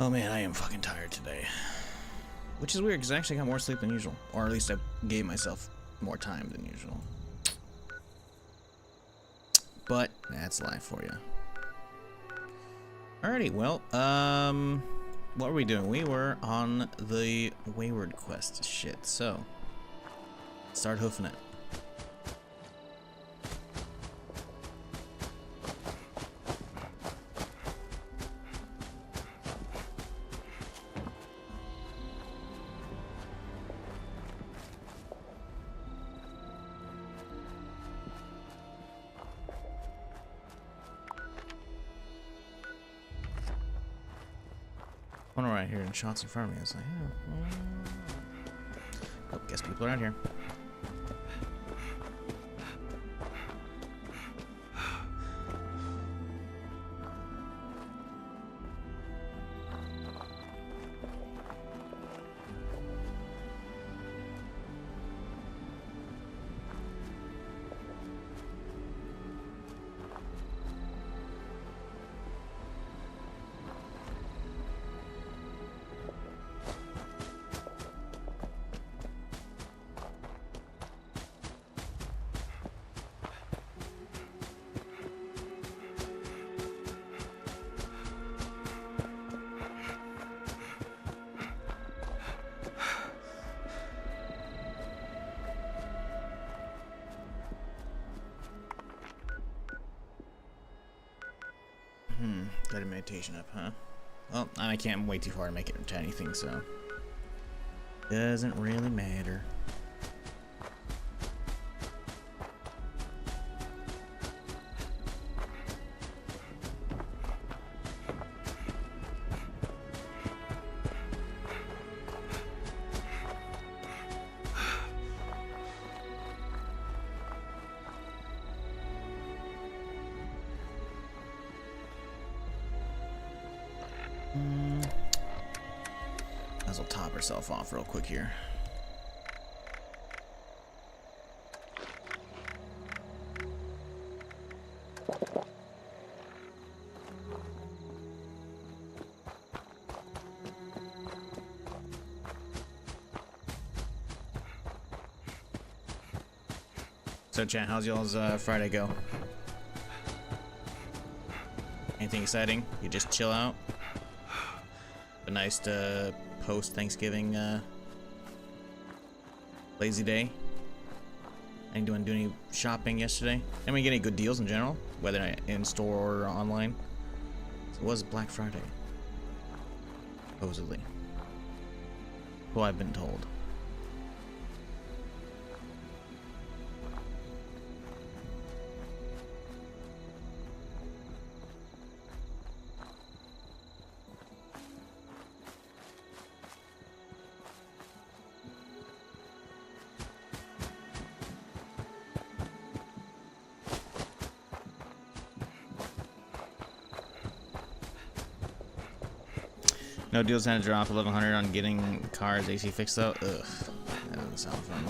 Oh man, I am fucking tired today. Which is weird, because I actually got more sleep than usual. Or at least I gave myself more time than usual. But, that's life for you. Alrighty, well, what were we doing? We were on the Wayward Quest shit, so start hoofing it. One right here and shots in front of me. I was like, oh, guess people around here. Got a meditation up, huh? Well, I can't wait too far to make it into anything, so doesn't really matter. Might as well top herself off real quick here. So chat, how's y'all's Friday go? Anything exciting? You just chill out? A nice post-Thanksgiving lazy day? I didn't do any shopping yesterday. I mean, get any good deals in general, whether in store or online. So it was Black Friday. Supposedly. Well, I've been told. No deals had to drop 1100 on getting cars AC fixed though. Ugh, that doesn't sound fun.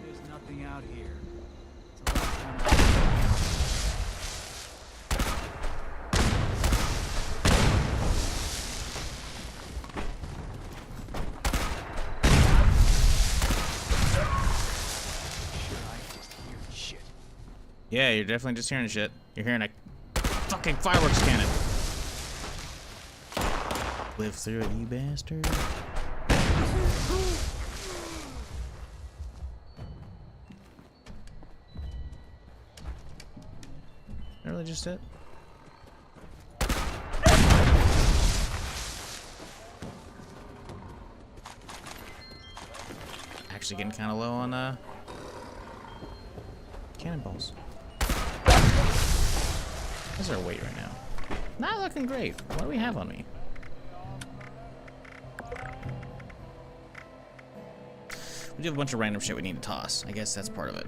There's nothing out here. Yeah, you're definitely just hearing shit. You're hearing a fucking fireworks cannon. Live through it, you bastard. That really just it? Actually getting kind of low on cannonballs. What's our weight right now? Not looking great. What do we have on me? We do have a bunch of random shit we need to toss. I guess that's part of it.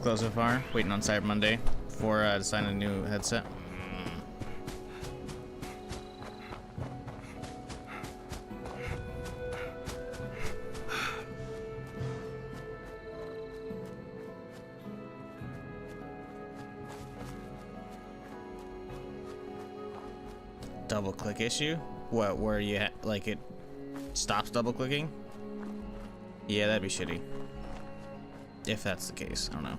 close so far. Waiting on Cyber Monday for to sign a new headset. Double click issue? What, where you like it stops double clicking? Yeah, that'd be shitty. If that's the case, I don't know.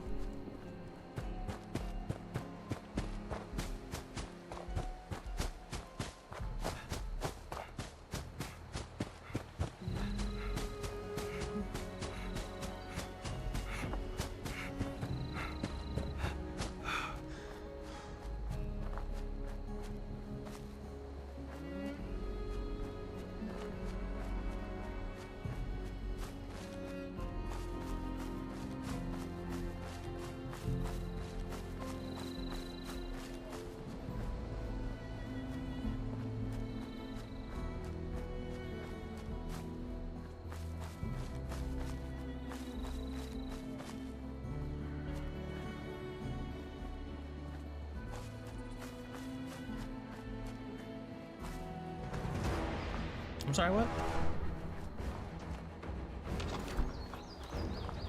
I'm sorry, what?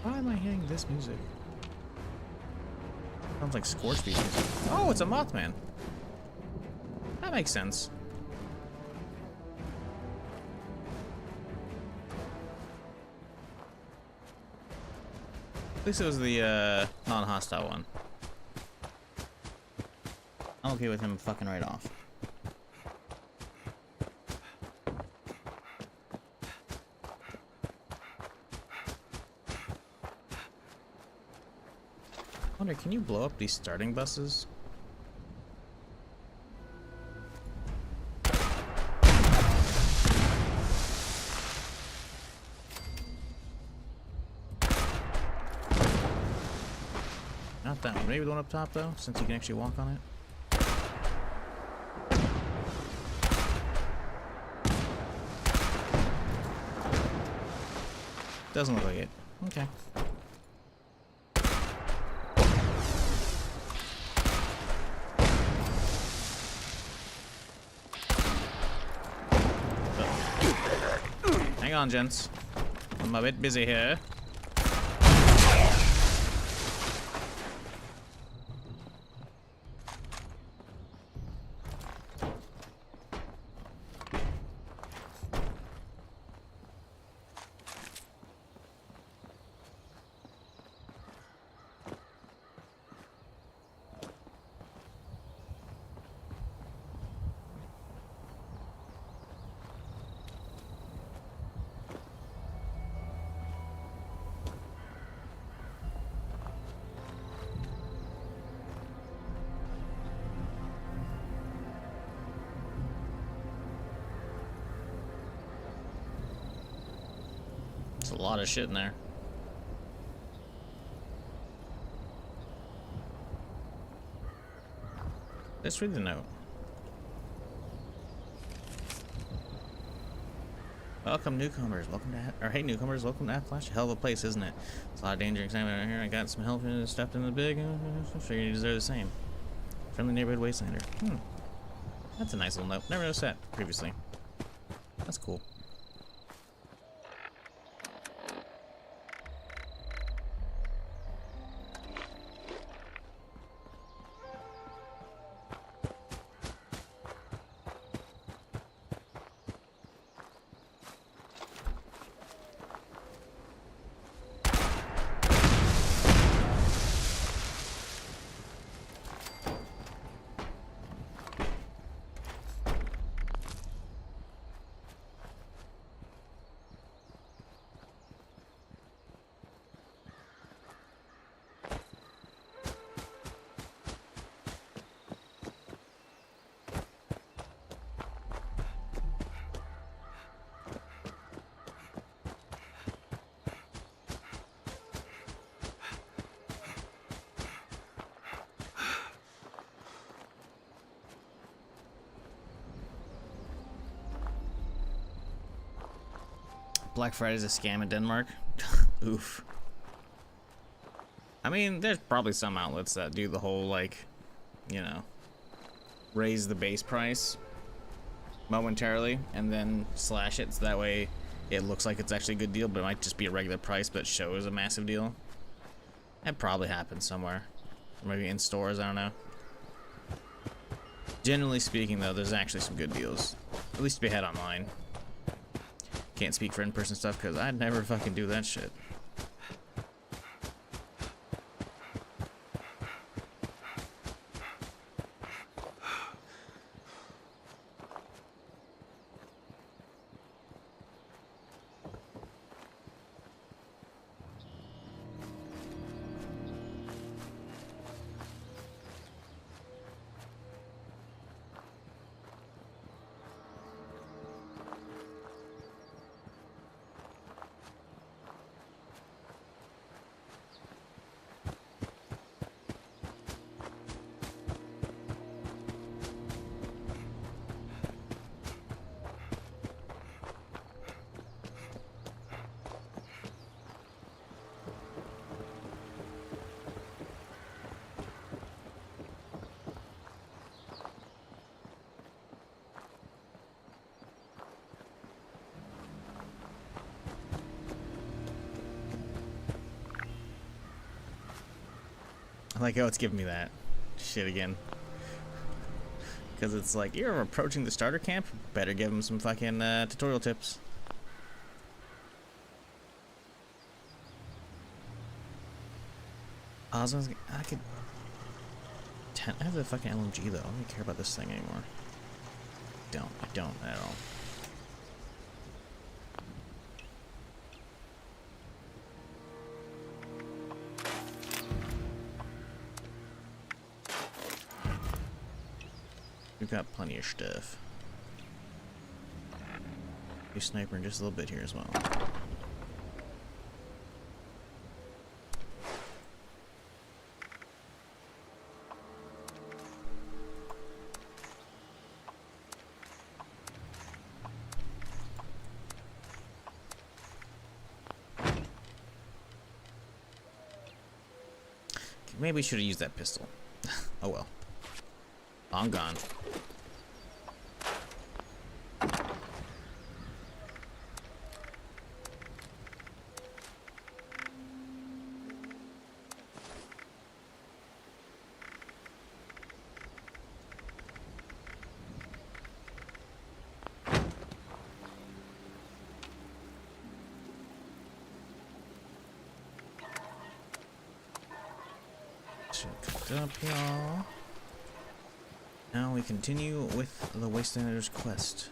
Why am I hearing this music? Sounds like Scorch Beast music. Oh, it's a Mothman. That makes sense. At least it was the non-hostile one. I'm okay with him fucking right off. I wonder, can you blow up these starting buses? Not that one. Maybe the one up top though, since you can actually walk on it. Doesn't look like it. Okay. Hang on, gents. I'm a bit busy here. There's a lot of shit in there. Let's read the note. Welcome newcomers, welcome to, or hey newcomers, welcome to Appalachia. Hell of a place, isn't it? There's a lot of danger and excitement out here. I got some help and stepped into the big, figured you deserve the same. Friendly neighborhood wastelander. That's a nice little note. Never noticed that previously. That's cool. Black Friday's a scam in Denmark. Oof. I mean, there's probably some outlets that do the whole, like, you know, raise the base price momentarily and then slash it so that way it looks like it's actually a good deal, but it might just be a regular price but shows a massive deal. That probably happens somewhere. Maybe in stores, I don't know. Generally speaking, though, there's actually some good deals. At least to be had online. Can't speak for in-person stuff because I'd never fucking do that shit. I like how it's giving me that shit again. Because it's like, you're approaching the starter camp? Better give them some fucking tutorial tips. I could... I have the fucking LMG though. I don't care about this thing anymore. I don't at all. We've got plenty of stuff. A sniper in just a little bit here as well. Maybe we should have used that pistol. Oh well. I'm gone. Up y'all. Now we continue with the Wastelander's quest.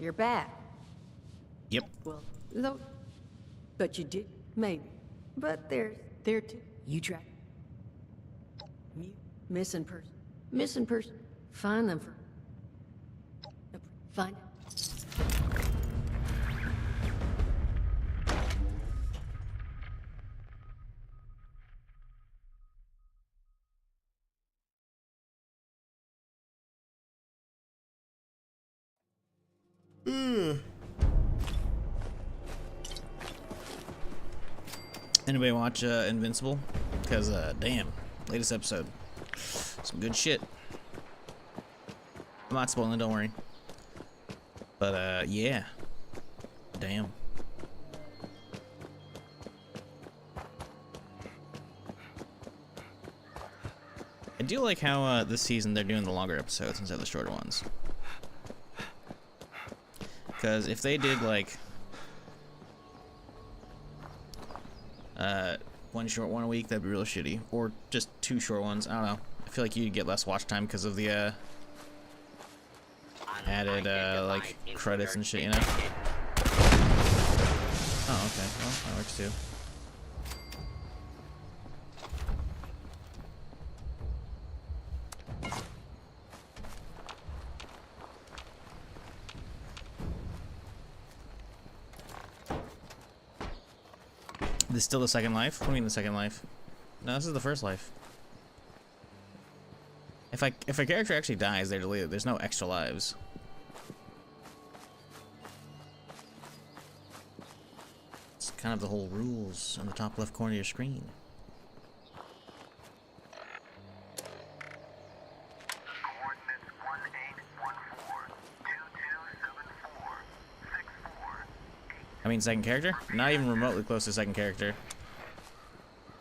You're back. Yep. Well, no, but you did, maybe. But there too. You try. Missing person. Missing person. Find them for. Find it. Anybody watch Invincible? Because, damn, latest episode. Some good shit. I'm not spoiling, don't worry. But, yeah. Damn. I do like how, this season they're doing the longer episodes instead of the shorter ones. Because if they did, like... one short one a week, that'd be real shitty. Or just 2 short ones. I don't know. I feel like you'd get less watch time because of the added like credits and shit, you know? Oh, okay. Well, that works too. This is still the second life? What do you mean the second life? No, this is the first life. If a character actually dies, they're deleted. There's no extra lives. It's kind of the whole rules on the top left corner of your screen. I mean, second character? Not even remotely close to second character.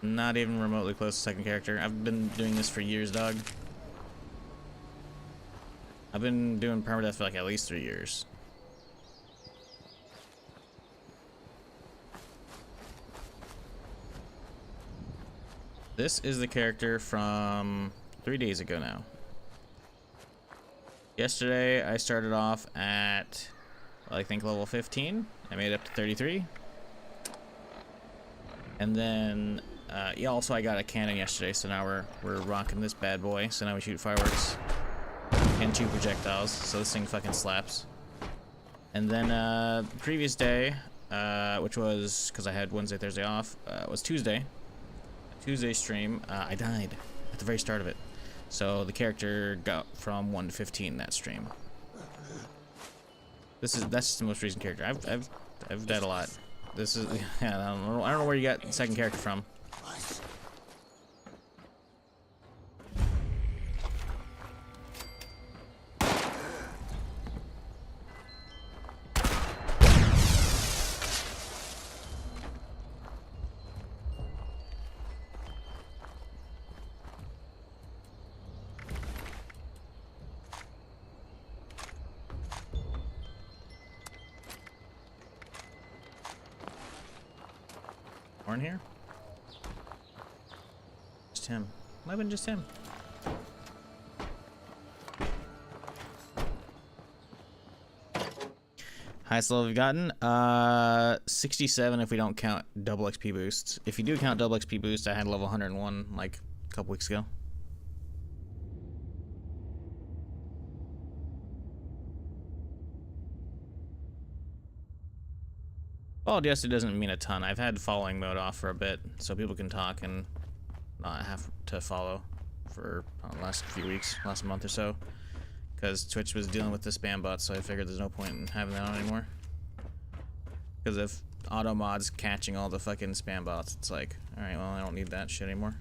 Not even remotely close to second character. I've been doing this for years, dog. I've been doing permadeath for like at least 3 years. This is the character from 3 days ago now. Yesterday, I started off at, well, I think level 15. I made it up to 33. And then, yeah, also I got a cannon yesterday, so now we're rocking this bad boy. So now we shoot fireworks and 2 projectiles, so this thing fucking slaps. And then the previous day, which was, because I had Wednesday, Thursday off, was Tuesday. Tuesday stream, I died at the very start of it. So the character got from 1 to 15 that stream. That's the most recent character. I've died a lot. This is, yeah, I don't know where you got the second character from. Horn here? Just him. Might have been just him. Highest level we've gotten? 67 if we don't count double XP boosts. If you do count double XP boosts, I had level 101 like a couple weeks ago. Followed yesterday doesn't mean a ton. I've had following mode off for a bit, so people can talk and not have to follow for the last few weeks, last month or so. Because Twitch was dealing with the spam bots, so I figured there's no point in having that on anymore. Because if auto mod's catching all the fucking spam bots, it's like, alright, well, I don't need that shit anymore.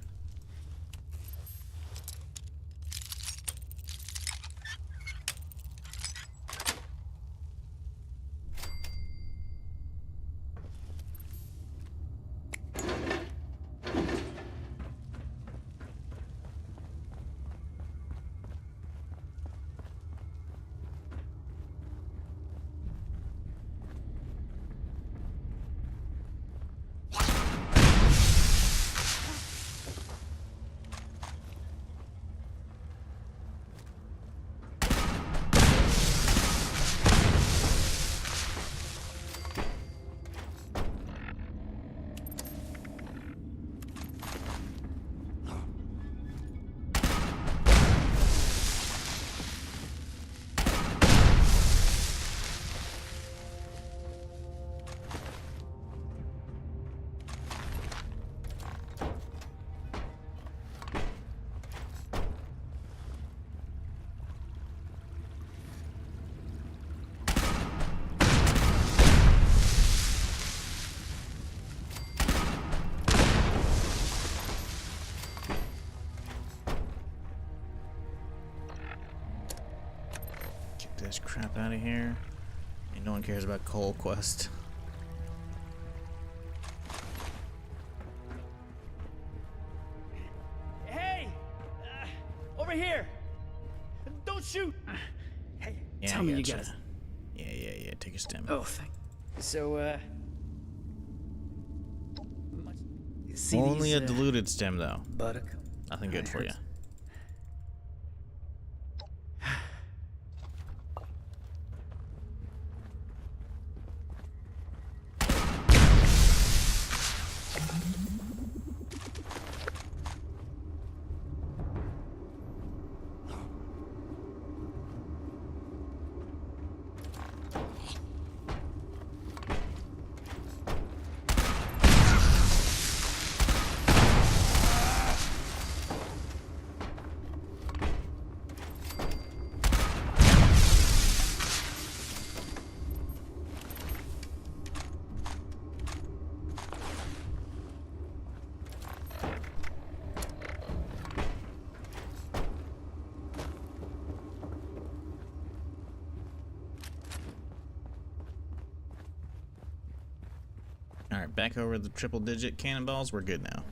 This crap out of here. And no one cares about Coal Quest. Hey! Over here! Don't shoot! Hey, Yeah, tell me you got it. Yeah. Take a stem. Oh, thank. So, see Only these, a diluted stem, though. buttock. Nothing good for you. Alright, back over the triple-digit cannonballs. We're good now.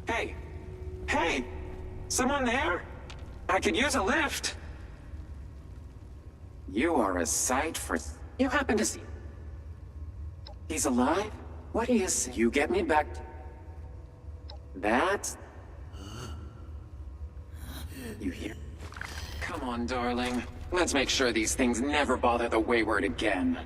Hey! Hey! Someone there? I could use a lift. You are a sight for... You happen to see... He's alive? What is... You get me back... That's... You hear? Come on, darling. Let's make sure these things never bother the Wayward again.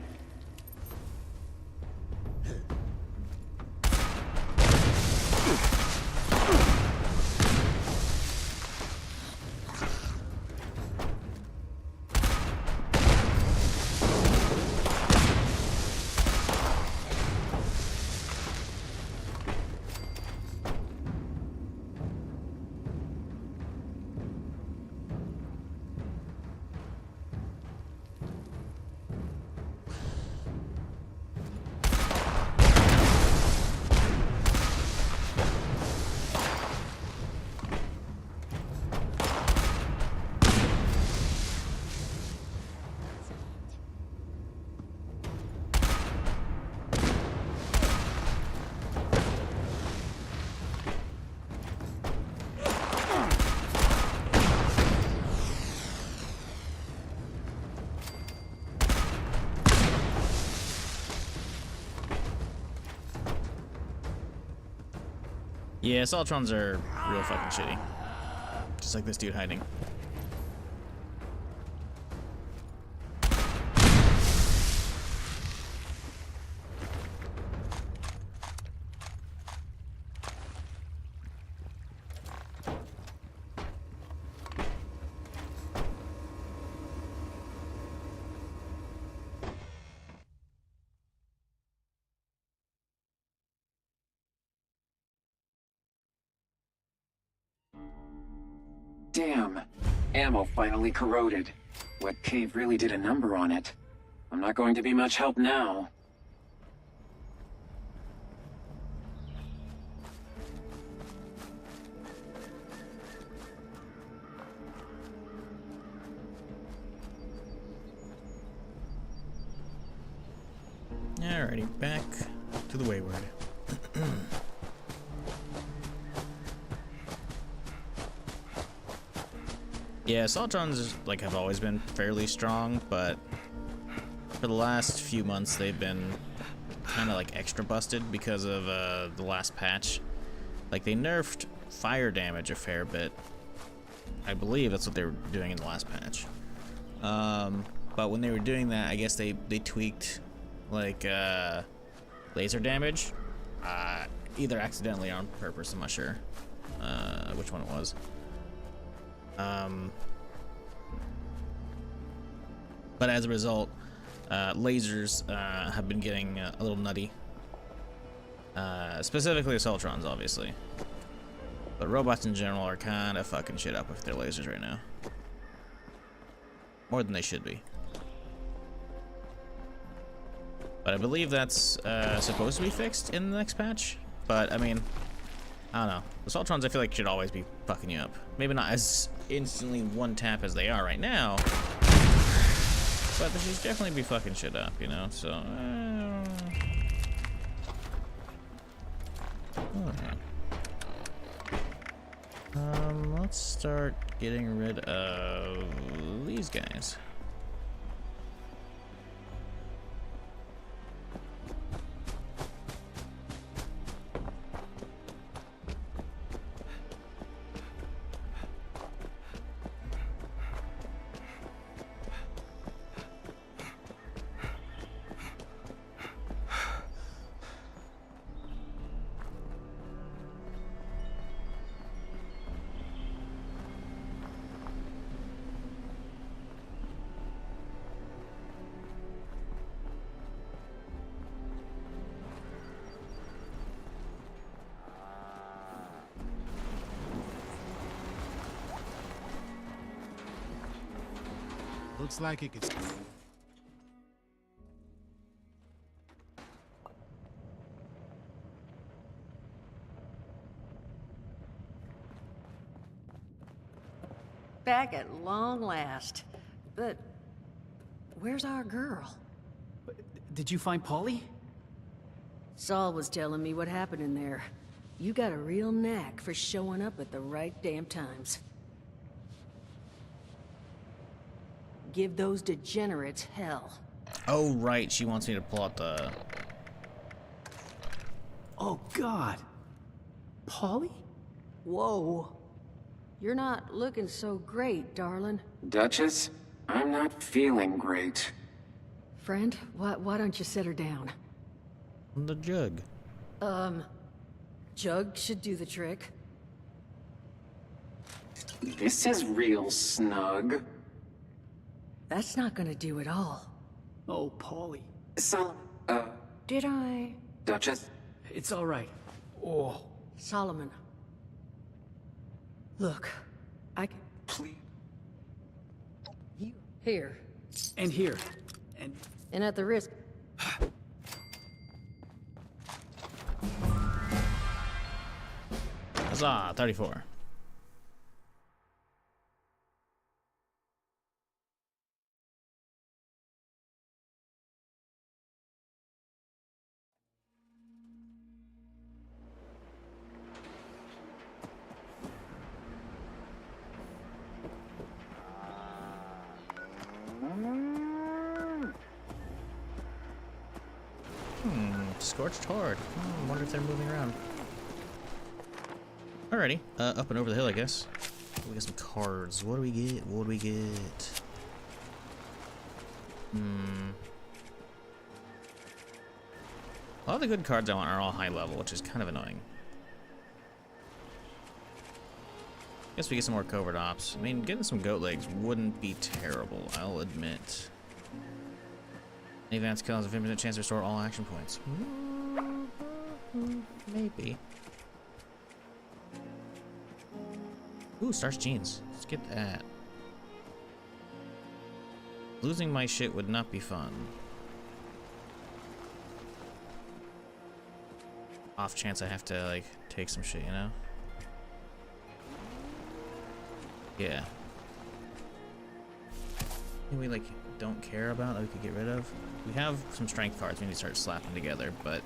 Yeah, Assaultrons are real fucking shitty. Just like this dude hiding. Damn. Ammo finally corroded. What cave really did a number on it? I'm not going to be much help now. Alrighty, back to the Wayward. Yeah, Assaultrons like have always been fairly strong, but for the last few months they've been kind of like extra busted because of the last patch. Like they nerfed fire damage a fair bit. I believe that's what they were doing in the last patch. But when they were doing that, I guess they tweaked like laser damage, either accidentally or on purpose. I'm not sure which one it was. But as a result, lasers have been getting a little nutty. Specifically Assaultrons, obviously. But robots in general are kind of fucking shit up with their lasers right now. More than they should be. But I believe that's supposed to be fixed in the next patch. But, I mean, I don't know. Assaultrons, I feel like, should always be fucking you up. Maybe not as instantly one tap as they are right now. But they should definitely be fucking shit up, you know? So, let's start getting rid of these guys. Looks like it could... back at long last. But where's our girl? Did you find Polly? Saul was telling me what happened in there. You got a real knack for showing up at the right damn times. Give those degenerates hell. Oh, right. She wants me to pull out the... Oh, God. Polly? Whoa. You're not looking so great, darling. Duchess, I'm not feeling great. Friend, why don't you set her down? The jug. Jug should do the trick. This is real snug. That's not gonna do it all. Oh, Polly. So, Did I? Duchess? It's all right. Oh. Solomon. Look, I can... Please. Here. And here. And at the risk... Huzzah, 34. Scorched horde. Wonder if they're moving around. Alrighty, up and over the hill, I guess. We got some cards. What do we get? What do we get? A lot of the good cards I want are all high level, which is kind of annoying. Guess we get some more covert ops. I mean, getting some goat legs wouldn't be terrible, I'll admit. Any advanced kill has a 50% chance to restore all action points. Maybe. Ooh, starch jeans. Let's get that. Losing my shit would not be fun. Off chance I have to, like, take some shit, you know? Yeah. Maybe we, like, don't care about that we could get rid of. We have some strength cards we need to start slapping together, but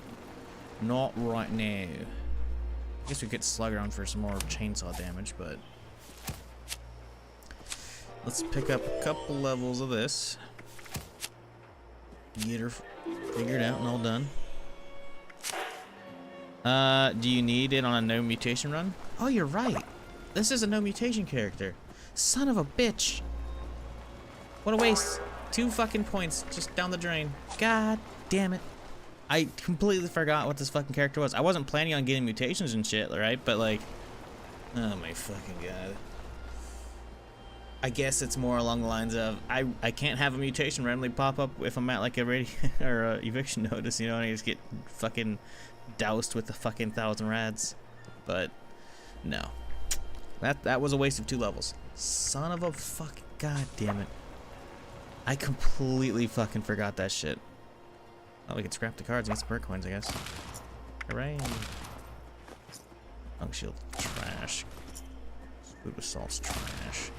not right now. I guess we could slug around for some more chainsaw damage, but let's pick up a couple levels of this. Get her figured out and all done. Do you need it on a no mutation run? Oh, you're right. This is a no mutation character. Son of a bitch. What a waste. 2 fucking points just down the drain. God damn it. I completely forgot what this fucking character was. I wasn't planning on getting mutations and shit, right? But like, oh my fucking god. I guess it's more along the lines of I can't have a mutation randomly pop up if I'm at like a or a eviction notice, you know, and I just get fucking doused with the fucking 1,000 rads. But no, that was a waste of 2 levels. Son of a fucking god damn it. I completely fucking forgot that shit. Oh, we can scrap the cards and get some perk coins, I guess. Hooray. Unk shield, trash. Food assault's trash.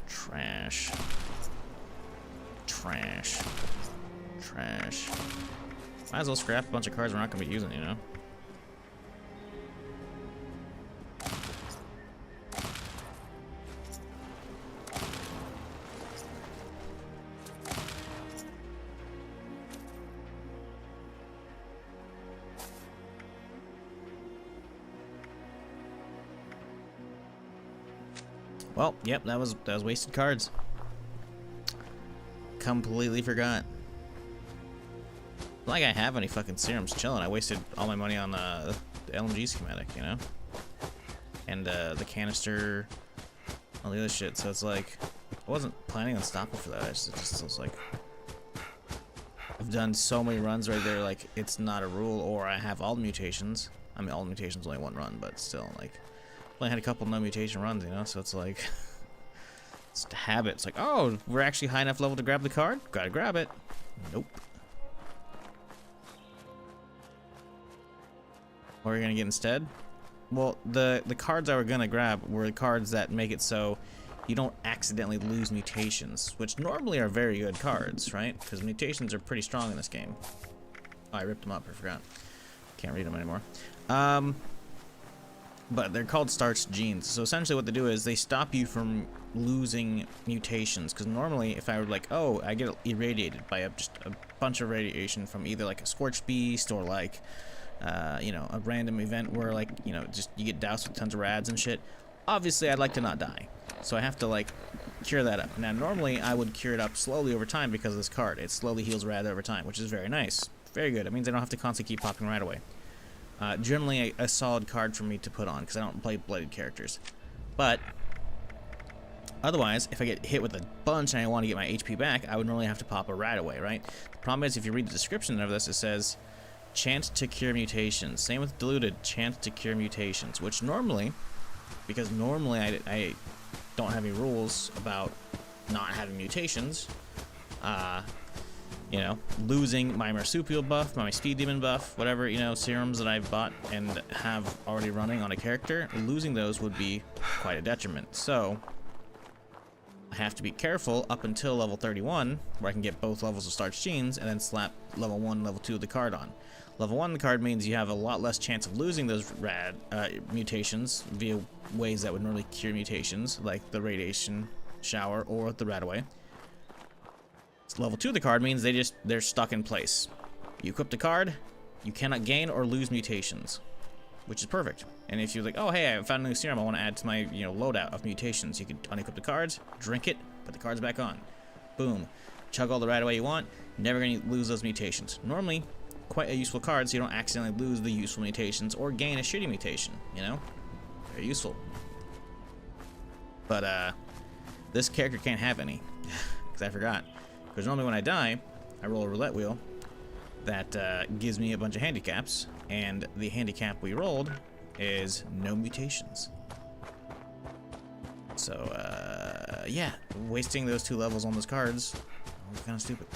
Trash. Trash. Trash. Might as well scrap a bunch of cards we're not going to be using, you know? Well, yep, that was wasted cards. Completely forgot. Not like I have any fucking serums chilling. I wasted all my money on the LMG schematic, you know? And the canister, all the other shit. So it's like, I wasn't planning on stopping for that. It just was like, I've done so many runs right there, like, it's not a rule, or I have all the mutations. I mean, all the mutations only 1 run, but still, like, I only had a couple no mutation runs, you know, so it's like, it's a habit. It's like, oh, we're actually high enough level to grab the card? Gotta grab it. Nope. What are you gonna get instead? Well, the cards I were gonna grab were the cards that make it so you don't accidentally lose mutations, which normally are very good cards, right? Because mutations are pretty strong in this game. Oh, I ripped them up, I forgot. Can't read them anymore. But they're called starch genes. So essentially what they do is they stop you from losing mutations. Because normally if I were like, oh, I get irradiated by just a bunch of radiation from either like a scorched beast or like, you know, a random event where like, you know, just you get doused with tons of rads and shit. Obviously I'd like to not die. So I have to like cure that up. Now normally I would cure it up slowly over time because of this card. It slowly heals rad over time, which is very nice. Very good. It means I don't have to constantly keep popping right away. Generally a solid card for me to put on because I don't play blooded characters. But otherwise, if I get hit with a bunch and I want to get my HP back, I would normally have to pop a rad away, right? The problem is if you read the description of this, it says chant to cure mutations. Same with diluted, chant to cure mutations, which normally, because normally I don't have any rules about not having mutations, you know, losing my marsupial buff, my speed demon buff, whatever, you know, serums that I've bought and have already running on a character, losing those would be quite a detriment. So I have to be careful up until level 31, where I can get both levels of starch genes and then slap level 1, level 2 of the card on. Level 1 of the card means you have a lot less chance of losing those rad mutations via ways that would normally cure mutations, like the radiation shower or the radaway. Level 2 of the card means they're stuck in place. You equip the card, you cannot gain or lose mutations, which is perfect. And if you're like, oh hey, I found a new serum I want to add to my, you know, loadout of mutations, you can unequip the cards, drink it, put the cards back on. Boom. Chug all the radaway you want, never gonna lose those mutations. Normally, quite a useful card so you don't accidentally lose the useful mutations or gain a shitty mutation, you know? Very useful. But this character can't have any, because I forgot. Because normally when I die, I roll a roulette wheel that gives me a bunch of handicaps, and the handicap we rolled is no mutations. So, yeah, wasting those 2 levels on those cards was kind of stupid.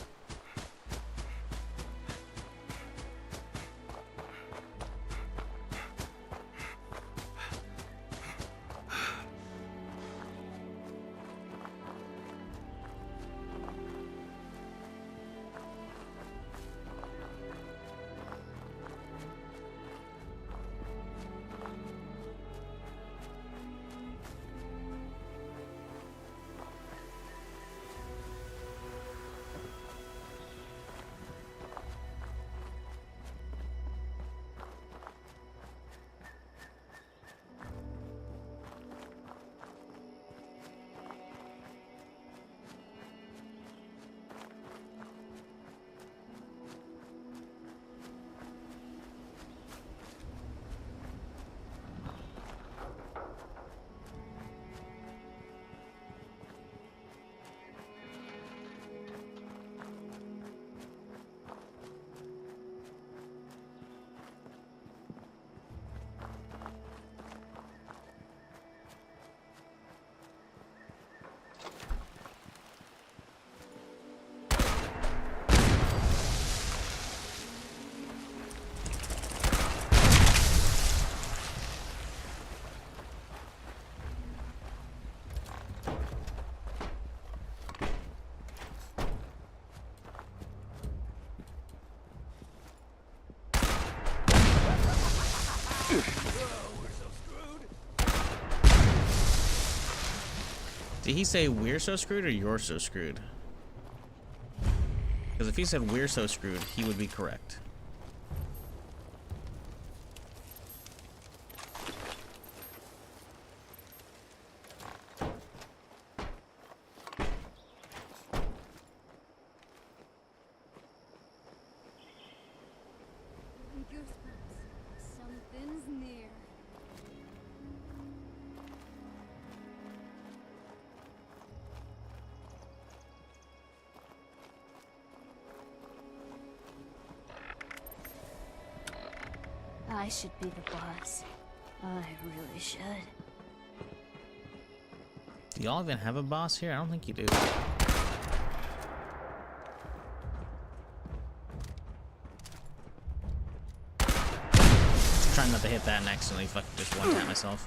Did he say we're so screwed or you're so screwed? Because if he said we're so screwed, he would be correct. Something's near. I should be the boss. I really should. Do y'all even have a boss here? I don't think you do. trying not to hit that and accidentally fucking just one-tap myself.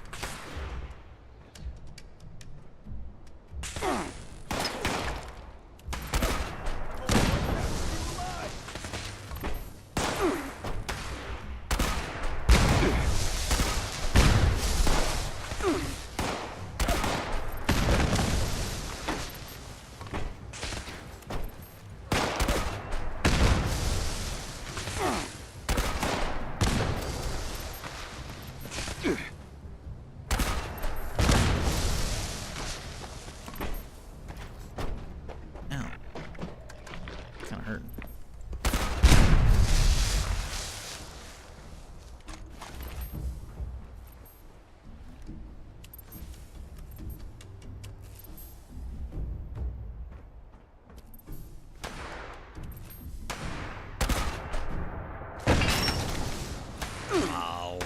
Oh,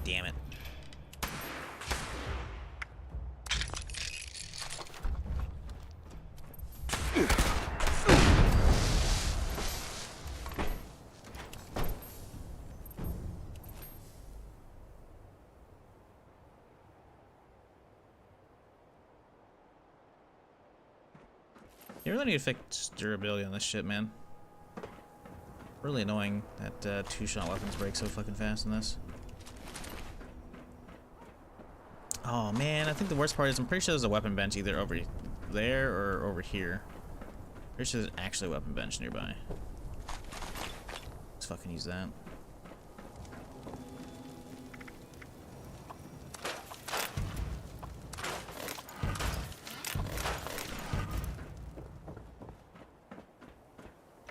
damn it. You really need to fix durability on this shit, man. Really annoying that two-shot weapons break so fucking fast in this. Oh man, I think the worst part is I'm pretty sure there's a weapon bench either over there or over here. Pretty sure there's actually a weapon bench nearby. Let's fucking use that.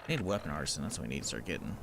I need weapon artisan, that's what we need to start getting.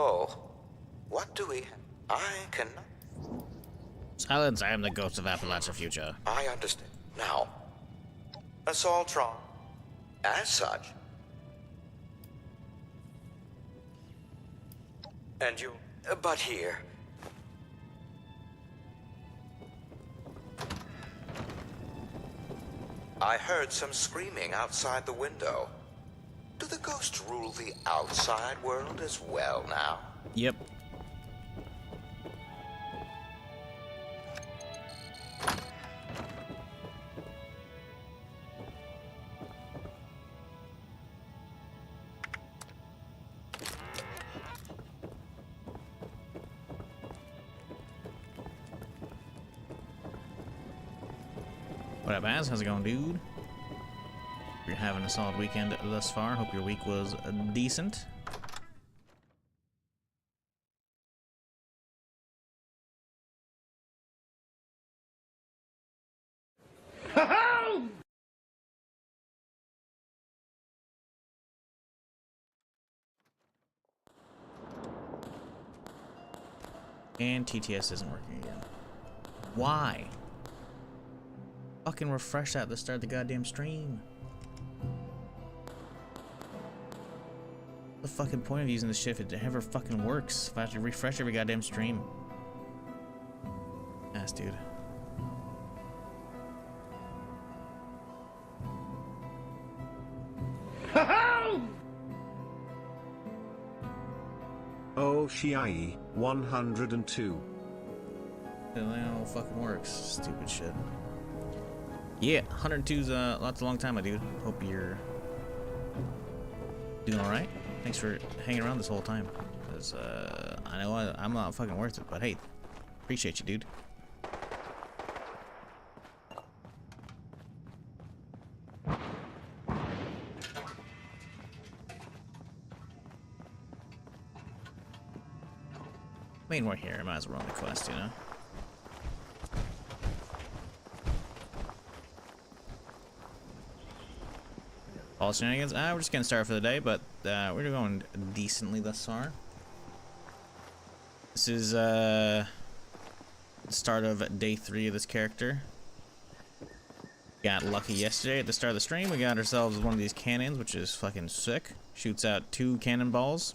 Oh, what do we... I can... Silence, I am the ghost of Appalachia Future. I understand. Now, Assaultron, as such... And you... But here... I heard some screaming outside the window. Do the ghosts rule the outside world as well now? Yep. What up, Baz? How's it going, dude? You're having a solid weekend thus far. Hope your week was decent. And TTS isn't working again. Why? Fucking refresh that to start the goddamn stream. What's the fucking point of using this shit if it never fucking works? If I have to refresh every goddamn stream. Ass dude. Oh, Shiai, 102. It all fucking works. Stupid shit. Yeah, 102's that's a long time, my dude. Hope you're doing all right. Thanks for hanging around this whole time. Cause I know I'm not fucking worth it, but hey, appreciate you, dude. I mean, we're here. Might as well run the quest, you know. All shenanigans. We're just getting started for the day, but we're going decently thus far. This is the start of day 3 of this character. Got lucky yesterday at the start of the stream. We got ourselves one of these cannons, which is fucking sick. Shoots out 2 cannonballs,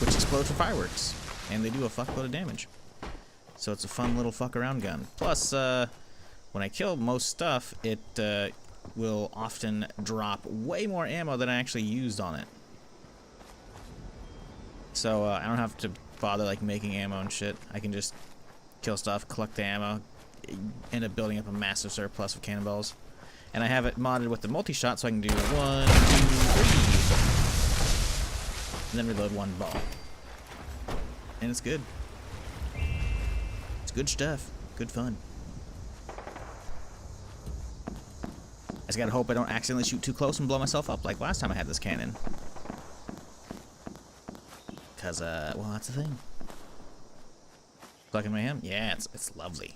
which explode for fireworks, and they do a fuckload of damage. So it's a fun little fuck around gun. Plus, when I kill most stuff, it will often drop way more ammo than I actually used on it. So I don't have to bother like making ammo and shit. I can just kill stuff, collect the ammo, end up building up a massive surplus of cannonballs. And I have it modded with the multi-shot, so I can do 1, 2, 3, and then reload 1 ball. And it's good. It's good stuff. Good fun. I just gotta hope I don't accidentally shoot too close and blow myself up like last time I had this cannon. Cause, well, that's the thing. Fucking mayhem? Yeah, it's lovely.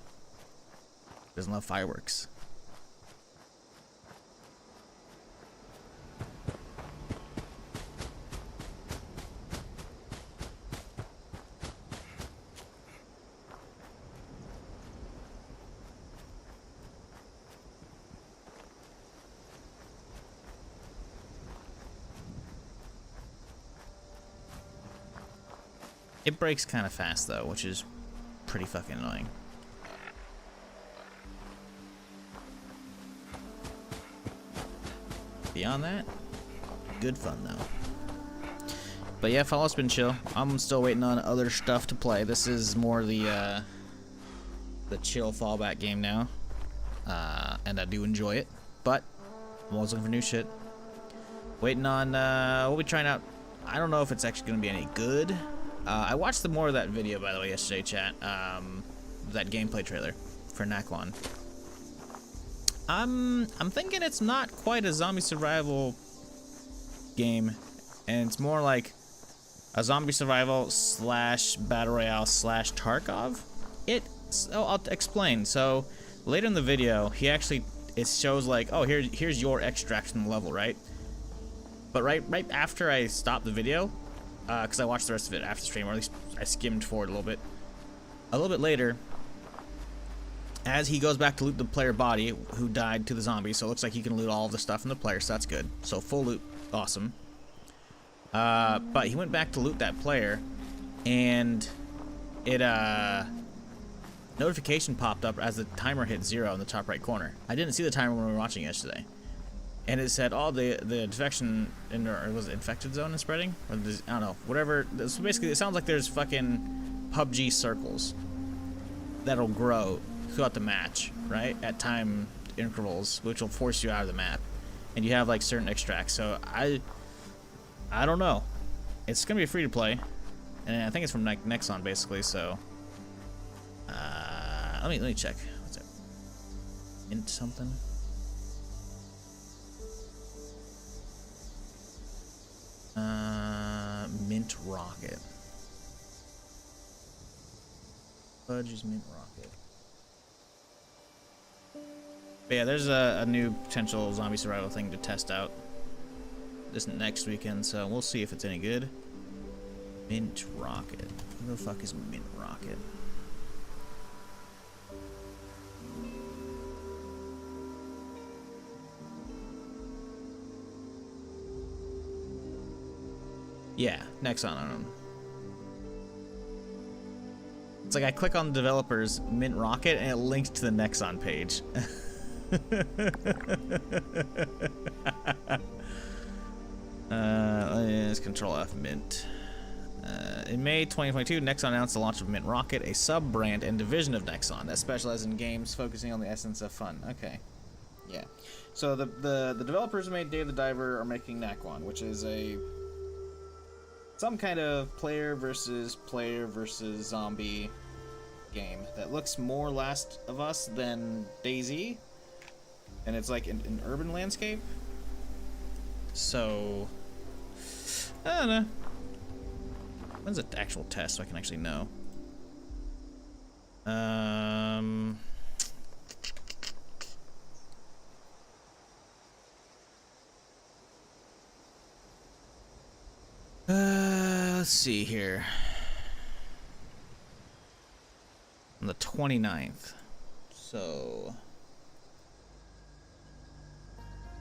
Doesn't love fireworks. It breaks kind of fast though, which is pretty fucking annoying. Beyond that, good fun though. But yeah, Fallout's been chill. I'm still waiting on other stuff to play. This is more the chill fallback game now, and I do enjoy it. But I'm always looking for new shit. Waiting on we'll be trying out. I don't know if it's actually gonna be any good. I watched more of that video, by the way, yesterday, chat. That gameplay trailer for Naklon. I'm thinking it's not quite a zombie survival game, and it's more like a zombie survival / battle royale / Tarkov. So I'll explain. So later in the video, it shows like, oh, here's your extraction level, right? But right after I stopped the video, because I watched the rest of it after stream, or at least I skimmed forward a little bit. A little bit later, as he goes back to loot the player body who died to the zombie, so it looks like he can loot all of the stuff from the player, so that's good. So full loot, awesome. But he went back to loot that player, and it notification popped up as the timer hit 0 in the top right corner. I didn't see the timer when we were watching yesterday. And it said, oh, the infection, or was it infected zone is spreading? Or I don't know, whatever. So basically, it sounds like there's fucking PUBG circles that'll grow throughout the match, right? At time intervals, which will force you out of the map. And you have like certain extracts. So I don't know. It's gonna be free to play, and I think it's from Nexon basically. So let me check. What's it? Mint something. Mint Rocket. Fudge's Mint Rocket. But yeah, there's a new potential zombie survival thing to test out this next weekend, so we'll see if it's any good. Mint Rocket. Who the fuck is Mint Rocket? Yeah, Nexon on them. It's like I click on the developers Mint Rocket and it links to the Nexon page. Let's Control F Mint. In May 2022, Nexon announced the launch of Mint Rocket, a sub-brand and division of Nexon that specializes in games focusing on the essence of fun. Okay. Yeah. So the developers who made Dave the Diver are making Naquan, which is some kind of player versus zombie game that looks more Last of Us than DayZ, and it's like an urban landscape. So I don't know. When's the actual test so I can actually know? Let's see here. On the 29th. So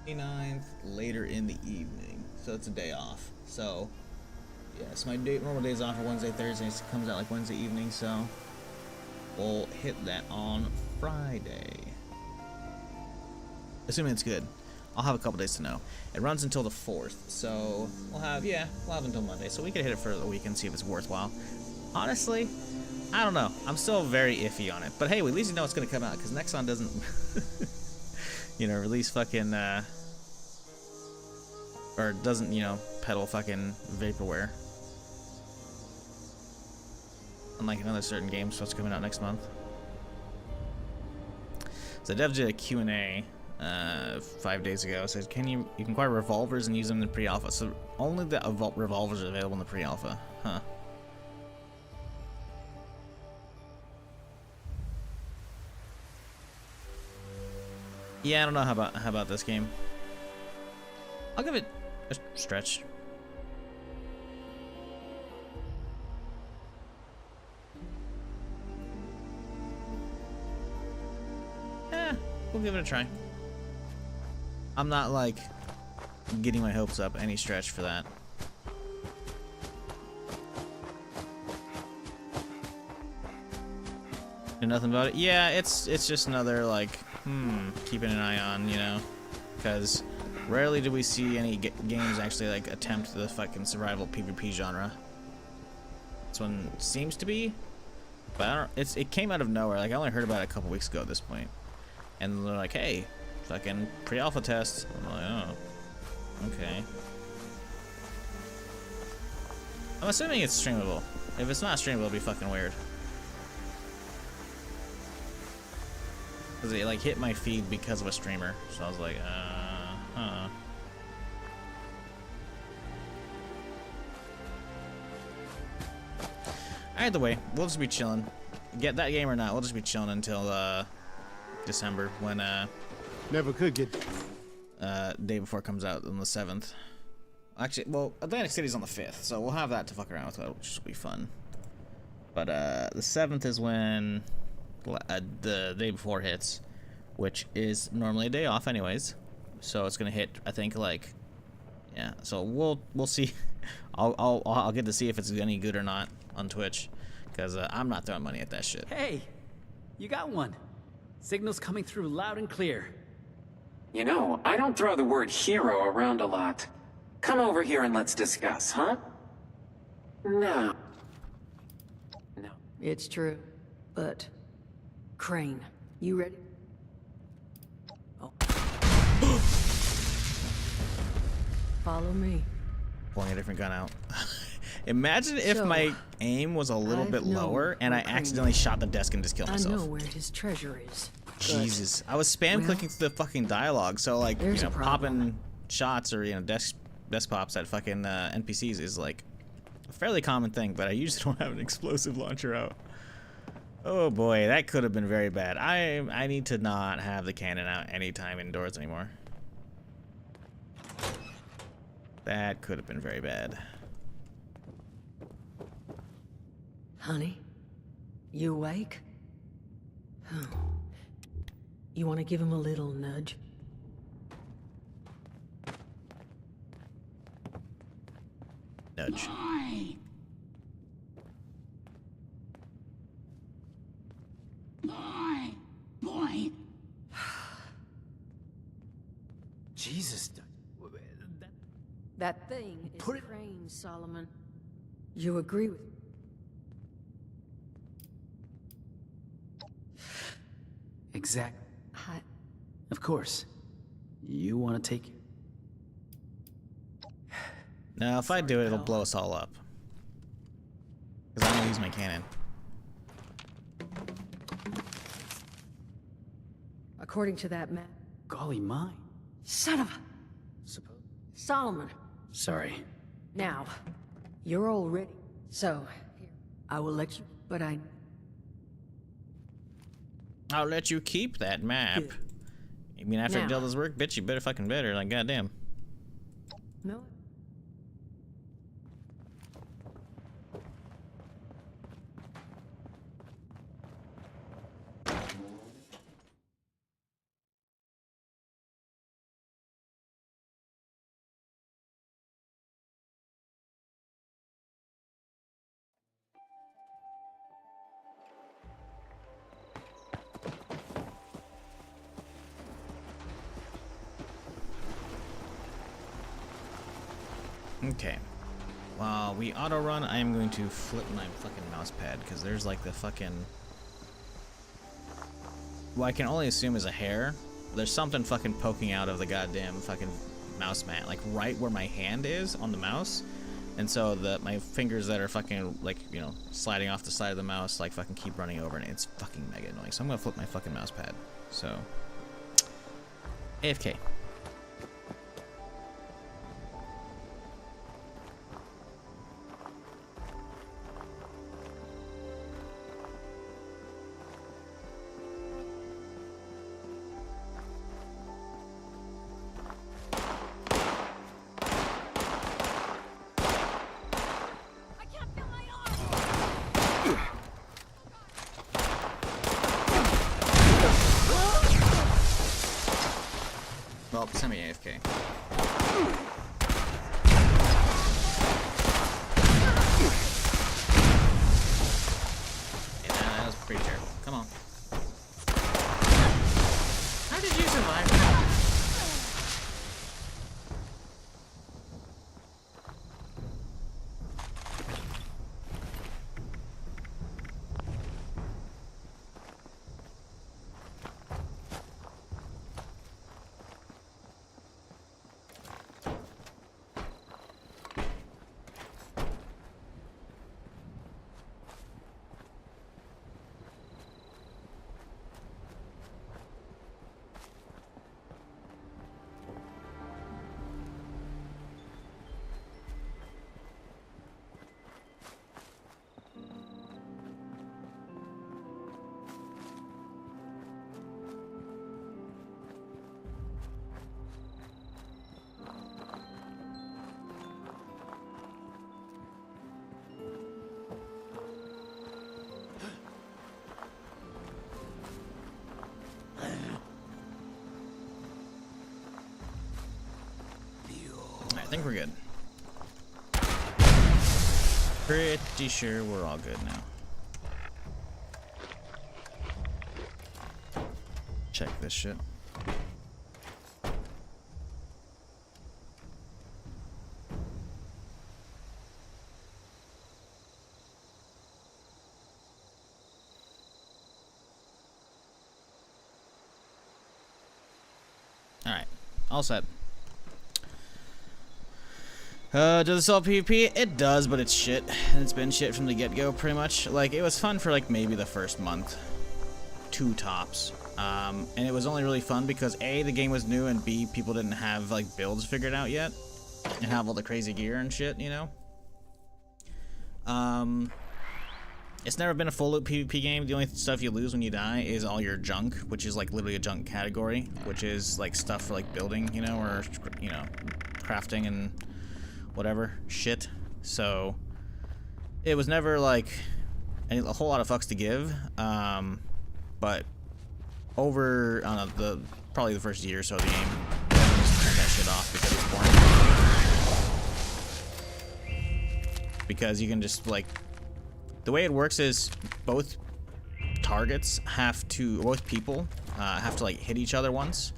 29th, later in the evening. So it's a day off. So yes, my normal days off are Wednesday, Thursdays. It comes out like Wednesday evening, so we'll hit that on Friday. Assuming it's good. I'll have a couple days to know. It runs until the 4th, so we'll have until Monday. So we can hit it for the week and see if it's worthwhile. Honestly, I don't know. I'm still very iffy on it. But hey, at least you know it's going to come out, because Nexon doesn't, release fucking, or doesn't, peddle fucking vaporware. Unlike another certain game supposed to come out next month. So Dev did a Q&A 5 days ago. It says, you can acquire revolvers and use them in the pre-alpha. So only the revolvers are available in the pre-alpha. Huh. Yeah, I don't know how about this game. I'll give it a stretch. We'll give it a try. I'm not like getting my hopes up any stretch for that. And nothing about it. Yeah, it's just another like keeping an eye on, because rarely do we see any games actually like attempt the fucking survival PvP genre. This one seems to be, but I don't. It came out of nowhere. Like I only heard about it a couple weeks ago at this point. And they're like, hey, fucking pre-alpha test. I'm like, oh, okay. I'm assuming it's streamable. If it's not streamable, it'll be fucking weird. Because it like hit my feed because of a streamer. So I was like, Either way, we'll just be chilling. Get that game or not, we'll just be chilling until, December when never could get day before it comes out on the 7th. Actually, well, Atlantic City's on the 5th, so we'll have that to fuck around with, which will be fun. But the 7th is when the day before hits, which is normally a day off anyways. So it's gonna hit, I think, like, yeah. So we'll see. I'll get to see if it's any good or not on Twitch, because I'm not throwing money at that shit. Hey, you got one. Signal's coming through loud and clear. I don't throw the word hero around a lot. Come over here and let's discuss, huh? No. No. It's true. But, Crane, you ready? Oh. Follow me. Pulling a different gun out. Imagine if my aim was a little bit lower and I accidentally shot the desk and just killed myself. I know where his treasure is. Jesus. I was spam clicking through the fucking dialogue, so like, popping shots or, desk pops at fucking NPCs is like a fairly common thing, but I usually don't have an explosive launcher out. Oh boy, that could have been very bad. I need to not have the cannon out anytime indoors anymore. That could have been very bad. Honey, you awake? You want to give him a little nudge? Nudge. Boy. Jesus. That thing is Crane, Solomon. You agree with... Exactly. I... Of course. You want to take it? Now, if I do it, it'll blow us all up. Because I'm gonna use my cannon. According to that map... Golly mine. Son of a... Suppose. Solomon. Sorry. Now, you're all ready. So, here, I will let you... But I'll let you keep that map. Good. You mean after I Now. do all this work? Bitch, you better fucking better. Like, goddamn. No. Okay. While we auto run, I am going to flip my fucking mouse pad because there's like the fucking... Well, I can only assume is a hair. There's something fucking poking out of the goddamn fucking mouse mat, like right where my hand is on the mouse. And so my fingers that are fucking like, you know, sliding off the side of the mouse like fucking keep running over, and it's fucking mega annoying. So I'm gonna flip my fucking mouse pad. So AFK. Well, semi-AFK. Yeah, that was pretty terrible. Come on. How did you survive that? I think we're good. Pretty sure we're all good now. Check this shit. Alright, all set. Does this all PvP? It does, but it's shit. And it's been shit from the get-go, pretty much. Like, it was fun for, like, maybe the first month. 2 tops. And it was only really fun because, A, the game was new, and B, people didn't have, like, builds figured out yet. And have all the crazy gear and shit, you know? It's never been a full loop PvP game. The only stuff you lose when you die is all your junk, which is, like, literally a junk category. Which is, like, stuff for, like, building, you know, or, you know, crafting and... whatever shit. So it was never like a whole lot of fucks to give, but over I don't know, probably the first year or so of the game, I just turned that shit off because it's boring. Because you can just like, the way it works is both people have to like hit each other once.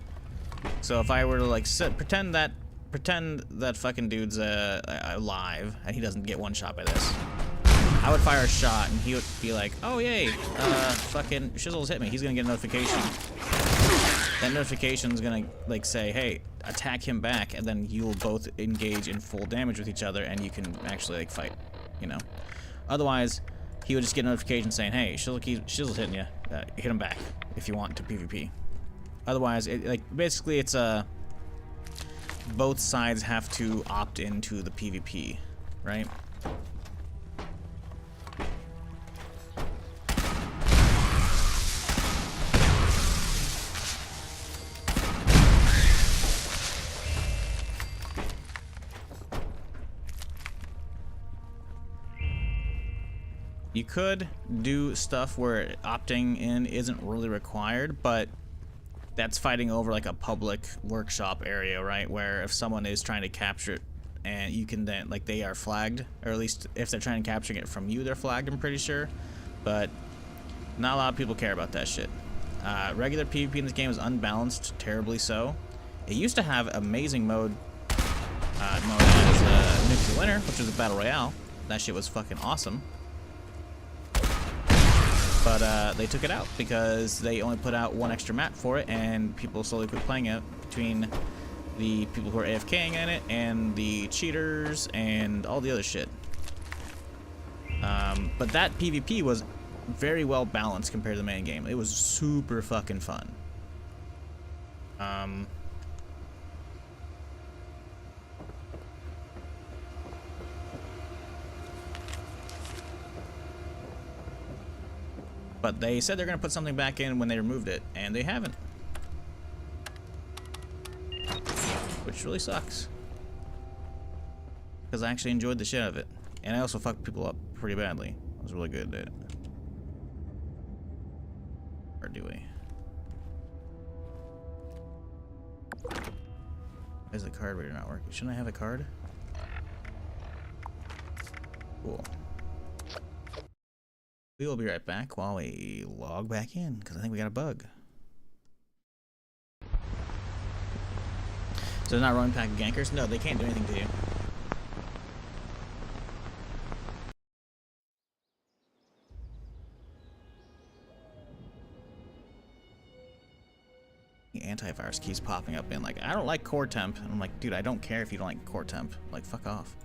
So if I were to like pretend that pretend that fucking dude's alive and he doesn't get one shot by this. I would fire a shot and he would be like, oh yay, fucking Shizzle's hit me. He's gonna get a notification. That notification's gonna like say, hey, attack him back, and then you'll both engage in full damage with each other and you can actually like fight, you know. Otherwise, he would just get a notification saying, hey, Shizzle's hitting you. Hit him back if you want to PvP. Otherwise, basically it's both sides have to opt into the PvP, right? You could do stuff where opting in isn't really required, but that's fighting over like a public workshop area, right? Where if someone is trying to capture it and you can then, like, they are flagged, or at least if they're trying to capture it from you, they're flagged, I'm pretty sure. But not a lot of people care about that shit. Regular PvP in this game is unbalanced, terribly so. It used to have amazing mode as Nuclear Winter, which was a battle royale. That shit was fucking awesome. But they took it out because they only put out one extra map for it, and people slowly quit playing it between the people who are AFKing in it and the cheaters and all the other shit. But that PvP was very well balanced compared to the main game. It was super fucking fun. But they said they're going to put something back in when they removed it, and they haven't. Which really sucks. Because I actually enjoyed the shit out of it. And I also fucked people up pretty badly. I was really good at it. Or do we? Why is the card reader not working? Shouldn't I have a card? Cool. We will be right back while we log back in, because I think we got a bug. So they're not running pack of gankers? No, they can't do anything to you. The antivirus keeps popping up in like, I don't like core temp. And I'm like, dude, I don't care if you don't like core temp. Like, fuck off.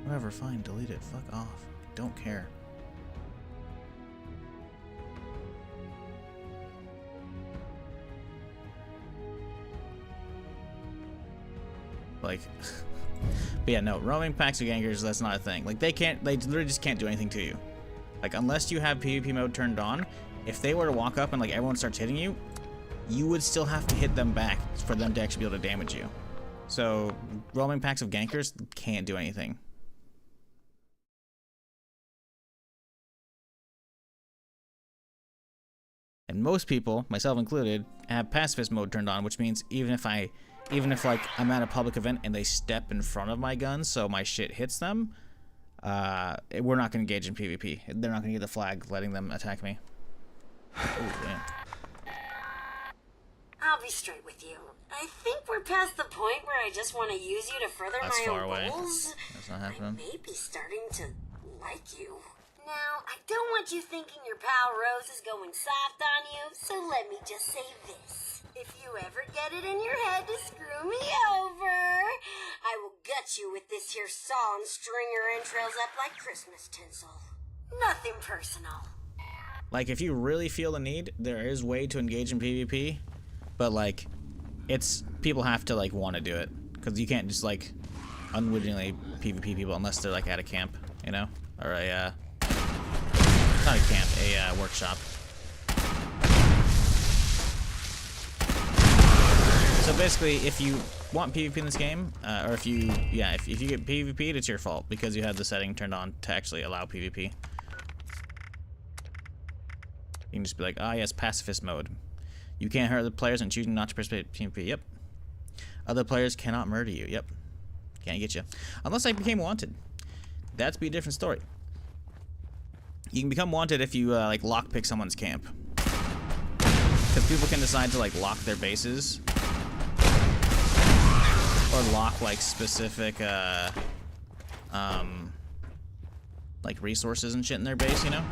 Whatever, fine, delete it. Fuck off. Don't care. Like, but yeah, no, roaming packs of gankers, that's not a thing. Like, they literally just can't do anything to you. Like, unless you have PvP mode turned on, if they were to walk up and like everyone starts hitting you, you would still have to hit them back for them to actually be able to damage you. So, roaming packs of gankers can't do anything. And most people, myself included, have pacifist mode turned on, which means even if like I'm at a public event and they step in front of my gun so my shit hits them, we're not going to engage in PvP. They're not going to get the flag letting them attack me. Oh, damn. I'll be straight with you. I think we're past the point where I just want to use you to further That's my far own away. goals. That's not happening. I may be starting to like you. Now, I don't want you thinking your pal Rose is going soft on you, so let me just say this. If you ever get it in your head to screw me over, I will gut you with this here saw and string your entrails up like Christmas tinsel. Nothing personal. Like, if you really feel the need, there is way to engage in PvP, but like, people have to like want to do it, because you can't just like unwittingly PvP people unless they're like at a camp, you know, or a not a camp, a workshop. So basically, if you want PvP in this game, or if you get PvP'd, it's your fault because you had the setting turned on to actually allow PvP. You can just be like, ah, yes, pacifist mode. You can't hurt other players and choosing not to participate in PvP. Yep. Other players cannot murder you. Yep. Can't get you. Unless I became wanted. That'd be a different story. You can become wanted if you like lockpick someone's camp. Because people can decide to like lock their bases. Or lock like specific like resources and shit in their base, you know?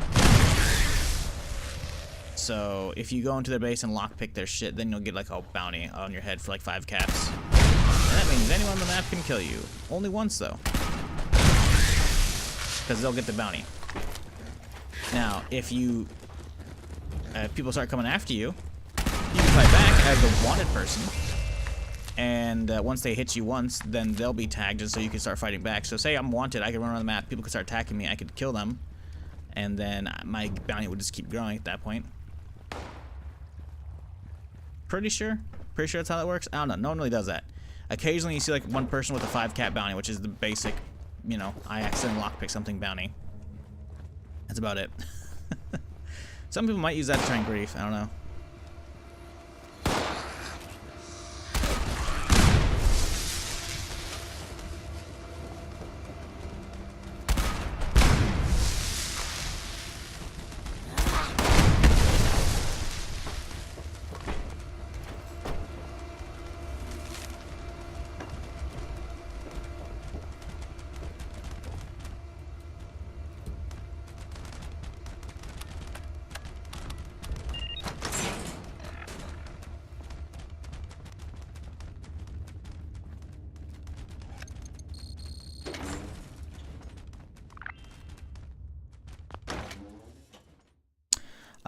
So if you go into their base and lockpick their shit, then you'll get like a bounty on your head for like 5 caps. And that means anyone on the map can kill you. Only once though. Because they'll get the bounty. Now, if people start coming after you, you can fight back as the wanted person. And once they hit you once, then they'll be tagged, and so you can start fighting back. So say I'm wanted, I can run around the map, people can start attacking me, I could kill them, and then my bounty would just keep growing at that point. Pretty sure that's how that works. I don't know. No one really does that. Occasionally you see like one person with a 5-cap bounty, which is the basic, you know, I accidentally lockpick something bounty. That's about it. Some people might use that to try and grief. I don't know.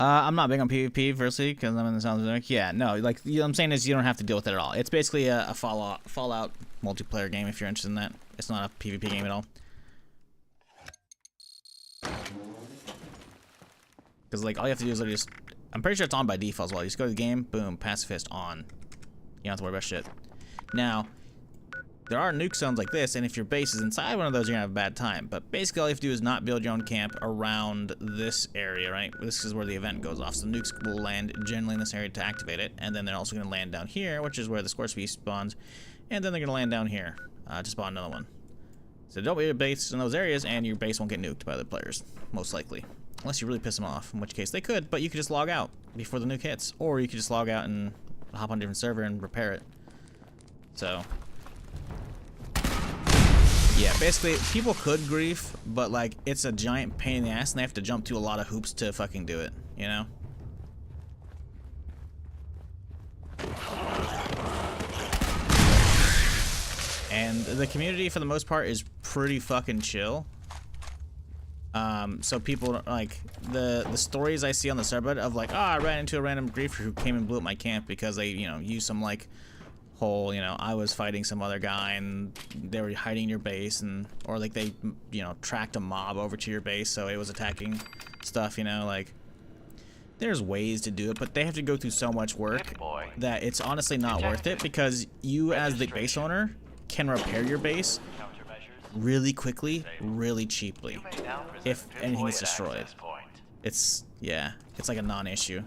I'm not big on PvP, firstly, because I'm in the Sounds of yeah, no, like, what I'm saying is you don't have to deal with it at all. It's basically a Fallout multiplayer game if you're interested in that. It's not a PvP game at all. Because, like, all you have to do is literally just... I'm pretty sure it's on by default as well. You just go to the game, boom, pacifist on. You don't have to worry about shit. Now, there are nuke zones like this, and if your base is inside one of those, you're gonna have a bad time. But basically, all you have to do is not build your own camp around this area, right? This is where the event goes off. So the nukes will land generally in this area to activate it, and then they're also gonna land down here, which is where the Scorch Beast spawns, and then they're gonna land down here to spawn another one. So don't build your base in those areas, and your base won't get nuked by the players, most likely. Unless you really piss them off, in which case they could, but you could just log out before the nuke hits. Or you could just log out and hop on a different server and repair it. So... yeah, basically, people could grief, but, like, it's a giant pain in the ass, and they have to jump through a lot of hoops to fucking do it, you know? And the community, for the most part, is pretty fucking chill. So people, like, the stories I see on the subreddit of, like, oh, I ran into a random griefer who came and blew up my camp because they, you know, used some, like, whole, you know, I was fighting some other guy and they were hiding in your base, and or like they, you know, tracked a mob over to your base, so it was attacking stuff, you know, like there's ways to do it, but they have to go through so much work that it's honestly not worth it, because you as the base owner can repair your base really quickly, really cheaply if anything is destroyed. It's, yeah, it's like a non-issue.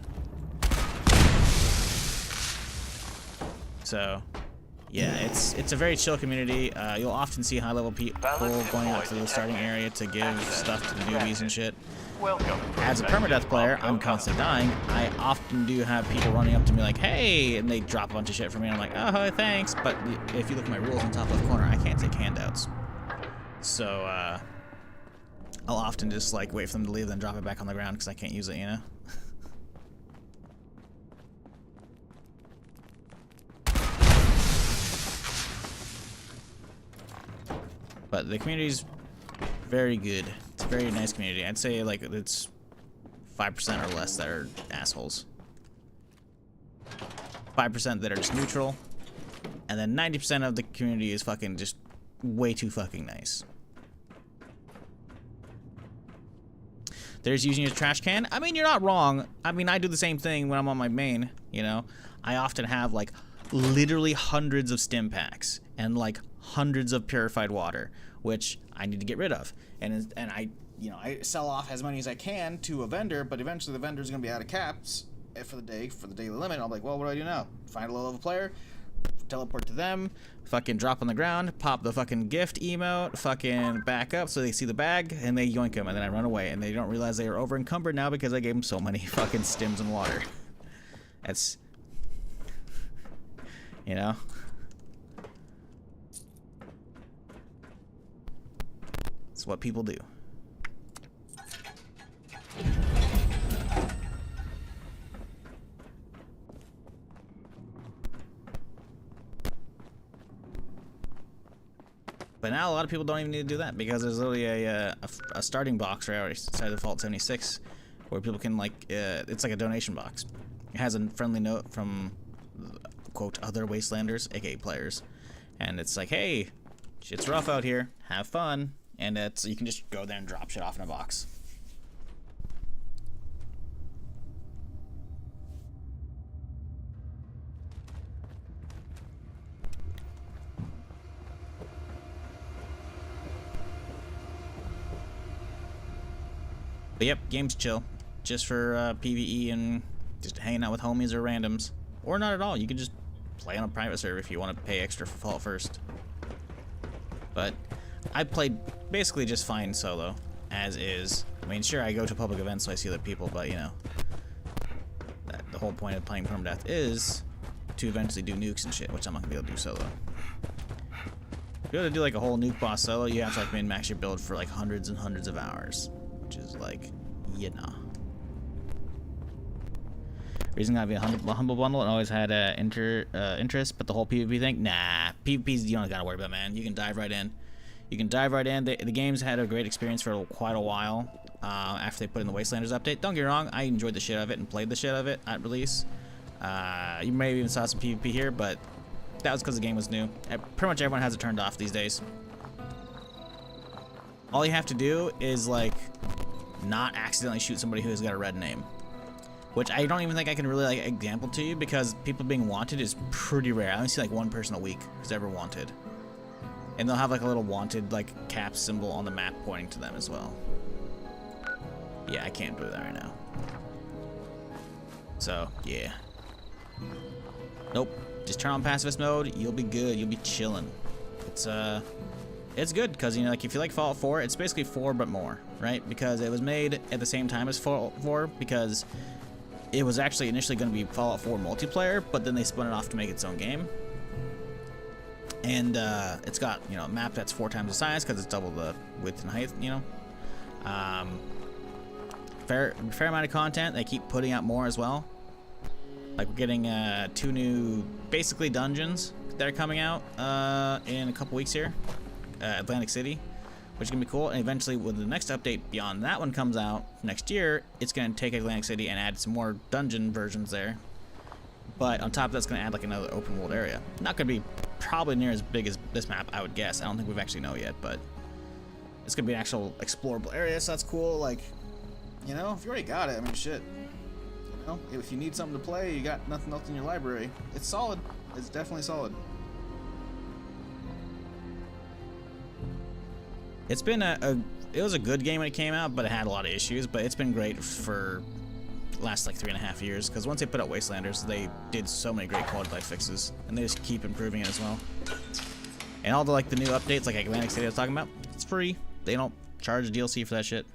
So, yeah, it's a very chill community. You'll often see high-level people going out to the starting area to give stuff to the newbies and shit. As a permadeath player, I'm constantly dying. I often do have people running up to me like, hey, and they drop a bunch of shit for me, and I'm like, oh, thanks. But if you look at my rules in the top left corner, I can't take handouts. So, I'll often just, like, wait for them to leave, then drop it back on the ground because I can't use it, you know? But the community's very good. It's a very nice community. I'd say like it's 5% or less that are assholes. 5% that are just neutral. And then 90% of the community is fucking just way too fucking nice. There's using your trash can. I mean, you're not wrong. I mean, I do the same thing when I'm on my main, you know. I often have like literally hundreds of stim packs and like hundreds of purified water, which I need to get rid of, and I, you know, I sell off as many as I can to a vendor, but eventually the vendor's gonna be out of caps, for the day, for the daily limit. I'm like, well, what do I do now? Find a low-level player, teleport to them, fucking drop on the ground, pop the fucking gift emote, fucking back up so they see the bag, and they yoink them, and then I run away, and they don't realize they are over encumbered now because I gave them so many fucking stims and water. That's, you know. It's what people do. But now a lot of people don't even need to do that because there's literally a starting box right outside the Vault 76 where people can like, it's like a donation box. It has a friendly note from, quote, other Wastelanders, aka players. And it's like, hey, shit's rough out here, have fun. And it's, you can just go there and drop shit off in a box. But yep, game's chill. Just for PvE and just hanging out with homies or randoms. Or not at all. You can just play on a private server if you want to pay extra for Fallout First. But I played basically just fine solo, as is. I mean, sure, I go to public events so I see other people, but you know, the whole point of playing Permadeath is to eventually do nukes and shit, which I'm not gonna be able to do solo. To be able to do like a whole nuke boss solo, you have to like min-max your build for like hundreds and hundreds of hours. Which is like, you know. Reason gotta be a humble bundle and always had interest, but the whole PvP thing, nah. PvP's you don't gotta worry about, man. You can dive right in. You can dive right in. The game's had a great experience for quite a while after they put in the Wastelanders update. Don't get me wrong, I enjoyed the shit out of it and played the shit out of it at release. You may have even saw some PvP here, but that was because the game was new. Pretty much everyone has it turned off these days. All you have to do is like not accidentally shoot somebody who has got a red name, which I don't even think I can really like example to you because people being wanted is pretty rare. I only see like one person a week who's ever wanted, and they'll have like a little wanted like cap symbol on the map pointing to them as well. Yeah, I can't do that right now. So yeah, nope. Just turn on pacifist mode. You'll be good. You'll be chilling. It's good because, you know, like if you like Fallout 4, it's basically 4 but more, right? Because it was made at the same time as Fallout 4 because it was actually initially going to be Fallout 4 multiplayer, but then they spun it off to make its own game. And it's got, you know, a map that's 4 times the size because it's double the width and height, you know. Fair amount of content. They keep putting out more as well. Like we're getting 2 new, basically dungeons that are coming out in a couple weeks here. Atlantic City, which is gonna be cool, and eventually when the next update beyond that one comes out next year, it's gonna take Atlantic City and add some more dungeon versions there. But on top of that, it's gonna add like another open world area. Not gonna be probably near as big as this map, I would guess. I don't think we've actually know yet, but it's gonna be an actual explorable area, so that's cool. Like, you know, if you already got it, I mean, shit. You know, if you need something to play, you got nothing else in your library. It's solid. It's definitely solid. It's been it was a good game when it came out, but it had a lot of issues, but it's been great for the last like 3.5 years, because once they put out Wastelanders, they did so many great quality life fixes, and they just keep improving it as well. And all the like the new updates, like Atlantic City I was talking about, it's free. They don't charge DLC for that shit.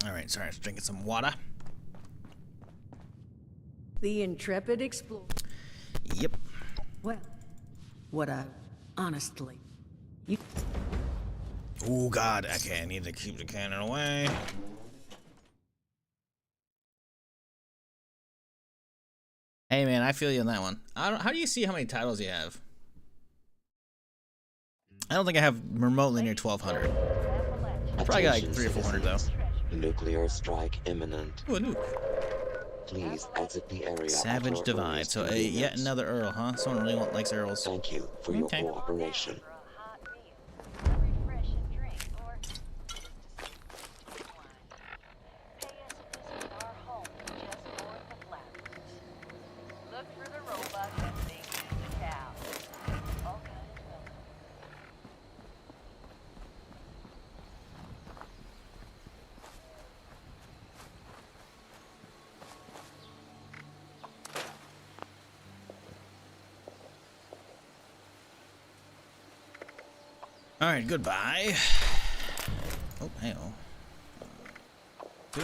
Alright, sorry, I was drinking some water. The intrepid explorer. Yep. Well, honestly, you... Oh god, okay, I need to keep the cannon away. Hey man, I feel you on that one. How do you see how many titles you have? I don't think I have remotely near 1,200. Probably got like 300 or 400 though. Nuclear strike imminent. Ooh, a nuke. Please exit the area. Savage Divide. So yet another Earl, huh? Someone really likes Earls. Thank you for your cooperation. Alright, goodbye. Oh, hey, oh. Good.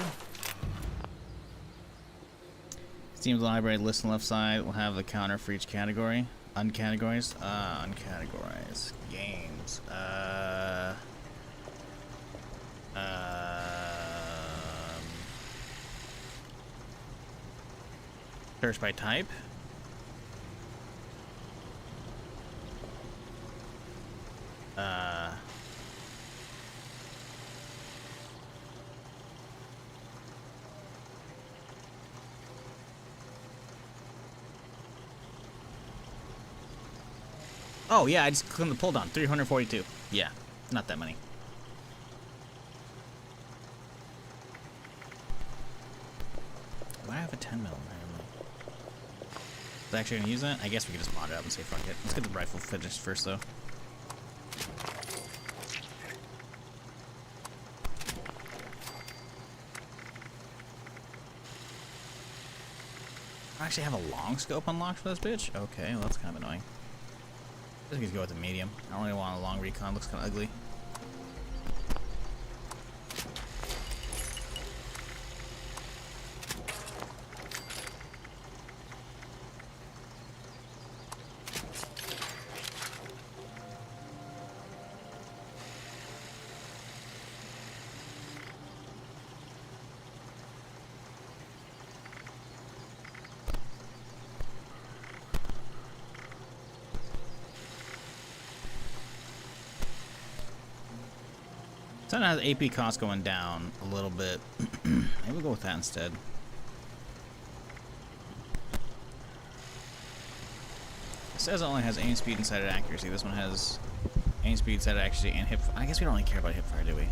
Steam's library list on the left side will have the counter for each category. Uncategorized? Uncategorized. Games. Search by type. Oh yeah, I just clicked on the pull down. 342. Yeah, not that many. Why do I have a 10 mil? Is I actually gonna use that? I guess we could just mod it up and say fuck it. Let's get the rifle finished first though. I actually have a long scope unlocked for this bitch? Okay, well that's kind of annoying. I think we go with the medium. I don't really want a long recon, looks kind of ugly. Something has AP cost going down a little bit. Maybe we'll go with that instead. It says it only has aim speed and sighted accuracy. This one has aim speed, sighted accuracy, and hip. I guess we don't really care about hip fire, do we?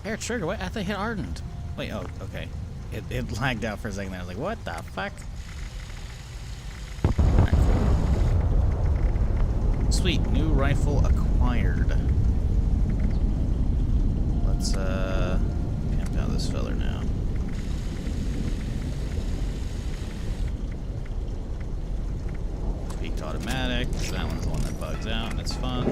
Air trigger. What? I thought it hit ardent. Wait. Oh, okay. It lagged out for a second there. I was like, what the fuck? Right, cool. Sweet, new rifle acquired. Let's pimp out this feller now. Tweaked automatic. That one's the one that bugs out. That's fun.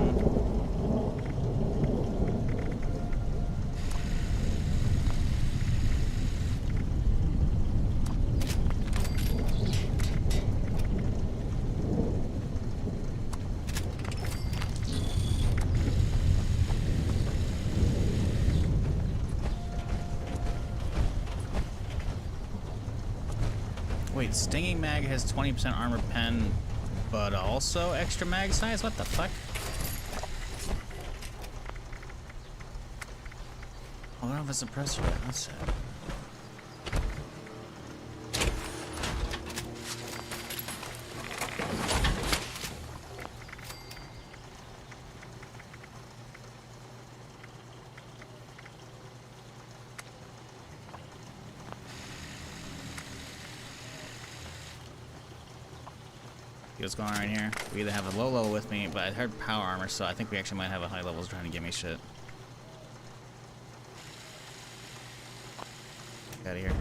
Wait, Stinging Mag has 20% armor pen, but also extra mag size? What the fuck? Oh, I don't have a suppressor yet. That's sad. What's going on right here? We either have a low level with me, but I heard power armor, so I think we actually might have a high level trying to give me shit. Get out of here.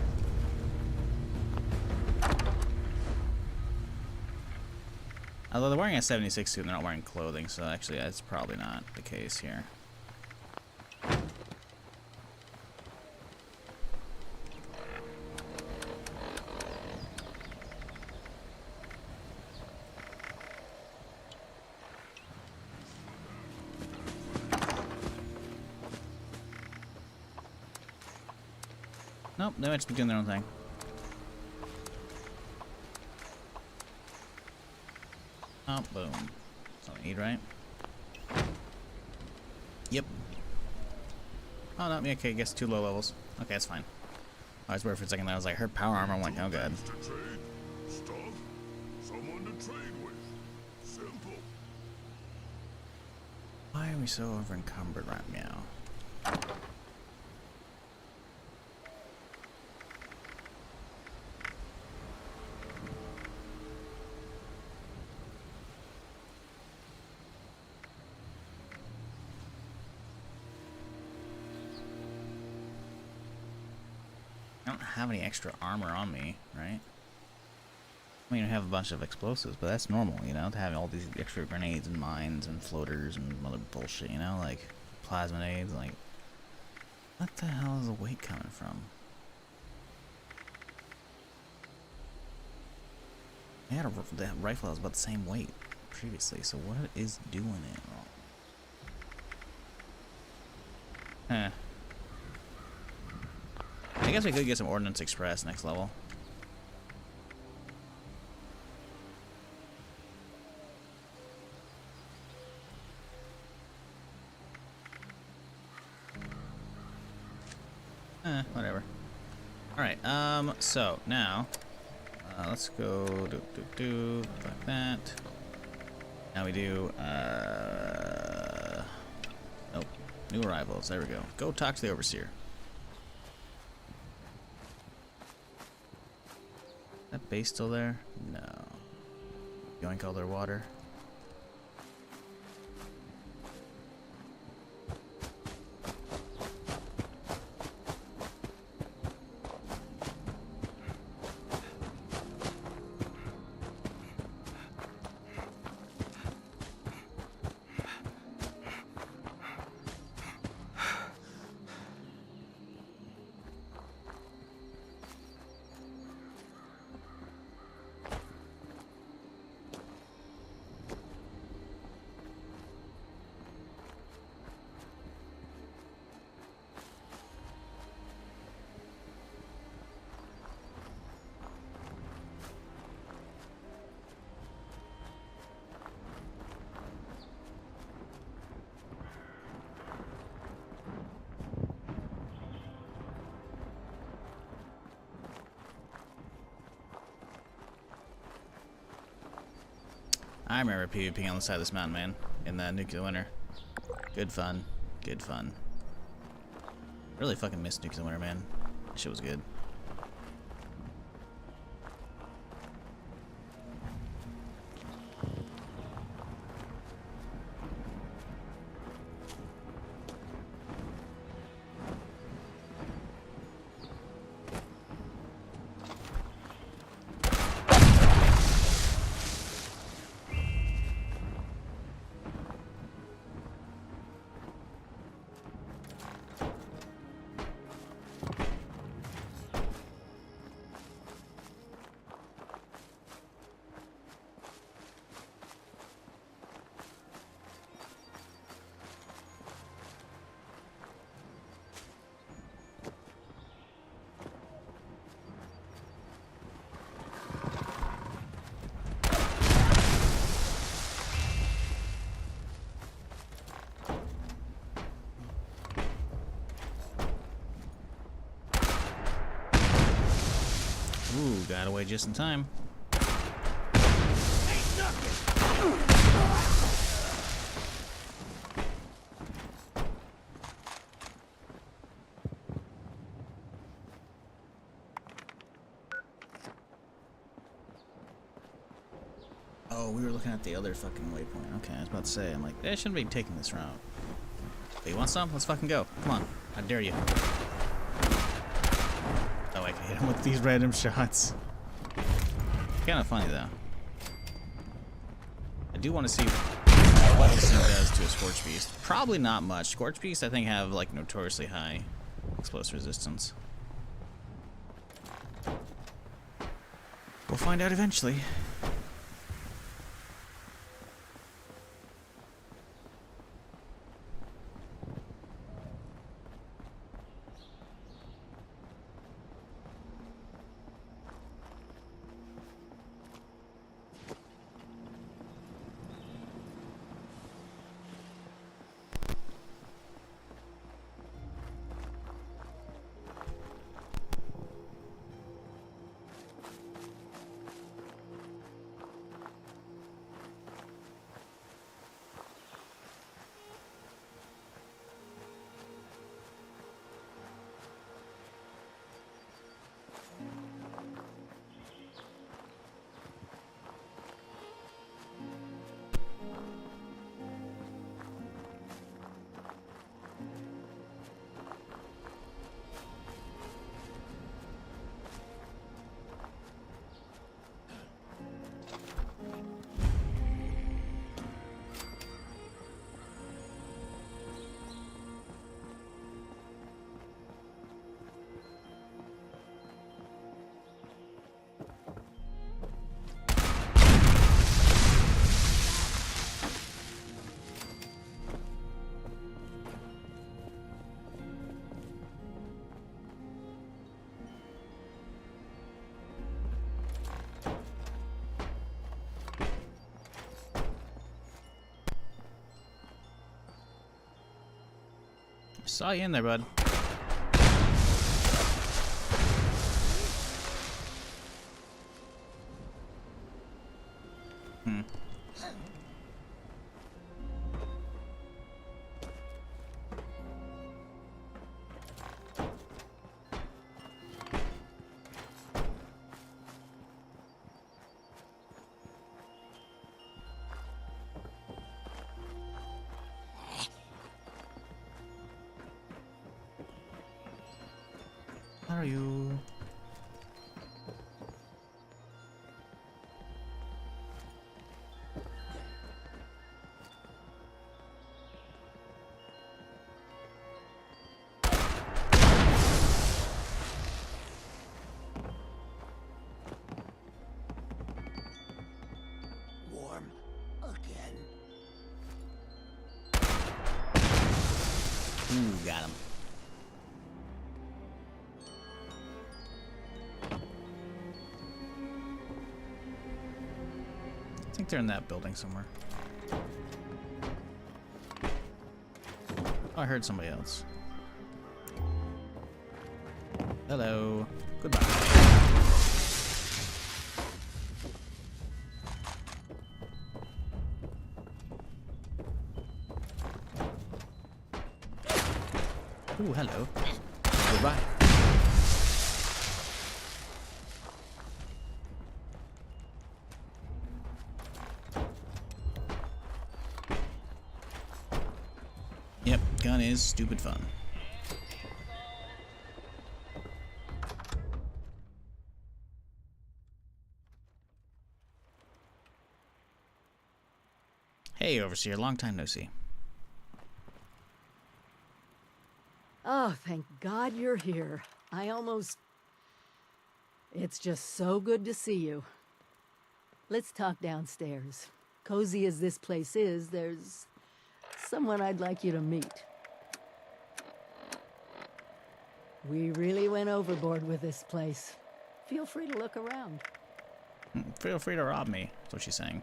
Although they're wearing a 76 suit and they're not wearing clothing, so actually that's probably not the case here. Nope, they might just be doing their own thing. Oh, boom. That's all I need, right? Yep. Oh, no, okay, I guess 2 low levels. Okay, that's fine. I was worried for a second, I was like, I heard power armor, I'm like, oh god. Why are we so over encumbered right now? I don't have any extra armor on me, right? I mean, I have a bunch of explosives, but that's normal, you know, to have all these extra grenades and mines and floaters and other bullshit, you know, like plasma nades, like, what the hell is the weight coming from? I had that rifle that was about the same weight previously, so what is doing it wrong? Huh. I guess we could get some Ordnance Express next level. Whatever. Alright, so now, let's go like that. Now we do, nope, new arrivals, there we go. Go talk to the Overseer. Is that base still there? No. Yoink all their water. I remember PvPing on the side of this mountain, man, in the Nuclear Winter. Good fun. Good fun. Really fucking missed Nuclear Winter, man. That shit was good. Ooh, got away just in time. Oh, we were looking at the other fucking waypoint. Okay, I was about to say, I'm like, I shouldn't be taking this route. Hey, you want some? Let's fucking go. Come on. I dare you. Oh, I can hit him with these random shots. Kind of funny, though. I do want to see what this thing does to a Scorch Beast. Probably not much. Scorch Beasts, I think, have, like, notoriously high explosive resistance. We'll find out eventually. Saw you in there, bud. How are you? Warm again. Ooh, got him. I think they're in that building somewhere. Oh, I heard somebody else. Hello. Goodbye. Ooh, hello. Goodbye. Yep, gun is stupid fun. Hey, Overseer, long time no see. Oh, thank God you're here. It's just so good to see you. Let's talk downstairs. Cozy as this place is, there's someone I'd like you to meet. We really went overboard with this place. Feel free to look around. Feel free to rob me, that's what she's saying.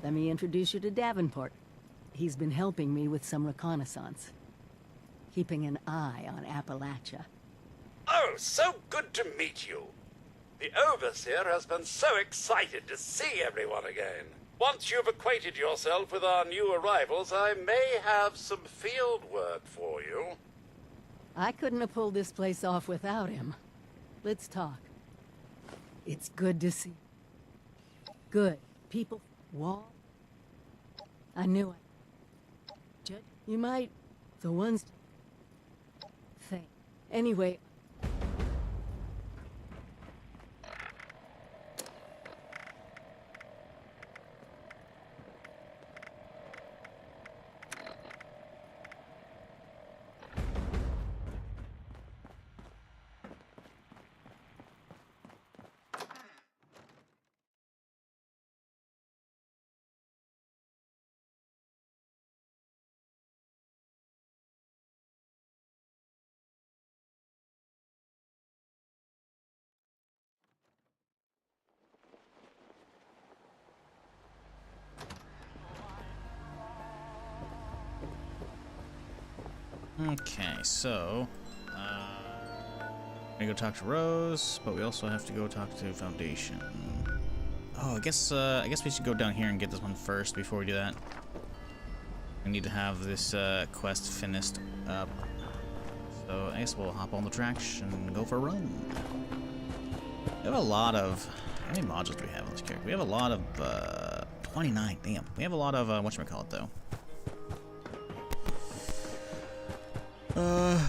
Let me introduce you to Davenport. He's been helping me with some reconnaissance. Keeping an eye on Appalachia. Oh, so good to meet you. The Overseer has been so excited to see everyone again. Once you've acquainted yourself with our new arrivals, I may have some field work for you. I couldn't have pulled this place off without him. Let's talk. It's good to see. Good. People... Wall? I knew it. You might... The ones... Think. Anyway... Okay, so we go talk to Rose, but we also have to go talk to Foundation. Oh, I guess we should go down here and get this one first before we do that. We need to have this quest finished up. So I guess we'll hop on the tracks and go for a run. We have a lot of... How many modules do we have on this character? We have a lot of 29. Damn. We have a lot of whatchamacallit though. A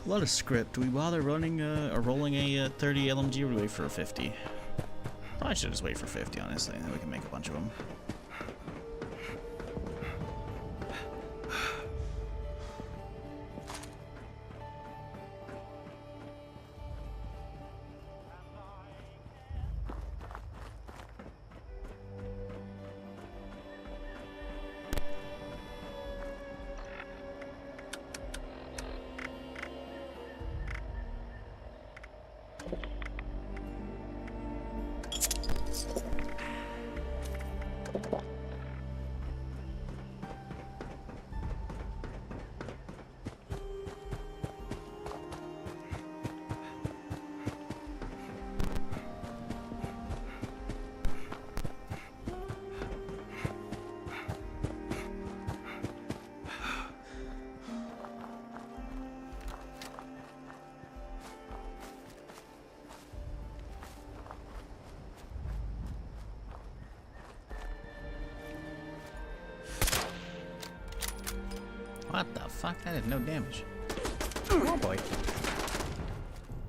lot of script. Do we bother running or rolling a 30 LMG, or do we wait for a 50? Probably should just wait for 50, honestly, and then we can make a bunch of them. What the fuck? That did no damage. Oh boy.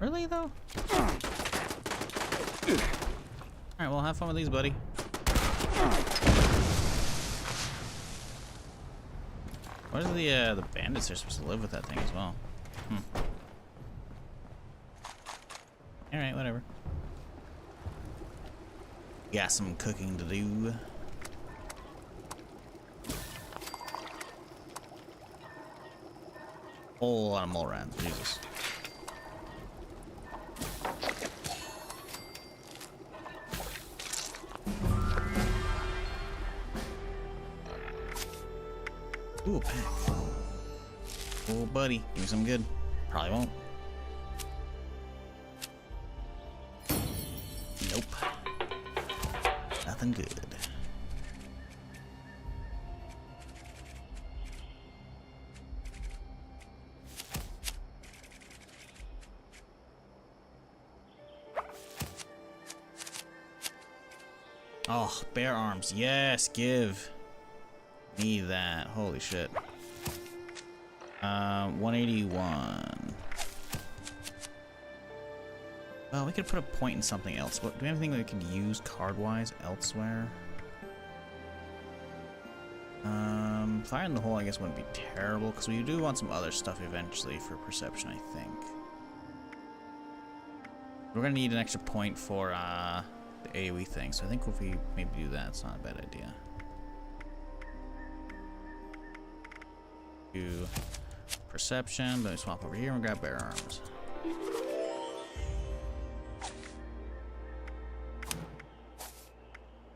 Really though? Alright, well have fun with these, buddy. What are the bandits are supposed to live with that thing as well? Alright, whatever. Got some cooking to do. Whole lot of mole rats, Jesus. Ooh, a pack. Oh, buddy, give me some good. Probably won't. Nope. Nothing good. Oh, bear arms. Yes, give me that. Holy shit. 181. Well, we could put a point in something else. What, do we have anything that we can use card-wise elsewhere? Fire in the hole, I guess, wouldn't be terrible, because we do want some other stuff eventually for perception, I think. We're gonna need an extra point for, the AoE thing, so I think if we maybe do that, it's not a bad idea. Do perception, but we swap over here and grab bear arms.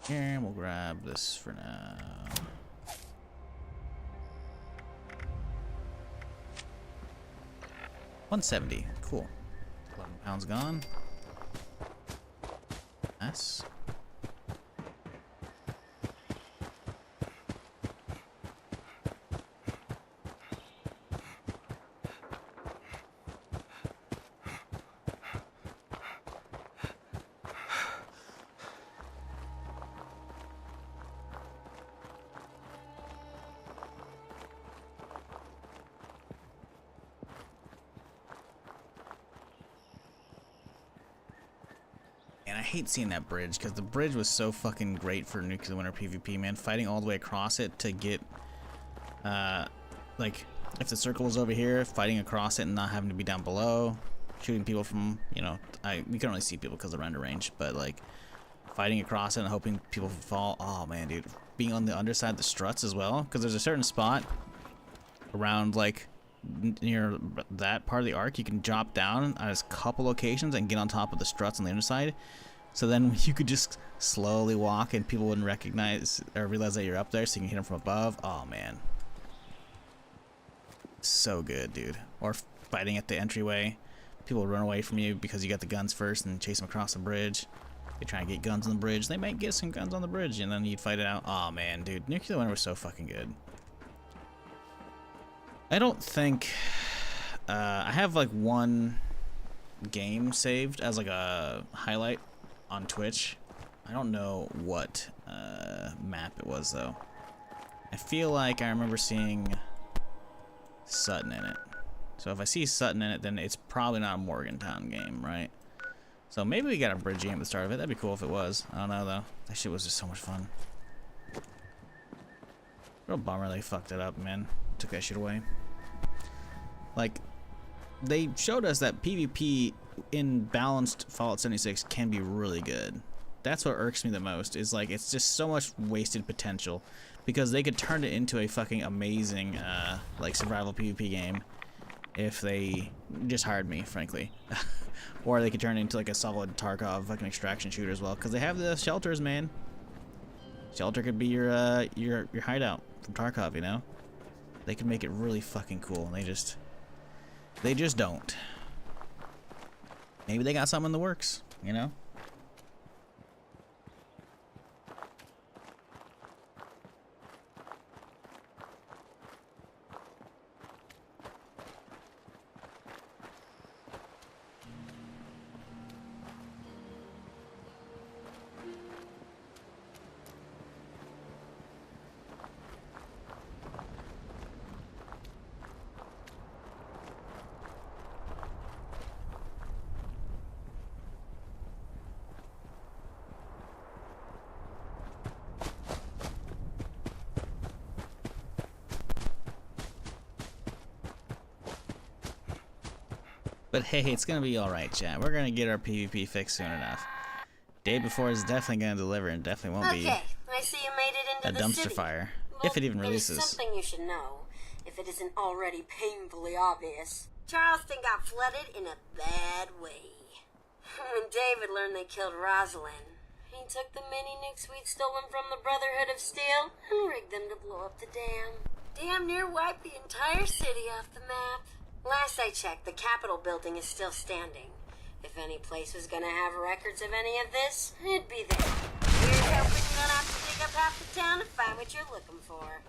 Here, and we'll grab this for now. $170, cool. 11 pounds gone. Nice. And I hate seeing that bridge, because the bridge was so fucking great for nuclear winter PvP, man. Fighting all the way across it to get, like, if the circle was over here, fighting across it and not having to be down below, shooting people from, you know, we couldn't really see people because of the render range, but, like, fighting across it and hoping people fall. Oh, man, dude. Being on the underside of the struts as well, because there's a certain spot around, like, near that part of the arc you can drop down at a couple locations and get on top of the struts on the underside, so then you could just slowly walk and people wouldn't recognize or realize that you're up there, so you can hit them from above. Oh man, so good, dude. Or fighting at the entryway, people run away from you because you got the guns first and chase them across the bridge. They try and get guns on the bridge, they might get some guns on the bridge and then you'd fight it out. Oh man, dude, nuclear winter was so fucking good. I don't think I have like one game saved as like a highlight on Twitch. I don't know what map it was though. I feel like I remember seeing Sutton in it. So if I see Sutton in it, then it's probably not a Morgantown game, right? So maybe we got a bridge game at the start of it. That'd be cool if it was. I don't know though. That shit was just so much fun. Real bummer they fucked it up, man. Took that shit away. Like, they showed us that PvP in balanced Fallout 76 can be really good. That's what irks me the most, is like, it's just so much wasted potential. Because they could turn it into a fucking amazing, like, survival PvP game if they just hired me, frankly. Or they could turn it into like a solid Tarkov fucking extraction shooter as well, because they have the shelters, man. Shelter could be your hideout from Tarkov, you know? They could make it really fucking cool, and they just don't. Maybe they got something in the works, you know? But hey, it's gonna be alright, chat. We're gonna get our PvP fixed soon enough. Day before is definitely gonna deliver and definitely won't be Okay, I see you made it into a the dumpster city. fire. Well, If it even releases. There's something you should know, if it isn't already painfully obvious. Charleston got flooded in a bad way. When David learned they killed Rosalind, he took the mini-nukes we'd stolen from the Brotherhood of Steel and rigged them to blow up the dam. Damn near wiped the entire city off the map. Last I checked, the Capitol building is still standing. If any place was gonna have records of any of this, it'd be there. Here's hoping you don't have to dig up half the town to find what you're looking for.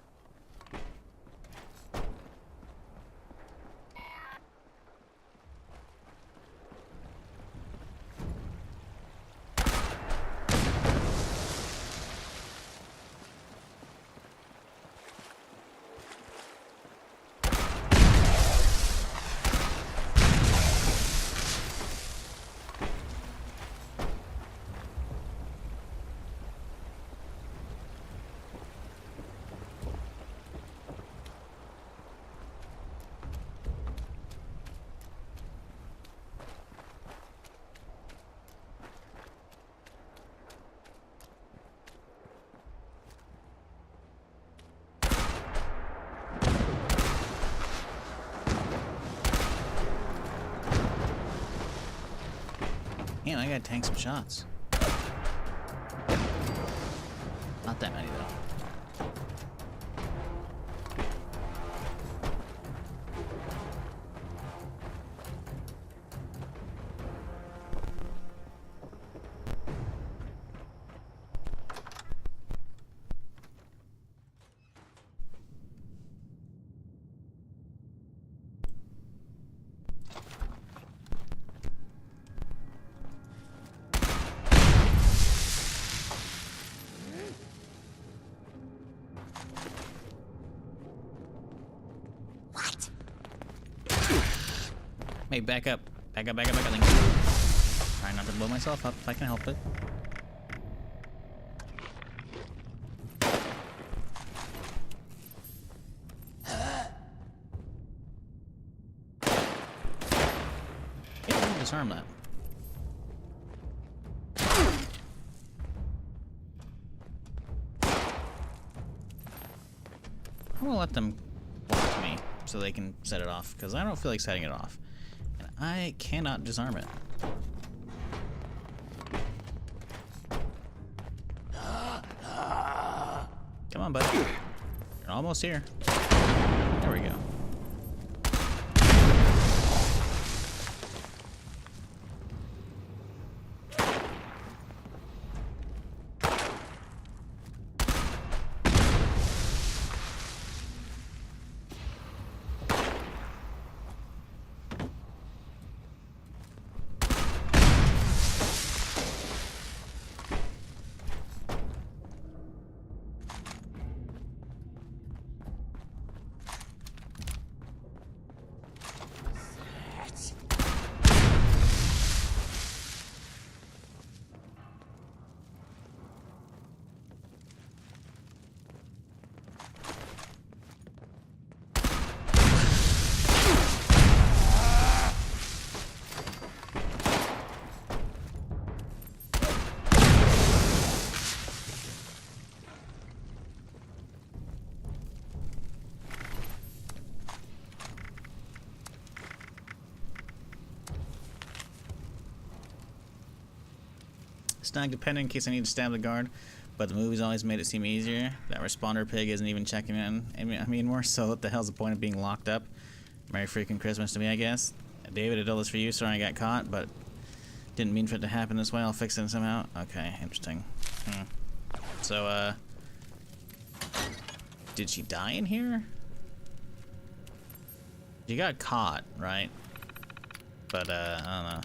Man, I gotta tank some shots. Not that many though. Hey, back up. Back up, back up, back up. Try not to blow myself up if I can help it. Disarm that. I'm gonna let them block me so they can set it off, because I don't feel like setting it off. And I cannot disarm it. Come on, buddy. You're almost here. There we go. Snag dependent in case I need to stab the guard. but the movie's always made it seem easier. That responder pig isn't even checking in. I mean, more so, what the hell's the point of being locked up? Merry freaking Christmas to me, I guess. David, I did this for you. Sorry I got caught, but didn't mean for it to happen this way. I'll fix it somehow. Okay, interesting. So, did she die in here? She got caught, right? But, I don't know.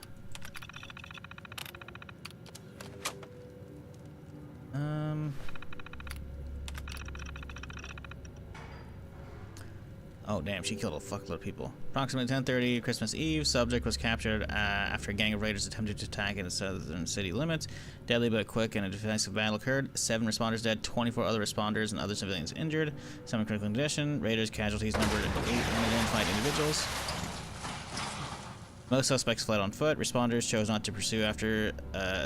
Oh damn, she killed a fuckload of people. Approximately 10:30 Christmas Eve, subject was captured after a gang of raiders attempted to attack in the southern city limits. Deadly but quick and a defensive battle occurred. 7 responders dead, 24 other responders and other civilians injured. Some in critical condition. Raiders casualties numbered 8 unidentified individuals. Most suspects fled on foot. Responders chose not to pursue after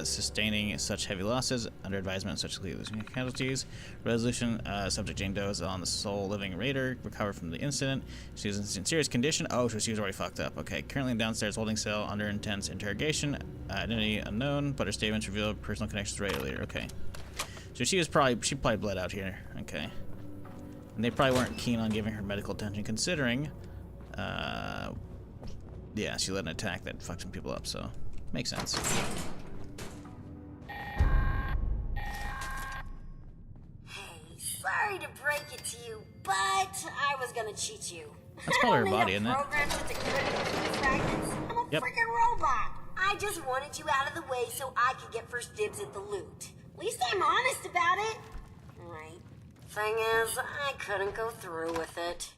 sustaining such heavy losses. Under advisement, such as casualties. Resolution: subject Jane Doe is on the sole living raider. Recovered from the incident. She was in serious condition. Oh, so she was already fucked up. Okay. Currently in downstairs holding cell under intense interrogation. Identity unknown, but her statements reveal personal connections to raider leader. Okay. So she probably bled out here. Okay. And they probably weren't keen on giving her medical attention, considering. Yeah, she led an attack that fucked some people up, so makes sense. Hey, sorry to break it to you, but I was gonna cheat you. That's probably her body, isn't it? Programmed with the critical fragments. I'm a freaking robot. I just wanted you out of the way so I could get first dibs at the loot. At least I'm honest about it. Right. Thing is, I couldn't go through with it.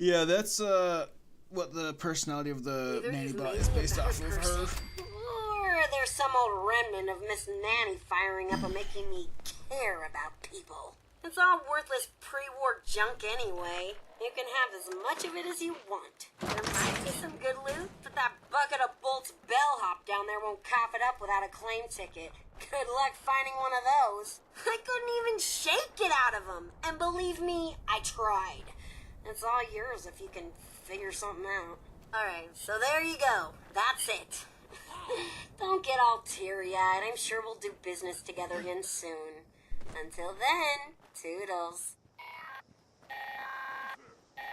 Yeah, that's what the personality of the nanny bot is based off of her. Or there's some old remnant of Miss Nanny firing up and making me care about people. It's all worthless pre-war junk anyway. You can have as much of it as you want. There might be some good loot, but that bucket of bolts bellhop down there won't cough it up without a claim ticket. Good luck finding one of those. I couldn't even shake it out of them. And believe me, I tried. It's all yours if you can figure something out. Alright, so there you go. That's it. Don't get all teary-eyed. I'm sure we'll do business together again soon. Until then, toodles.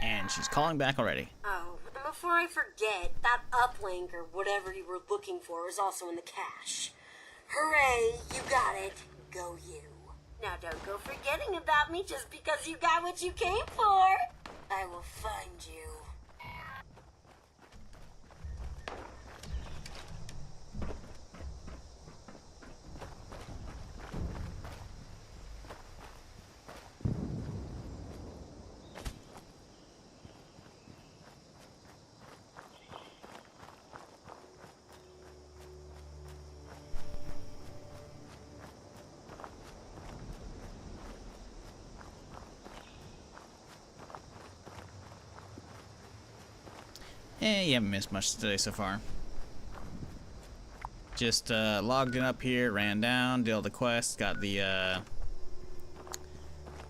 And she's calling back already. Oh, and before I forget, that uplink or whatever you were looking for is also in the cache. Hooray, you got it. Go you. Now don't go forgetting about me just because you got what you came for. I will find you. You haven't missed much today so far. Just logged in up here, ran down, did all the quests, got the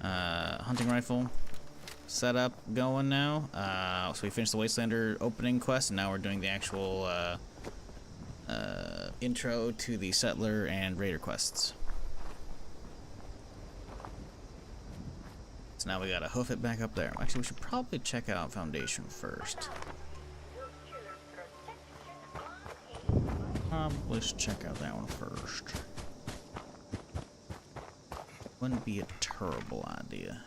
hunting rifle set up going now. So we finished the Wastelander opening quest, and now we're doing the actual intro to the Settler and Raider quests. So now we gotta hoof it back up there. Actually, we should probably check out Foundation first. Let's check out that one first. Wouldn't be a terrible idea.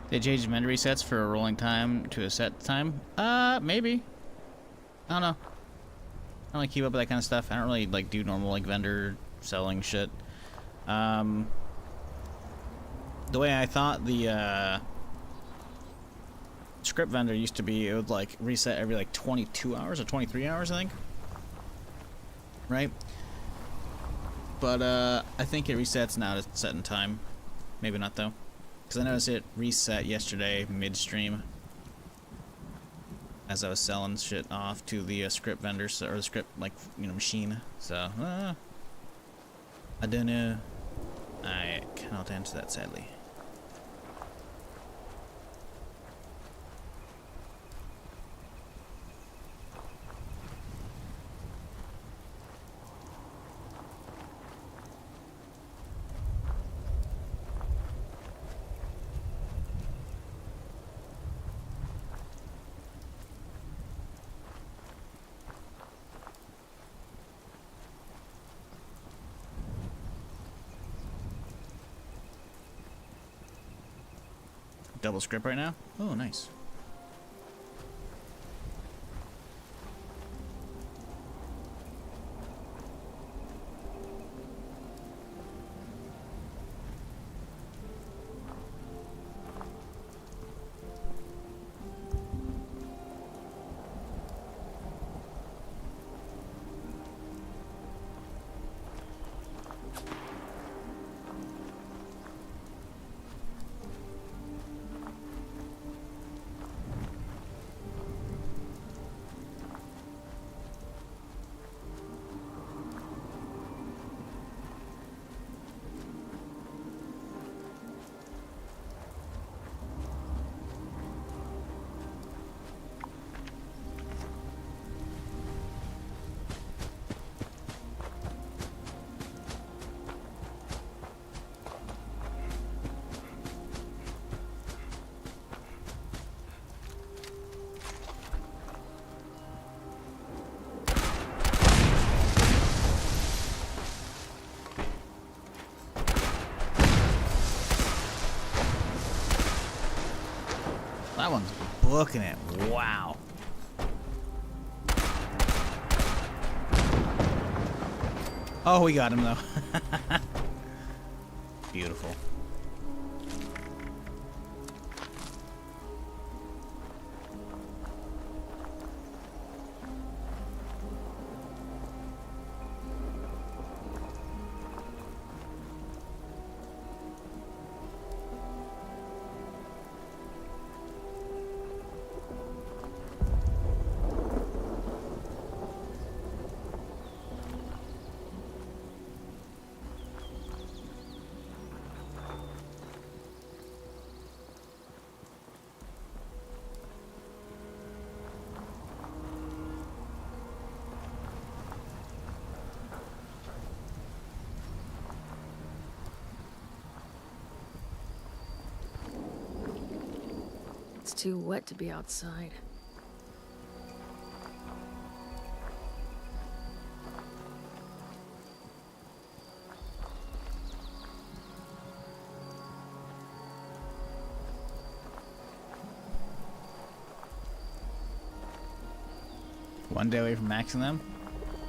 They change vendor resets for a rolling time to a set time? Maybe. I don't know. I don't like keep up with that kind of stuff. I don't really like do normal like vendor selling shit. The way I thought the script vendor used to be, it would like reset every like 22 hours or 23 hours, I think. Right? But I think it resets now to set in time. Maybe not though. Because I noticed it reset yesterday midstream as I was selling shit off to the script vendors or the script like machine. So I don't know. I cannot answer that sadly. Double script right now? Oh, nice. That one's booking it. Wow. Oh, we got him though. Beautiful. It's too wet to be outside. One day away from maxing them.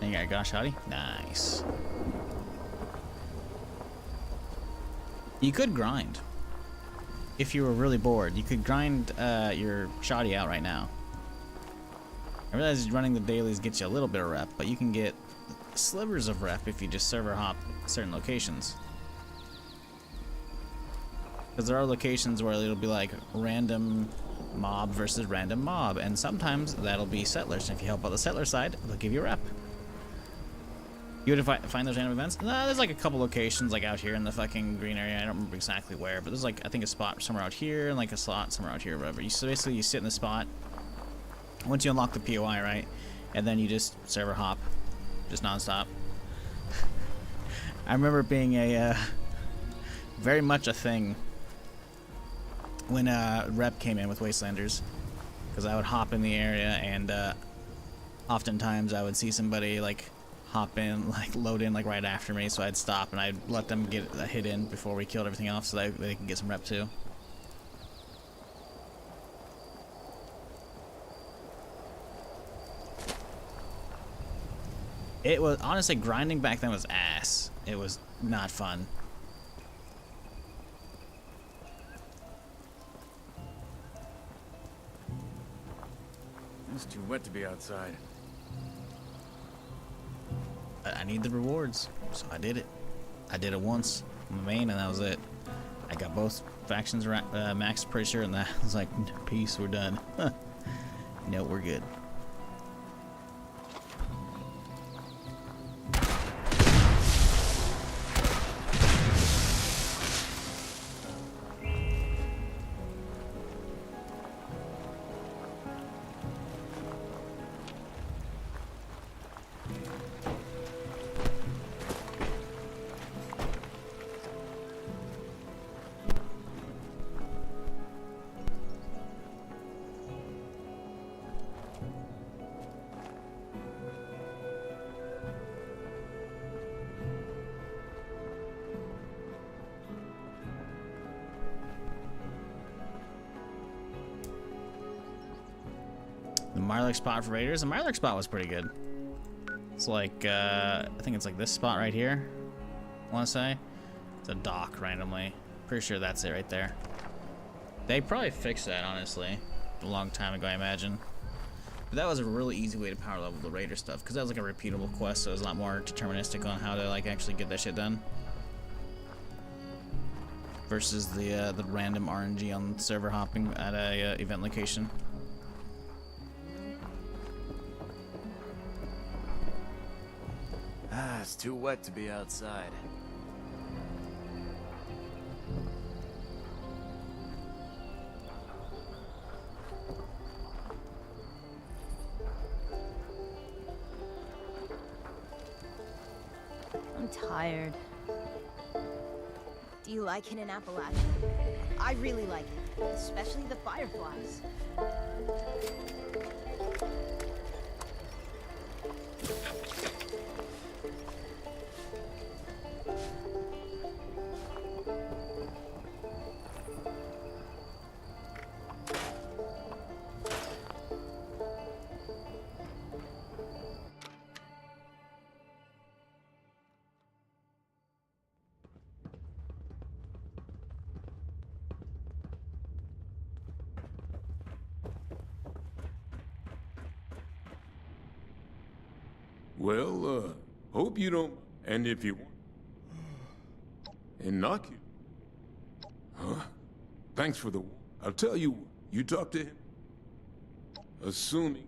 And you got a gosh howdy. Nice. You could grind. If you were really bored, you could grind your shoddy out right now. I realize running the dailies gets you a little bit of rep, but you can get slivers of rep if you just server hop certain locations. Because there are locations where it'll be like random mob versus random mob, and sometimes that'll be settlers. And if you help out the settler side, they'll give you rep. You would find those random events? No, there's like a couple locations like out here in the fucking green area. I don't remember exactly where, but there's like I think a spot somewhere out here and like a slot somewhere out here or whatever. So basically you sit in the spot once you unlock the POI, right? And then you just server hop, just nonstop. I remember it being a very much a thing when rep came in with Wastelanders, because I would hop in the area and oftentimes I would see somebody like hop in, like load in like right after me, so I'd stop and I'd let them get a hit in before we killed everything off so that they can get some rep too. It was, honestly, grinding back then was ass. It was not fun. It's too wet to be outside. I need the rewards, so I did it. I did it once on the main, and that was it. I got both factions maxed, pretty sure, and that was like, peace, we're done. No, we're good. The Marlick spot for Raiders. The Marlick spot was pretty good. It's like, I think it's like this spot right here, I want to say. It's a dock randomly. Pretty sure that's it right there. They probably fixed that, honestly, a long time ago, I imagine. But that was a really easy way to power level the Raider stuff, because that was like a repeatable quest, so it was a lot more deterministic on how to like actually get that shit done. Versus the random RNG on server hopping at a event location. Ah, it's too wet to be outside. I'm tired. Do you like it in Appalachia? I really like it, especially the fireflies. Well, hope you don't, and if you want, and knock you. Huh? Thanks for the, I'll tell you, you talk to him, assuming.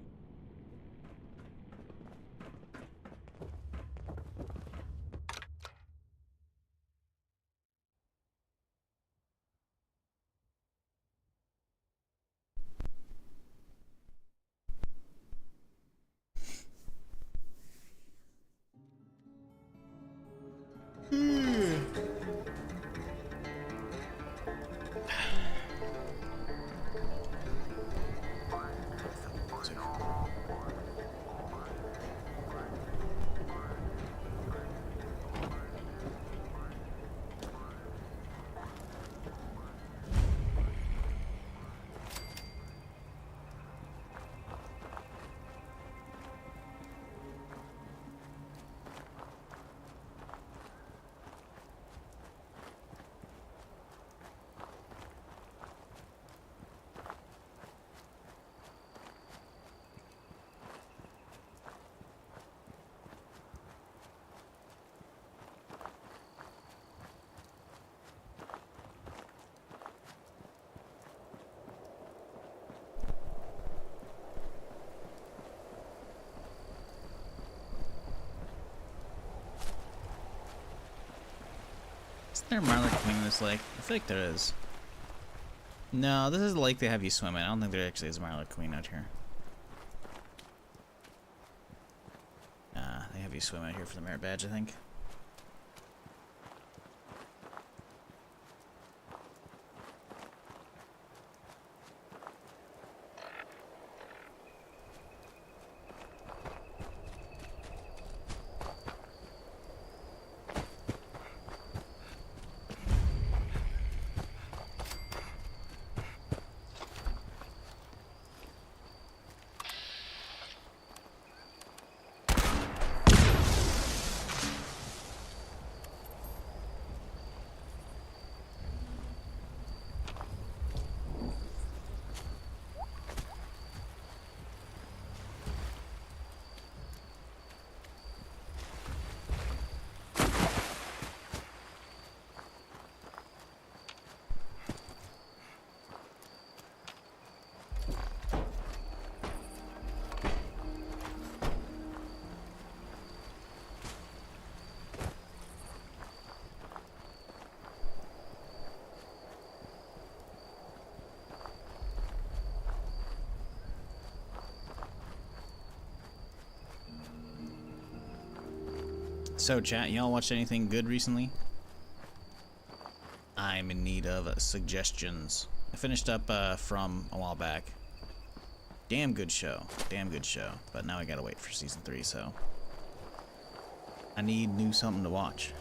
Is there a Marlick Queen in this lake? I feel like there is. No, this is the lake they have you swim in. I don't think there actually is a Marlick Queen out here. Nah, they have you swim out here for the merit badge, I think. So, chat, y'all watched anything good recently? I'm in need of suggestions. I finished up From a while back. Damn good show. Damn good show. But now I gotta wait for season 3, so I need new something to watch.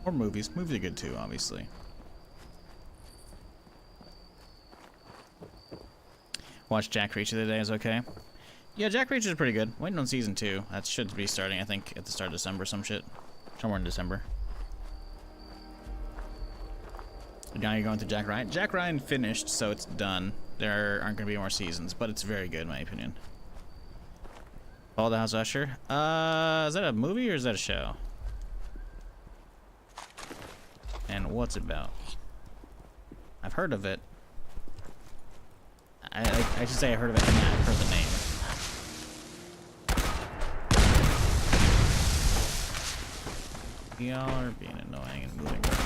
Or movies. Movies are good too, obviously. Watched Jack Reacher the other day, is okay? Yeah, Jack Reacher is pretty good. Waiting on season 2. That should be starting, I think, at the start of December, some shit. Somewhere in December. Now you're going through Jack Ryan. Jack Ryan finished, so it's done. There aren't going to be more seasons, but it's very good, in my opinion. Follow the House Usher. Is that a movie or is that a show? And what's it about? I've heard of it. I should say I heard of it, and I've heard the name. Y'all are being annoying and moving around.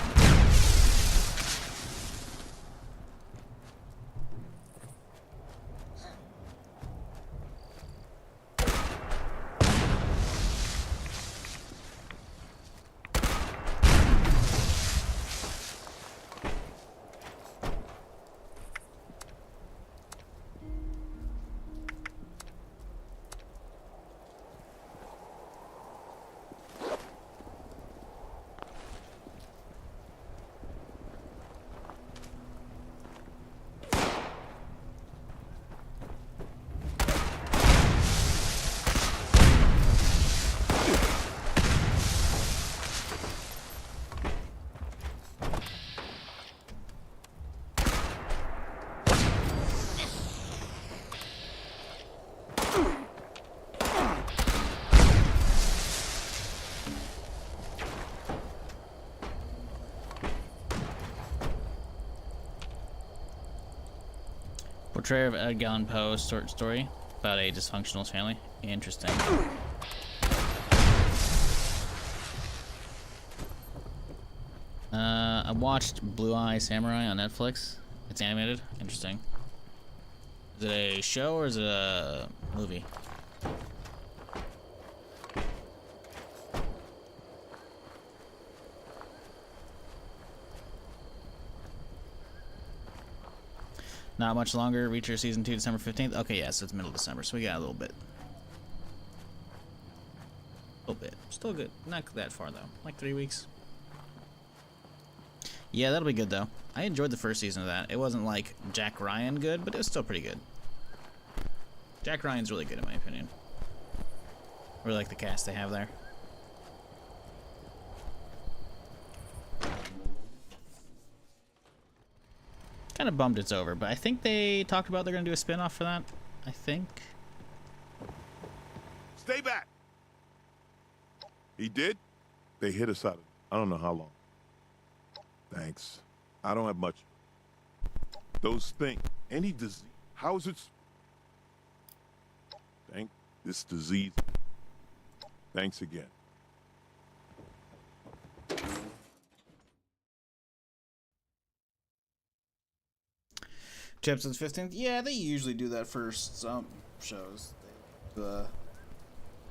Portrayal of Edgar Allan Poe's short story about a dysfunctional family. Interesting. I watched Blue Eye Samurai on Netflix. It's animated. Interesting. Is it a show or is it a movie? Not much longer. Reacher season 2, December 15th. Okay, yeah, so it's middle of December, so we got a little bit. A little bit. Still good. Not that far, though. Like 3 weeks. Yeah, that'll be good, though. I enjoyed the first season of that. It wasn't like Jack Ryan good, but it was still pretty good. Jack Ryan's really good, in my opinion. I really like the cast they have there. Kind of bummed it's over, but I think they talked about they're going to do a spin-off for that. I think. Stay back! He did? They hit us out. I don't know how long. Thanks. I don't have much. Those things. Any disease. How is it? Thank this disease. Thanks again. Two episodes 15th? Yeah, they usually do that for some shows. They do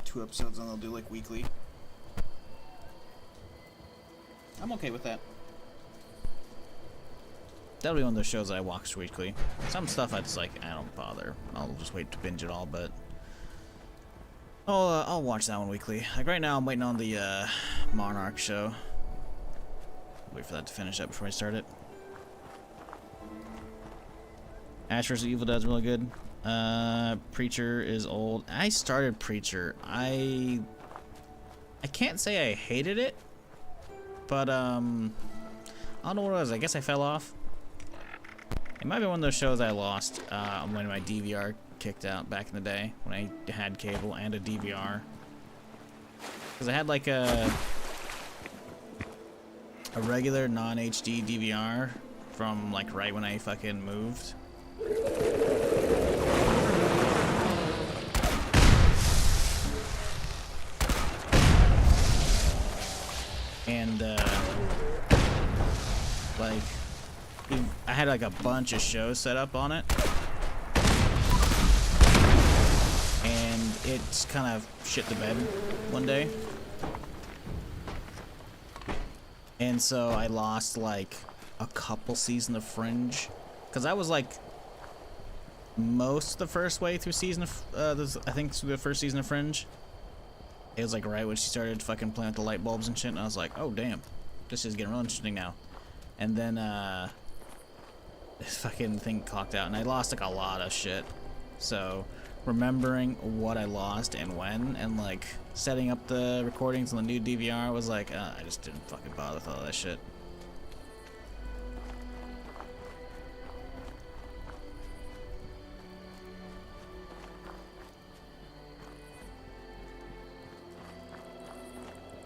2 episodes and they'll do like weekly. I'm okay with that. That'll be one of those shows I watch weekly. Some stuff I just like, I don't bother. I'll just wait to binge it all, but I'll watch that one weekly. Like right now, I'm waiting on the Monarch show. Wait for that to finish up before I start it. Ash vs. Evil Dead's really good. Preacher is old. I started Preacher. I can't say I hated it, but I don't know what it was. I guess I fell off. It might be one of those shows I lost when my DVR kicked out back in the day when I had cable and a DVR. Because I had like a regular non-HD DVR from like right when I fucking moved. And like I had like a bunch of shows set up on it, and it's kind of shit the bed one day. And so I lost like a couple seasons of Fringe. Because I was like most of the first way through season of, I think through the first season of Fringe. It was like right when she started fucking playing with the light bulbs and shit. And I was like, oh damn, this is getting real interesting now. And then this fucking thing cocked out and I lost like a lot of shit. So remembering what I lost and when and like setting up the recordings on the new DVR was like, I just didn't fucking bother with all that shit.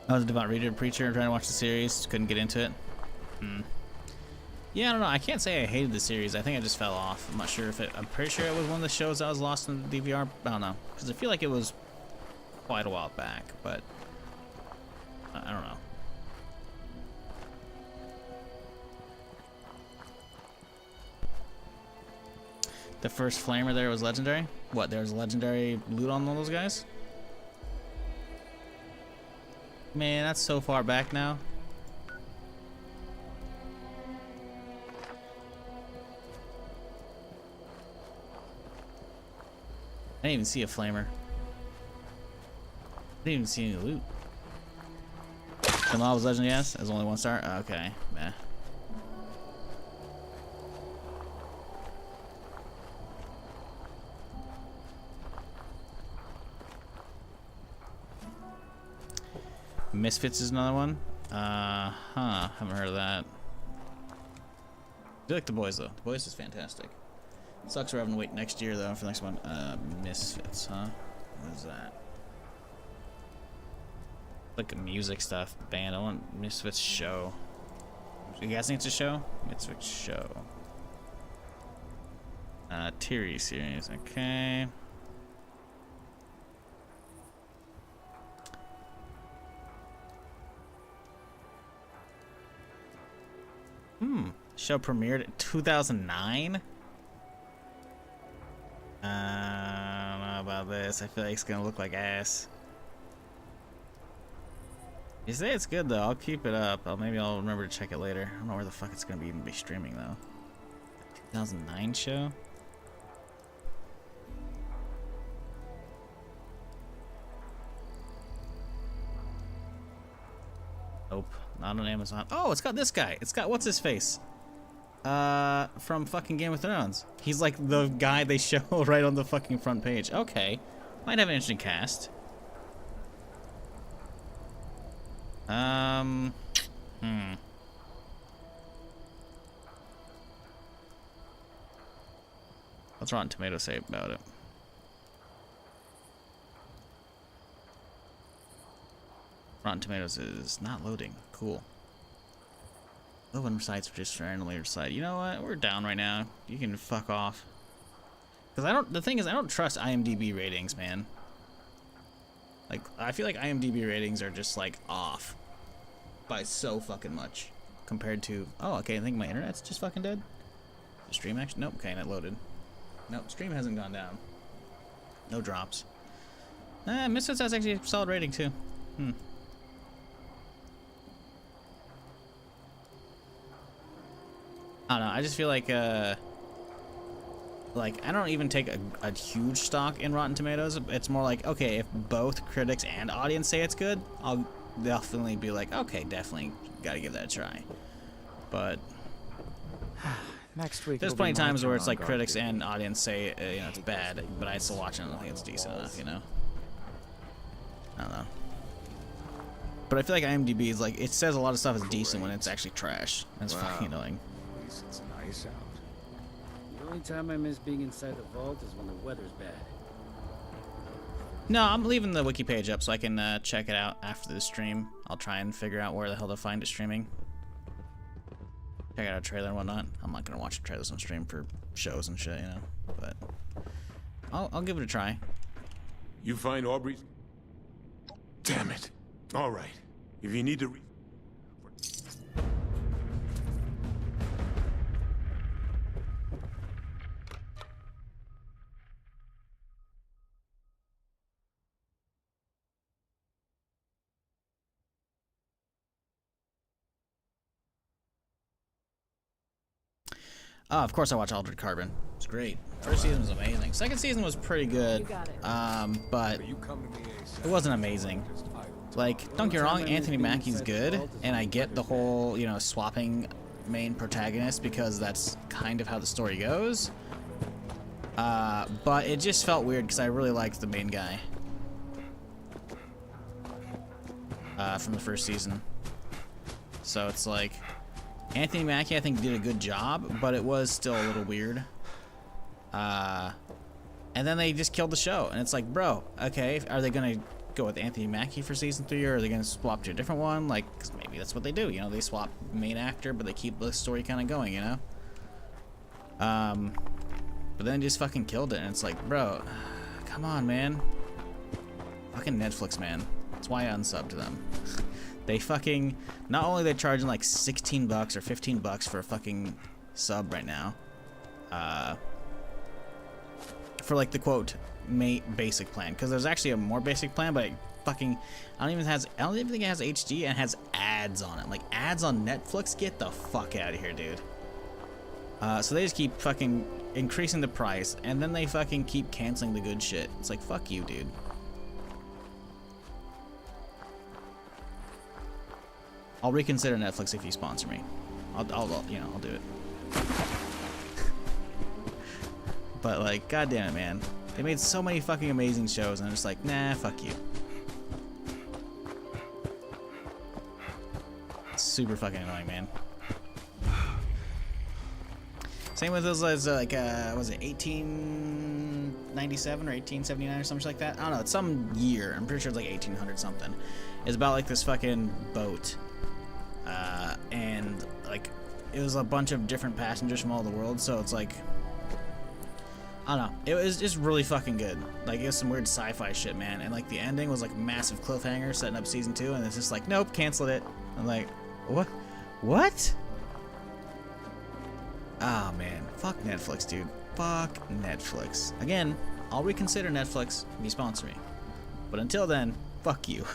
I was a devout reader, preacher, trying to watch the series, couldn't get into it. Yeah, I don't know. I can't say I hated the series. I think I just fell off. I'm not sure if it. I'm pretty sure it was one of the shows that was lost in the DVR. I don't know, because I feel like it was quite a while back, but I don't know. The first flamer there was legendary. What? There was legendary loot on one of those guys? Man, that's so far back now. I didn't even see a flamer. I didn't even see any loot. The mob was legendary, yes? There's only 1 star? Okay, meh. Misfits is another one. Haven't heard of that. I do like The Boys though. The Boys is fantastic. Sucks we're having to wait next year though for the next one. Misfits, huh? What is that? Like a music stuff band. I want Misfits show. You guys think it's a show? Misfits show. Teary series. Okay. Show premiered in 2009? I don't know about this. I feel like it's gonna look like ass. You say it's good though. I'll keep it up. Maybe I'll remember to check it later. I don't know where the fuck it's gonna even be streaming though. 2009 show? Nope, not on Amazon. Oh, it's got this guy. It's got what's his face? From fucking Game of Thrones. He's like the guy they show right on the fucking front page. Okay, might have an interesting cast. What's Rotten Tomatoes say about it? Rotten Tomatoes is not loading. Cool. Oh, one sites are just trying to later side. You know what? We're down right now. You can fuck off. Because I don't. The thing is, I don't trust IMDb ratings, man. Like, I feel like IMDb ratings are just like off by so fucking much compared to. Oh, okay. I think my internet's just fucking dead. The stream actually. Nope. Okay, that loaded. Nope. Stream hasn't gone down. No drops. Misfits has actually a solid rating too. I don't know. I just feel like I don't even take a huge stock in Rotten Tomatoes. It's more like, okay, if both critics and audience say it's good, I'll definitely be like, okay, definitely gotta give that a try. But next week there's plenty of times where it's like critics and audience say you know it's bad, but I still watch it and I think it's decent enough, you know. I don't know. But I feel like IMDb is like, it says a lot of stuff is decent when it's actually trash. That's fucking annoying. It's nice out. The only time I miss being inside the vault is when the weather's bad. No, I'm leaving the wiki page up so I can check it out after the stream. I'll try and figure out where the hell to find it streaming. Check out a trailer and whatnot. I'm not gonna watch trailers on stream for shows and shit, you know. But I'll give it a try. You find Aubrey's? Damn it. All right. If you need to Oh, of course I watch Altered Carbon. It's great. First season was amazing. Second season was pretty good, but it wasn't amazing. Like, don't get me wrong, Anthony Mackie's good, and I get the whole, you know, swapping main protagonist because that's kind of how the story goes. But it just felt weird because I really liked the main guy from the first season. So it's like, Anthony Mackie, I think, did a good job, but it was still a little weird. And then they just killed the show, and it's like, bro, okay, are they gonna go with Anthony Mackie for season 3, or are they gonna swap to a different one? Like, 'cause maybe that's what they do, you know, they swap main actor, but they keep the story kind of going, you know. But then just fucking killed it, and it's like, bro, come on, man. Fucking Netflix, man. That's why I unsubbed to them. They fucking, not only they're charging like $16 or $15 for a fucking sub right now, for like the quote basic plan, because there's actually a more basic plan, but I don't even think it has HD, and it has ads on it. Like, ads on Netflix? Get the fuck out of here, dude. So they just keep fucking increasing the price, and then they fucking keep canceling the good shit. It's like, fuck you, dude. I'll reconsider Netflix if you sponsor me. I'll do it. But like, goddamn it, man. They made so many fucking amazing shows, and I'm just like, nah, fuck you. It's super fucking annoying, man. Same with those, was it 1897 or 1879 or something like that? I don't know, it's some year. I'm pretty sure it's like 1800 something. It's about like this fucking boat. And like, it was a bunch of different passengers from all the world, so it's like, I don't know, it was just really fucking good. Like, it was some weird sci-fi shit, man, and like the ending was like massive cliffhanger setting up season 2, and it's just like, nope, canceled it. I'm like, what? Ah, man, fuck Netflix, dude. Fuck Netflix. Again, I'll reconsider Netflix if you sponsor me, but until then, fuck you.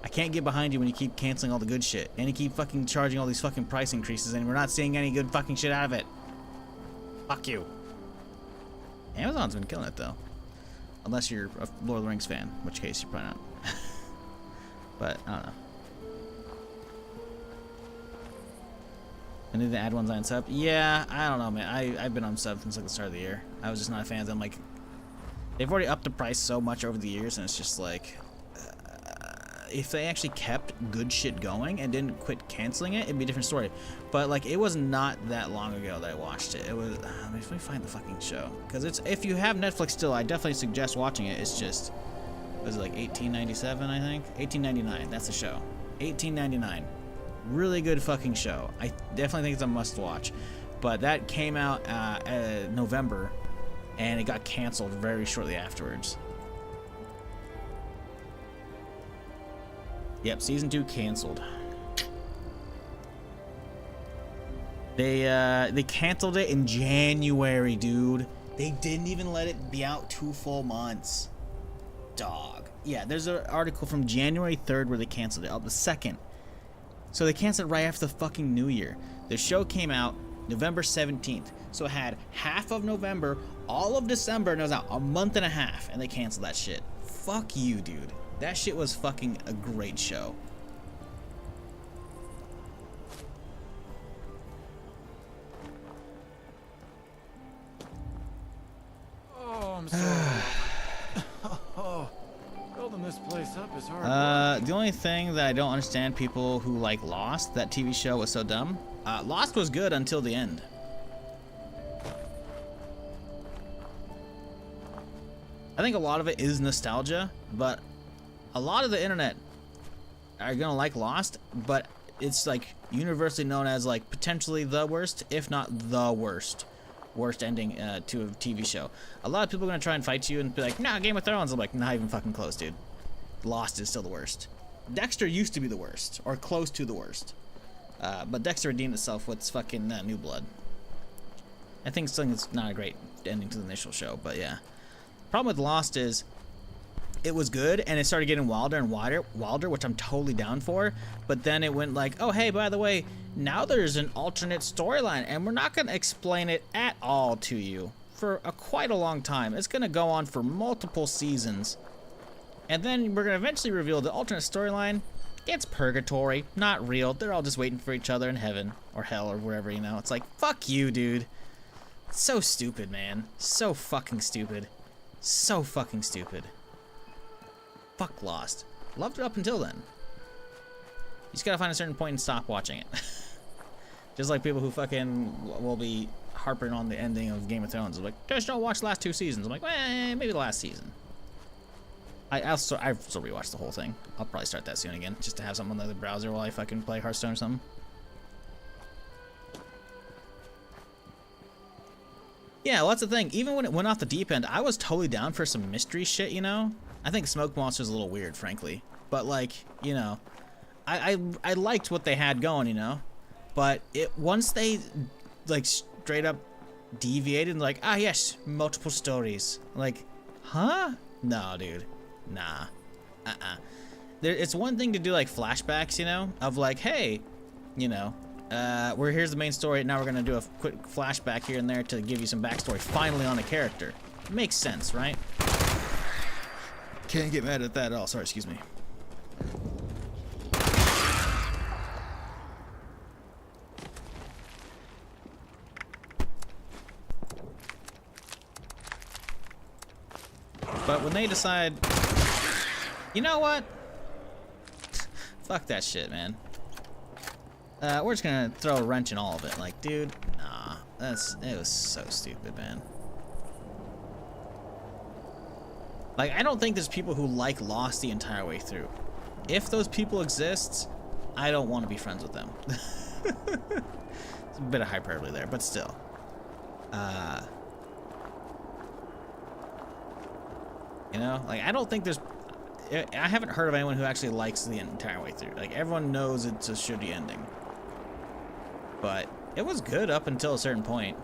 I can't get behind you when you keep canceling all the good shit, and you keep fucking charging all these fucking price increases, and we're not seeing any good fucking shit out of it. Fuck you. Amazon's been killing it, though. Unless you're a Lord of the Rings fan, in which case you're probably not. But, I don't know. And did the add ones on sub? Yeah, I don't know, man. I've been on sub since like the start of the year. I was just not a fan of them. Like, they've already upped the price so much over the years, and it's just like, if they actually kept good shit going and didn't quit canceling it, it'd be a different story. But like, it was not that long ago that I watched it. It was, let me find the fucking show, because it's, if you have Netflix still, I definitely suggest watching it. It's just, was it like 1897, I think? 1899, that's the show. 1899. Really good fucking show. I definitely think it's a must watch. But that came out November, and it got canceled very shortly afterwards. Yep, season 2 canceled. They canceled it in January, dude. They didn't even let it be out 2 full months. Dog. Yeah, there's an article from January 3rd where they canceled it. Oh, the 2nd. So they canceled it right after the fucking New Year. The show came out November 17th. So it had half of November, all of December, and it was out a month and a half, and they canceled that shit. Fuck you, dude. That shit was fucking a great show. Oh, I'm sorry. Building this place up is hard. The only thing that I don't understand, people who like Lost, that TV show was so dumb. Lost was good until the end. I think a lot of it is nostalgia, but a lot of the internet are gonna like Lost, but it's like universally known as like potentially the worst, if not the worst ending to a TV show. A lot of people are gonna try and fight you and be like, nah, Game of Thrones. I'm like, not even fucking close, dude. Lost is still the worst. Dexter used to be the worst, or close to the worst. But Dexter redeemed itself with fucking New Blood. I think still it's not a great ending to the initial show, but yeah. Problem with Lost is, it was good, and it started getting wilder and wilder, which I'm totally down for. But then it went like, oh hey, by the way, now there's an alternate storyline, and we're not gonna explain it at all to you for quite a long time. It's gonna go on for multiple seasons, and then we're gonna eventually reveal the alternate storyline. It's purgatory, not real. They're all just waiting for each other in heaven or hell or wherever, you know. It's like, fuck you, dude. So stupid, man. So fucking stupid. So fucking stupid. Fuck Lost. Loved it up until then. You just gotta find a certain point and stop watching it. Just like people who fucking will be harping on the ending of Game of Thrones. Like, just don't watch the last 2 seasons. I'm like, well, maybe the last season. I've still rewatched the whole thing. I'll probably start that soon again, just to have something on the browser while I fucking play Hearthstone or something. Yeah, well, that's the thing. Even when it went off the deep end, I was totally down for some mystery shit, you know? I think Smoke Monster's a little weird, frankly. But, like, you know, I liked what they had going, you know? But once they, like, straight up deviated and like, ah, yes, multiple stories. Like, huh? No, dude. Nah. It's one thing to do, like, flashbacks, you know? Of, like, hey, you know, here's the main story, now we're gonna do a quick flashback here and there to give you some backstory finally on a character. Makes sense, right? Can't get mad at that at all. Sorry, excuse me. But when they decide, you know what? Fuck that shit, man. We're just gonna throw a wrench in all of it. Like, dude, nah. It was so stupid, man. Like, I don't think there's people who like Lost the entire way through. If those people exist, I don't want to be friends with them. It's a bit of hyperbole there, but still. You know, like, I don't think there's... I haven't heard of anyone who actually likes the entire way through. Like, everyone knows it's a shitty ending. But it was good up until a certain point.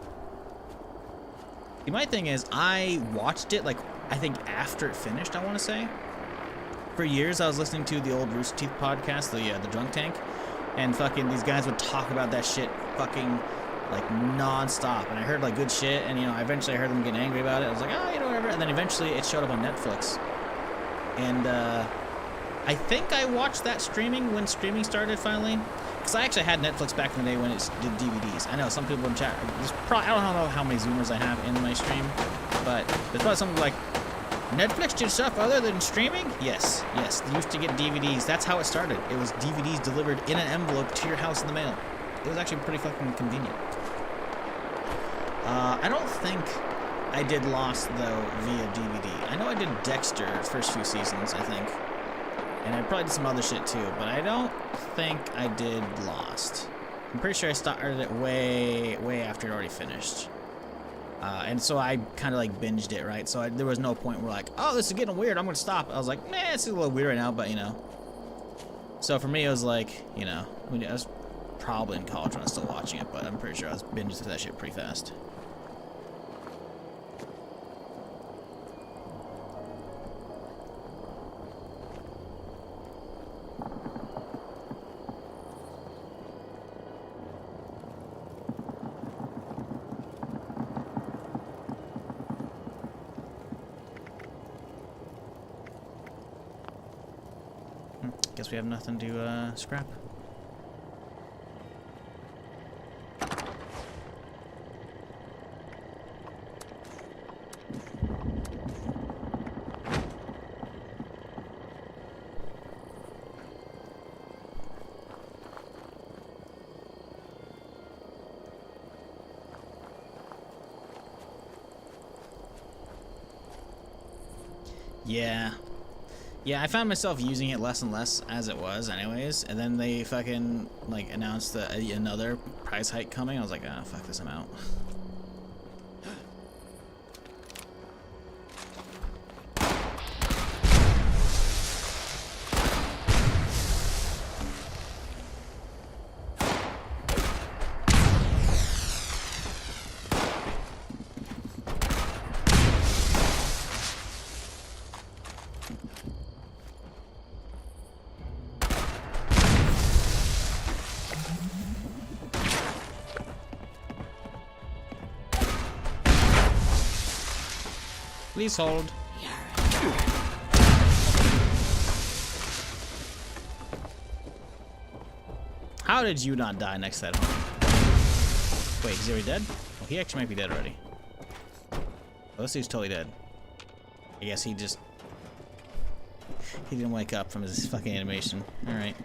See, my thing is, I watched it, like, I think after it finished, I want to say. For years, I was listening to the old Rooster Teeth podcast, the Drunk Tank, and fucking these guys would talk about that shit fucking, like, non-stop. And I heard, like, good shit, and, you know, eventually I heard them getting angry about it. I was like, oh, you know, whatever. And then eventually it showed up on Netflix. And, I think I watched that streaming when streaming started finally. Because I actually had Netflix back in the day when it did DVDs. I know some people in chat, I don't know how many Zoomers I have in my stream, but there's probably something like, Netflix did stuff other than streaming? Yes, they used to get DVDs. That's how it started. It was DVDs delivered in an envelope to your house in the mail. It was actually pretty fucking convenient. I don't think I did Lost, though, via DVD. I know I did Dexter first few seasons, I think. And I probably did some other shit too, but I don't think I did Lost. I'm pretty sure I started it way after it already finished. And so I kind of like binged it, right? So there was no point where like, oh, this is getting weird, I'm gonna stop. I was like, nah, it's a little weird right now, but you know. So for me, it was like, you know, I was probably in college when I was still watching it, but I'm pretty sure I was binging through that shit pretty fast. Guess we have nothing to scrap. Yeah, I found myself using it less and less as it was anyways, and then they fucking, like, announced another price hike coming. I was like, ah, oh, fuck this, I'm out. Please hold. How did you not die next to that home? Wait, is he already dead? Well, he actually might be dead already. Oh, this dude's totally dead. I guess he just... He didn't wake up from his fucking animation. Alright.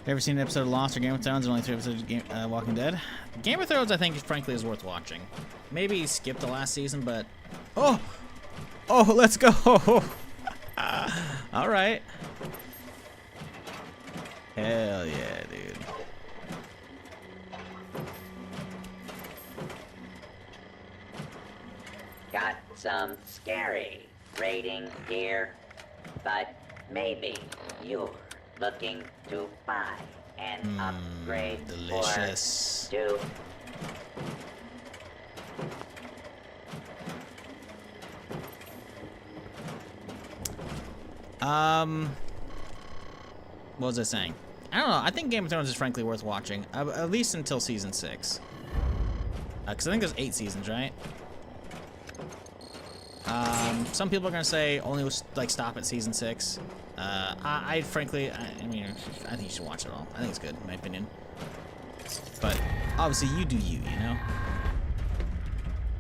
Ever seen an episode of Lost or Game of Thrones? There's only 3 episodes of Walking Dead. Game of Thrones, I think, frankly, is worth watching. Maybe skip the last season, but... Oh! Oh, let's go! Alright. Hell yeah, dude. Got some scary rating here, but maybe you're looking to buy an upgrade delicious. Or two. What was I saying? I don't know. I think Game of Thrones is frankly worth watching, at least until season 6. Because I think there's 8 seasons, right? Some people are gonna say only like stop at season 6. I frankly, I mean, I think you should watch it all. I think it's good, in my opinion. But obviously, you do you, you know.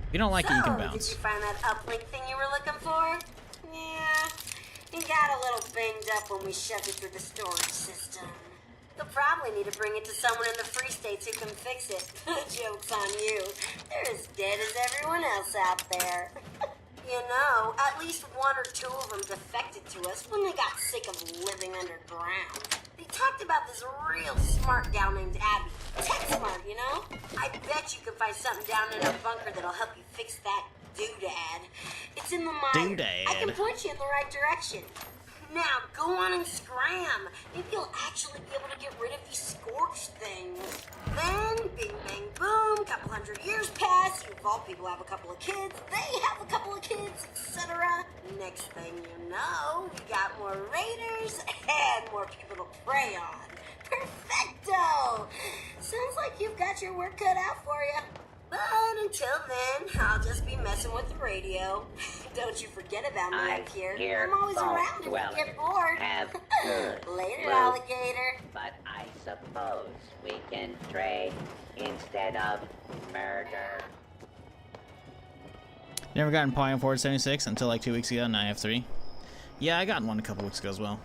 If you don't like it, you can bounce. Did you find that uplink thing you were looking for? Yeah, it got a little banged up when we shoved it through the storage system. You'll probably need to bring it to someone in the Free States who can fix it. Joke's on you. They're as dead as everyone else out there. You know, at least 1 or 2 of them defected to us when they got sick of living underground. They talked about this real smart gal named Abby. Tech smart, you know? I bet you can find something down in her bunker that'll help you fix that doodad. It's in the mine. Doodad. I can point you in the right direction. Now, go on and scram. Maybe you'll actually be able to get rid of these scorched things. Then, bing, bang, boom, couple hundred years pass, you vault people have a couple of kids, they have a couple of kids, etc. Next thing you know, we got more raiders and more people to prey on. Perfecto! Sounds like you've got your work cut out for you. But until then, I'll just be messing with the radio. Don't you forget about me up here. I'm always around if you get bored. Have good Later, loot, alligator. But I suppose we can trade instead of murder. Never gotten Pi on Forward 76 until like 2 weeks ago, and I have 3. Yeah, I got one a couple weeks ago as well.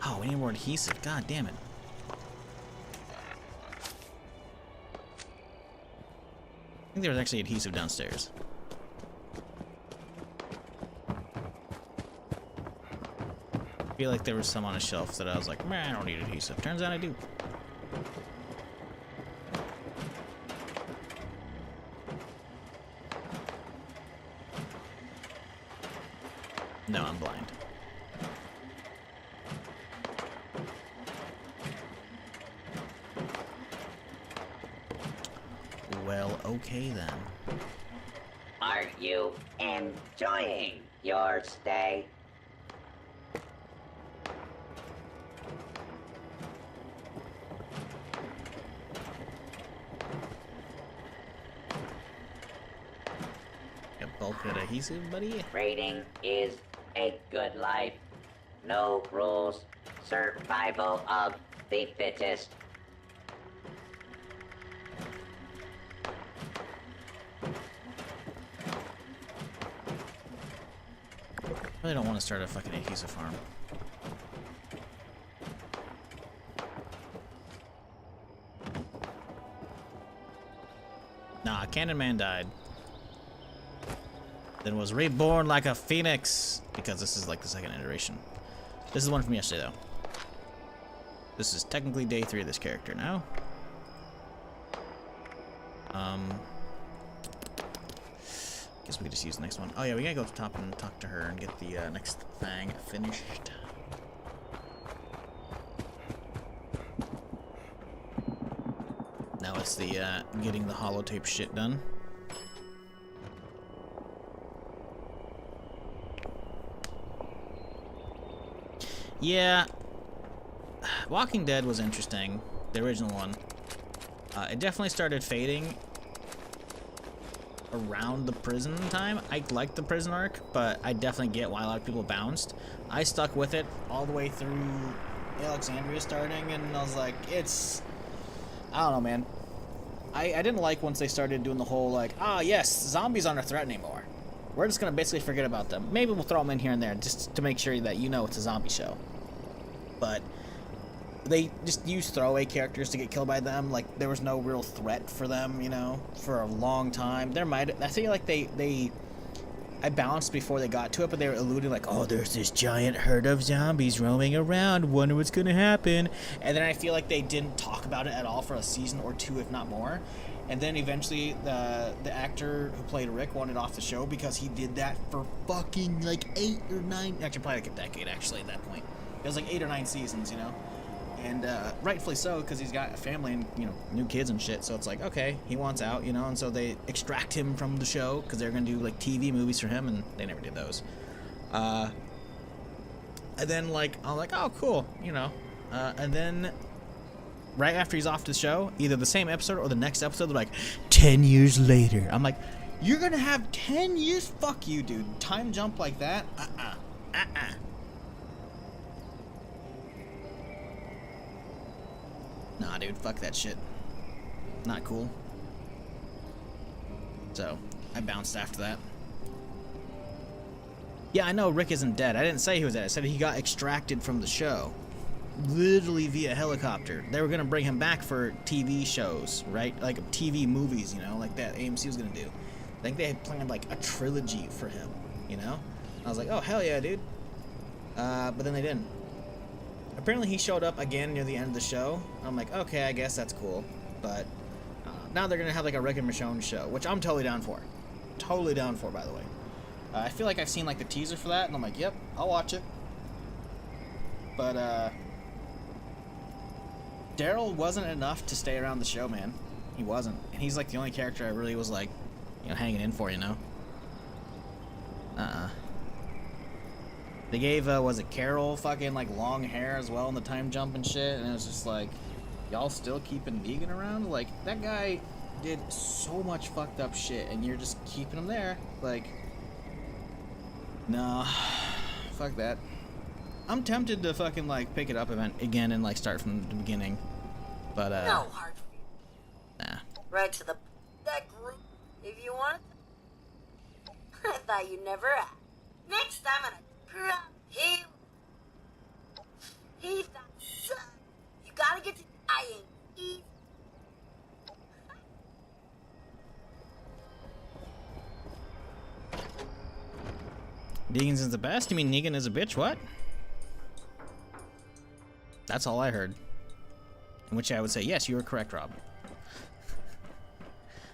Oh, we need more adhesive. God damn it. I think there was actually adhesive downstairs. I feel like there was some on a shelf that I was like, man, I don't need adhesive. Turns out I do. No, I'm blind. Well, okay then. Are you enjoying your stay? Got bulkhead adhesive, buddy. Raiding is a good life. No rules. Survival of the fittest. I really don't want to start a fucking adhesive farm. Nah, Cannon Man died. Then was reborn like a phoenix. Because this is like the second iteration. This is the one from yesterday, though. This is technically day 3 of this character now. Guess we could just use the next one. Oh yeah, we gotta go to the top and talk to her and get the next thing finished. gets the getting the holotape shit done. Yeah, Walking Dead was interesting, the original one. It definitely started fading around the prison time. I liked the prison arc, but I definitely get why a lot of people bounced. I stuck with it all the way through Alexandria starting, and I was like, I don't know, man. I didn't like once they started doing the whole, like, yes, zombies aren't a threat anymore. We're just gonna basically forget about them. Maybe we'll throw them in here and there just to make sure that you know it's a zombie show. But they just used throwaway characters to get killed by them. Like, there was no real threat for them, you know, for a long time. I feel like I bounced before they got to it, but they were alluding like, oh, there's this giant herd of zombies roaming around, wonder what's gonna happen. And then I feel like they didn't talk about it at all for a season or two, if not more. And then eventually the actor who played Rick wanted off the show because he did that for fucking like 8 or 9, actually probably like a decade actually at that point. It was like 8 or 9 seasons, you know? And rightfully so, because he's got a family and, you know, new kids and shit. So it's like, okay, he wants out, you know? And so they extract him from the show because they're going to do, like, TV movies for him, and they never did those. And then, like, I'm like, oh, cool, you know? And then right after he's off the show, either the same episode or the next episode, they're like, 10 years later. I'm like, you're going to have 10 years? Fuck you, dude. Time jump like that? Nah, dude, fuck that shit. Not cool. So, I bounced after that. Yeah, I know Rick isn't dead. I didn't say he was dead. I said he got extracted from the show. Literally via helicopter. They were gonna bring him back for TV shows, right? Like TV movies, you know, like that AMC was gonna do. I think they had planned like a trilogy for him, you know? I was like, oh, hell yeah, dude. But then they didn't. Apparently he showed up again near the end of the show. I'm like, okay, I guess that's cool. But now they're going to have like a Rick and Michonne show, which I'm totally down for. Totally down for, by the way. I feel like I've seen like the teaser for that, and I'm like, yep, I'll watch it. But Daryl wasn't enough to stay around the show, man. He wasn't. And he's like the only character I really was like, you know, hanging in for, you know? They gave, was it Carol fucking, like, long hair as well in the time jump and shit, and it was just like, y'all still keeping Negan around? Like, that guy did so much fucked up shit, and you're just keeping him there. Like, no, fuck that. I'm tempted to fucking, like, pick it up again and, like, start from the beginning, but, No hard. Nah. Right to the that group, if you want. I thought you never asked. Next time I'm gonna. He thought, son, you gotta get to dying. Negan's is the best? You mean Negan is a bitch? What? That's all I heard. In which I would say, yes, you were correct, Rob.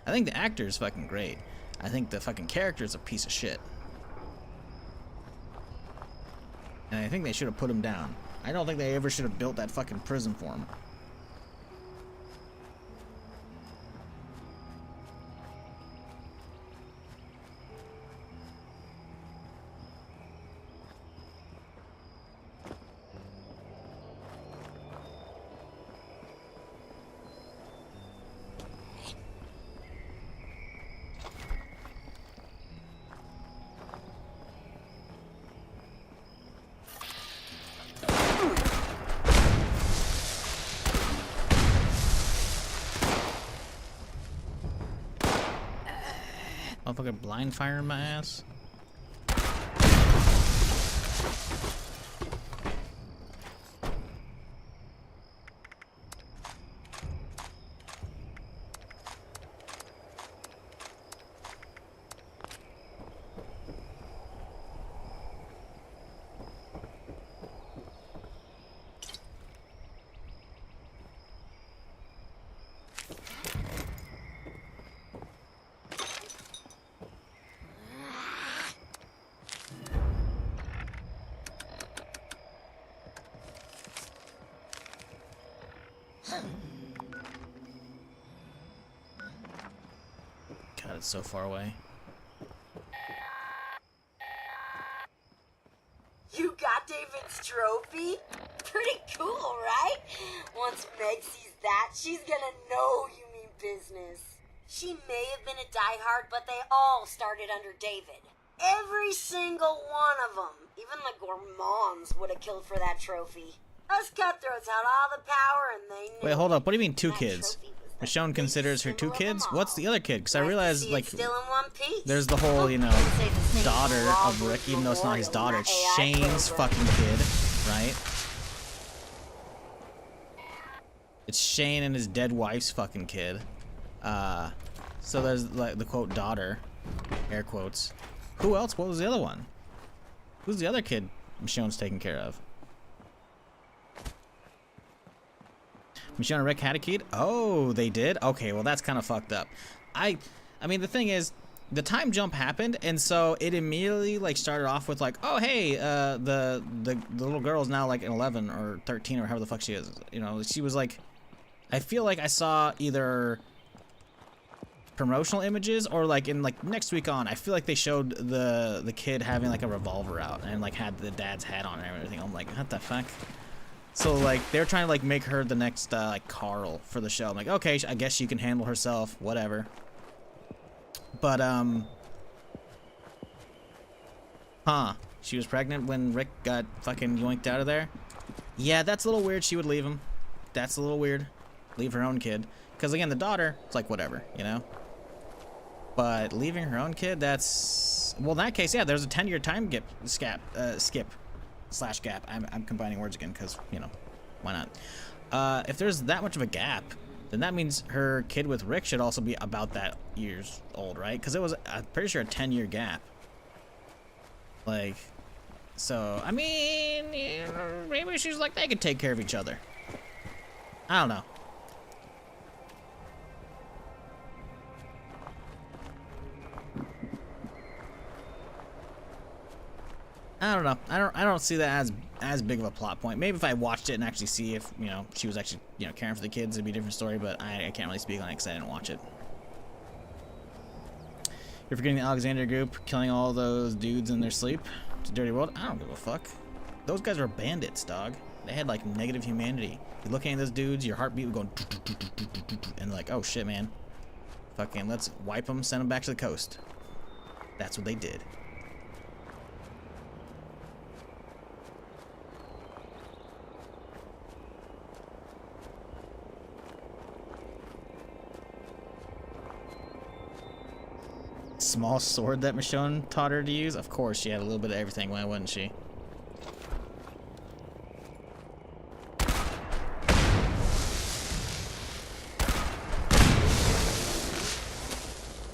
I think the actor is fucking great. I think the fucking character is a piece of shit. And I think they should have put him down. I don't think they ever should have built that fucking prison for him. Motherfucker blind fire in my ass. God, it's so far away. You got David's trophy? Pretty cool, right? Once Meg sees that, she's gonna know you mean business. She may have been a diehard, but they all started under David. Every single one of them. Even the Gourmands would have killed for that trophy. Us cutthroats had all the power and they knew. Wait, hold up. What do you mean 2 kids? Michonne considers her 2 kids? What's the other kid? Because I realized, like, there's the whole, you know, daughter of Rick, even though it's not his daughter. It's Shane's fucking kid, right? It's Shane and his dead wife's fucking kid. So there's, like, the quote, daughter. Air quotes. Who else? What was the other one? Who's the other kid Michonne's taking care of? Michonne and Rick had a kid? Oh, they did? Okay, well that's kind of fucked up. I mean, the thing is, the time jump happened, and so it immediately like started off with like, oh hey, the little girl's now like 11 or 13 or however the fuck she is. You know, she was like, I feel like I saw either promotional images or like in like next week on, I feel like they showed the kid having like a revolver out and like had the dad's hat on and everything. I'm like, what the fuck? So like they're trying to like make her the next like Carl for the show. I'm like, okay, I guess she can handle herself, whatever. But she was pregnant when Rick got fucking yoinked out of there. Yeah, that's a little weird. She would leave him. That's a little weird. Leave her own kid. Because again, the daughter, it's like whatever, you know. But leaving her own kid, that's, well, in that case, yeah, there's a 10-year time skip. Slash gap. I'm combining words again because, you know, why not? If there's that much of a gap, then that means her kid with Rick should also be about that years old, right? Because it was, I'm pretty sure, a 10-year gap. Like, so, I mean, yeah, maybe she's like, they could take care of each other. I don't know. I don't know. I don't see that as big of a plot point. Maybe if I watched it and actually see if, you know, she was actually, you know, caring for the kids, it'd be a different story, but I can't really speak on it because I didn't watch it. You're forgetting the Alexander group killing all those dudes in their sleep. It's a dirty world. I don't give a fuck. Those guys were bandits, dog. They had like negative humanity. You're looking at those dudes, your heartbeat would go and like, oh shit, man. Fucking let's wipe them, send them back to the coast. That's what they did. Small sword that Michonne taught her to use? Of course, she had a little bit of everything, why wouldn't she?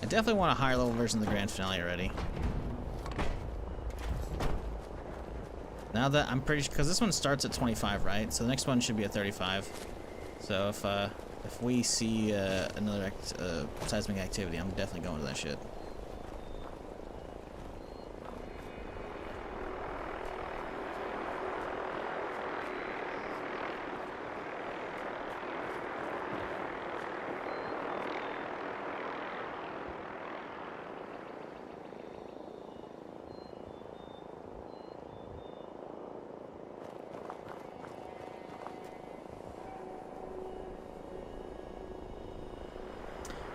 I definitely want a higher level version of the grand finale already. Now that I'm pretty sure, because this one starts at 25, right? So the next one should be at 35. So if we see another seismic activity, I'm definitely going to that shit.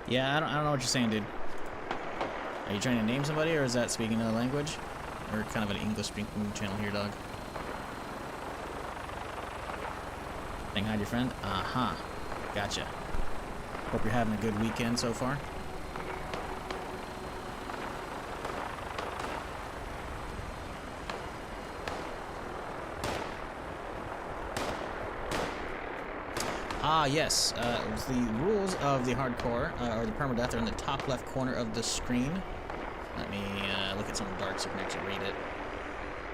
Yeah, I don't know what you're saying, dude. Are you trying to name somebody, or is that speaking another language? Or kind of an English-speaking channel here, dog? Saying hi to your friend? Uh-huh. Gotcha. Hope you're having a good weekend so far. Ah, yes. The rules of the hardcore, or the permadeath, are in the top left corner of the screen. Let me look at something dark so you can actually read it.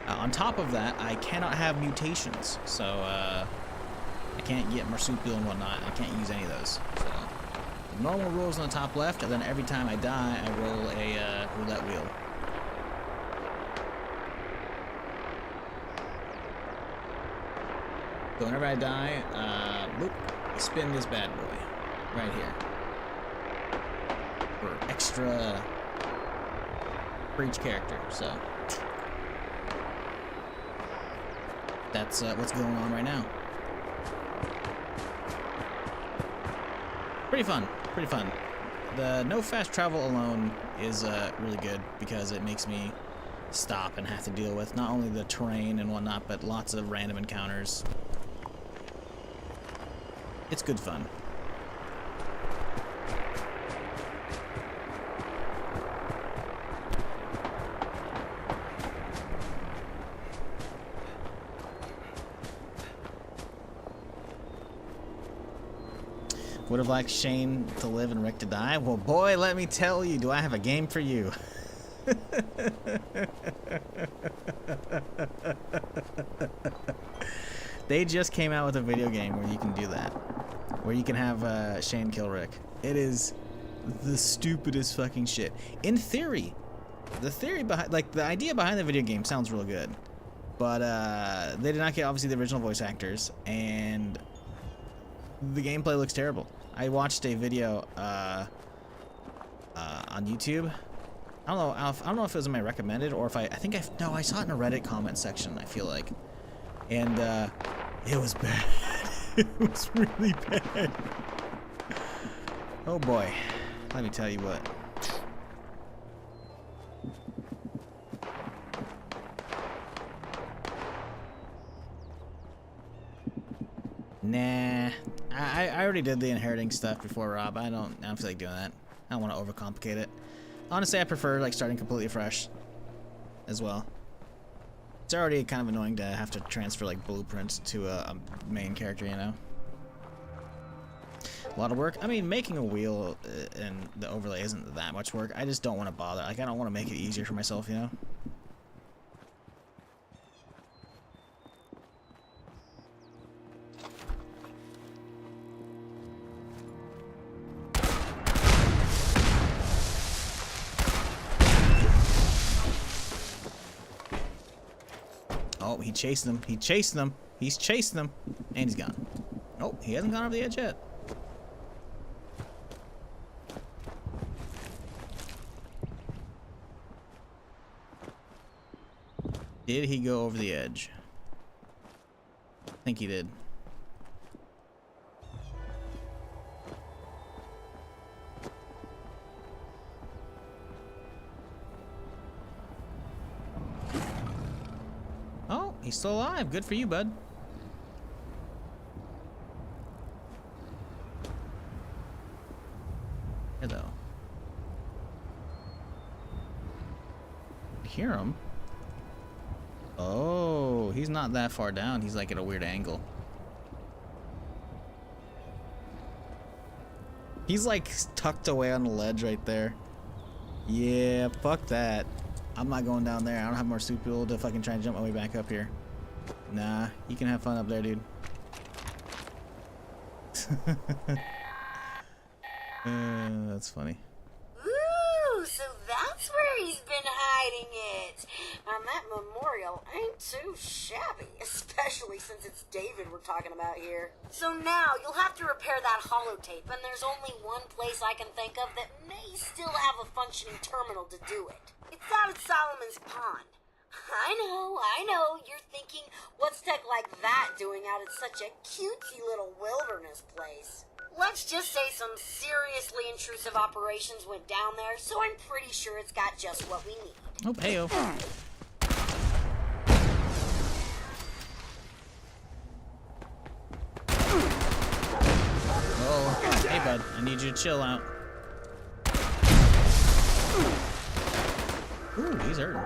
On top of that, I cannot have mutations, so I can't get marsupial and whatnot. I can't use any of those. So the normal rules on the top left, and then every time I die, I roll a roulette wheel. So whenever I die, boop, spin this bad boy right here. or extra for each character. So that's what's going on right now. Pretty fun. Pretty fun. The no fast travel alone is really good because it makes me stop and have to deal with not only the terrain and whatnot, but lots of random encounters. It's good fun. Would have liked Shane to live and Rick to die. Well, boy, let me tell you, do I have a game for you. They just came out with a video game where you can do that. Where you can have Shane kill Rick. It is the stupidest fucking shit. In theory, the theory behind, like, the idea behind the video game sounds real good. But they did not get, obviously, the original voice actors. And the gameplay looks terrible. I watched a video on YouTube. I don't know if it was in my recommended or if I saw it in a Reddit comment section, I feel like. And it was bad. It was really bad. Oh boy. Let me tell you what. Nah, I already did the inheriting stuff before, Rob. I don't feel like doing that. I don't want to overcomplicate it. Honestly, I prefer like starting completely fresh as well. It's already kind of annoying to have to transfer like blueprints to a main character, you know. A lot of work. I mean, making a wheel and the overlay isn't that much work. I just don't want to bother. Like, I don't want to make it easier for myself, you know. Oh, he chased them. He chased them. He's chasing them. And he's gone. Oh, he hasn't gone over the edge yet. Did he go over the edge? I think he did. Oh, he's still alive. Good for you, bud. Here, though. Hear him? Oh, he's not that far down. He's like at a weird angle. He's like tucked away on the ledge right there. Yeah, fuck that. I'm not going down there. I don't have more suit fuel to fucking try and jump my way back up here. Nah, you can have fun up there, dude. That's funny. Ooh, so that's where he's been hiding it. That memorial ain't too shabby, especially since it's David we're talking about here. So now you'll have to repair that holotape, and there's only one place I can think of that may still have a functioning terminal to do it. It's out at Solomon's Pond. I know, you're thinking, what's tech like that doing out at such a cutesy little wilderness place? Let's just say some seriously intrusive operations went down there, so I'm pretty sure it's got just what we need. Oh, hey-o. Oh, hey, bud. I need you to chill out. Ooh, he's hurting.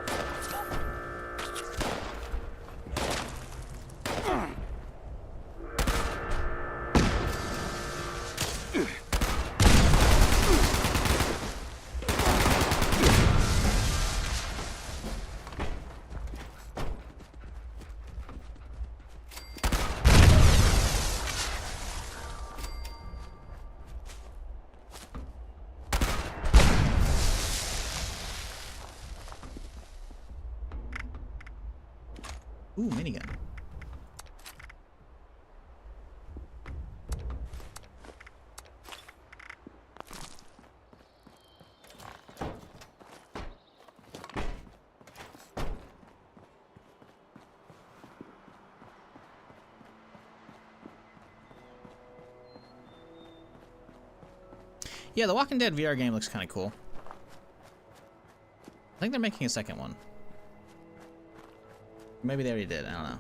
Ooh, minigun. Yeah, the Walking Dead VR game looks kind of cool. I think they're making a second one. Maybe they already did, I don't know.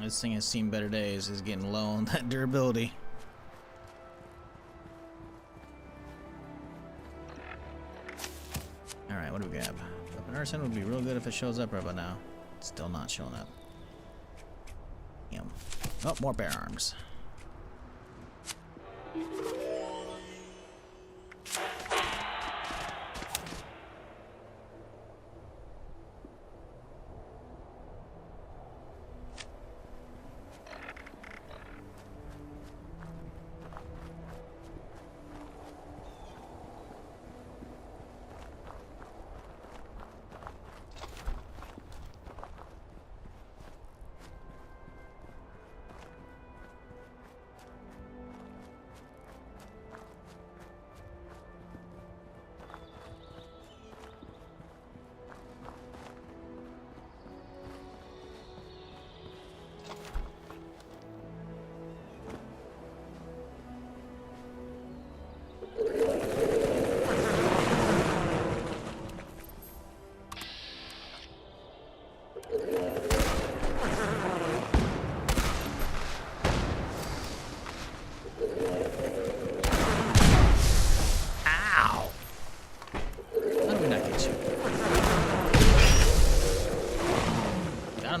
This thing has seen better days. Is getting low on that durability. Alright, what do we got? Weapon arsenal would be real good if it shows up right about now. It's still not showing up. Damn. Oh, more bear arms.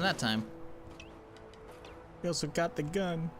That time. He also got the gun.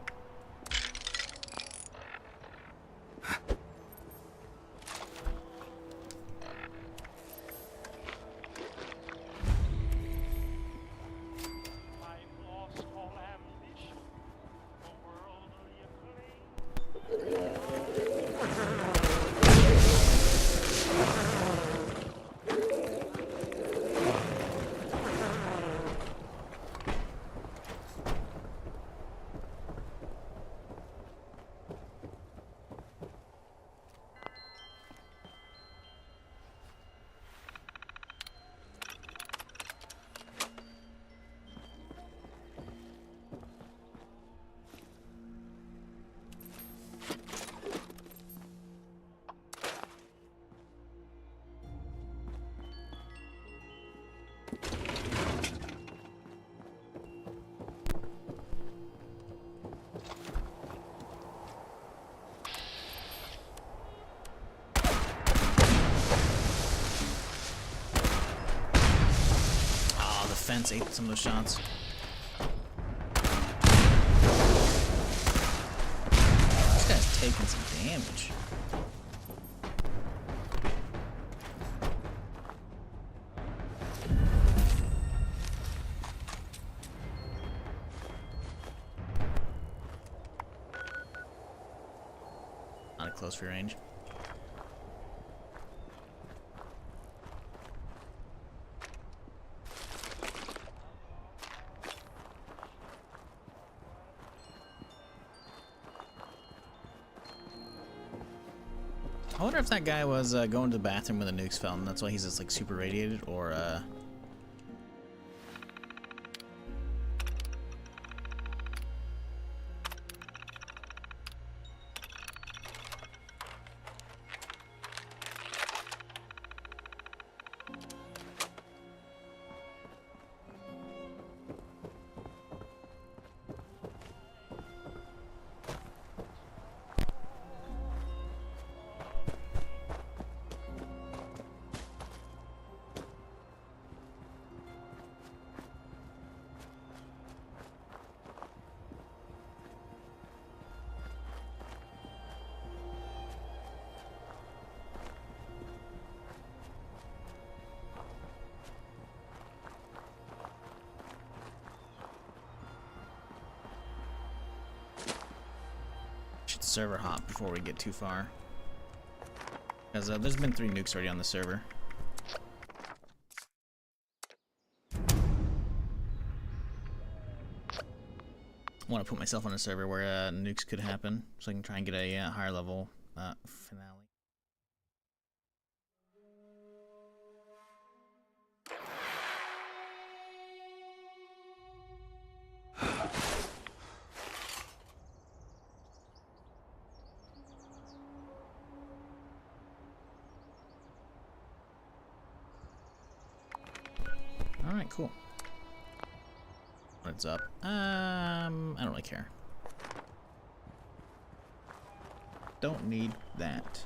Fence ate some of those shots. This guy's taking some damage. Not a close free range. I wonder if that guy was going to the bathroom when the nukes fell, and that's why he's just like super radiated, or should server hop before we get too far. Because there's been 3 nukes already on the server. I want to put myself on a server where nukes could happen, so I can try and get a higher level finale. Alright, cool. What's up? I don't really care. Don't need that.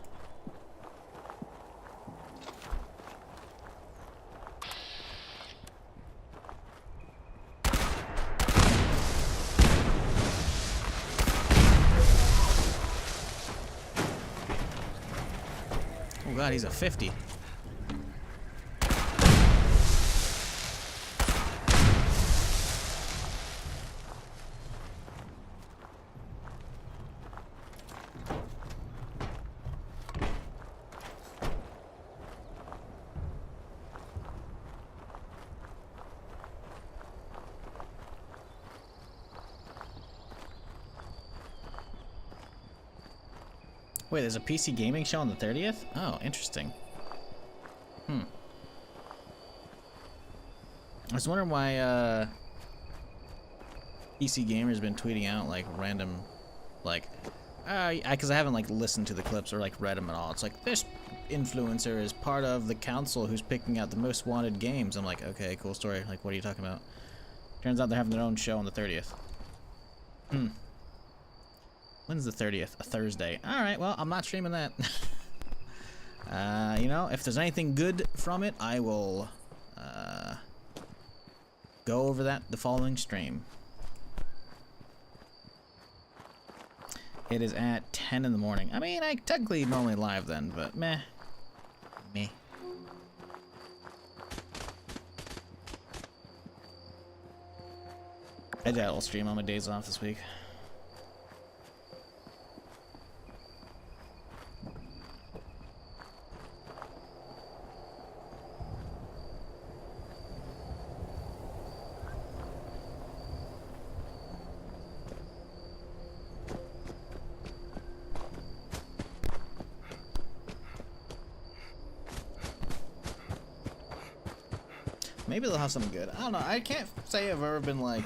Oh god, he's a 50. Wait, there's a PC gaming show on the 30th? Oh, interesting. I was wondering why PC Gamer's been tweeting out like random, like, because I haven't like listened to the clips or like read them at all. It's like, this influencer is part of the council who's picking out the most wanted games. I'm like, okay, cool story. Like, what are you talking about? Turns out they're having their own show on the 30th. When's the 30th? A Thursday. Alright, well, I'm not streaming that. You know, if there's anything good from it, I will go over that the following stream. It is at 10 in the morning. I mean, I technically normally live then, but meh. Meh. I doubt I'll stream on my days off this week. Maybe they'll have something good. I don't know. I can't say I've ever been like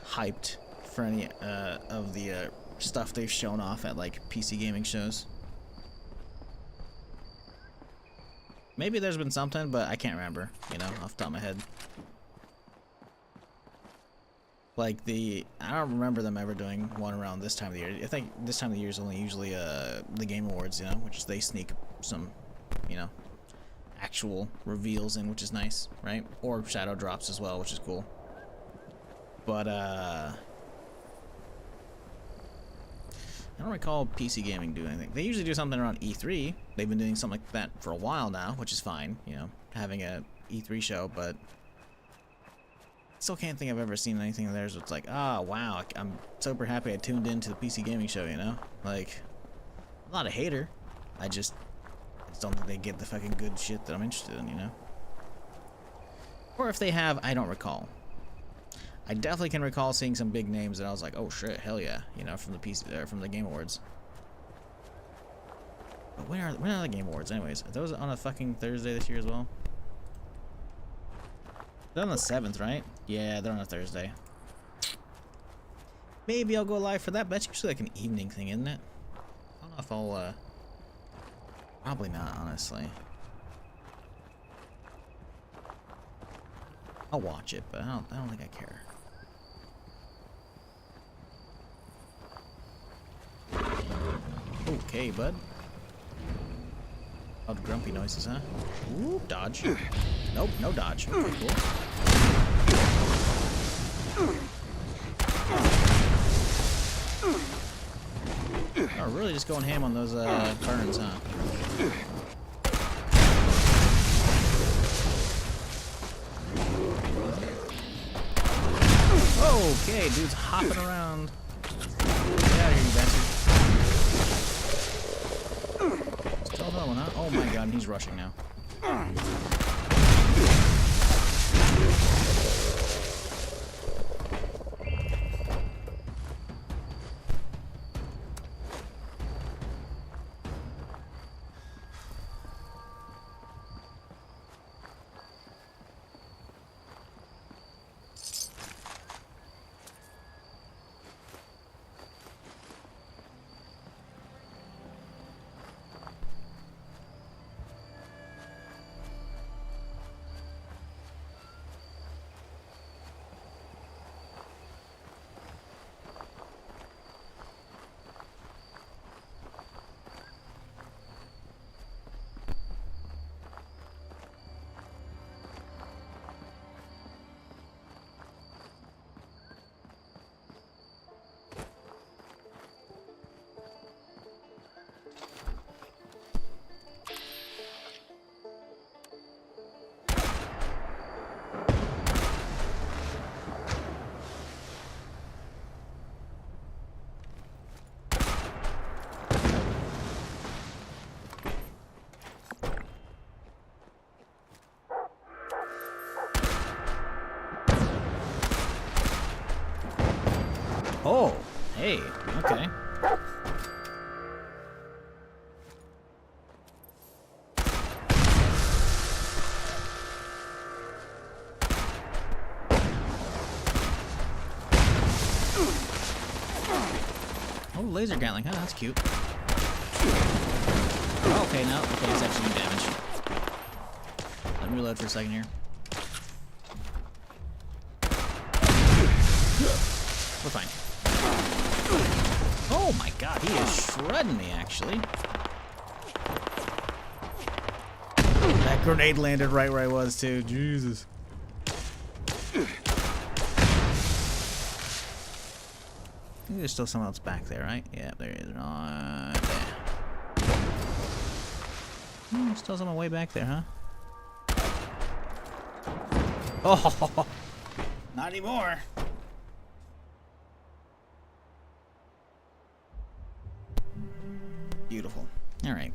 hyped for any of the stuff they've shown off at like PC gaming shows. Maybe there's been something, but I can't remember, you know, off the top of my head. Like I don't remember them ever doing one around this time of the year. I think this time of the year is only usually the Game Awards, you know, which is they sneak some, you know, actual reveals in, which is nice, right? Or shadow drops as well, which is cool. But I don't recall PC Gaming doing anything. They usually do something around E3. They've been doing something like that for a while now, which is fine, you know, having a E3 show, but still can't think I've ever seen anything of theirs that's like, oh wow, I'm super happy I tuned into the PC Gaming show, you know? Like, I'm not a hater. I just don't think they get the fucking good shit that I'm interested in, you know? Or if they have, I don't recall. I definitely can recall seeing some big names that I was like, oh shit, hell yeah, you know, from the from the Game Awards. But when are the Game Awards anyways? Are those on a fucking Thursday this year as well? They're on the 7th, right? Yeah, they're on a Thursday. Maybe I'll go live for that, but that's usually like an evening thing, isn't it? I don't know if I'll probably not, honestly. I'll watch it, but I don't think I care. Okay, bud. Oh, grumpy noises, huh? Ooh, dodge. Nope, no dodge. Okay, cool. Oh, really just going ham on those burns, huh? Okay, dude's hopping around. huh? Oh my god, he's rushing now. Oh, hey, okay. Oh, laser gatling, huh? That's cute. Oh, okay, no, okay, it's actually doing damage. Let me reload for a second here. We're fine. Oh my god, he is shredding me, actually. That grenade landed right where I was, too. Jesus. There's still someone else back there, right? Yeah, there is. Right there. Still someone way back there, huh? Oh, not anymore. Beautiful. All right.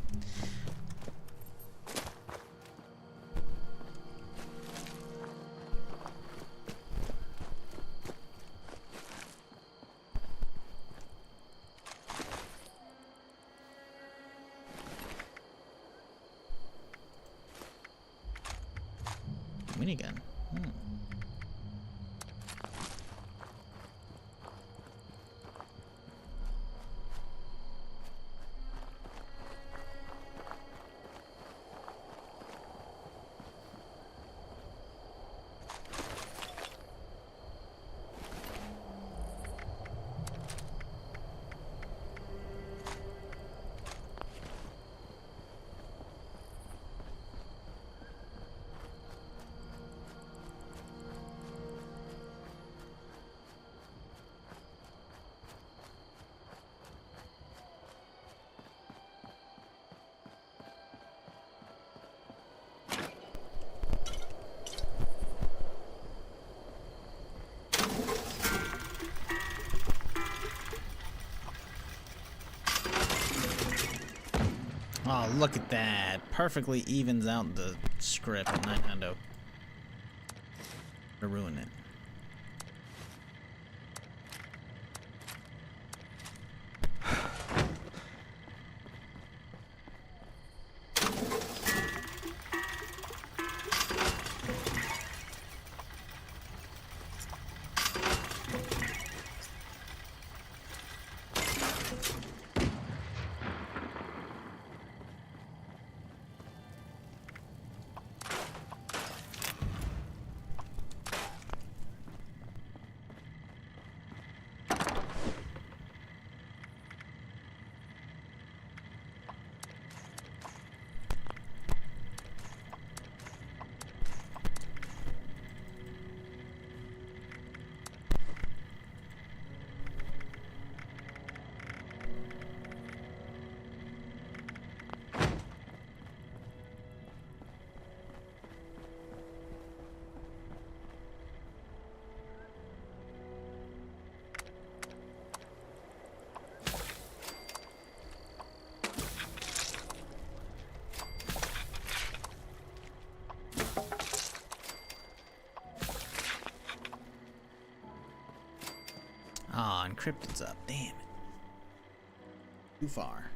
Minigun. Oh, look at that. Perfectly evens out the script, and I kind of ruin it. cryptids up. Damn it. Too far.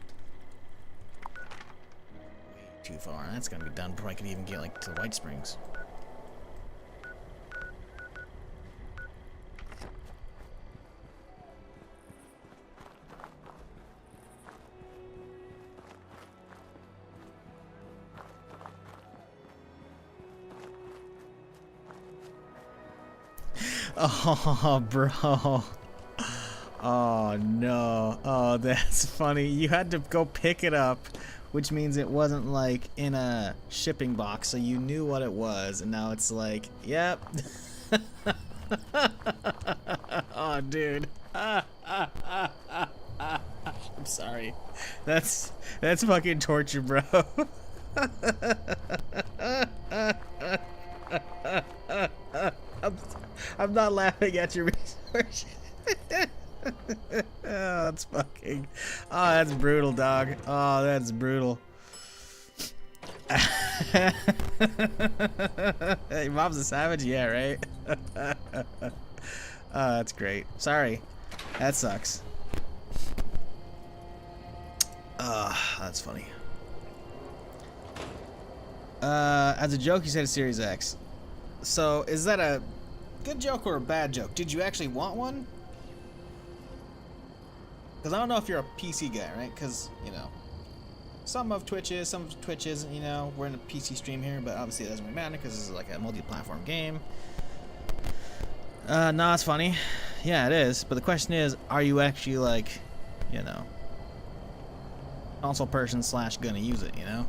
Way too far. That's gonna be done before I could even get like to the White Springs. Oh, bro. Oh, no. Oh, that's funny. You had to go pick it up, which means it wasn't like in a shipping box, so you knew what it was, and now it's like, yep. Oh, dude. I'm sorry. That's fucking torture, bro. I'm not laughing at your research. Oh, that's fucking. Oh, that's brutal, dog. Oh, that's brutal. Hey, mom's a savage? Yeah, right? Oh, that's great. Sorry. That sucks. That's funny. As a joke, you said a Series X. So, is that a good joke or a bad joke? Did you actually want one? Because I don't know if you're a PC guy, right? Because, you know, some of Twitch isn't, you know. We're in a PC stream here, but obviously it doesn't really matter because this is like a multi-platform game. No, it's funny. Yeah, it is. But the question is, are you actually, like, you know, console person / gonna use it, you know?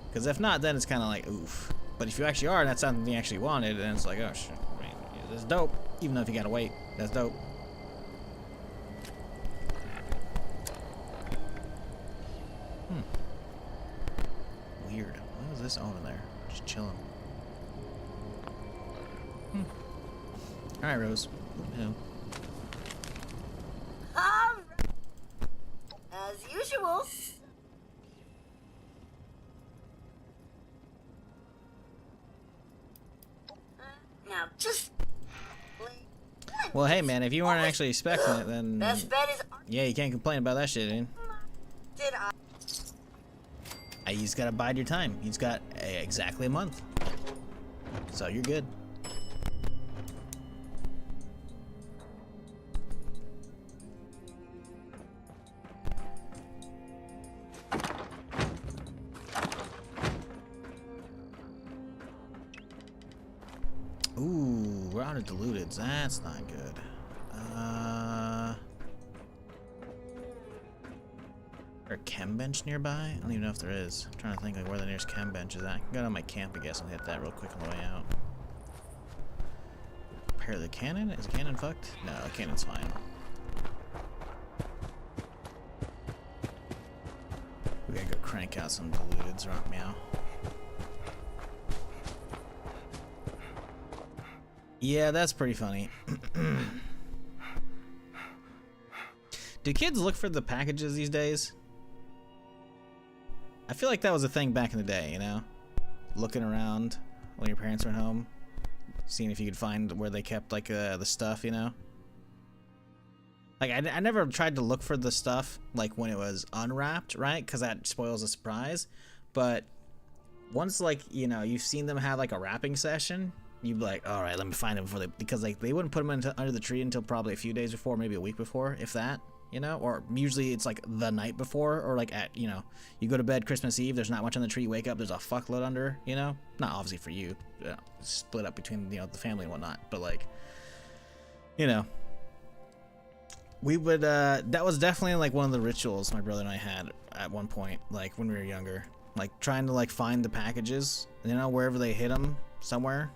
Because if not, then it's kind of like, oof. But if you actually are, and that's something you actually wanted, then it's like, oh, shit, I mean, that's dope. Even though if you gotta wait, that's dope. Weird. What is this over there? Just chilling. Alright, Rose. Yeah. As usual. Now just. Well, hey, man, if you weren't actually expecting it, then. Best bet is. Yeah, you can't complain about that shit, dude. Did I? You just gotta bide your time. He's got exactly a month. So you're good. Ooh, we're out of diluteds. That's not good. Is there a chem bench nearby? I don't even know if there is. I'm trying to think like where the nearest chem bench is at. I can go to my camp, I guess, and hit that real quick on the way out. Repair the cannon? Is the cannon fucked? No, the cannon's fine. We gotta go crank out some diluteds, rock meow. Yeah, that's pretty funny. Do kids look for the packages these days? I feel like that was a thing back in the day, you know? Looking around when your parents were home, seeing if you could find where they kept like the stuff, you know? Like I never tried to look for the stuff like when it was unwrapped, right? Because that spoils the surprise. But once like, you know, you've seen them have like a wrapping session, you'd be like, all right, let me find them before they, because like they wouldn't put them under the tree until probably a few days before, maybe a week before, if that. You know, or usually it's like the night before, or like at, you know, you go to bed Christmas Eve, there's not much on the tree, you wake up, there's a fuckload under, you know? Not obviously for you, split up between, you know, the family and whatnot, but like, you know, we would, that was definitely like one of the rituals my brother and I had at one point, like when we were younger, like trying to like find the packages, you know, wherever they hit them, somewhere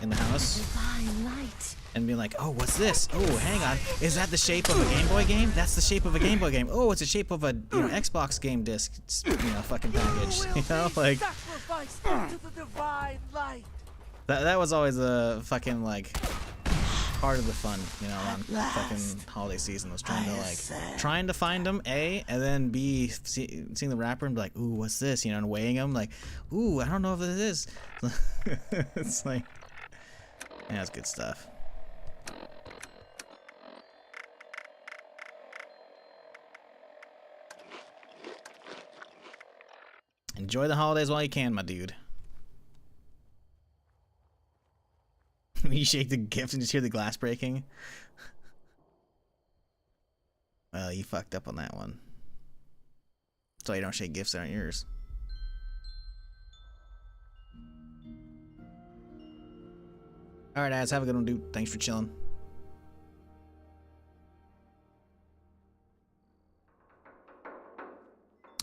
in the house. Divine light. And being like, oh, what's this? Oh, hang on. Is that the shape of a Game Boy game? That's the shape of a Game Boy game. Oh, it's the shape of a, you know, Xbox game disc, you know, fucking package. You know, like that was always a fucking like part of the fun, you know, around fucking holiday season, was trying to find them, A, and then B, seeing the wrapper and be like, ooh, what's this? You know, and weighing them like, ooh, I don't know if this is. It's like, yeah, it's good stuff. Enjoy the holidays while you can, my dude. When you shake the gift and just hear the glass breaking. Well, you fucked up on that one. That's why you don't shake gifts that aren't yours. Alright, guys, have a good one, dude. Thanks for chilling.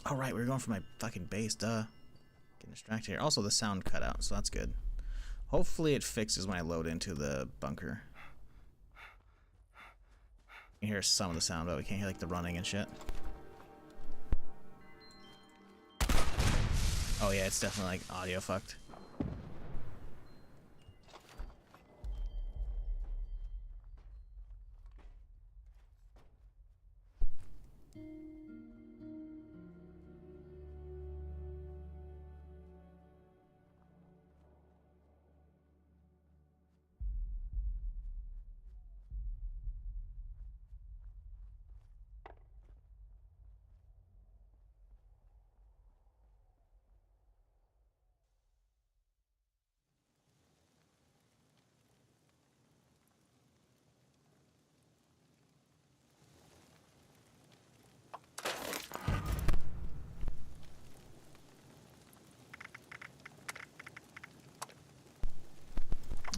Alright, we're going for my fucking base, duh. Getting distracted here. Also, the sound cut out, so that's good. Hopefully it fixes when I load into the bunker. You can hear some of the sound, but we can't hear like the running and shit. Oh yeah, it's definitely like audio fucked.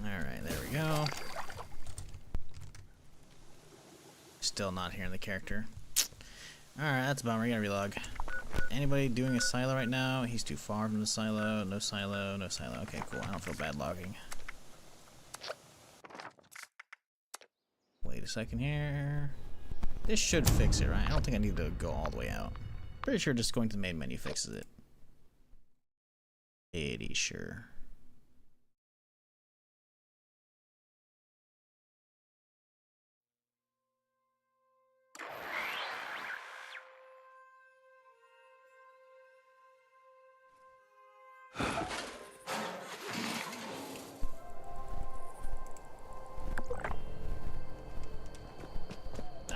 Alright, there we go. Still not hearing the character. Alright, that's a bummer. We gotta relog. Anybody doing a silo right now? He's too far from the silo. No silo, no silo. Okay, cool. I don't feel bad logging. Wait a second here. This should fix it, right? I don't think I need to go all the way out. Pretty sure just going to the main menu fixes it. Pretty sure.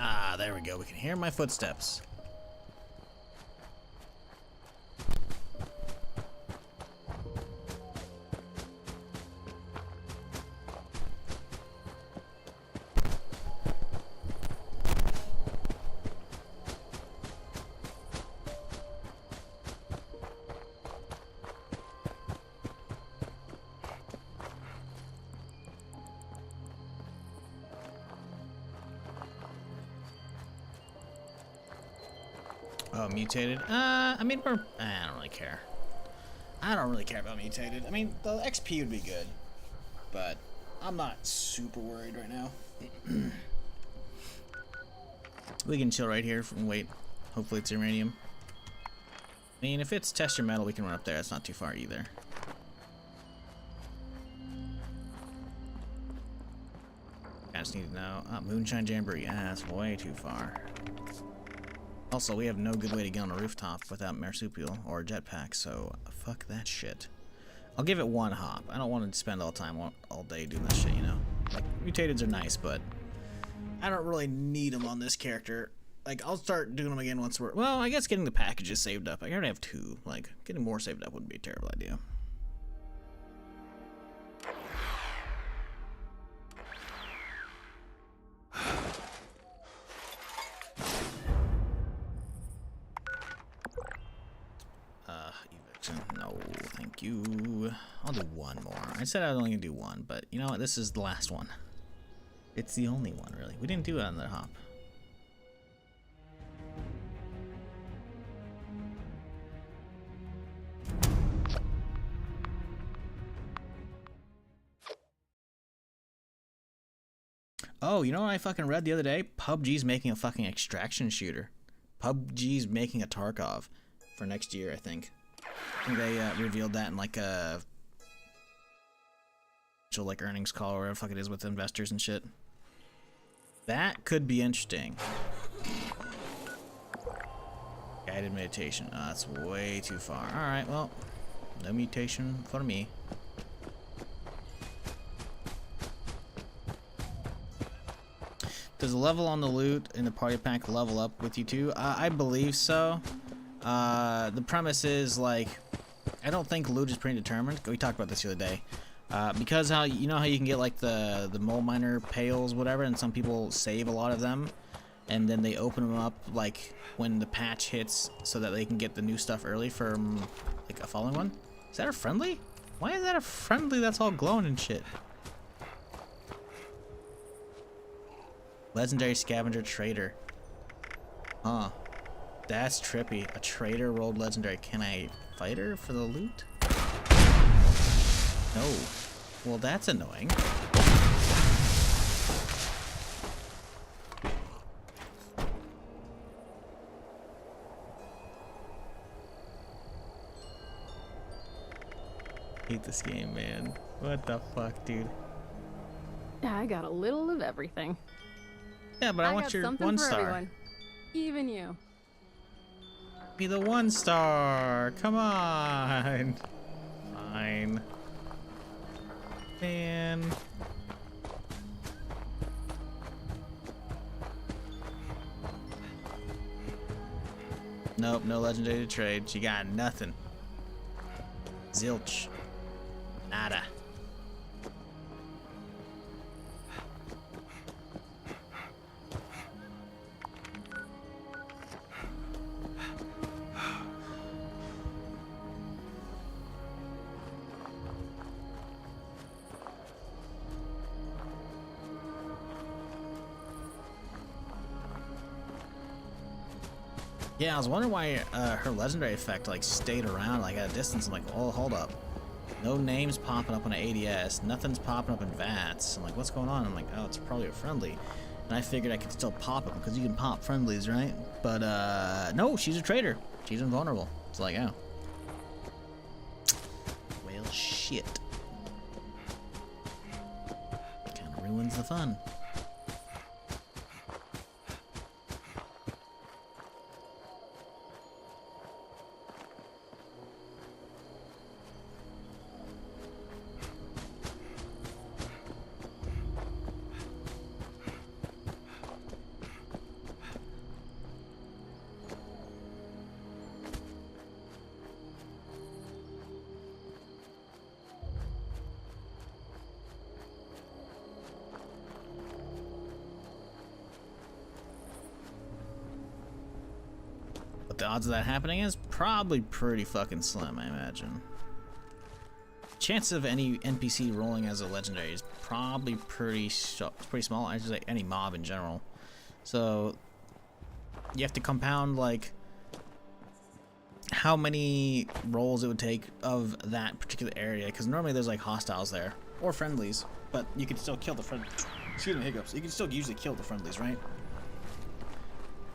Ah, there we go. We can hear my footsteps. Oh, mutated? I mean, I don't really care. I don't really care about mutated. I mean, the XP would be good, but I'm not super worried right now. We can chill right here and wait. Hopefully it's uranium. I mean, if it's test your metal, we can run up there. It's not too far either. I just need to know. Moonshine Jamboree. Yeah, that's way too far. Also, we have no good way to get on a rooftop without marsupial or a jetpack, so fuck that shit. I'll give it one hop. I don't want to spend all time all day doing this shit, you know? Like, mutateds are nice, but I don't really need them on this character. Like, I'll start doing them again once we're... Well, I guess getting the packages saved up. I already have 2. Like, getting more saved up wouldn't be a terrible idea. No, thank you. I'll do one more. I said I was only gonna do one, but you know what? This is the last one. It's the only one, really. We didn't do it on the hop. Oh, you know what I fucking read the other day? PUBG's making a fucking extraction shooter. PUBG's making a Tarkov for next year, I think. I think they revealed that in like a like earnings call or whatever the fuck it is with investors and shit. That could be interesting. Guided meditation. Oh, that's way too far. Alright, well, no mutation for me. Does the level on the loot in the party pack level up with you too? I believe so. The premise is like I don't think loot is predetermined. We talked about this the other day. Because how you know how you can get like the mole miner pails, whatever, and some people save a lot of them, and then they open them up like when the patch hits, so that they can get the new stuff early from like a following one. Is that a friendly? Why is that a friendly that's all glowing and shit? Legendary scavenger trader. Huh. That's trippy. A trader rolled legendary. Can I fight her for the loot? No. Well, that's annoying. Hate this game, man. What the fuck, dude? I got a little of everything. Yeah, but I want your something 1 for star. everyone. Even you. Be the 1 star. Come on. Fine. Man. Nope, no legendary to trade. She got nothing. Zilch. Nada. Yeah, I was wondering why her legendary effect like stayed around like at a distance. I'm like, oh, hold up. No names popping up on an ADS. Nothing's popping up in VATS. I'm like, what's going on? I'm like, oh, it's probably a friendly. And I figured I could still pop it because you can pop friendlies, right? But no, she's a traitor. She's invulnerable. It's like, oh. Well, shit. Kind of ruins the fun. The odds of that happening is probably pretty fucking slim, I imagine. Chance of any NPC rolling as a legendary is probably pretty small. I should say any mob in general. So you have to compound like how many rolls it would take of that particular area, because normally there's like hostiles there or friendlies, but you can still kill the friendlies. Excuse me, hiccups. You can still usually kill the friendlies, right?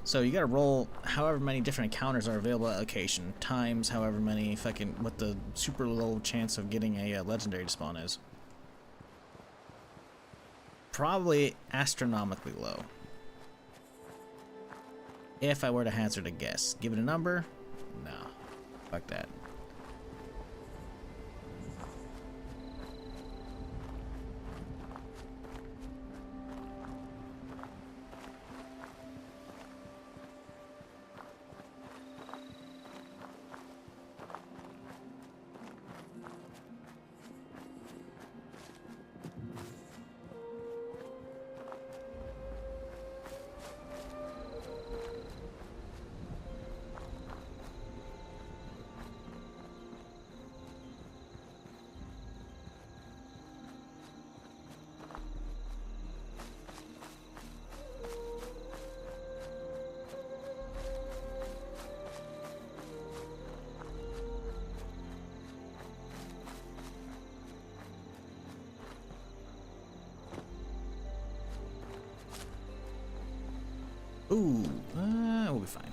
So you gotta roll however many different encounters are available at location, times however many fucking, what the super low chance of getting a legendary to spawn is. Probably astronomically low. If I were to hazard a guess. Give it a number? No. Fuck that. Ooh, we'll be fine.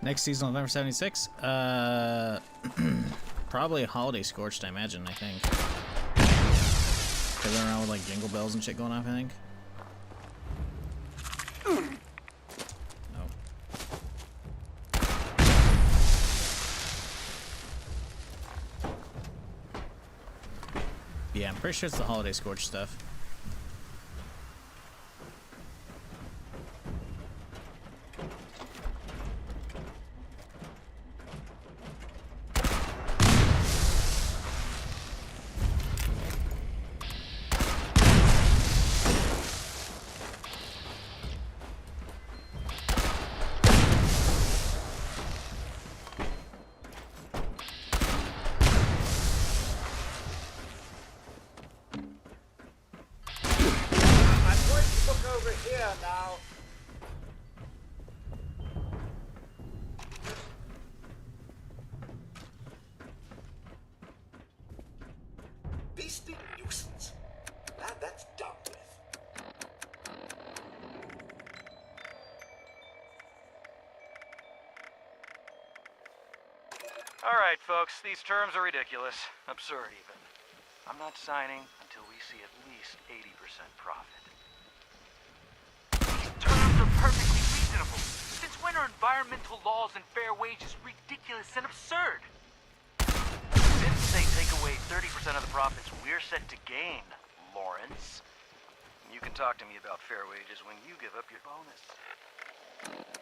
Next season, November 76. Probably Holiday Scorched, I imagine, I think. They're around with like jingle bells and shit going off, I think. Yeah, I'm pretty sure it's the Holiday Scorch stuff. Beastly nuisance. Now that's done with. Alright, folks, these terms are ridiculous. Absurd, even. I'm not signing until we see at least 80% profit. These terms are perfectly reasonable. Since when are environmental laws and fair wages ridiculous and absurd? Since they take away 30% of the profits we're set to gain, Lawrence. You can talk to me about fair wages when you give up your bonus.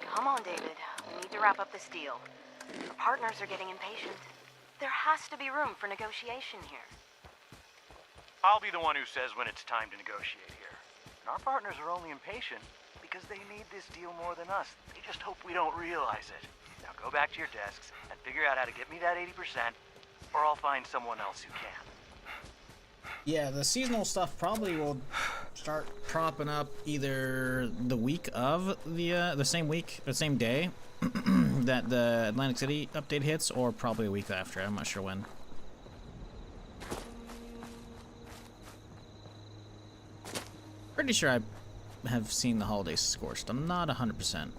Come on, David. We need to wrap up this deal. The partners are getting impatient. There has to be room for negotiation here. I'll be the one who says when it's time to negotiate here. And our partners are only impatient because they need this deal more than us. They just hope we don't realize it. Now go back to your desks and figure out how to get me that 80%, or I'll find someone else who can. Yeah, the seasonal stuff probably will start propping up either the week of the same week, the same day that the Atlantic City update hits, or probably a week after. I'm not sure when. Pretty sure I have seen the Holiday Scorched. I'm not 100%.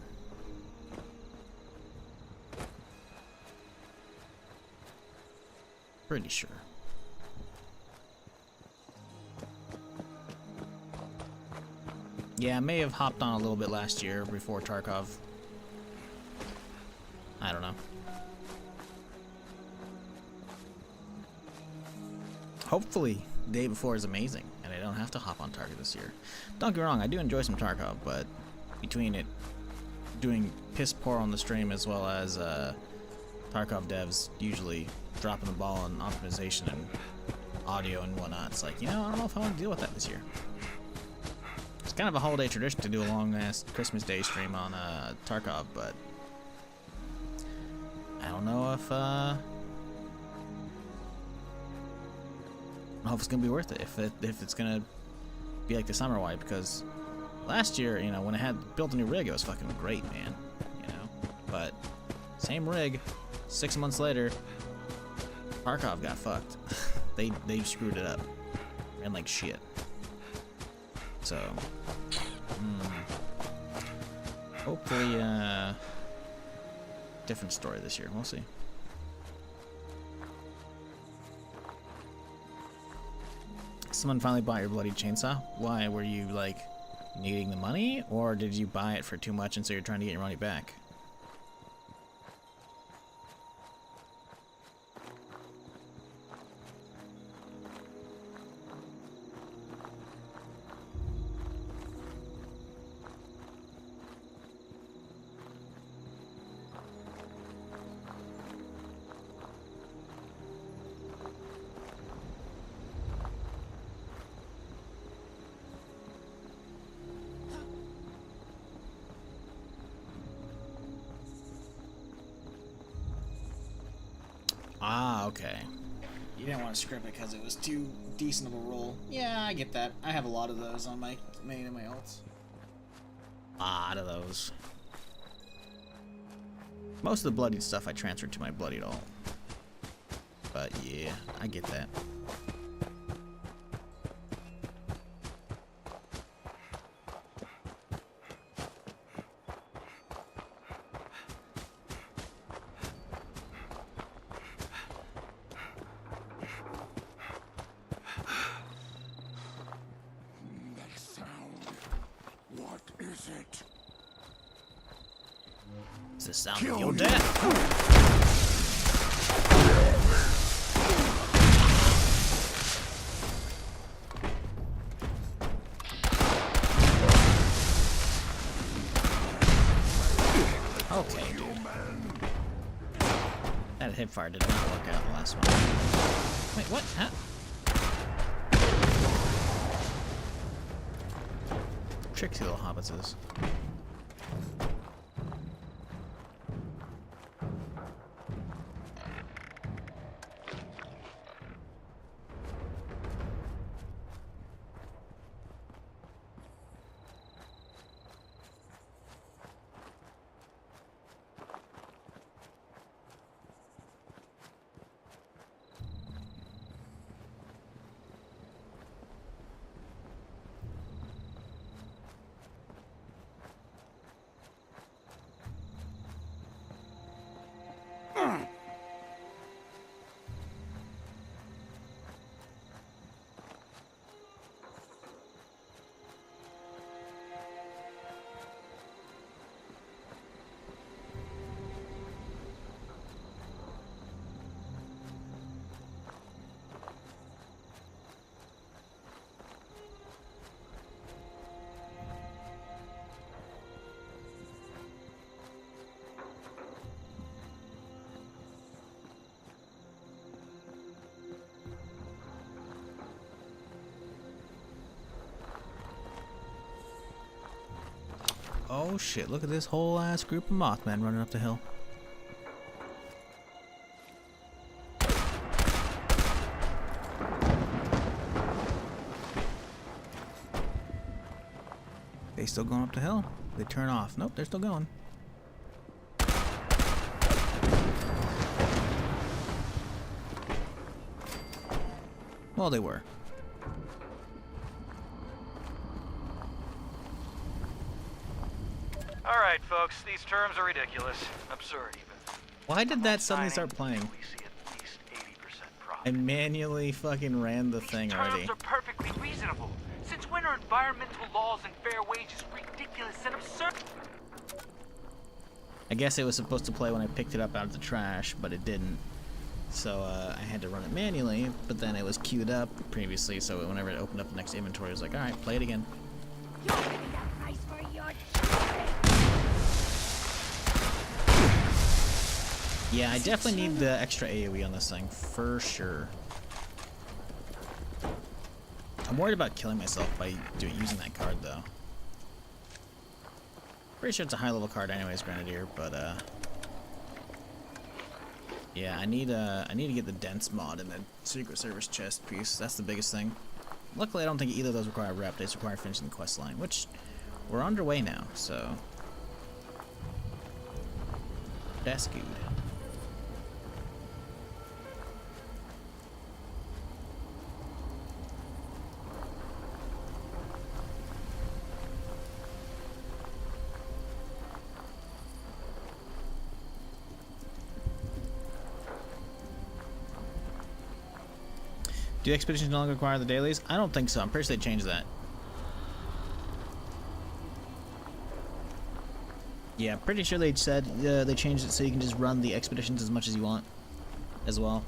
Pretty sure. Yeah, I may have hopped on a little bit last year before Tarkov. I don't know. Hopefully, the day before is amazing, and I don't have to hop on Tarkov this year. Don't get me wrong, I do enjoy some Tarkov, but between it doing piss poor on the stream as well as Tarkov devs usually dropping the ball on optimization and audio and whatnot, it's like, you know, I don't know if I want to deal with that this year. It's kind of a holiday tradition to do a long-ass Christmas Day stream on Tarkov, but I don't know if it's gonna be worth it. If it's gonna be like the summer wipe, because last year, you know, when I had built a new rig, it was fucking great, man. You know, but same rig, 6 months later, Tarkov got fucked. they screwed it up, ran like shit. So, hopefully, different story this year. We'll see. Someone finally bought your bloody chainsaw. Why? Were you, like, needing the money? Or did you buy it for too much and so you're trying to get your money back? Ah, okay. You didn't want to script it because it was too decent of a roll. Yeah, I get that. I have a lot of those on my main and my alts. A lot of those. Most of the bloodied stuff I transferred to my bloodied alt. But yeah, I get that. the sound of your death. Okay, dude. That hipfire did not work out the last one. Wait, what? Huh? Tricksy little hobbitses. Oh shit, look at this whole ass group of Mothmen running up the hill. They still going up the hill? They turn off. Nope, they're still going. Well, they were. Alright, folks, these terms are ridiculous. Absurd, even. Why did that suddenly start playing? I manually fucking ran the thing already. Terms are perfectly reasonable. Since when are environmental laws and fair wages ridiculous and absurd? I guess it was supposed to play when I picked it up out of the trash, but it didn't. So I had to run it manually, but then it was queued up previously, so whenever it opened up the next inventory, it was like, alright, play it again. Yeah, I definitely need the extra AoE on this thing, for sure. I'm worried about killing myself by using that card, though. Pretty sure it's a high-level card anyways, Grenadier, but, yeah, I need to get the Dense mod in the Secret Service chest piece. That's the biggest thing. Luckily, I don't think either of those require rep. They just require finishing the quest line, which we're underway now, so that's good. Do expeditions no longer require the dailies? I don't think so. I'm pretty sure they changed that. Yeah, pretty sure they said they changed it so you can just run the expeditions as much as you want as well.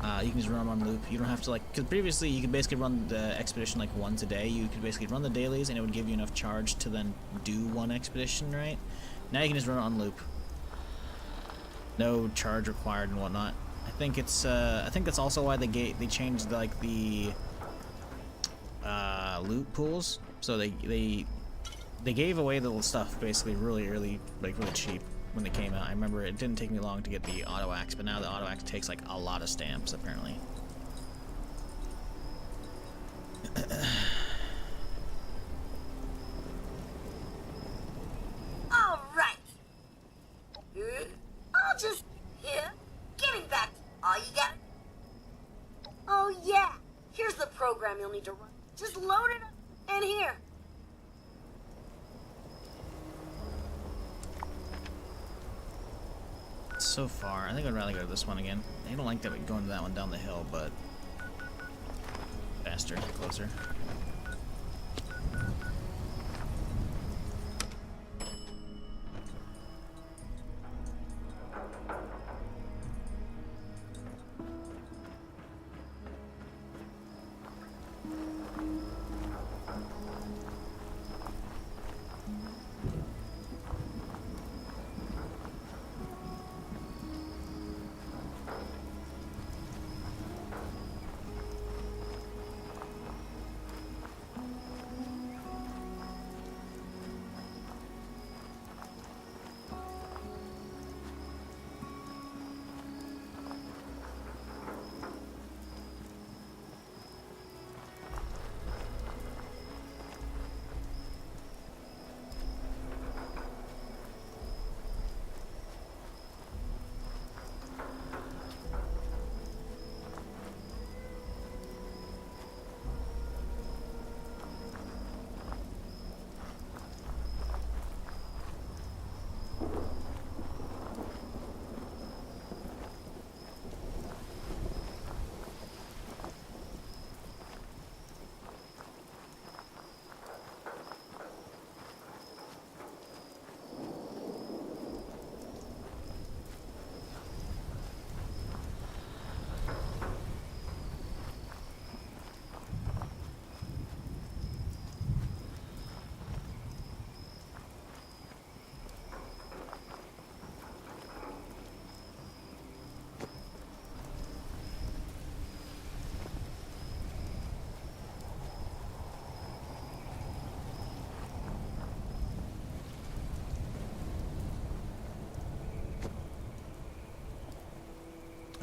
You can just run them on loop. You don't have to, like, because previously you could basically run the expedition like once a day. You could basically run the dailies and it would give you enough charge to then do one expedition, right? Now you can just run it on loop. No charge required and whatnot. I think it's I think that's also why they changed like the loot pools. So they gave away the little stuff basically really early, like really cheap when they came out. I remember it didn't take me long to get the auto axe, but now the auto axe takes like a lot of stamps apparently. All right. I'll just giving back all you got. Oh yeah. Here's the program you'll need to run. Just load it up and here. So far, I think I'd rather go to this one again. I don't like that going to that one down the hill, but faster, closer.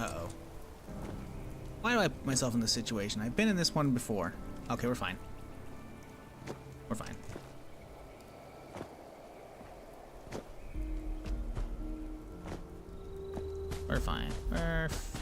Uh-oh. Why do I put myself in this situation? I've been in this one before. Okay, we're fine. We're fine. We're fine. We're fine.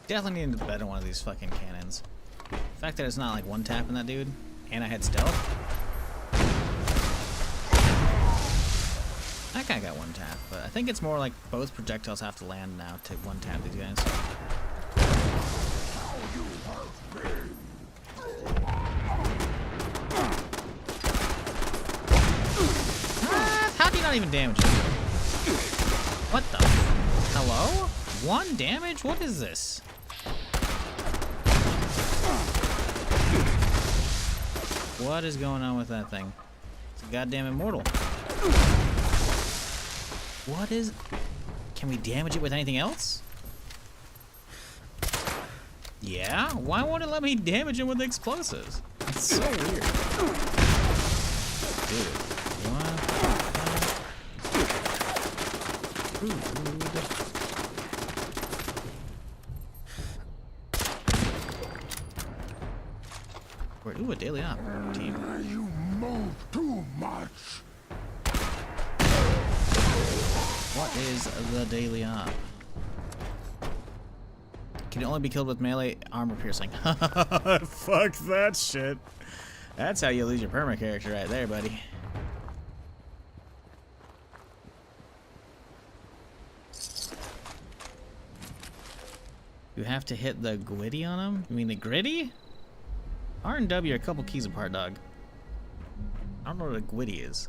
Definitely need a better one of these fucking cannons. The fact that it's not like one tap in that dude, and I had stealth. That guy got one tap, but I think it's more like both projectiles have to land now to one tap these guys. How do you not even damage him? What the? Hello? One damage? What is this? What is going on with that thing? It's a goddamn immortal. What is... Can we damage it with anything else? Yeah? Why won't it let me damage it with explosives? It's so weird. Dude. What? Ooh, a daily op team. You move too much. What is the daily op? Can only be killed with melee armor piercing. Fuck that shit. That's how you lose your perma character right there, buddy. You have to hit the gwitty on him? You mean the gritty? R and W are a couple keys apart, dog. I don't know what a gwitty is.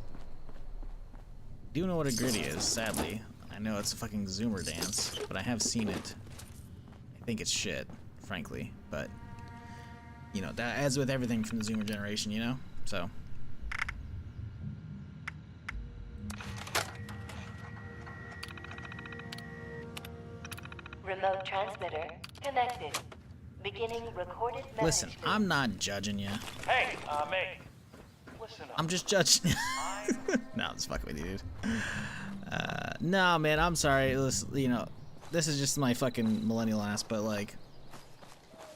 I do know what a gritty is, sadly. I know it's a fucking zoomer dance, but I have seen it. I think it's shit, frankly, but you know, that as with everything from the zoomer generation, you know? So remote transmitter connected. Beginning recorded message. Listen, I'm not judging you. Hey, mate. Listen up. I'm just judging. No, I'm just fucking with you, dude. No, man, I'm sorry. Listen, you know, this is just my fucking millennial ass, but like,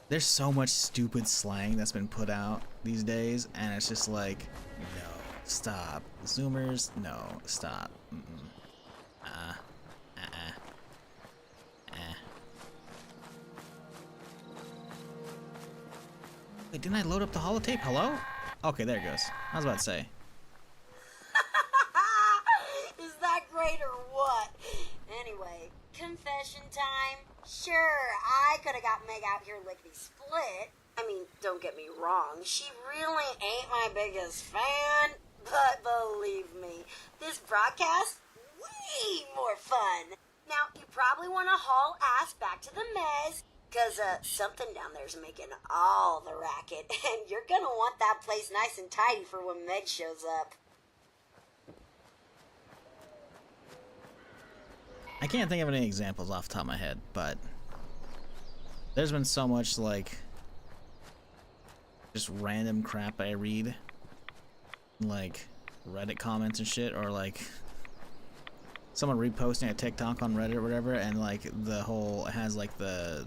there's so much stupid slang that's been put out these days, and it's just like, no, stop. Zoomers, no, stop. Wait, didn't I load up the holotape? Hello? Okay, there it goes. I was about to say. Is that great or what? Anyway, confession time. Sure, I could have got Meg out here lickety-split. I mean, don't get me wrong, she really ain't my biggest fan. But believe me, this broadcast, way more fun. Now, you probably want to haul ass back to the mez, because something down there's making all the racket, and you're gonna want that place nice and tidy for when Meg shows up. I can't think of any examples off the top of my head, but there's been so much, like, just random crap I read, like Reddit comments and shit, or like someone reposting a TikTok on Reddit or whatever, and like the whole, it has like the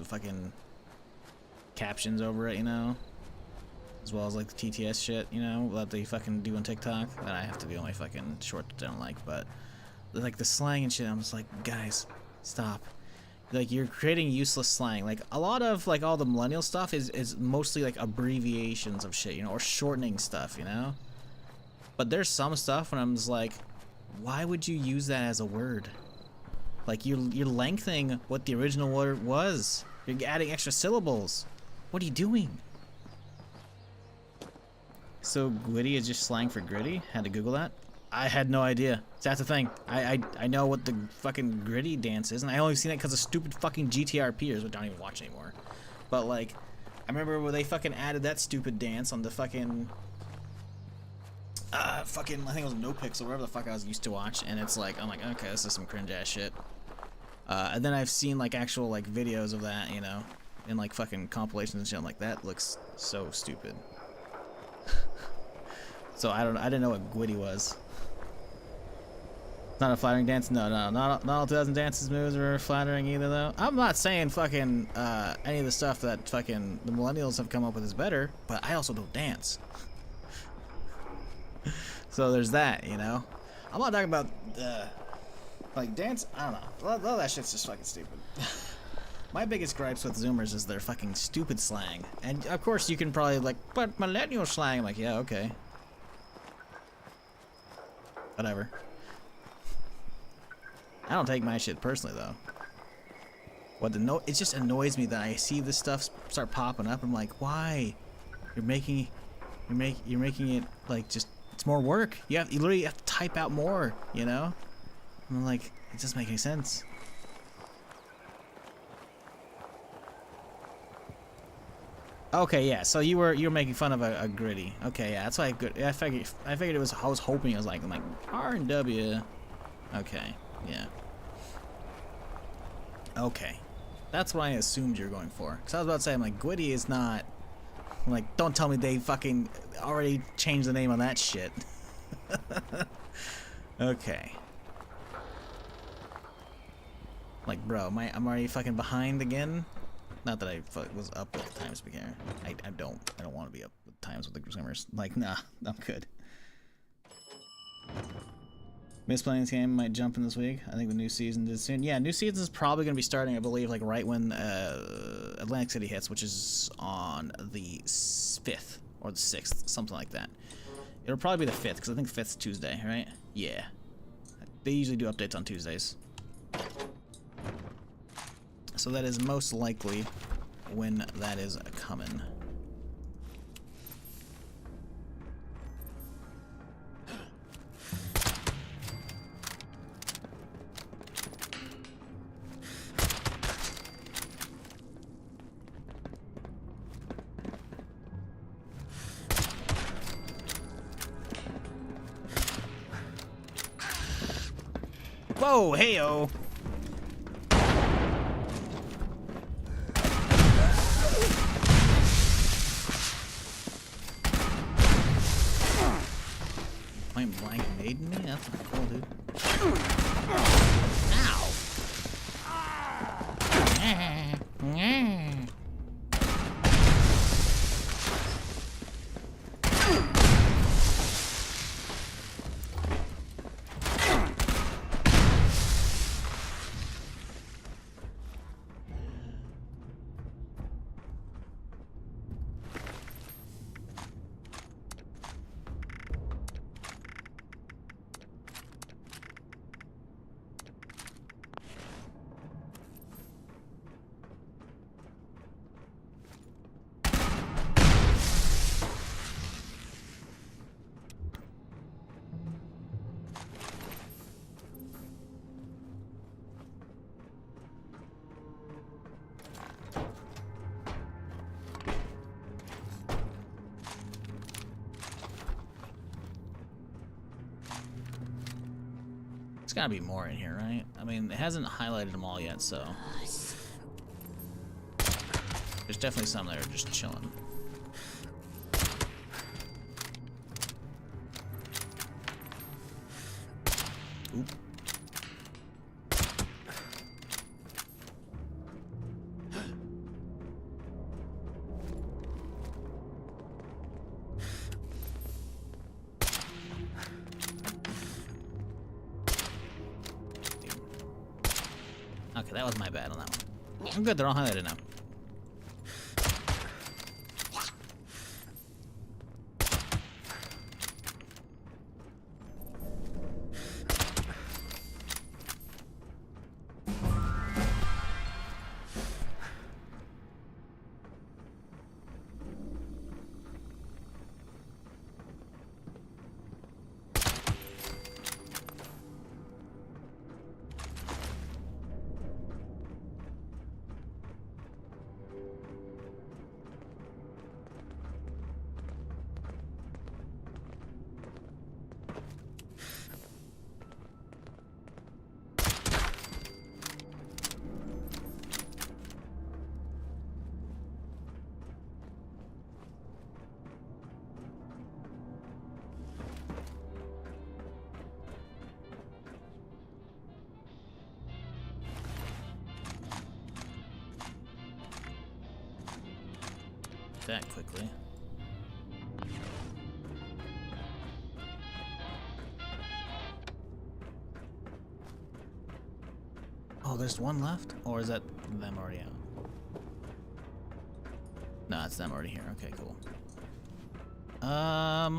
fucking captions over it, you know, as well as like the TTS shit, you know, that they fucking do on TikTok, that I have to do on my fucking shorts that I don't like. But like the slang and shit, I'm just like, guys, stop. Like, you're creating useless slang. Like, a lot of like all the millennial stuff is mostly like abbreviations of shit, you know, or shortening stuff, you know. But there's some stuff when I'm just like, why would you use that as a word? Like, you're lengthening what the original word was. You're adding extra syllables. What are you doing? So gritty is just slang for gritty? Had to Google that. I had no idea. That's the thing. I know what the fucking gritty dance is, and I only seen it because of stupid fucking GTRPers, which I don't even watch anymore. But like, I remember when they fucking added that stupid dance on the fucking I think it was No Pixel, whatever the fuck I was used to watch, and it's like, I'm like, okay, this is some cringe ass shit. And then I've seen like actual like videos of that, you know, in like fucking compilations and shit. I'm like, that looks so stupid. So I didn't know what Gwitty was. Not a flattering dance? No, not all 2000 dances moves are flattering either, though. I'm not saying fucking any of the stuff that fucking the millennials have come up with is better, but I also don't dance. So there's that, you know. I'm not talking about like dance. I don't know. All that shit's just fucking stupid. My biggest gripes with Zoomers is their fucking stupid slang, and of course you can probably like, but millennial slang. I'm like, yeah, okay, whatever. I don't take my shit personally though. It just annoys me that I see this stuff start popping up. I'm like, why? You're making it like just, it's more work. You literally have to type out more, you know? I'm like, it doesn't make any sense. Okay, yeah. So you were making fun of a gritty. Okay, yeah. That's why I figured it was. I was hoping. I'm like R&W. Okay, yeah. Okay, that's what I assumed you were going for. Cause I was about to say, I'm like, Gwitty is not. I'm like, don't tell me they fucking already changed the name on that shit. Okay. Like, bro, I'm already fucking behind again. Not that I was up with the times beginner. I don't want to be up with times with the consumers. Like, nah, I'm good. Miss playing this game, might jump in this week. I think the new season is soon. Yeah, new season is probably going to be starting, I believe, like right when Atlantic City hits, which is on the 5th or the 6th, something like that. It'll probably be the 5th, because I think 5th's Tuesday, right? Yeah. They usually do updates on Tuesdays. So that is most likely when that is coming. Whoa, hey-o! Point blank made me? That's not cool, dude. Ow! There's gotta be more in here, right? I mean, it hasn't highlighted them all yet, so... There's definitely some that are just chilling. Oop. Okay, that was my bad on that one. I'm good, they're all highlighted now. That quickly. Oh, there's one left? Or is that them already out? No, it's them already here. Okay, cool.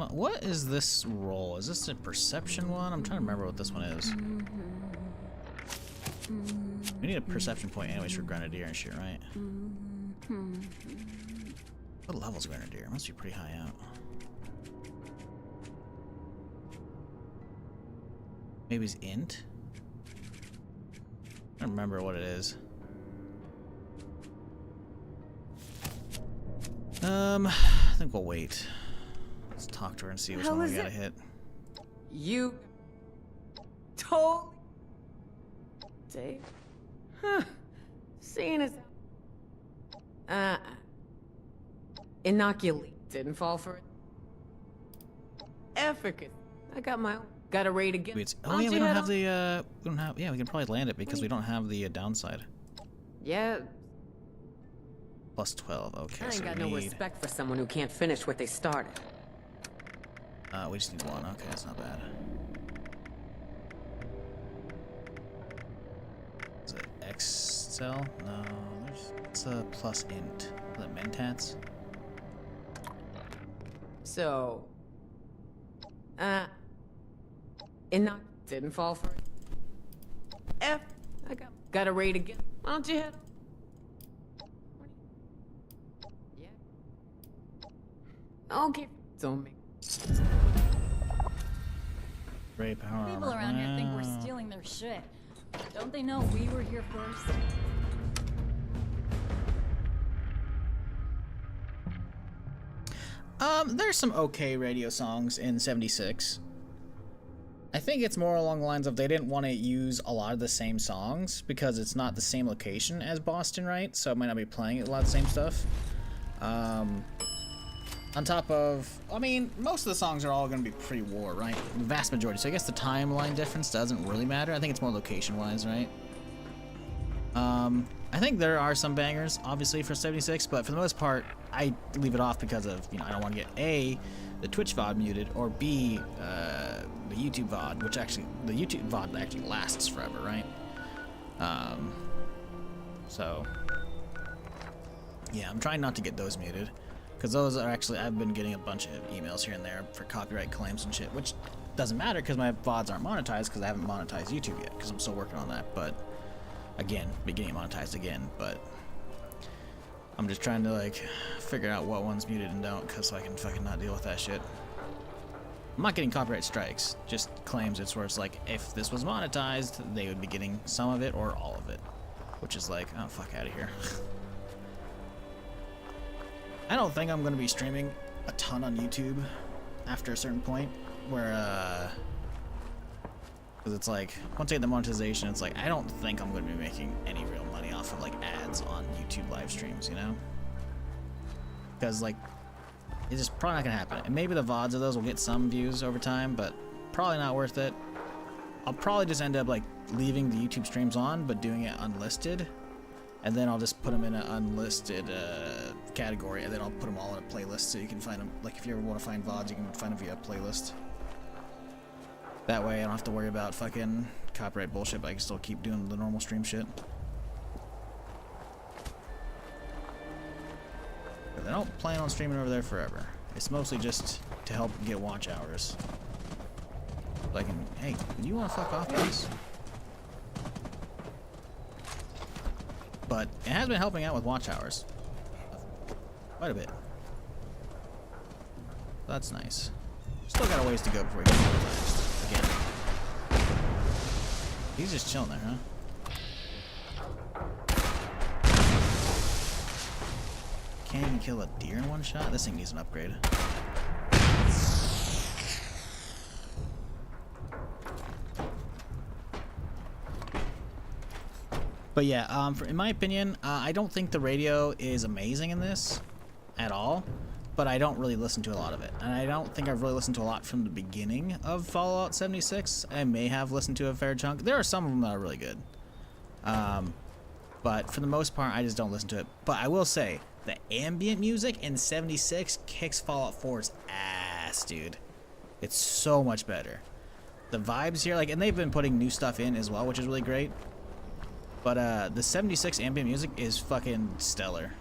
What is this roll? Is this a perception one? I'm trying to remember what this one is. We need a perception point anyways for Grenadier and shit, right? What level's Grenadier? Must be pretty high out. Maybe it's int? I don't remember what it is. I think we'll wait. Let's talk to her and see which one we gotta hit. You told Dave. Huh. Seeing as inoculate didn't fall for it. Efficacy. I got my own. Got a raid again. Oh yeah, we don't have the we don't have. Yeah, we can probably land it because we don't have the downside. Yeah. Plus 12. Okay. I ain't so got we no need, respect for someone who can't finish what they started. we just need one. Okay, that's not bad. Is it Excel? No, it's a plus int. Is it Mentats? So, didn't fall for it. I got a raid again. Why don't you head? Yeah. Okay. Don't make. Great power. People around here think we're stealing their shit. Don't they know we were here first? There's some okay radio songs in 76. I think it's more along the lines of they didn't want to use a lot of the same songs because it's not the same location as Boston, right? So it might not be playing a lot of the same stuff. On top of, I mean, most of the songs are all going to be pre-war, right? The vast majority. So I guess the timeline difference doesn't really matter. I think it's more location-wise, right? I think there are some bangers, obviously, for 76, but for the most part, I leave it off because of, you know, I don't want to get A, the Twitch VOD muted, or B, the YouTube VOD, which actually, the YouTube VOD actually lasts forever, right? So, yeah, I'm trying not to get those muted, because those are actually, I've been getting a bunch of emails here and there for copyright claims and shit, which doesn't matter because my VODs aren't monetized because I haven't monetized YouTube yet, because I'm still working on that, but again, beginning monetized again, but I'm just trying to like figure out what one's muted and don't, cause so I can fucking not deal with that shit. I'm not getting copyright strikes, just claims. It's where it's like if this was monetized, they would be getting some of it or all of it, which is like, oh fuck out of here. I don't think I'm gonna be streaming a ton on YouTube after a certain point where because it's like, once I get the monetization, it's like, I don't think I'm going to be making any real money off of, like, ads on YouTube live streams, you know? Because, like, it's just probably not going to happen. And maybe the VODs of those will get some views over time, but probably not worth it. I'll probably just end up like leaving the YouTube streams on, but doing it unlisted, and then I'll just put them in an unlisted category, and then I'll put them all in a playlist so you can find them. Like if you ever want to find VODs, you can find them via playlist. That way I don't have to worry about fucking copyright bullshit, but I can still keep doing the normal stream shit. But I don't plan on streaming over there forever. It's mostly just to help get watch hours. Like, hey, do you want to fuck off, please? But it has been helping out with watch hours. Quite a bit. That's nice. Still got a ways to go before we get monetized again. He's just chilling there, huh? Can't even kill a deer in one shot? This thing needs an upgrade. But yeah, in my opinion, I don't think the radio is amazing in this at all, but I don't really listen to a lot of it. And I don't think I've really listened to a lot from the beginning of Fallout 76. I may have listened to a fair chunk. There are some of them that are really good. But for the most part, I just don't listen to it. But I will say, the ambient music in 76 kicks Fallout 4's ass, dude. It's so much better. The vibes here, like, and they've been putting new stuff in as well, which is really great. But the 76 ambient music is fucking stellar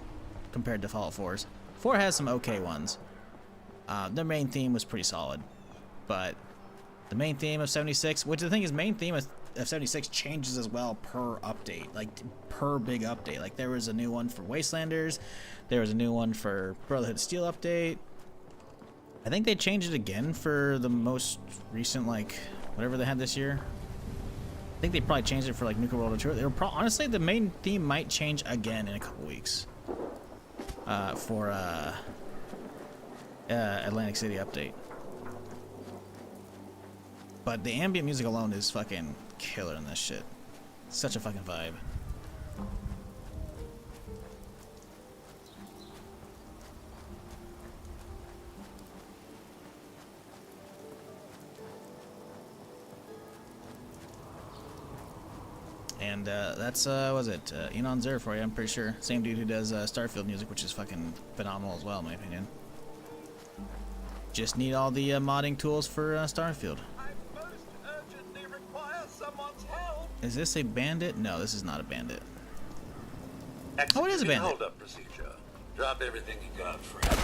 compared to Fallout 4's. 4 has some okay ones. Their main theme was pretty solid. But the main theme of 76, which the thing is, main theme of 76 changes as well per update, like per big update. Like there was a new one for Wastelanders, there was a new one for Brotherhood of Steel update. I think they changed it again for the most recent, like, whatever they had this year. I think they probably changed it for like Nuka World Tour. Honestly, the main theme might change again in a couple weeks for Atlantic City update. But the ambient music alone is fucking killer in this shit. Such a fucking vibe. And that's, was it? Enon Zer for you, I'm pretty sure. Same dude who does Starfield music, which is fucking phenomenal as well, in my opinion. Just need all the modding tools for Starfield. Is this a bandit? No, this is not a bandit. Oh, it is a bandit. Hold up procedure. Drop everything you got, friend.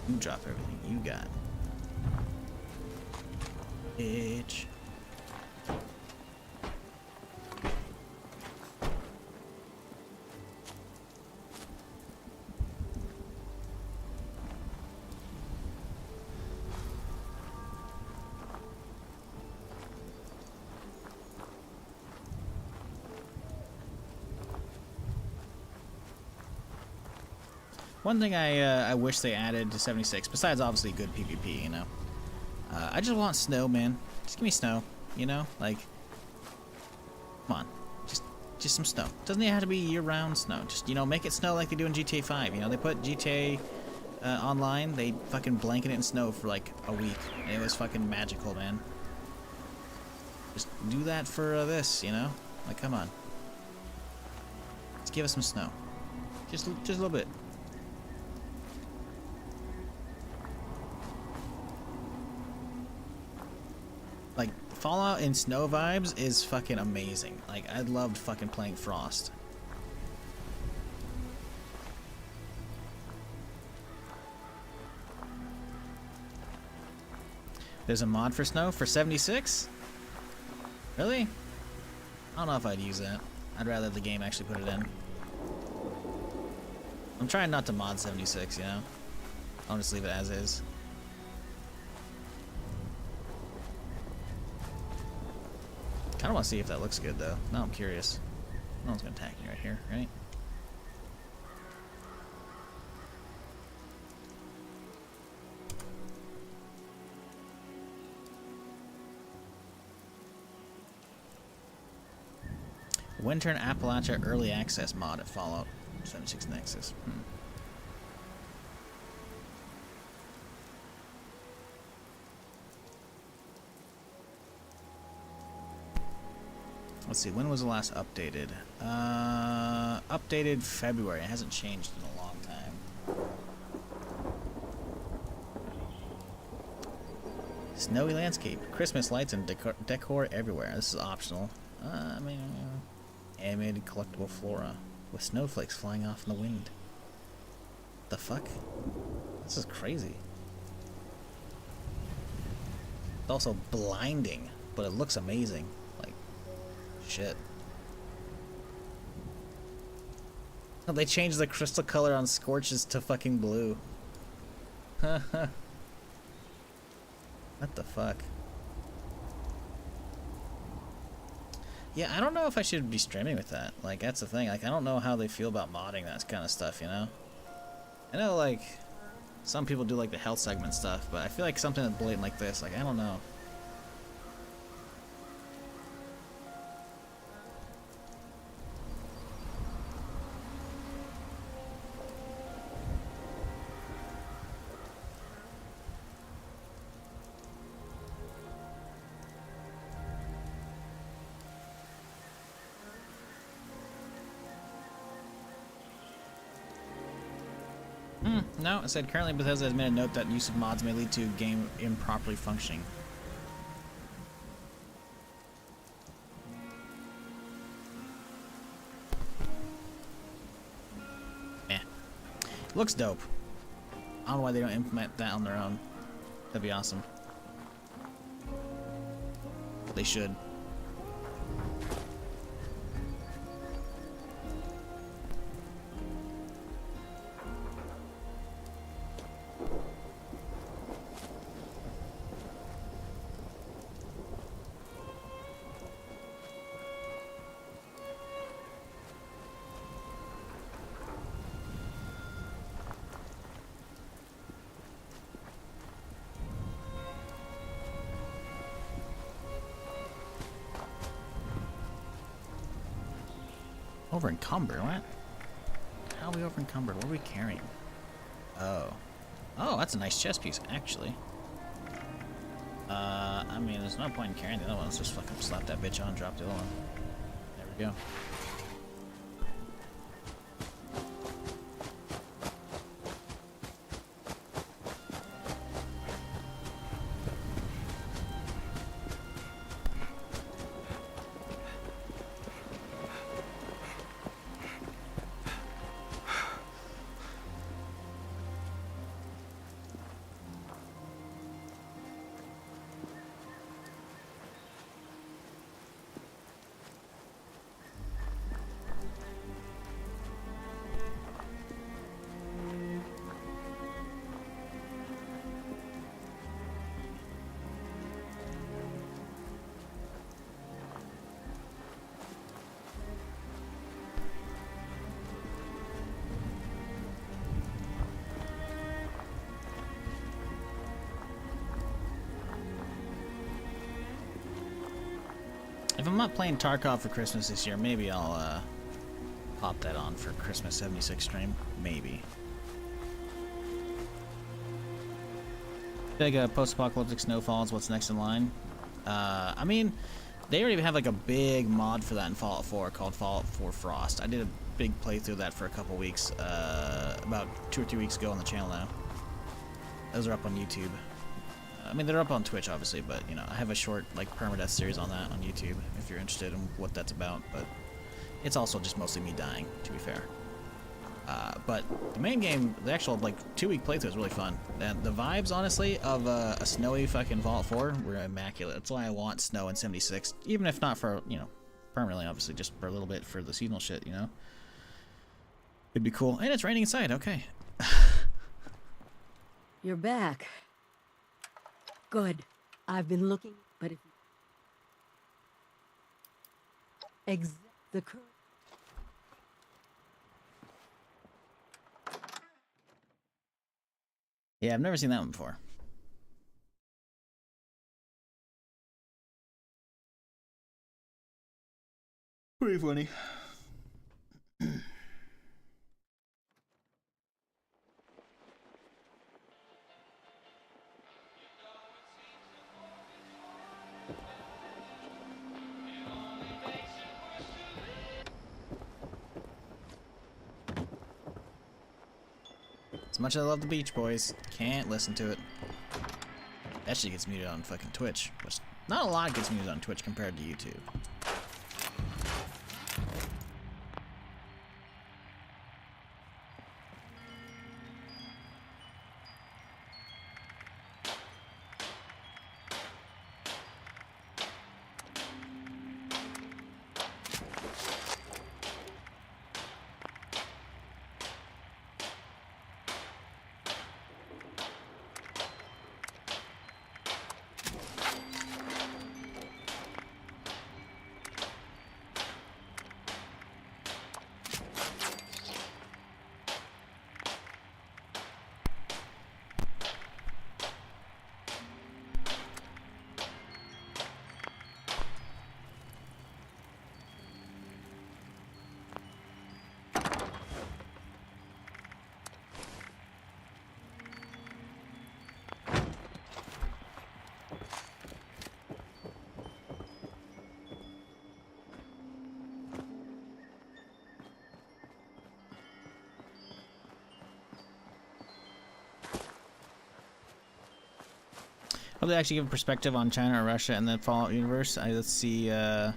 You drop everything you got. Bitch. One thing I wish they added to 76, besides obviously good PvP, you know. I just want snow, man. Just give me snow, you know? Like, come on. Just some snow. Doesn't even have to be year-round snow. Just, you know, make it snow like they do in GTA 5. You know, they put GTA Online, they fucking blanket it in snow for like a week. And it was fucking magical, man. Just do that for this, you know? Like, come on. Let's give us some snow. Just a little bit. Like, Fallout in snow vibes is fucking amazing. Like, I loved fucking playing Frost. There's a mod for snow for 76? Really? I don't know if I'd use that. I'd rather the game actually put it in. I'm trying not to mod 76, you know? I'll just leave it as is. I don't want to see if that looks good, though. Now I'm curious. No one's going to attack me right here, right? Winter in Appalachia Early Access mod at Fallout 76 Nexus. Let's see, when was the last updated? Updated February. It hasn't changed in a long time. Snowy landscape. Christmas lights and decor everywhere. This is optional. I mean, animated collectible flora with snowflakes flying off in the wind. The fuck? This is crazy. It's also blinding, but it looks amazing. Like, shit. Oh, they changed the crystal color on Scorches to fucking blue. What the fuck? Yeah, I don't know if I should be streaming with that. Like, that's the thing. Like, I don't know how they feel about modding that kind of stuff, you know? I know, like, some people do, like, the health segment stuff, but I feel like something that's blatant like this, like, I don't know. No, it said currently Bethesda has made a note that use of mods may lead to game improperly functioning. Eh. Looks dope. I don't know why they don't implement that on their own. That'd be awesome. They should. Over encumbered, what? How are we over encumbered? What are we carrying? Oh. Oh, that's a nice chest piece, actually. I mean, there's no point in carrying the other one. Let's just fucking slap that bitch on and drop the other one. There we go. If I'm not playing Tarkov for Christmas this year, maybe I'll pop that on for Christmas 76 stream. Maybe. Big post-apocalyptic snowfall is what's next in line. I mean, they already have like a big mod for that in Fallout 4 called Fallout 4 Frost. I did a big playthrough of that for a couple weeks, about 2 or 3 weeks ago on the channel now. Those are up on YouTube. I mean, they're up on Twitch, obviously, but, you know, I have a short, like, Permadeath series on that on YouTube, if you're interested in what that's about, but it's also just mostly me dying, to be fair. But the main game, the actual, like, 2-week playthrough is really fun. And the vibes, honestly, of a snowy fucking Fallout 4 were immaculate. That's why I want snow in 76, even if not for, you know, permanently, obviously, just for a little bit for the seasonal shit, you know? It'd be cool. And it's raining inside, okay. You're back. Good. I've been looking, but if the current. Yeah, I've never seen that one before. Pretty funny. As much as I love the Beach Boys, can't listen to it. That shit gets muted on fucking Twitch, which not a lot gets muted on Twitch compared to YouTube. Hope they actually give a perspective on China or Russia and the Fallout universe. Let's see how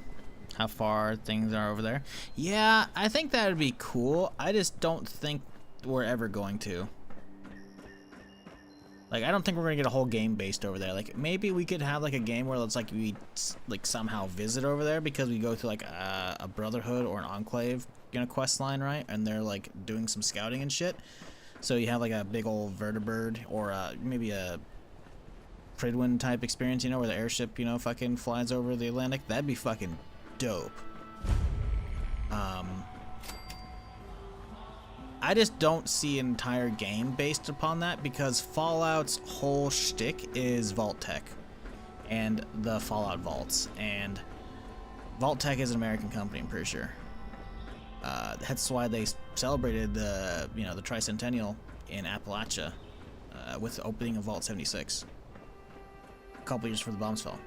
far things are over there. Yeah, I think that would be cool. I just don't think we're ever going to. Like, I don't think we're gonna get a whole game based over there. Like, maybe we could have like a game where it's like we like somehow visit over there because we go to like a Brotherhood or an Enclave, you know, quest line, right? And they're like doing some scouting and shit. So you have like a big old vertibird or maybe a Pridwin type experience, you know, where the airship, you know, fucking flies over the Atlantic. That'd be fucking dope. I just don't see an entire game based upon that because Fallout's whole shtick is Vault Tech and the Fallout vaults, and Vault Tech is an American company, I'm pretty sure. That's why they celebrated the, you know, the tricentennial in Appalachia with the opening of Vault 76. Couple years before the bombs fell.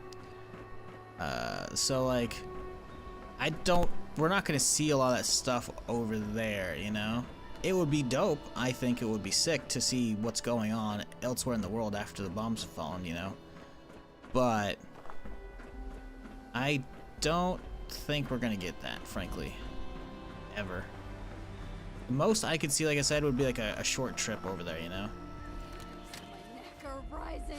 So like, we're not gonna see a lot of that stuff over there, you know? It would be dope. I think it would be sick to see what's going on elsewhere in the world after the bombs have fallen, you know? But I don't think we're gonna get that, frankly. Ever. The most I could see, like I said, would be like a short trip over there, you know? My neck are rising.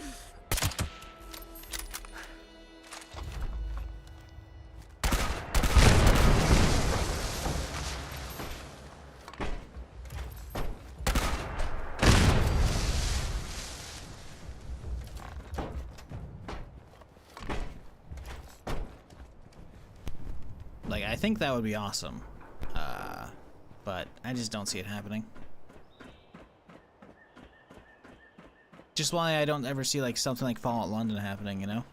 Like, I think that would be awesome, but I just don't see it happening. Just why I don't ever see like something like Fallout London happening, you know?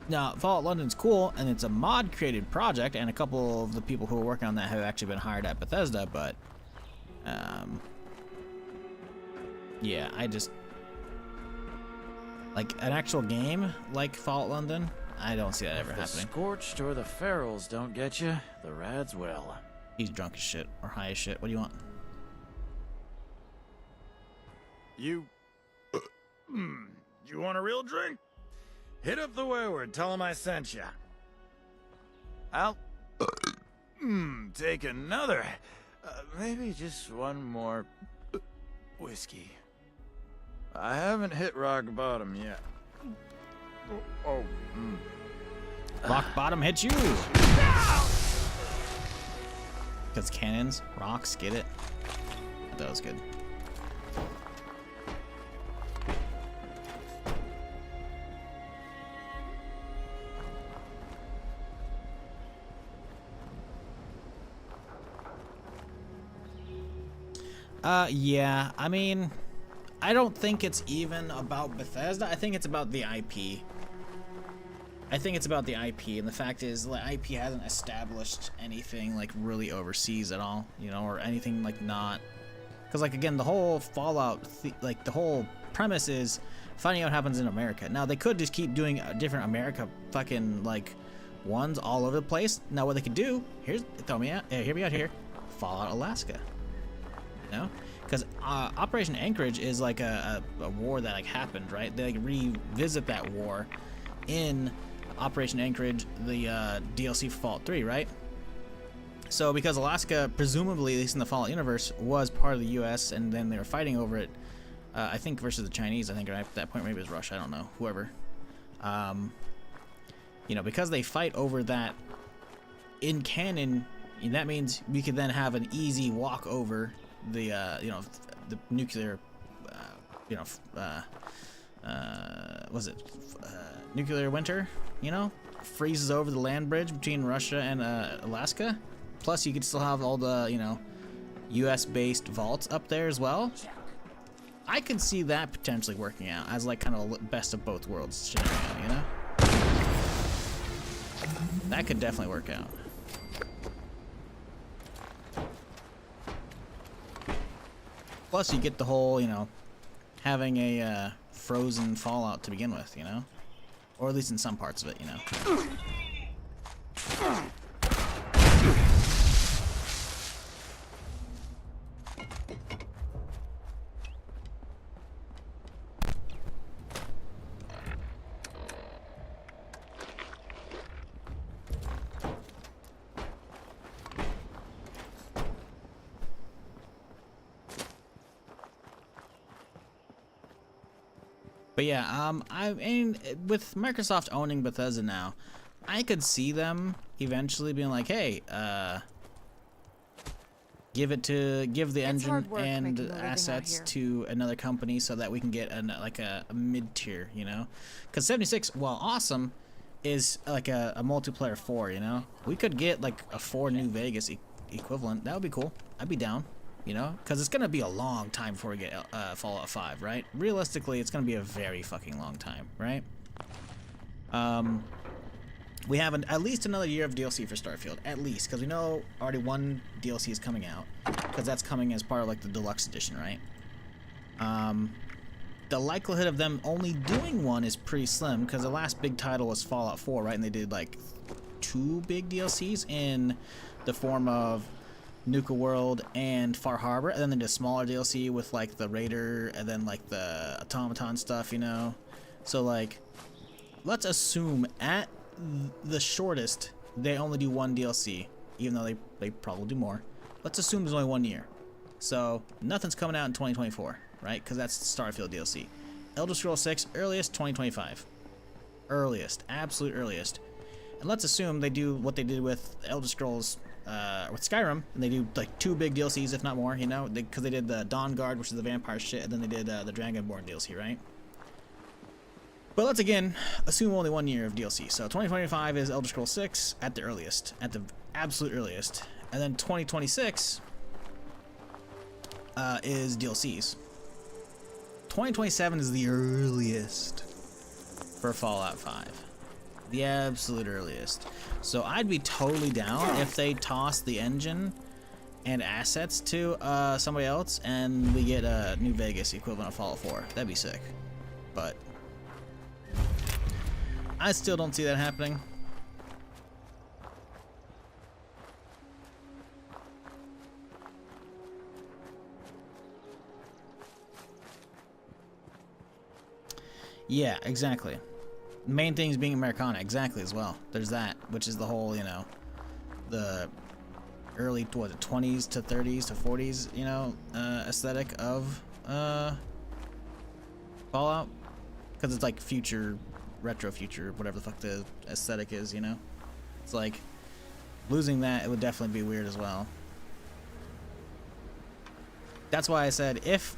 Now, Fallout London's cool, and it's a mod-created project, and a couple of the people who are working on that have actually been hired at Bethesda, but, yeah, I just... Like, an actual game like Fallout London, I don't see that ever happening. The Scorched or the Ferals don't get you, the Rads will. He's drunk as shit, or high as shit. What do you want? You want a real drink? Hit up the wayward, tell him I sent ya. I'll take another. Maybe just one more whiskey. I haven't hit rock bottom yet. Rock bottom hits you! Because cannons, rocks, get it? That was good. Yeah, I mean, I don't think it's even about Bethesda. I think it's about the IP. I think it's about the IP, and the fact is, the IP hasn't established anything, like, really overseas at all, you know, or anything, like, not... Because, like, again, the whole Fallout, the whole premise is finding out what happens in America. Now, they could just keep doing different America fucking, like, ones all over the place. Now, what they could do, hear me out here. Fallout Alaska. You know, because Operation Anchorage is like a war that like happened, right? They like revisit that war in Operation Anchorage, the DLC for Fallout 3, right? So because Alaska, presumably, at least in the Fallout universe, was part of the U.S. and then they were fighting over it, I think versus the Chinese, I think, right at that point, maybe it was Russia, I don't know, whoever. You know, because they fight over that in canon, that means we could then have an easy walk over the, you know, the nuclear, you know, was it nuclear winter, you know, freezes over the land bridge between Russia and Alaska. Plus, you could still have all the, you know, U.S.-based vaults up there as well. I could see that potentially working out as like kind of a best of both worlds scenario, you know? That could definitely work out. Plus, you get the whole, you know, having a frozen Fallout to begin with, you know? Or at least in some parts of it, you know? But yeah, I mean, with Microsoft owning Bethesda now, I could see them eventually being like, hey, give the engine and assets to another company so that we can get like a mid-tier, you know? Because 76, while awesome, is like a multiplayer 4, you know? We could get like a 4 New Vegas equivalent. That would be cool. I'd be down. You know, because it's gonna be a long time before we get Fallout 5, right? Realistically, it's gonna be a very fucking long time, right? We have at least another year of DLC for Starfield, at least, because we know already one DLC is coming out, because that's coming as part of like the deluxe edition, right? The likelihood of them only doing one is pretty slim, because the last big title was Fallout 4, right? And they did like 2 big DLCs in the form of Nuka World and Far Harbor, and then they did a smaller DLC with like the Raider and then like the Automaton stuff, you know? So like, let's assume at the shortest they only do 1 DLC, even though they probably do more. Let's assume there's only 1 year. So nothing's coming out in 2024, right? Because that's Starfield DLC. Elder Scrolls 6, earliest 2025. Earliest, absolute earliest. And let's assume they do what they did with Elder Scrolls with Skyrim, and they do like 2 big DLCs, if not more, you know, because they did the Dawn Guard, which is the vampire shit, and then they did the Dragonborn DLC, right? But let's again assume only 1 year of DLC. So 2025 is Elder Scrolls 6 at the earliest, at the absolute earliest, and then 2026 is DLCs. 2027 is the earliest for Fallout 5. The absolute earliest. So I'd be totally down if they toss the engine and assets to somebody else and we get a New Vegas equivalent of Fallout 4. That'd be sick. But I still don't see that happening. Yeah, exactly. Main thing is being Americana, exactly, as well. There's that, which is the whole, you know, the early, what, 20s to 30s to 40s, you know, aesthetic of Fallout. Because it's like future, retro future, whatever the fuck the aesthetic is, you know? It's like, losing that, it would definitely be weird as well. That's why I said, if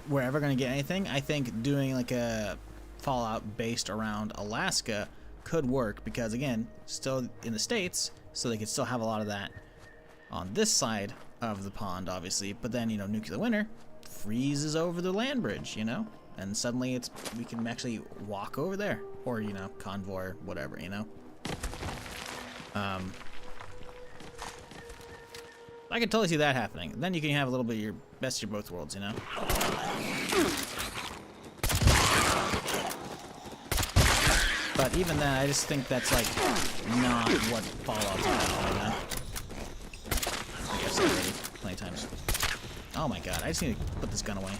we're ever going to get anything, I think doing like a Fallout based around Alaska could work, because again, still in the States, so they could still have a lot of that on this side of the pond, obviously, but then, you know, nuclear winter freezes over the land bridge, you know, and suddenly we can actually walk over there, or, you know, convoy or whatever, you know. I can totally see that happening. Then you can have a little bit of your best of both worlds, you know. But even then, I just think that's like not what Fallout's about, you know? I guess already. Oh my god, I just need to put this gun away.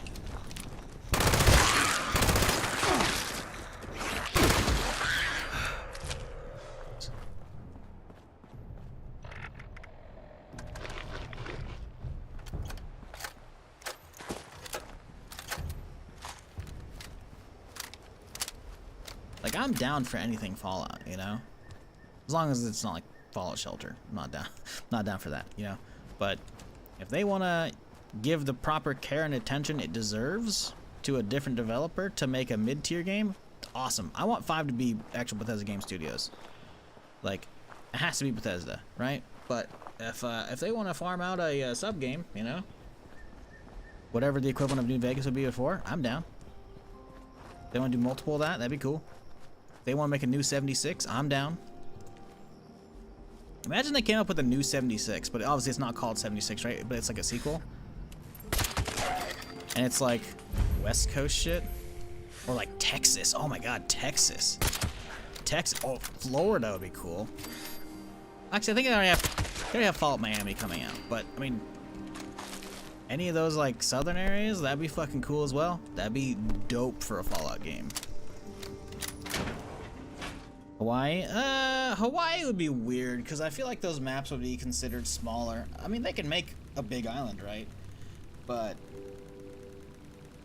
Like, I'm down for anything Fallout, you know? As long as it's not like Fallout Shelter. I'm not down. Not down for that, you know? But if they want to give the proper care and attention it deserves to a different developer to make a mid-tier game, it's awesome. I want 5 to be actual Bethesda Game Studios. Like, it has to be Bethesda, right? But if they want to farm out a sub-game, you know? Whatever the equivalent of New Vegas would be before, I'm down. If they want to do multiple of that, that'd be cool. If they want to make a new 76, I'm down. Imagine they came up with a new 76, but obviously it's not called 76, right? But it's like a sequel. And it's like West Coast shit. Or like Texas. Oh my god, Texas. Texas. Oh, Florida would be cool. Actually, I think they already have Fallout Miami coming out. But, I mean, any of those like southern areas, that'd be fucking cool as well. That'd be dope for a Fallout game. Hawaii? Hawaii would be weird because I feel like those maps would be considered smaller. I mean, they can make a big island, right? But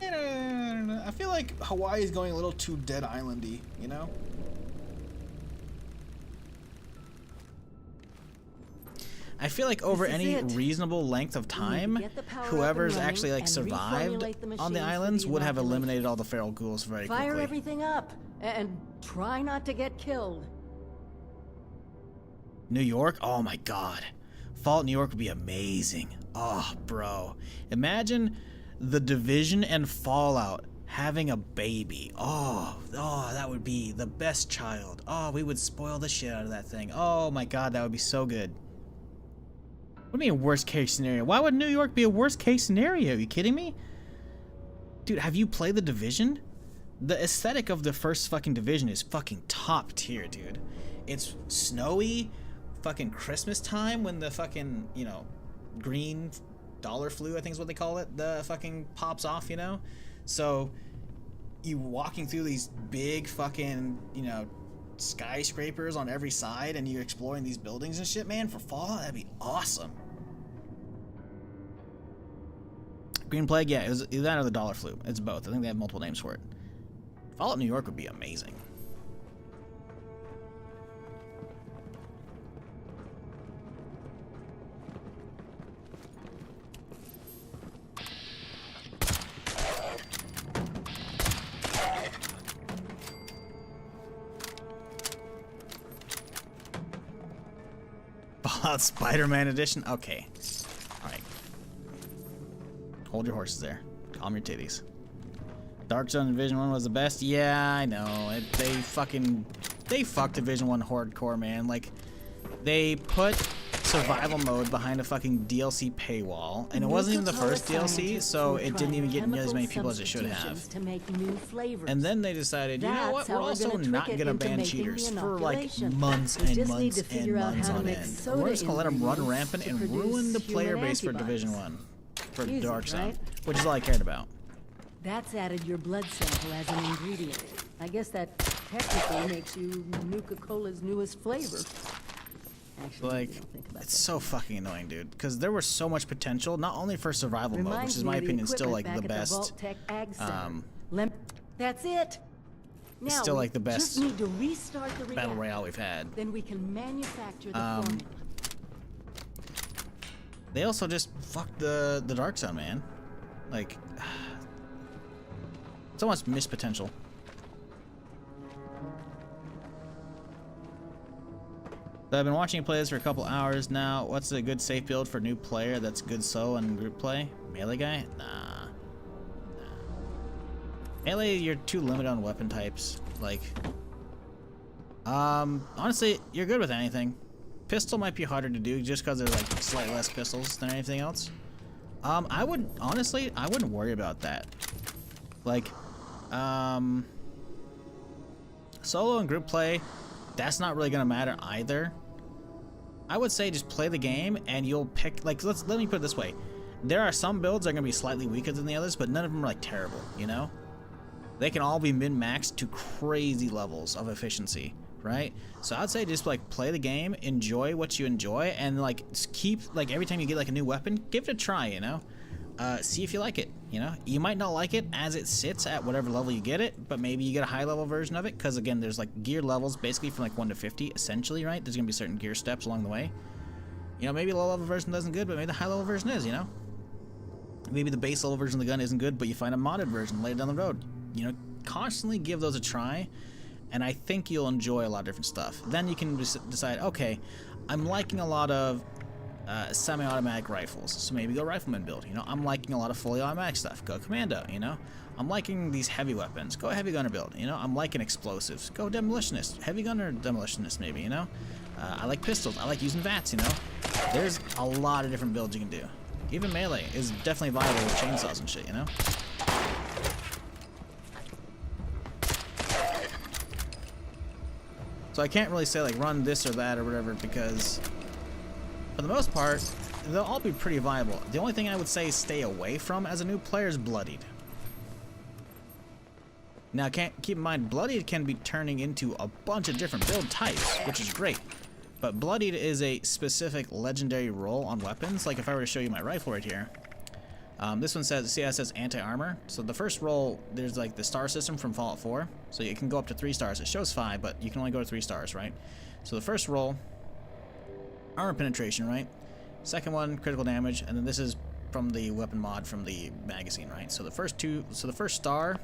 I feel like Hawaii is going a little too Dead Island-y, you know? I feel like over any reasonable length of time, whoever's actually like survived on the islands would have eliminated all the feral ghouls very quickly. Fire everything up and try not to get killed. New York? Oh my god. Fallout New York would be amazing. Oh, bro. Imagine The Division and Fallout having a baby. Oh, that would be the best child. Oh, we would spoil the shit out of that thing. Oh my god, that would be so good. What do you mean worst case scenario? Why would New York be a worst case scenario? Are you kidding me? Dude, have you played The Division? The aesthetic of the first fucking Division is fucking top tier, dude. It's snowy, fucking Christmas time when the fucking, you know, green dollar flu, I think is what they call it, the fucking pops off, you know? So, you walking through these big fucking, you know, skyscrapers on every side and you're exploring these buildings and shit, man, for Fallout, that'd be awesome. Green Plague, yeah, it was either that or the dollar flu. It's both. I think they have multiple names for it. Fallout New York would be amazing. Fallout Spider-Man edition? Okay. Alright. Hold your horses there. Calm your titties. Dark Zone Division 1 was the best? Yeah, I know. They fucked Division 1 hardcore, man. Like, they put survival mode behind a fucking DLC paywall, and it wasn't even the first DLC, so it didn't even get near as many people as it should have. And then they decided, you know what, we're also not gonna ban cheaters for like months and months and months on end. We're just gonna let them run rampant and ruin the player base for Division 1, for Dark Zone, which is all I cared about. That's added your blood sample as an ingredient. I guess that technically makes you Nuka-Cola's newest flavor. Actually, like, it's so fucking annoying, dude, because there was so much potential, not only for survival mode, which is, in my opinion, still like the best. That's it. Now it's still like the best just need to restart the battle royale we've had. Then we can manufacture the formula. They also just fucked the Dark Zone, man. Like, so much missed potential. So I've been watching you play this for a couple hours now. What's a good safe build for new player that's good solo and group play? Melee guy? Nah. Melee, you're too limited on weapon types. Like, honestly, you're good with anything. Pistol might be harder to do just because there's like slightly less pistols than anything else. I wouldn't worry about that. Like, solo and group play, that's not really gonna matter either. I would say just play the game and you'll pick, like, let me put it this way. There are some builds that are going to be slightly weaker than the others, but none of them are like terrible, you know? They can all be min-maxed to crazy levels of efficiency, right? So I'd say just like play the game, enjoy what you enjoy, and like keep, like every time you get like a new weapon, give it a try, you know? See if you like it, you know? You might not like it as it sits at whatever level you get it, but maybe you get a high level version of it, because again, there's like gear levels basically from like 1 to 50, essentially, right? There's gonna be certain gear steps along the way. You know, maybe the low level version isn't good, but maybe the high level version is, you know? Maybe the base level version of the gun isn't good, but you find a modded version later down the road. You know, constantly give those a try, and I think you'll enjoy a lot of different stuff. Then you can decide, okay, I'm liking a lot of semi-automatic rifles, so maybe go rifleman build. You know, I'm liking a lot of fully automatic stuff, go commando. You know, I'm liking these heavy weapons, go heavy gunner build. You know, I'm liking explosives, go demolitionist, heavy gunner demolitionist maybe. You know, I like pistols, I like using VATs. You know, there's a lot of different builds you can do. Even melee is definitely viable with chainsaws and shit. You know. So I can't really say like run this or that or whatever, because for the most part they'll all be pretty viable. The only thing I would say stay away from as a new player is bloodied. Now keep in mind, bloodied can be turning into a bunch of different build types, which is great. But bloodied is a specific legendary role on weapons. Like if I were to show you my rifle right here, this one says, see how it says anti-armor? So the first roll, there's like the star system from Fallout 4. So you can go up to 3 stars. It shows 5, but you can only go to 3 stars, right? So the first roll, armor penetration, right? Second one, critical damage, and then this is from the weapon mod from the magazine, right? So the first star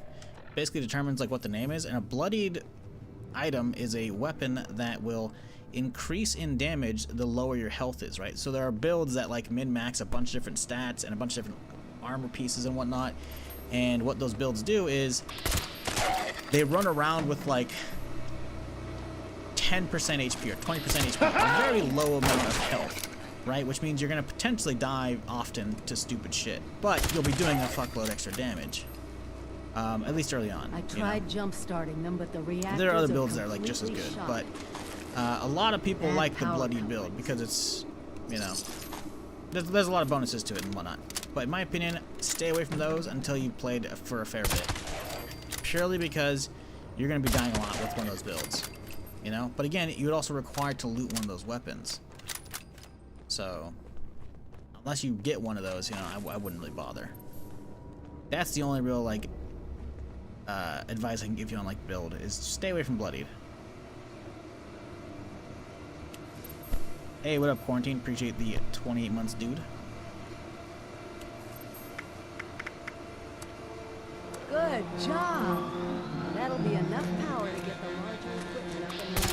basically determines like what the name is, and a bloodied item is a weapon that will increase in damage the lower your health is, right? So there are builds that like min-max a bunch of different stats and a bunch of different armor pieces and whatnot, and what those builds do is they run around with like 10% HP or 20% HP, a very low amount of health, right? Which means you're going to potentially die often to stupid shit, but you'll be doing a fuckload extra damage, at least early on. I tried jump starting them, but the reactors there are other builds that are like just as good, shot. but a lot of people like the bloodied build because it's, you know, there's a lot of bonuses to it and whatnot. But in my opinion, stay away from those until you played for a fair bit. Purely because you're going to be dying a lot with one of those builds, you know? But again, you would also require to loot one of those weapons. So, unless you get one of those, you know, I wouldn't really bother. That's the only real, like, advice I can give you on, like, build, is stay away from bloodied. Hey, what up, Quarantine? Appreciate the 28 months, dude. Good job. That'll be enough power to get the larger equipment up and running.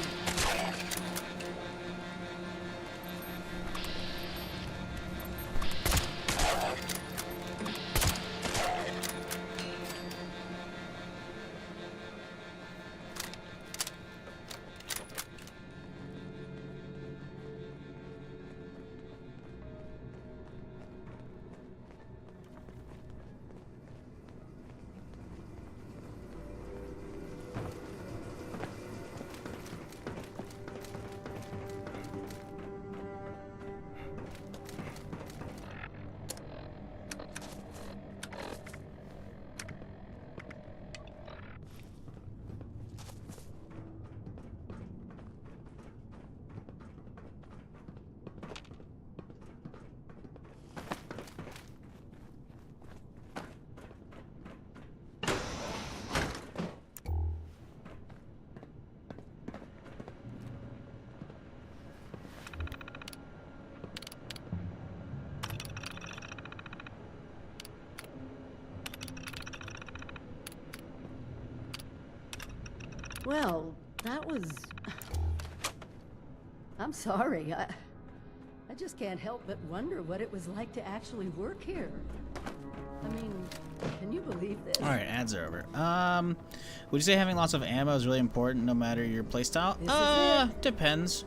Well, that was... I'm sorry. I just can't help but wonder what it was like to actually work here. I mean, can you believe this? Alright, ads are over. Would you say having lots of ammo is really important no matter your playstyle? Depends.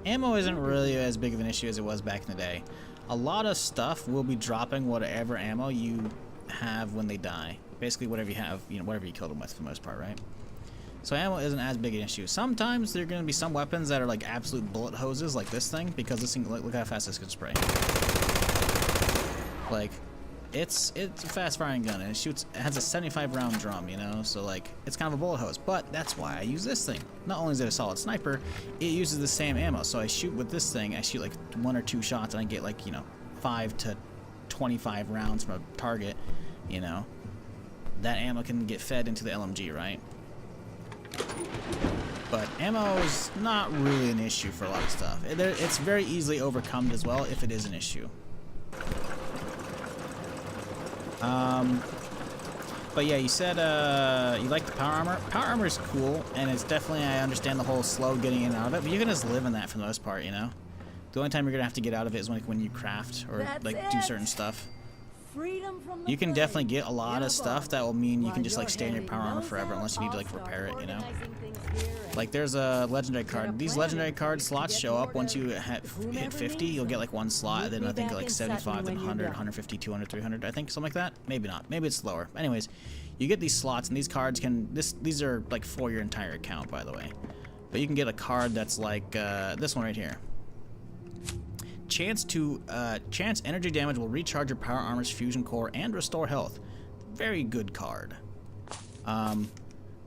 Ammo isn't really as big of an issue as it was back in the day. A lot of stuff will be dropping whatever ammo you have when they die. Basically whatever you have, you know, whatever you killed them with for the most part, right? So ammo isn't as big an issue. Sometimes there are going to be some weapons that are like absolute bullet hoses, like this thing, because this thing, look how fast this can spray. Like, it's a fast firing gun, and it has a 75 round drum, you know, so like it's kind of a bullet hose. But that's why I use this thing. Not only is it a solid sniper, it uses the same ammo. So I shoot with this thing, I shoot like 1 or 2 shots, and I get like, you know, 5 to 25 rounds from a target. You know, that ammo can get fed into the LMG, right? But ammo is not really an issue for a lot of stuff. It's very easily overcome as well if it is an issue. But yeah, you said you like the power armor. Power armor is cool, and it's definitely, I understand the whole slow getting in and out of it, but you can just live in that for the most part, you know? The only time you're gonna have to get out of it is when you craft or like do certain stuff. Freedom from the You can definitely get a lot of stuff that will mean you can just like stay in your power armor forever unless you need to like repair it, you know? Like there's a legendary card. These legendary card slots show up once you hit 50. You'll get like 1 slot, then I think like 75, then 100, 150, 200, 300, I think, something like that. Maybe not. Maybe it's slower. Anyways, you get these slots, and these cards can these are like for your entire account, by the way. But you can get a card that's like this one right here. Chance energy damage will recharge your power armor's fusion core and restore health. Very good card.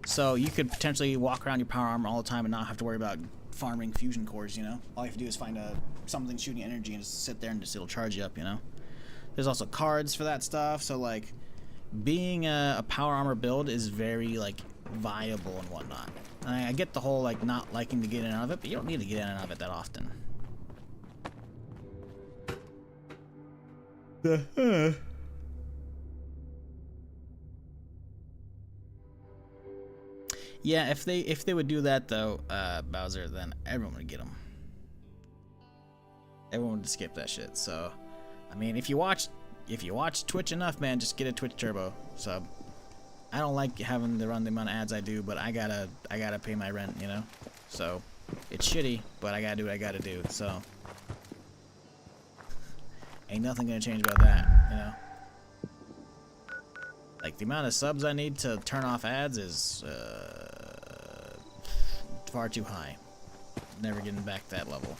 So you could potentially walk around your power armor all the time and not have to worry about farming fusion cores, you know? All you have to do is find something shooting energy and just sit there and it'll charge you up, you know? There's also cards for that stuff, so like being a power armor build is very like viable and whatnot. And I get the whole like not liking to get in and out of it, but you don't need to get in and out of it that often. Yeah, if they would do that though, Bowser, then everyone would get them. Everyone would skip that shit. So, I mean, if you watch Twitch enough, man, just get a Twitch Turbo sub. I don't like having to run the amount of ads I do, but I gotta pay my rent, you know. So, it's shitty, but I gotta do what I gotta do. So. Ain't nothing gonna change about that, you know? Like, the amount of subs I need to turn off ads is, far too high. Never getting back to that level.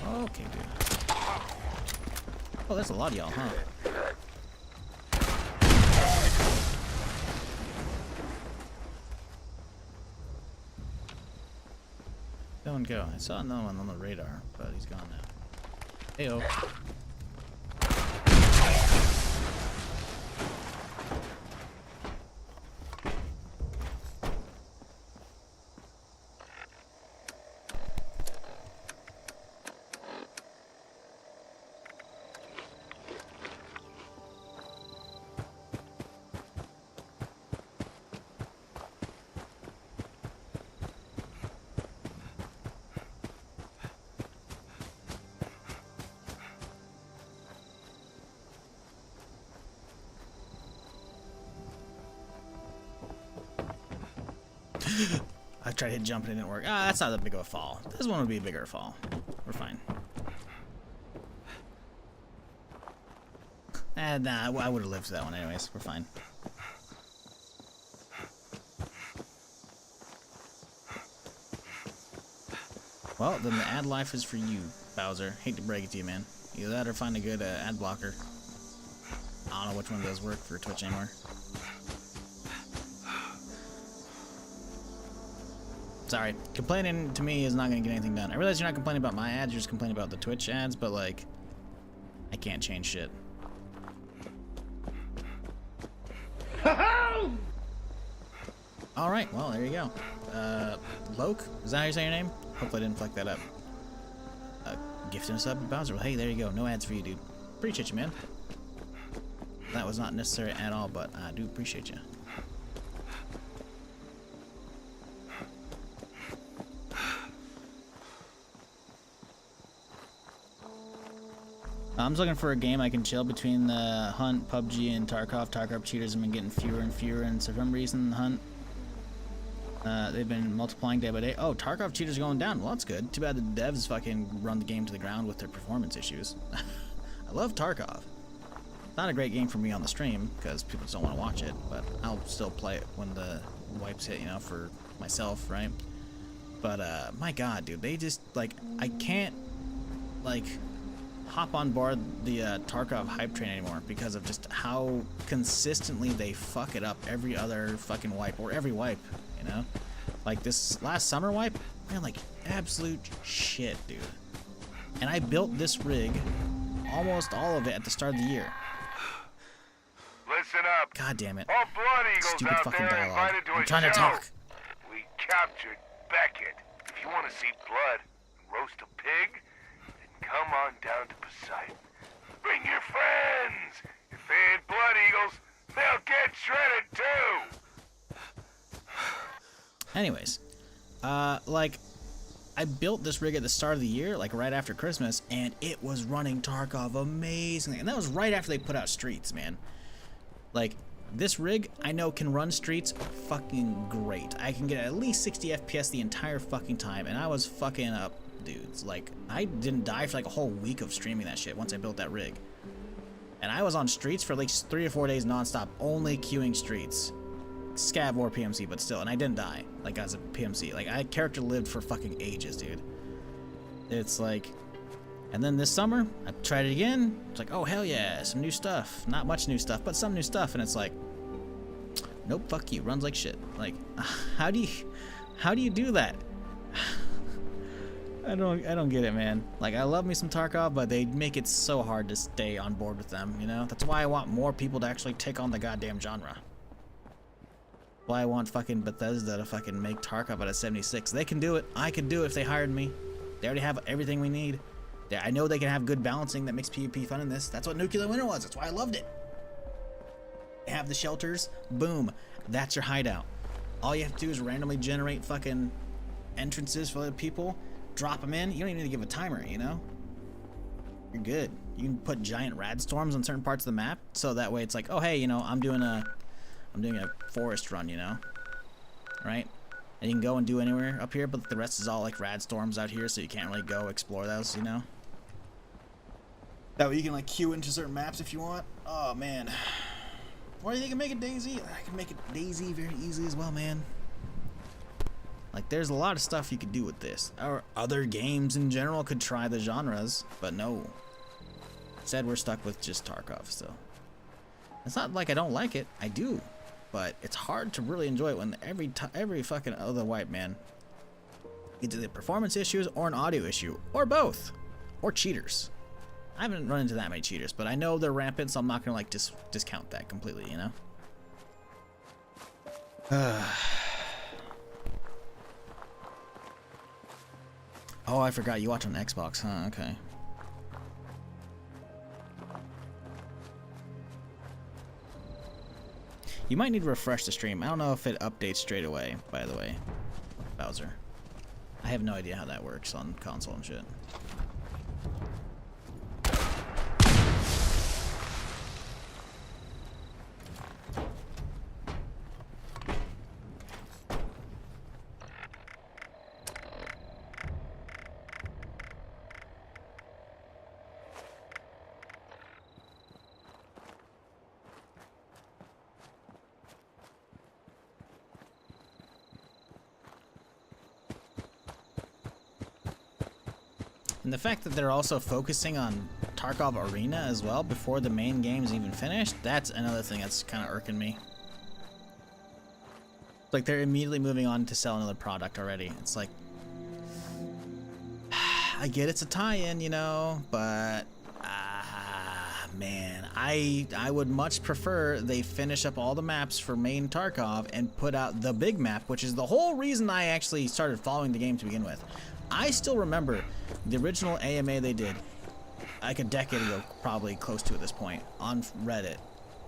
Oh, okay, dude. Oh, that's a lot of y'all, huh? Don't go. I saw another one on the radar, but he's gone now. Heyo. I tried to hit jump and it didn't work. Ah, that's not that big of a fall. This one would be a bigger fall. We're fine. Nah, I would have lived to that one anyways. We're fine. Well, then the ad life is for you, Bowser. Hate to break it to you, man. Either that or find a good ad blocker. I don't know which one does work for Twitch anymore. Sorry, complaining to me is not going to get anything done. I realize you're not complaining about my ads, you're just complaining about the Twitch ads, but like, I can't change shit. Alright, well, there you go. Loke? Is that how you say your name? Hopefully I didn't fuck that up. Gift him a sub, Bowser. Well, hey, there you go. No ads for you, dude. Appreciate you, man. That was not necessary at all, but I do appreciate you. I'm just looking for a game I can chill between the Hunt, PUBG, and Tarkov. Tarkov cheaters have been getting fewer and fewer, and for some reason, the Hunt, they've been multiplying day by day. Oh, Tarkov cheaters are going down. Well, that's good. Too bad the devs fucking run the game to the ground with their performance issues. I love Tarkov. not a great game for me on the stream because people just don't want to watch it, but I'll still play it when the wipes hit, you know, for myself, right? But my god, dude, they just, like, I can't, like, hop on board the Tarkov hype train anymore because of just how consistently they fuck it up every other fucking wipe, or every wipe, you know? Like this last summer wipe, man, like absolute shit, dude. And I built this rig, almost all of it, at the start of the year. Listen up. God damn it. All Blood Eagles Stupid out fucking there dialogue. invited to I'm a trying to show. talk. We captured Beckett. If you want to see blood and roast a pig, then come on down to Poseidon. Bring your friends. If they ain't Blood Eagles, they'll get shredded too. Anyways, like, I built this rig at the start of the year, like right after Christmas, and it was running Tarkov amazingly. And that was right after they put out Streets, man. Like, this rig, I know, can run Streets fucking great. I can get at least 60 FPS the entire fucking time, and I was fucking up dudes. Like, I didn't die for like a whole week of streaming that shit once I built that rig. And I was on Streets for like 3 or 4 days nonstop, only queuing Streets. Scav or PMC, but still, and I didn't die, like, as a PMC. Like, I character lived for fucking ages, dude. It's like, and then this summer, I tried it again. It's like, oh, hell yeah, some new stuff. Not much new stuff, but some new stuff, and it's like, nope, fuck you, runs like shit. Like, how do you do that? I don't get it, man. Like, I love me some Tarkov, but they make it so hard to stay on board with them, you know? That's why I want more people to actually take on the goddamn genre. Why I want fucking Bethesda to fucking make Tarkov out of 76. They can do it. I could do it if they hired me. They already have everything we need. I know they can have good balancing that makes PvP fun in this. That's what Nuclear Winter was. That's why I loved it. They have the shelters. Boom. That's your hideout. All you have to do is randomly generate fucking entrances for other people. Drop them in. You don't even need to give a timer, you know? You're good. You can put giant rad storms on certain parts of the map. So that way it's like, oh, hey, you know, I'm doing a forest run, you know, right? And you can go and do anywhere up here, but the rest is all like rad storms out here, so you can't really go explore those, you know? That way you can like queue into certain maps if you want. Oh man. Or you can make it DayZ. I can make it DayZ very easily as well, man. Like, there's a lot of stuff you could do with this. Or other games in general could try the genres, but no. Instead, we're stuck with just Tarkov, so. It's not like I don't like it. I do. But it's hard to really enjoy it when every fucking other wipe, man. Either the performance issues or an audio issue, or both, or cheaters. I haven't run into that many cheaters, but I know they're rampant, so I'm not gonna like discount that completely, you know. Oh, I forgot you watch on Xbox, huh? Okay. You might need to refresh the stream. I don't know if it updates straight away, by the way, Bowser. I have no idea how that works on console and shit. And the fact that they're also focusing on Tarkov Arena as well before the main game's even finished, that's another thing that's kind of irking me. Like, they're immediately moving on to sell another product already. It's like, I get it's a tie-in, you know, but man, I would much prefer they finish up all the maps for main Tarkov and put out the big map, which is the whole reason I actually started following the game to begin with. I still remember the original AMA they did like a decade ago, probably close to at this point, on Reddit.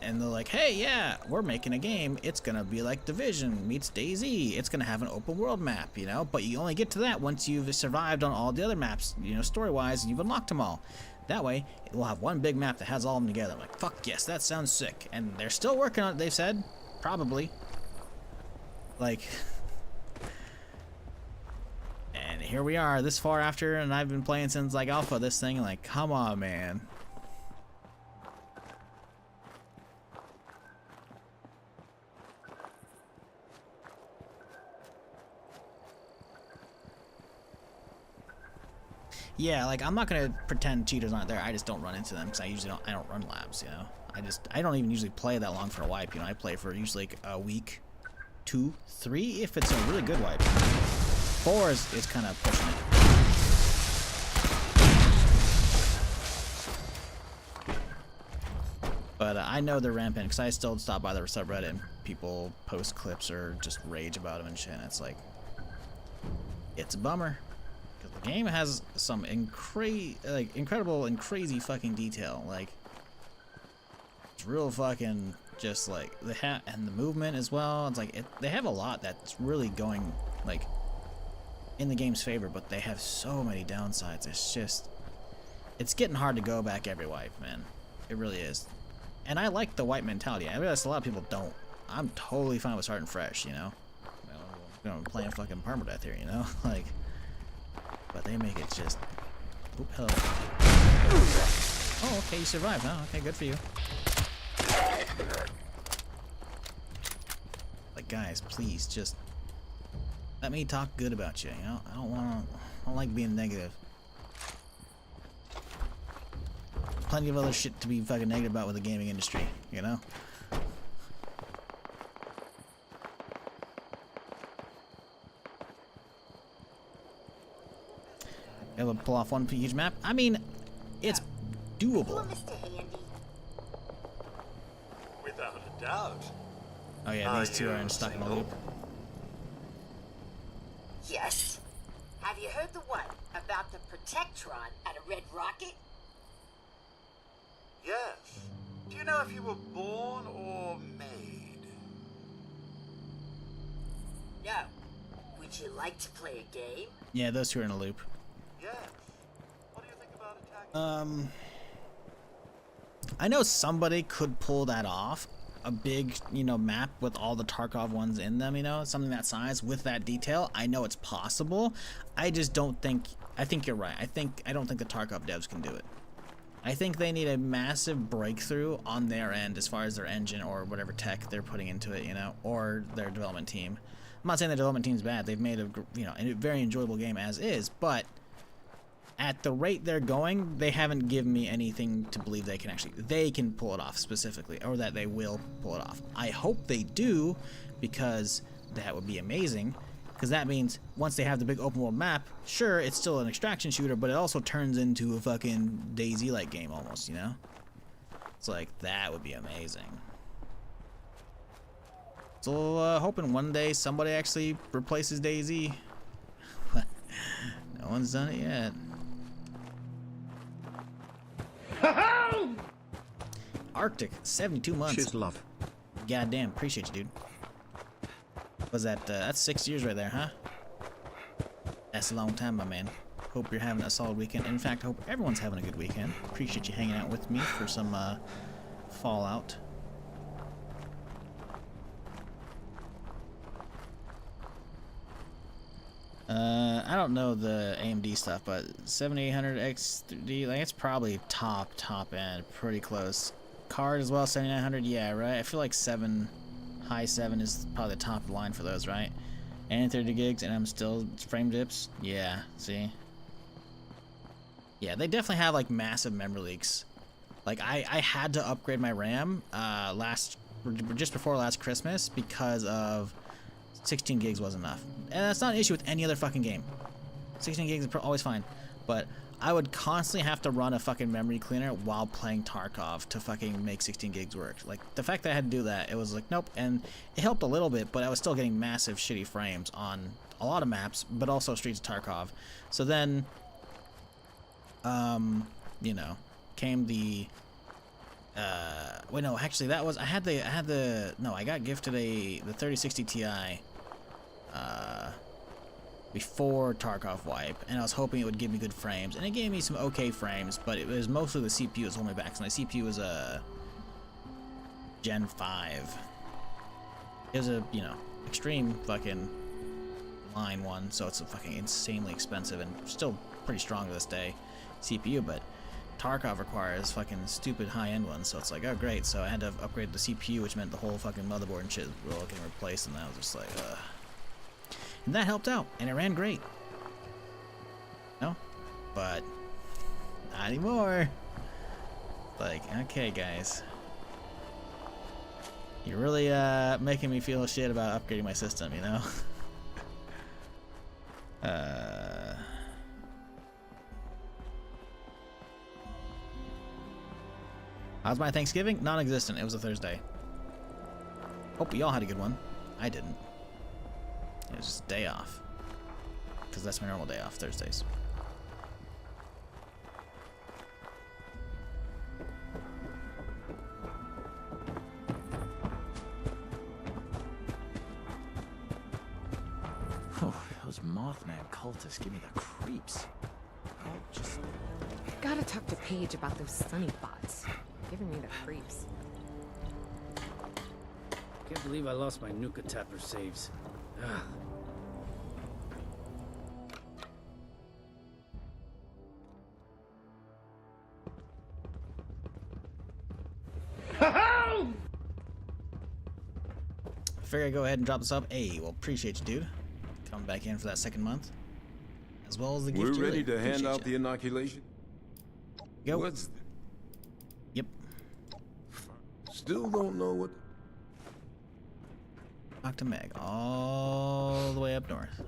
And they're like, hey, yeah, we're making a game. It's going to be like Division meets DayZ. It's going to have an open world map, you know? But you only get to that once you've survived on all the other maps, you know, story-wise, and you've unlocked them all. That way, we'll have one big map that has all of them together. I'm like, fuck yes, that sounds sick. And they're still working on it, they've said. Probably. Like... And here we are, this far after, and I've been playing since, like, alpha this thing, and like, come on, man. Yeah, like I'm not gonna pretend cheaters aren't there. I just don't run into them because I don't run labs, you know. I don't even usually play that long for a wipe, you know. I play for usually like a week, 2, 3 if it's a really good wipe. 4 is kind of pushing it. But I know they're rampant because I still stop by the subreddit and people post clips or just rage about them and shit. And it's like, it's a bummer. Because the game has some incredible and crazy fucking detail. Like, it's real fucking just like, and the movement as well. It's like, they have a lot that's really going, like, in the game's favor, but they have so many downsides. It's just, it's getting hard to go back every wipe, man. It really is. And I like the wipe mentality. I realize a lot of people don't. I'm totally fine with starting fresh, you know? You know, playing fucking Permadeath here, you know? Like, but they make it just... Oop, hello. Oh, okay, you survived, huh? Okay, good for you. Like, guys, please, just... let me talk good about you, you know? I don't like being negative. Plenty of other shit to be fucking negative about with the gaming industry, you know? Able to pull off one huge map? I mean, it's doable. Without a doubt. Oh yeah, these two are stuck in a loop. Yes. Have you heard the one about the Protectron at a Red Rocket? Yes. Do you know if you were born or made? No. Would you like to play a game? Yeah, those two are in a loop. Yes. What do you think about attacking? I know somebody could pull that off. A big, you know, map with all the Tarkov ones in them, you know, something that size with that detail. I know it's possible. I just don't think, I think you're right. I don't think the Tarkov devs can do it. I think they need a massive breakthrough on their end as far as their engine or whatever tech they're putting into it, you know, or their development team. I'm not saying the development team's bad. They've made a, you know, a very enjoyable game as is, but at the rate they're going, they haven't given me anything to believe they can pull it off specifically, or that they will pull it off. I hope they do, because that would be amazing. Because that means once they have the big open world map, sure, it's still an extraction shooter, but it also turns into a fucking DayZ-like game almost, you know? It's like, that would be amazing. So, hoping one day somebody actually replaces DayZ. No one's done it yet. Arctic, 72 months. She's love. Goddamn, appreciate you, dude. Was that, that's 6 years right there, huh? That's a long time, my man. Hope you're having a solid weekend. In fact, I hope everyone's having a good weekend. Appreciate you hanging out with me for some, Fallout. I don't know the AMD stuff, but 7800 X3D, like, it's probably top end, pretty close. Card as well, 7900, yeah, right? I feel like high 7 is probably the top line for those, right? And 30 gigs, and I'm still frame dips. Yeah, see? Yeah, they definitely have like massive memory leaks. Like I had to upgrade my RAM just before last Christmas because of 16 gigs wasn't enough. And that's not an issue with any other fucking game. 16 gigs is always fine, but I would constantly have to run a fucking memory cleaner while playing Tarkov to fucking make 16 gigs work. Like, the fact that I had to do that, it was like, nope. And it helped a little bit, but I was still getting massive shitty frames on a lot of maps, but also Streets of Tarkov. So then, you know, came the, wait, no, actually that was, I got gifted the 3060 Ti, before Tarkov wipe, and I was hoping it would give me good frames, and it gave me some okay frames, but it was mostly the CPU was holding me back. So my CPU was a Gen 5. It was a, you know, extreme fucking line one, so it's a fucking insanely expensive and still pretty strong to this day CPU, but Tarkov requires fucking stupid high-end ones, so it's like, oh great, so I had to upgrade the CPU, which meant the whole fucking motherboard and shit were all getting replaced, and that was just like, and that helped out, and it ran great. No? but not anymore. Like, okay, guys. You're really making me feel shit about upgrading my system, you know? How's my Thanksgiving? Non-existent. It was a Thursday. Hope y'all had a good one. I didn't. It was just a day off. Because that's my normal day off, Thursdays. Those Mothman cultists give me the creeps. Gotta talk to Paige about those sunny bots. Giving me the creeps. Can't believe I lost my Nuka Tapper saves. Ugh. Figure I'd go ahead and drop this up. Hey, well, appreciate you, dude. Coming back in for that second month. As well as the gift. We're ready to hand out the inoculation? Go. What's that? Yep. Still don't know what... Talk to Meg. All the way up north.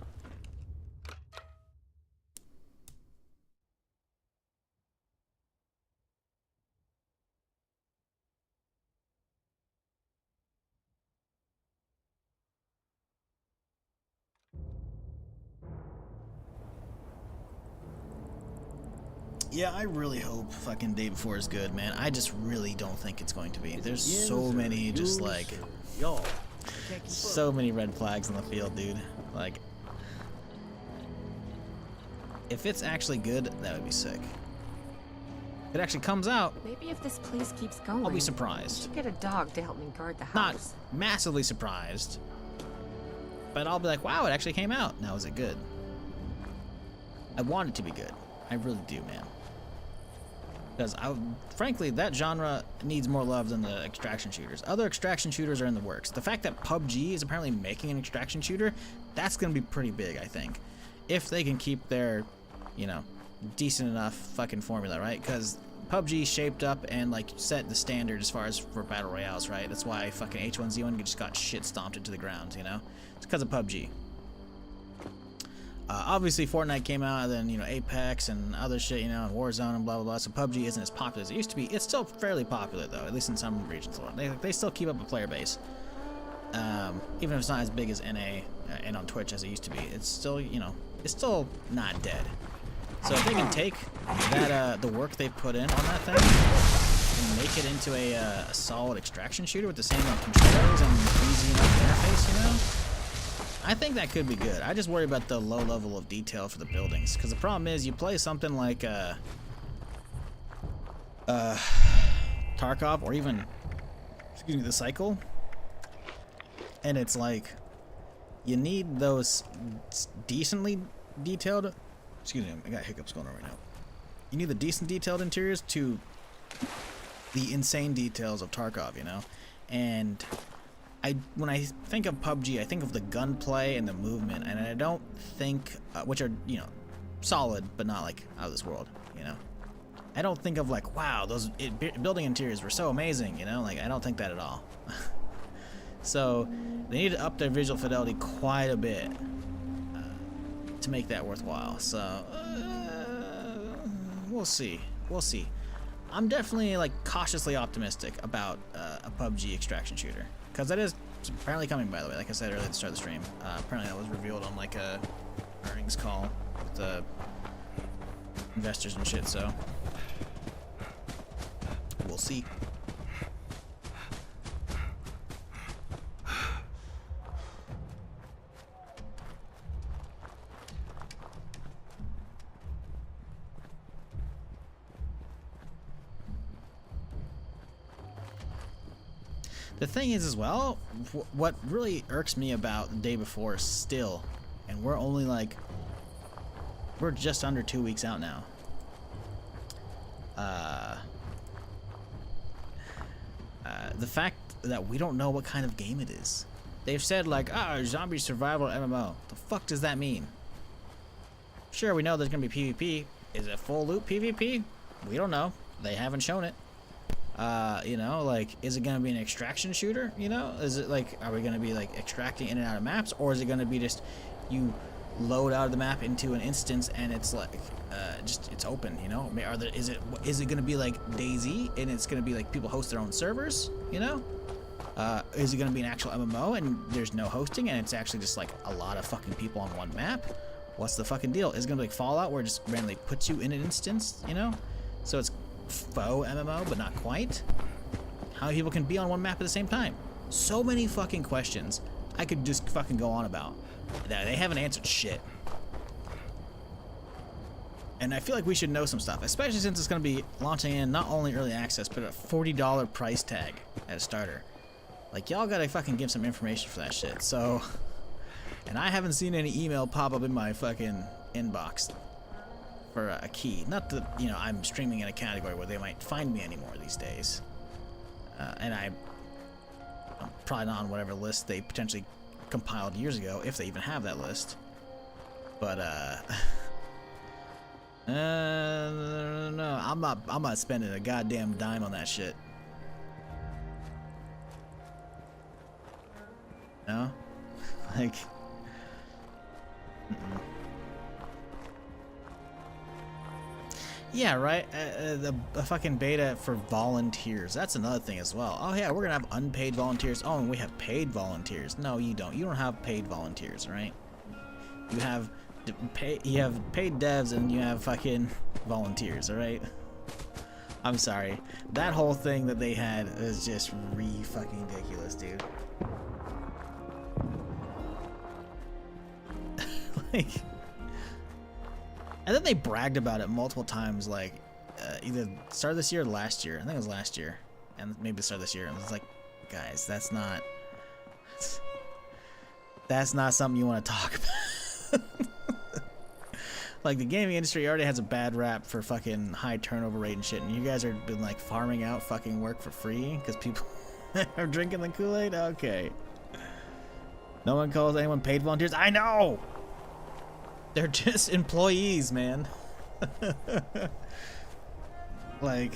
Yeah, I really hope fucking Day Before is good, man. I just really don't think it's going to be. There's so many just like... So many red flags on the field, dude. Like... If it's actually good, that would be sick. If it actually comes out... Maybe if this place keeps going... I'll be surprised. I should get a dog to help me guard the house. Not massively surprised. But I'll be like, wow, it actually came out. Now, is it good? I want it to be good. I really do, man. Because, frankly, that genre needs more love than the extraction shooters. Other extraction shooters are in the works. The fact that PUBG is apparently making an extraction shooter, that's going to be pretty big, I think. If they can keep their, you know, decent enough fucking formula, right? Because PUBG shaped up and, like, set the standard as far as for battle royales, right? That's why fucking H1Z1 just got shit stomped into the ground, you know? It's because of PUBG. Obviously, Fortnite came out, and then, you know, Apex and other shit, you know, and Warzone and blah, blah, blah. So PUBG isn't as popular as it used to be. It's still fairly popular, though, at least in some regions. They still keep up a player base. Even if it's not as big as NA and on Twitch as it used to be. It's still, you know, it's still not dead. So if they can take that, the work they put in on that thing and make it into a solid extraction shooter with the same controllers and easy enough interface, you know? I think that could be good. I just worry about the low level of detail for the buildings, because the problem is you play something like Tarkov or even, excuse me, the Cycle, and it's like you need those decently detailed. Excuse me, I got hiccups going on right now. You need the decent detailed interiors to the insane details of Tarkov, you know, and. When I think of PUBG, I think of the gunplay and the movement, and I don't think, which are, you know, solid, but not like out of this world, you know. I don't think of like, wow, those building interiors were so amazing, you know, like I don't think that at all. So they need to up their visual fidelity quite a bit to make that worthwhile. So we'll see. We'll see. I'm definitely like cautiously optimistic about a PUBG extraction shooter. Because that is apparently coming, by the way, like I said earlier at the start of the stream. Apparently that was revealed on like a earnings call with the investors and shit, so we'll see. The thing is, as well, what really irks me about the Day Before still, and we're only like, we're just under 2 weeks out now. The fact that we don't know what kind of game it is. They've said like, zombie survival MMO. The fuck does that mean? Sure, we know there's gonna be PvP, Is it full loop PvP? We don't know. They haven't shown it. You know, like, is it gonna be an extraction shooter? You know, is it like, are we gonna be like extracting in and out of maps, or is it gonna be just you load out of the map into an instance and it's like, just it's open? You know, is it gonna be like DayZ and it's gonna be like people host their own servers? You know, is it gonna be an actual MMO and there's no hosting and it's actually just like a lot of fucking people on one map? What's the fucking deal? Is it gonna be like Fallout where it just randomly puts you in an instance? You know, so it's faux MMO, but not quite. How many people can be on one map at the same time? So many fucking questions I could just fucking go on about. They haven't answered shit. And I feel like we should know some stuff, especially since it's going to be launching in not only early access, but a $40 price tag at a starter. Like, y'all gotta fucking give some information for that shit. So, and I haven't seen any email pop up in my fucking inbox for a key. Not that, you know, I'm streaming in a category where they might find me anymore these days. And I'm probably not on whatever list they potentially compiled years ago, if they even have that list. But, no, I'm not spending a goddamn dime on that shit. No? Like, yeah, right. The fucking beta for volunteers. That's another thing as well. Oh yeah, we're gonna have unpaid volunteers. Oh, and we have paid volunteers. No, you don't. You don't have paid volunteers, right? You have paid devs and you have fucking volunteers. All right. I'm sorry. That whole thing that they had is just fucking ridiculous, dude. Like. And then they bragged about it multiple times, like, either start of this year or last year. I think it was last year. And maybe the start of this year. And it's like, guys, that's not something you want to talk about. Like, the gaming industry already has a bad rap for fucking high turnover rate and shit. And you guys have been, like, farming out fucking work for free because people are drinking the Kool-Aid? Okay. No one calls anyone paid volunteers? I know! They're just employees, man. Like,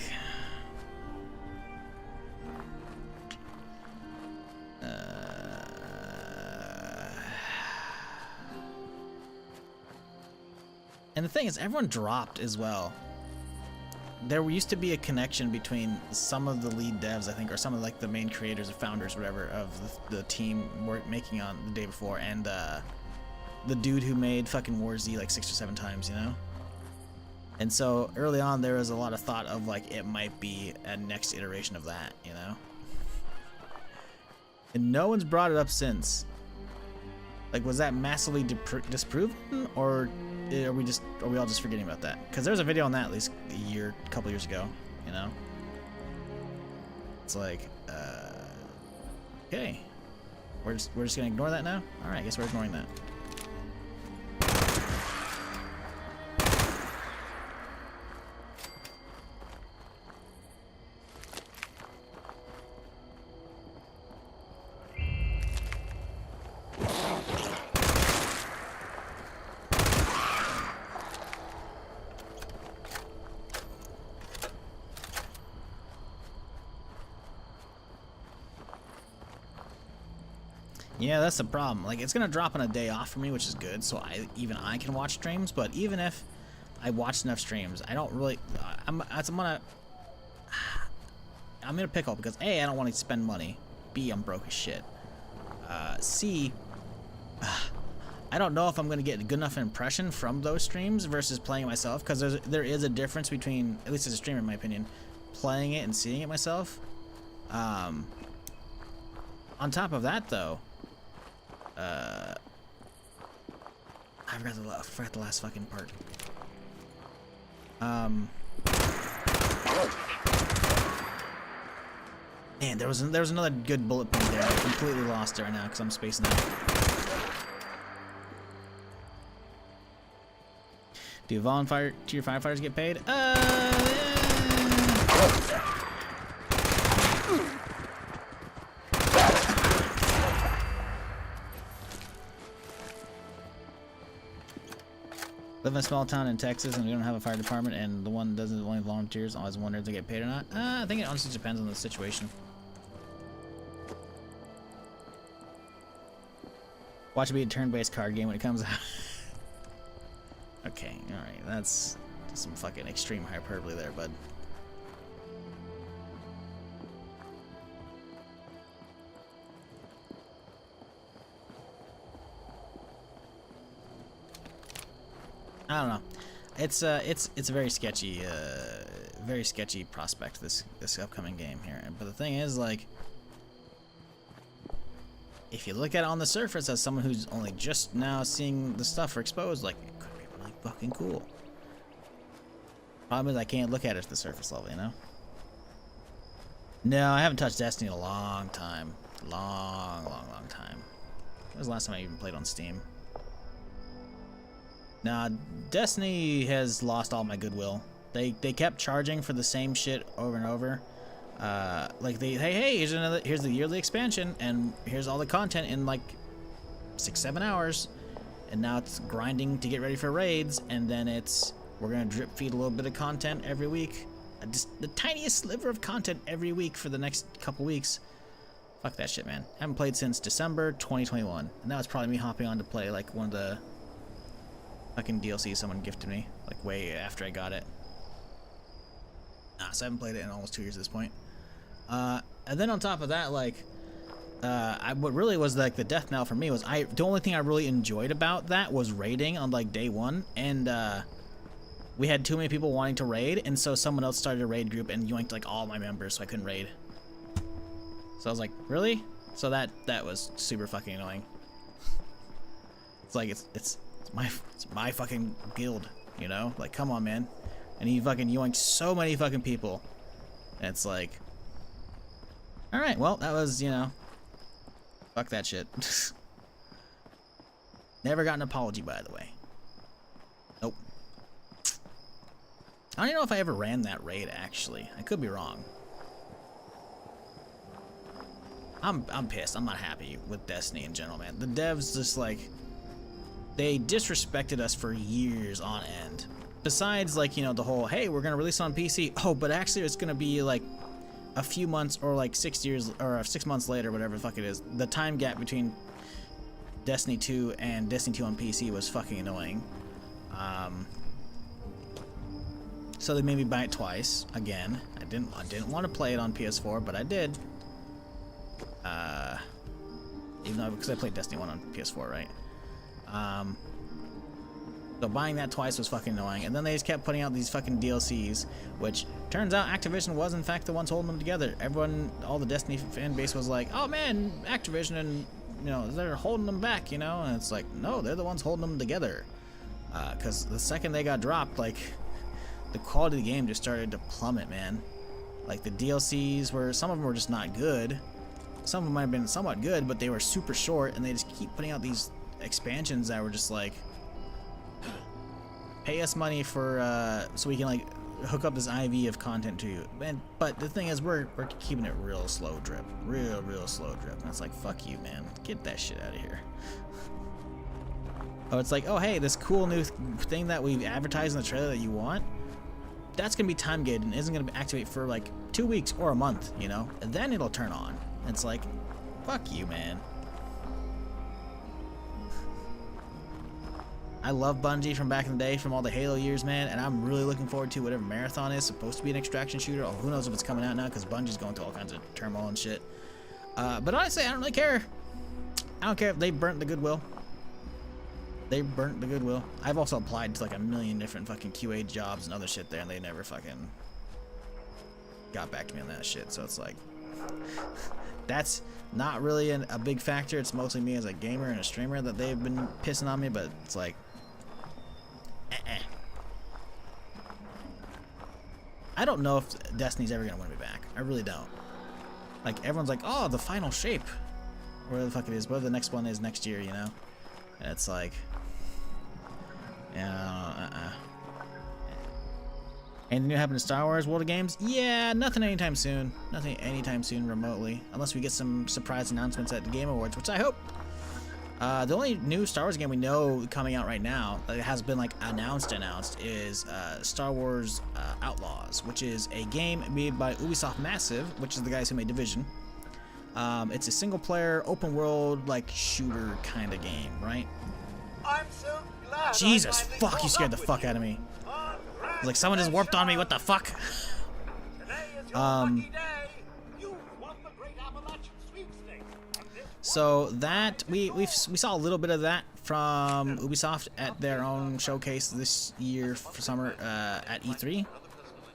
and the thing is, everyone dropped as well. There used to be a connection between some of the lead devs, I think, or some of like the main creators or founders, whatever, of the team making on the day before, and the dude who made fucking War Z like 6 or 7 times, you know? And so early on there was a lot of thought of like it might be a next iteration of that, you know? And no one's brought it up since. Like, was that massively disproven, or are we all just forgetting about that? Because there was a video on that at least a couple years ago, you know? It's like, okay. We're just gonna ignore that now? Alright, I guess we're ignoring that. Yeah, that's the problem. Like, it's gonna drop on a day off for me, which is good, so even I can watch streams. But even if I watch enough streams, I don't really. I'm in a pickle because A, I don't want to spend money. B, I'm broke as shit. C, I don't know if I'm gonna get a good enough impression from those streams versus playing it myself, because there is a difference between, at least as a streamer in my opinion, playing it and seeing it myself. On top of that, though. I forgot the last fucking part. Man, there was another good bullet point there. I completely lost it right now because I'm spacing out. Do volunteer firefighters get paid? The a small town in Texas and we don't have a fire department and the one doesn't only volunteers, I always wonder if they get paid or not. I think it honestly depends on the situation. Watch it be a turn-based card game when it comes out. Okay, alright, that's some fucking extreme hyperbole there, bud. I don't know. It's a very sketchy prospect, this upcoming game here. But the thing is, like, if you look at it on the surface as someone who's only just now seeing the stuff exposed, like, it could be really fucking cool. Problem is I can't look at it at the surface level, you know? No, I haven't touched Destiny in a long time. Long time. When was the last time I even played on Steam? Nah, Destiny has lost all my goodwill. They kept charging for the same shit over and over. Like hey, here's the yearly expansion, and here's all the content in like 6-7 hours, and now it's grinding to get ready for raids, and then we're gonna drip feed a little bit of content every week, just the tiniest sliver of content every week for the next couple weeks. Fuck that shit, man. Haven't played since December 2021, and that was probably me hopping on to play like one of the fucking DLC someone gifted me, like way after I got it. So I haven't played it in almost 2 years at this point. And then on top of that, like, what really was like the death knell for me was the only thing I really enjoyed about that was raiding on like day one, and we had too many people wanting to raid, and so someone else started a raid group and yoinked like all my members, so I couldn't raid. So I was like, really? So that was super fucking annoying. It's like it's my fucking guild, you know? Like, come on, man. And he fucking yoinked so many fucking people. And it's like, alright, well, that was, you know, fuck that shit. Never got an apology, by the way. Nope. I don't even know if I ever ran that raid, actually. I could be wrong. I'm pissed. I'm not happy with Destiny in general, man. The devs just, like, they disrespected us for years on end. Besides, like, you know, the whole, hey, we're gonna release it on PC. Oh, but actually it's gonna be, like, a few months or, like, 6 years, or 6 months later, whatever the fuck it is. The time gap between Destiny 2 and Destiny 2 on PC was fucking annoying. So they made me buy it twice, again. I didn't want to play it on PS4, but I did. Even though, because I played Destiny 1 on PS4, right? So buying that twice was fucking annoying, and then they just kept putting out these fucking DLCs, which turns out Activision was in fact the ones holding them together. Everyone, all the Destiny fan base was like, oh man, Activision, and you know, they're holding them back, you know, and it's like, no, they're the ones holding them together. Because the second they got dropped, like, the quality of the game just started to plummet, man. Like, the DLCs were, some of them were just not good. Some of them might have been somewhat good, but they were super short, and they just keep putting out these expansions that were just like, pay us money for so we can like hook up this IV of content to you. And but the thing is, we're keeping it real slow drip, real slow drip, and it's like, fuck you, man, get that shit out of here. Oh, it's like, oh hey, this cool new thing that we've advertised in the trailer that you want, that's gonna be time gated and isn't gonna activate for like 2 weeks or a month, you know, and then it'll turn on. It's like, fuck you, man. I love Bungie from back in the day, from all the Halo years, man, and I'm really looking forward to whatever Marathon is supposed to be an extraction shooter. Oh, who knows if it's coming out now, because Bungie's going through all kinds of turmoil and shit. But honestly, I don't really care. I don't care if they burnt the goodwill. They burnt the goodwill. I've also applied to like a million different fucking QA jobs and other shit there, and they never fucking got back to me on that shit, so it's like, that's not really a big factor. It's mostly me as a gamer and a streamer that they've been pissing on me, but it's like, I don't know if Destiny's ever gonna win me back. I really don't. Like, everyone's like, oh, the final shape, where the fuck it is, whatever the next one is next year, you know? And it's like, Anything new happen to Star Wars World of Games? Yeah, nothing anytime soon. Nothing anytime soon remotely. Unless we get some surprise announcements at the Game Awards, which I hope. The only new Star Wars game we know coming out right now that has been like announced is Star Wars Outlaws, which is a game made by Ubisoft Massive, which is the guys who made Division. It's a single-player, open-world, like shooter kind of game, right? I'm so glad. Jesus, fuck! You scared the fuck out of me. It's like someone just warped on me. What the fuck? So that we saw a little bit of that from Ubisoft at their own showcase this year for summer at E3.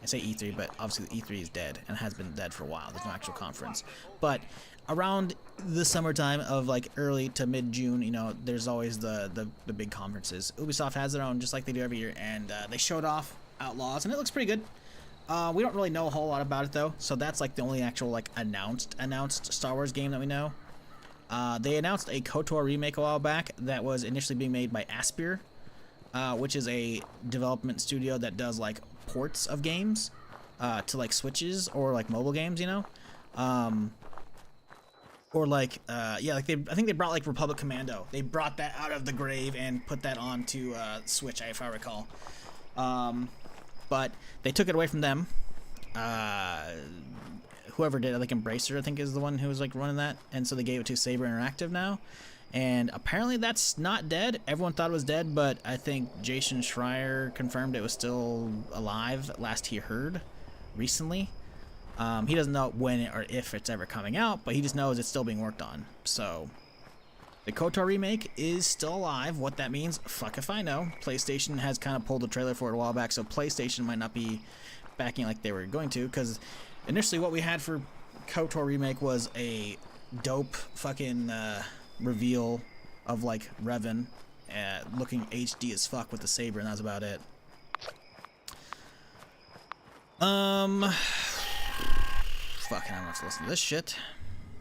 I say E3, but obviously E3 is dead and has been dead for a while. There's no actual conference. But around the summertime of like early to mid-June, you know, there's always the big conferences. Ubisoft has their own, just like they do every year, and they showed off Outlaws, and it looks pretty good. We don't really know a whole lot about it though, so that's like the only actual like announced Star Wars game that we know. They announced a KOTOR remake a while back that was initially being made by Aspyr, which is a development studio that does like ports of games to like Switches or like mobile games, you know, or like yeah, like I think they brought like Republic Commando. They brought that out of the grave and put that onto Switch, if I recall. But they took it away from them. Whoever did it, like Embracer, I think is the one who was like running that, and so they gave it to Saber Interactive now, and apparently that's not dead. Everyone thought it was dead, but I think Jason Schreier confirmed it was still alive last he heard recently. He doesn't know when or if it's ever coming out, but he just knows it's still being worked on. So the KOTOR remake is still alive. What that means, fuck if I know. PlayStation has kind of pulled the trailer for it a while back, so PlayStation might not be backing like they were going to, because initially what we had for KOTOR remake was a dope fucking reveal of like Revan looking HD as fuck with the saber, and that's about it. Fucking I don't have to listen to this shit.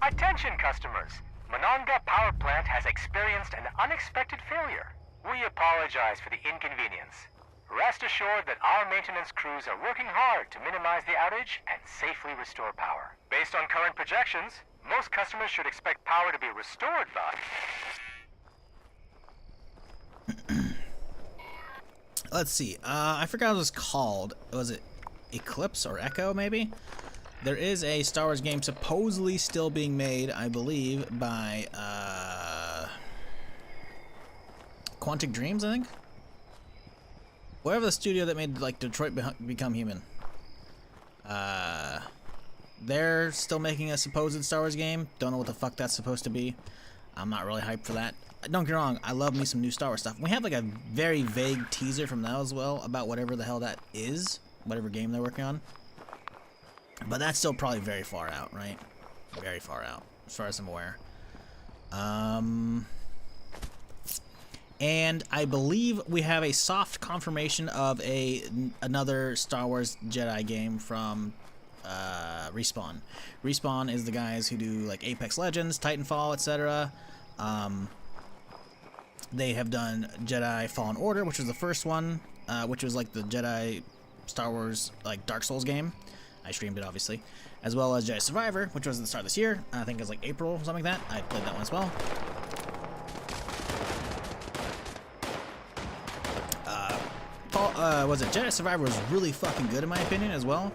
Attention customers! Monongah Power Plant has experienced an unexpected failure. We apologize for the inconvenience. Rest assured that our maintenance crews are working hard to minimize the outage and safely restore power. Based on current projections, most customers should expect power to be restored by... Let's see. I forgot what it was called. Was it Eclipse or Echo, maybe? There is a Star Wars game supposedly still being made, I believe, by Quantic Dreams, I think? Whatever the studio that made like Detroit Become Human. They're still making a supposed Star Wars game. Don't know what the fuck that's supposed to be. I'm not really hyped for that. Don't get me wrong, I love me some new Star Wars stuff. We have like a very vague teaser from that as well about whatever the hell that is, whatever game they're working on. But that's still probably very far out, right? Very far out, as far as I'm aware. And I believe we have a soft confirmation of another Star Wars Jedi game from Respawn. Respawn is the guys who do like Apex Legends, Titanfall, etc. They have done Jedi Fallen Order, which was the first one, which was like the Jedi Star Wars like Dark Souls game. I streamed it, obviously, as well as Jedi Survivor, which was at the start of this year. I think it was like April, something like that. I played that one as well. Was it Jedi Survivor was really fucking good in my opinion as well.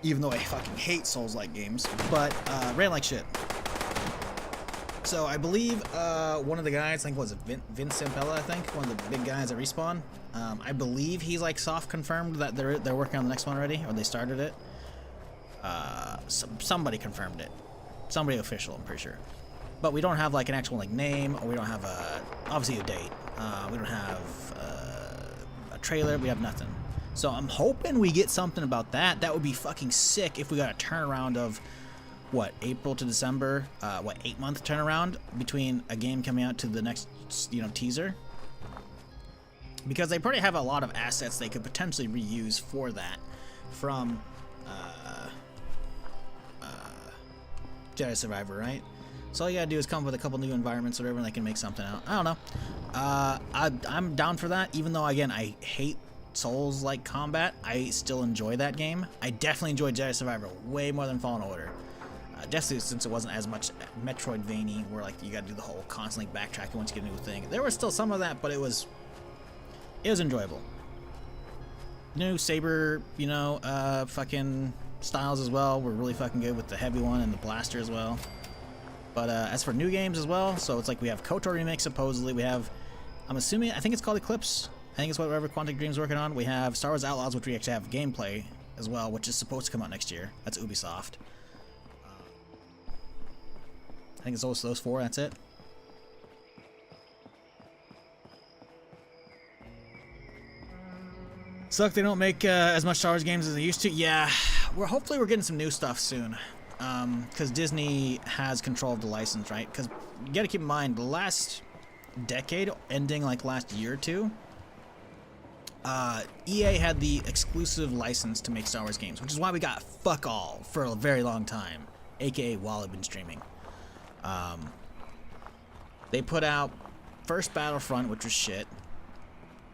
Even though I fucking hate Souls-like games, but ran like shit. So I believe one of the guys, I think was Vince Zampella, I think, one of the big guys at Respawn. I believe he's like soft confirmed that they're working on the next one already, or they started it. Somebody confirmed it, somebody official, I'm pretty sure. But we don't have like an actual like name, or we don't have obviously a date. We don't have a trailer. We have nothing. So I'm hoping we get something about that. That would be fucking sick if we got a turnaround of what, April to December, 8-month turnaround between a game coming out to the next, teaser. Because they probably have a lot of assets they could potentially reuse for that from Jedi Survivor, right? So all you gotta do is come up with a couple new environments or whatever, and they can make something out. I don't know. I'm down for that, even though, again, I hate Souls-like combat. I still enjoy that game. I definitely enjoy Jedi Survivor way more than Fallen Order. Just since it wasn't as much Metroidvania, where like you got to do the whole constantly backtracking once you get a new thing. There was still some of that, but it was enjoyable. New saber, you know, fucking styles as well were really fucking good with the heavy one and the blaster as well. But as for new games as well, so it's like we have KOTOR remake supposedly. We have, I'm assuming, I think it's called Eclipse. I think it's whatever Quantic Dream's working on. We have Star Wars Outlaws, which we actually have gameplay as well, which is supposed to come out next year. That's Ubisoft. I think it's those four. That's it. Suck they don't make as much Star Wars games as they used to. Yeah, hopefully we're getting some new stuff soon. Because Disney has control of the license, right? Because you got to keep in mind, the last decade, ending like last year or two, EA had the exclusive license to make Star Wars games, which is why we got fuck all for a very long time, aka while I've been streaming. They put out first Battlefront, which was shit.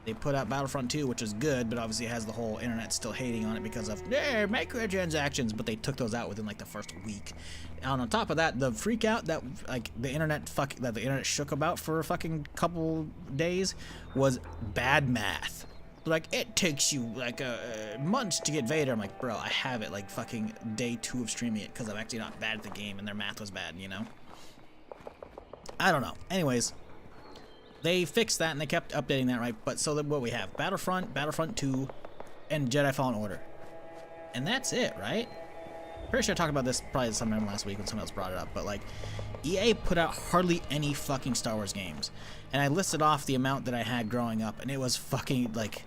They put out Battlefront 2, which is good, but obviously it has the whole internet still hating on it because of microtransactions, but they took those out within like the first week. And on top of that, the freak out that like the internet shook about for a fucking couple days was bad math. Like, it takes you like months to get Vader. I'm like, bro, I have it like fucking day 2 of streaming it because I'm actually not bad at the game and their math was bad, you know? I don't know. Anyways, they fixed that and they kept updating that, right? But so what we have, Battlefront, Battlefront 2, and Jedi Fallen Order. And that's it, right? Pretty sure I talked about this probably sometime last week when someone else brought it up, but like, EA put out hardly any fucking Star Wars games. And I listed off the amount that I had growing up, and it was fucking like,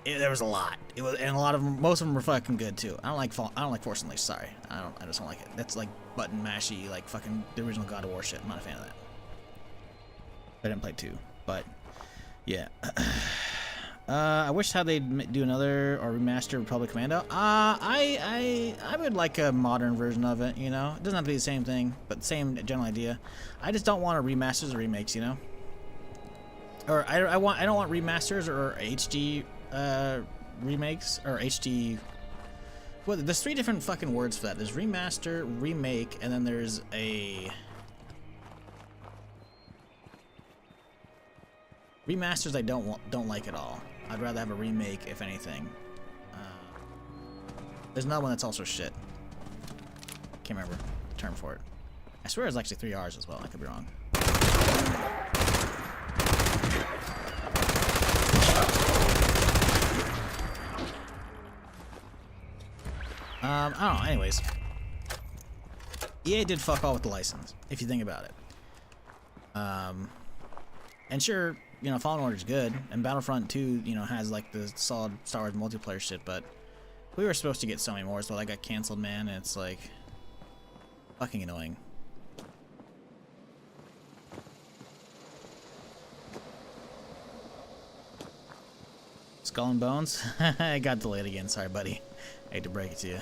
there was a lot. It was, and a lot of them, most of them were fucking good too. I don't like Force Unleashed. Sorry, I just don't like it. That's like button mashy, like fucking the original God of War shit. I'm not a fan of that. I didn't play 2, but yeah. I wish how they'd do another or remaster Republic Commando. I would like a modern version of it. You know, it doesn't have to be the same thing, but same general idea. I just don't want remasters or remakes. You know, or I don't want remasters or HD remakes or HD. Well, there's 3 different fucking words for that. There's remaster, remake, and then there's a remasters. I don't like at all. I'd rather have a remake, if anything. There's another one that's also shit. Can't remember the term for it. I swear it's actually 3 R's as well. I could be wrong. I don't know. Anyways, EA did fuck all with the license, if you think about it. And sure, you know, Fallen Order's good, and Battlefront 2, you know, has like the solid Star Wars multiplayer shit, but we were supposed to get so many more, so that got canceled, man, and it's like fucking annoying. Skull and Bones? I got delayed again, sorry buddy. I hate to break it to you.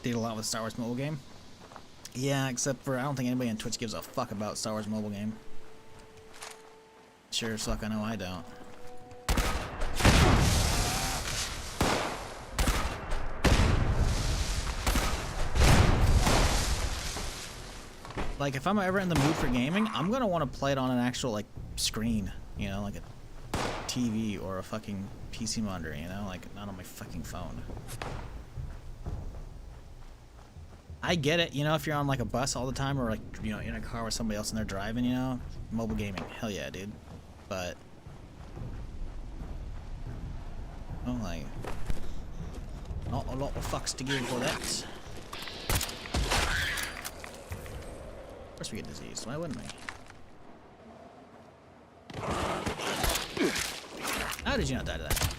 Did a lot with Star Wars mobile game. Yeah, except for I don't think anybody on Twitch gives a fuck about Star Wars mobile game. Sure as fuck I know I don't. Like, if I'm ever in the mood for gaming, I'm gonna want to play it on an actual, like, screen. You know, like a TV or a fucking PC monitor, you know? Like, not on my fucking phone. I get it, you know, if you're on like a bus all the time or like, you know, in a car with somebody else and they're driving, you know, mobile gaming, hell yeah, dude. But, oh, like, not a lot of fucks to give for that. Of course we get diseased, why wouldn't we? How did you not die to that?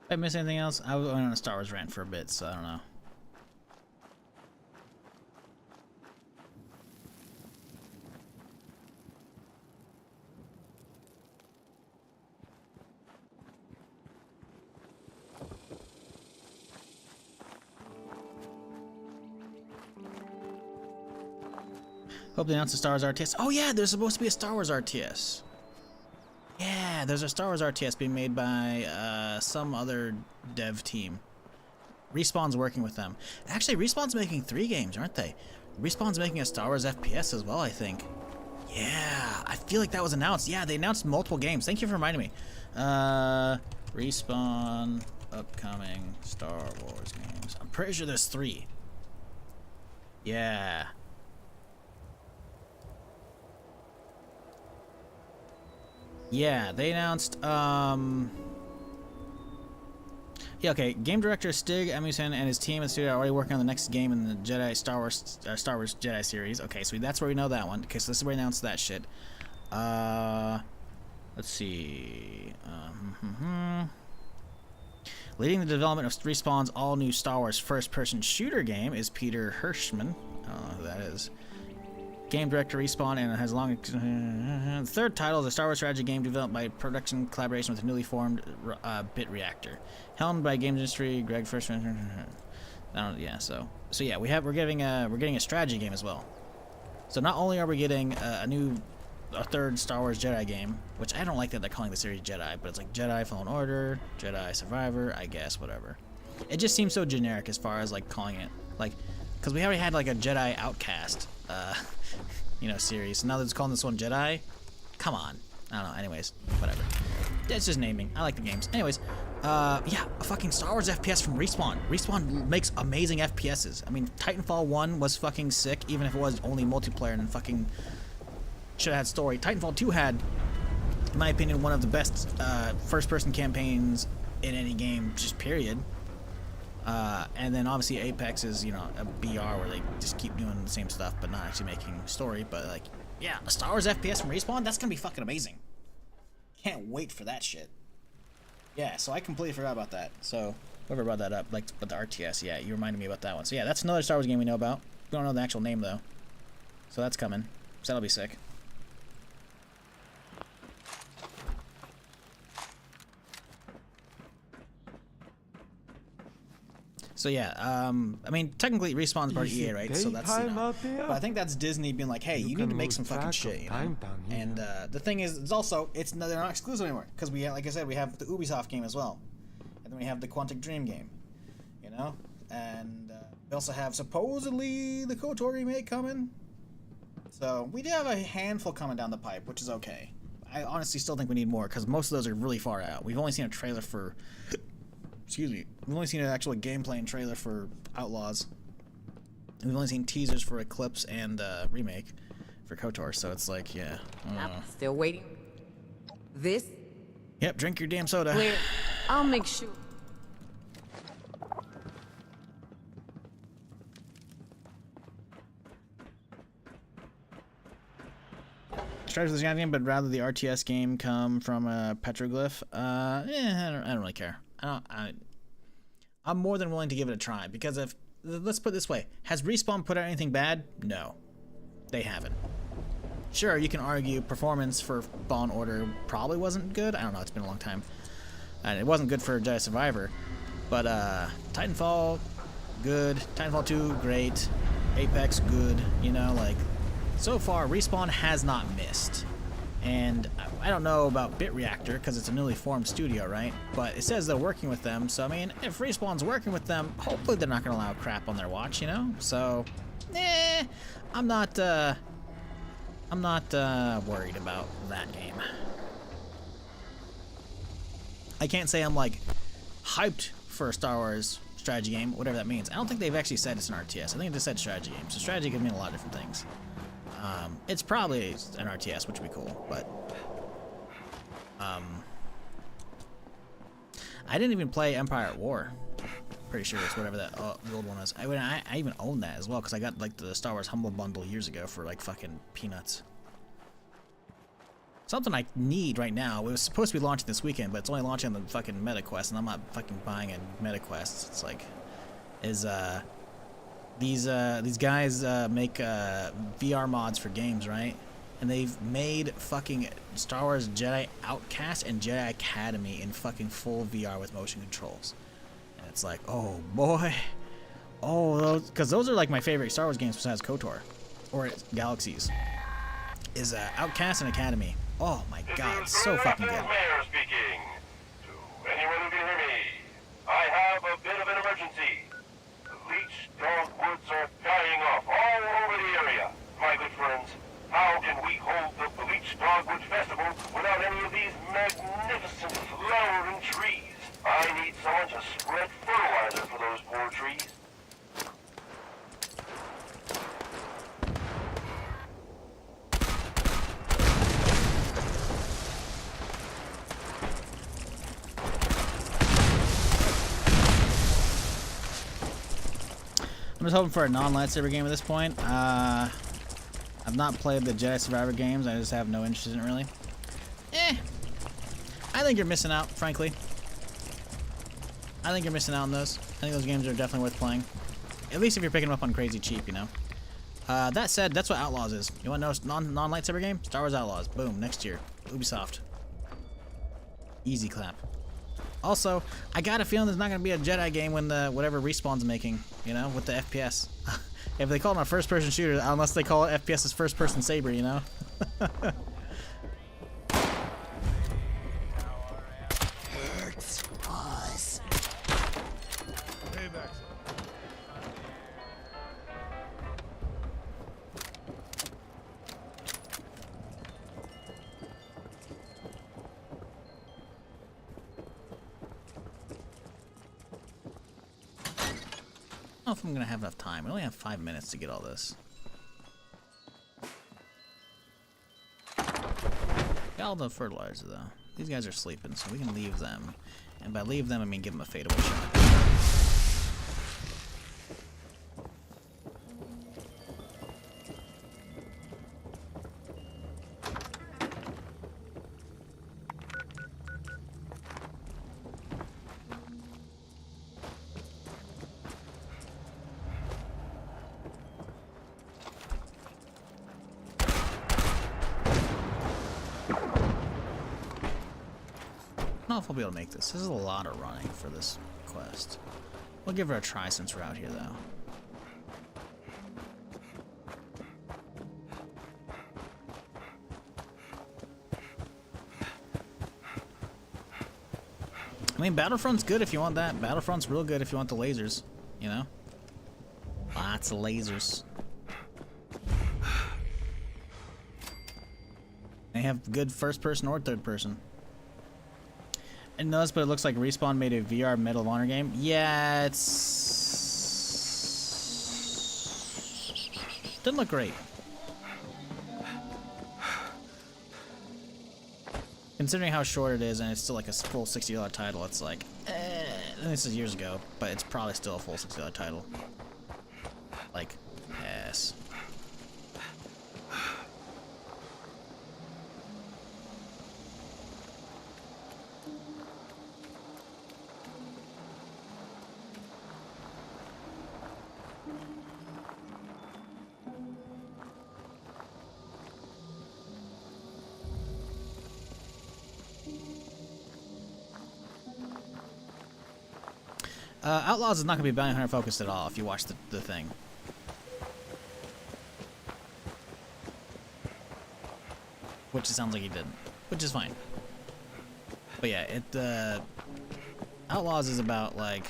Did I miss anything else? I was going on a Star Wars rant for a bit, so I don't know. Hope they announce the Star Wars RTS. Oh yeah, there's supposed to be a Star Wars RTS. Yeah, there's a Star Wars RTS being made by some other dev team. Respawn's working with them. Actually, Respawn's making 3 games, aren't they? Respawn's making a Star Wars FPS as well, I think. Yeah, I feel like that was announced. Yeah, they announced multiple games. Thank you for reminding me. Respawn upcoming Star Wars games. I'm pretty sure there's 3. Yeah. Yeah, they announced, yeah, okay, game director Stig Emuson and his team at the studio are already working on the next game in the Star Wars Jedi series. Okay, so that's where we know that one. Okay, so this is where he announced that shit. Let's see. Leading the development of Respawn's all-new Star Wars first-person shooter game is Peter Hirschman. I don't know who that is. Game director Respawn and has long. The third title is a Star Wars strategy game developed by production collaboration with a newly formed Bit Reactor, helmed by games industry Greg Firstman. Yeah, so yeah, we're getting a strategy game as well. So not only are we getting a third Star Wars Jedi game, which I don't like that they're calling the series Jedi, but it's like Jedi Fallen Order, Jedi Survivor, I guess, whatever. It just seems so generic as far as like calling it, like, because we already had like a Jedi Outcast, you know, series. So now they're just calling this one Jedi. Come on. I don't know. Anyways, whatever. It's just naming. I like the games. Anyways, yeah, a fucking Star Wars FPS from Respawn. Respawn makes amazing FPSs. I mean, Titanfall 1 was fucking sick, even if it was only multiplayer and fucking should have had story. Titanfall 2 had, in my opinion, one of the best first-person campaigns in any game, just period. And then obviously Apex is, you know, a BR where they just keep doing the same stuff but not actually making story. But like, yeah, a Star Wars FPS from Respawn, that's gonna be fucking amazing. Can't wait for that shit. Yeah, so I completely forgot about that. So whoever brought that up, like, but the RTS, yeah, you reminded me about that one. So yeah, that's another Star Wars game we know about. We don't know the actual name though. So that's coming. So that'll be sick. So yeah, I mean, technically Respawn's part of EA, right? So that's, you know, but I think that's Disney being like, hey, you need to make some fucking shit, you know? And the thing is, it's also, they're not exclusive anymore, because we, like I said, we have the Ubisoft game as well, and then we have the Quantic Dream game, you know, and we also have supposedly the KOTOR remake coming. So we do have a handful coming down the pipe, which is okay. I honestly still think we need more, because most of those are really far out. We've only seen a trailer for. Excuse me. We've only seen an actual gameplay and trailer for Outlaws. And we've only seen teasers for Eclipse and remake for KOTOR, so it's like, yeah. I'm still waiting. This? Yep, drink your damn soda. Clear. I'll make sure. Stripes is the game, but rather the RTS game come from a petroglyph. I don't really care. I'm more than willing to give it a try, because if, let's put it this way, has Respawn put out anything bad? No, they haven't. Sure, you can argue performance for Fallen Order probably wasn't good. I don't know, it's been a long time. And it wasn't good for Jedi Survivor, but Titanfall, good. Titanfall 2, great. Apex, good. You know, like, so far Respawn has not missed. And I don't know about Bit Reactor, because it's a newly formed studio, right? But it says they're working with them, so I mean, if Respawn's working with them, hopefully they're not going to allow crap on their watch, you know? So, I'm not worried about that game. I can't say I'm, like, hyped for a Star Wars strategy game, whatever that means. I don't think they've actually said it's an RTS. I think they said strategy game. So strategy could mean a lot of different things. It's probably an RTS, which would be cool, but I didn't even play Empire at War. Pretty sure it's whatever that the old one was. I even own that as well, because I got like the Star Wars Humble Bundle years ago for like fucking peanuts. Something I need right now. It was supposed to be launching this weekend, but it's only launching on the fucking MetaQuest, and I'm not fucking buying a MetaQuest. It's like, these guys make VR mods for games, right? And they've made fucking Star Wars Jedi Outcast and Jedi Academy in fucking full VR with motion controls. And it's like, oh boy. Oh, because those are like my favorite Star Wars games besides KOTOR. or galaxies, is Outcast and Academy. Oh my god, so fucking good. Mayor speaking. To anyone who can hear me, I have a bit of an emergency. The leech dogwoods are dying off all over the area. My good friends, how can we hold the Bleach Dogwood Festival without any of these magnificent flowering trees? I need someone to spread fertilizer for those poor trees. I'm just hoping for a non-lightsaber game at this point. I've not played the Jedi Survivor games. I just have no interest in it, really. I think you're missing out, frankly. I think you're missing out on those. I think those games are definitely worth playing. At least if you're picking them up on crazy cheap, you know. That said, that's what Outlaws is. You want to know a non-lightsaber game? Star Wars Outlaws. Boom, next year. Ubisoft. Easy clap. Also, I got a feeling there's not going to be a Jedi game when the whatever Respawn's making, you know, with the FPS. If they call it a first-person shooter, unless they call it FPS's first-person saber, you know. Hurts us. I don't know if I'm gonna have enough time. We only have 5 minutes to get all this. Got all the fertilizer though. These guys are sleeping, so we can leave them. And by leave them, I mean give them a fadeaway shot. I don't know if I'll be able to make this. This is a lot of running for this quest. We'll give her a try since we're out here, though. I mean, Battlefront's good if you want that. Battlefront's real good if you want the lasers, you know? Lots of lasers. They have good first person or third person. I didn't know this, but it looks like Respawn made a VR Medal of Honor game. Yeah, it's... Didn't look great. Considering how short it is, and it's still like a full $60 title, it's like, and this is years ago, but it's probably still a full $60 title. Like, yes. Outlaws is not going to be bounty hunter focused at all if you watch the thing. Which it sounds like he didn't. Which is fine. But yeah, Outlaws is about like...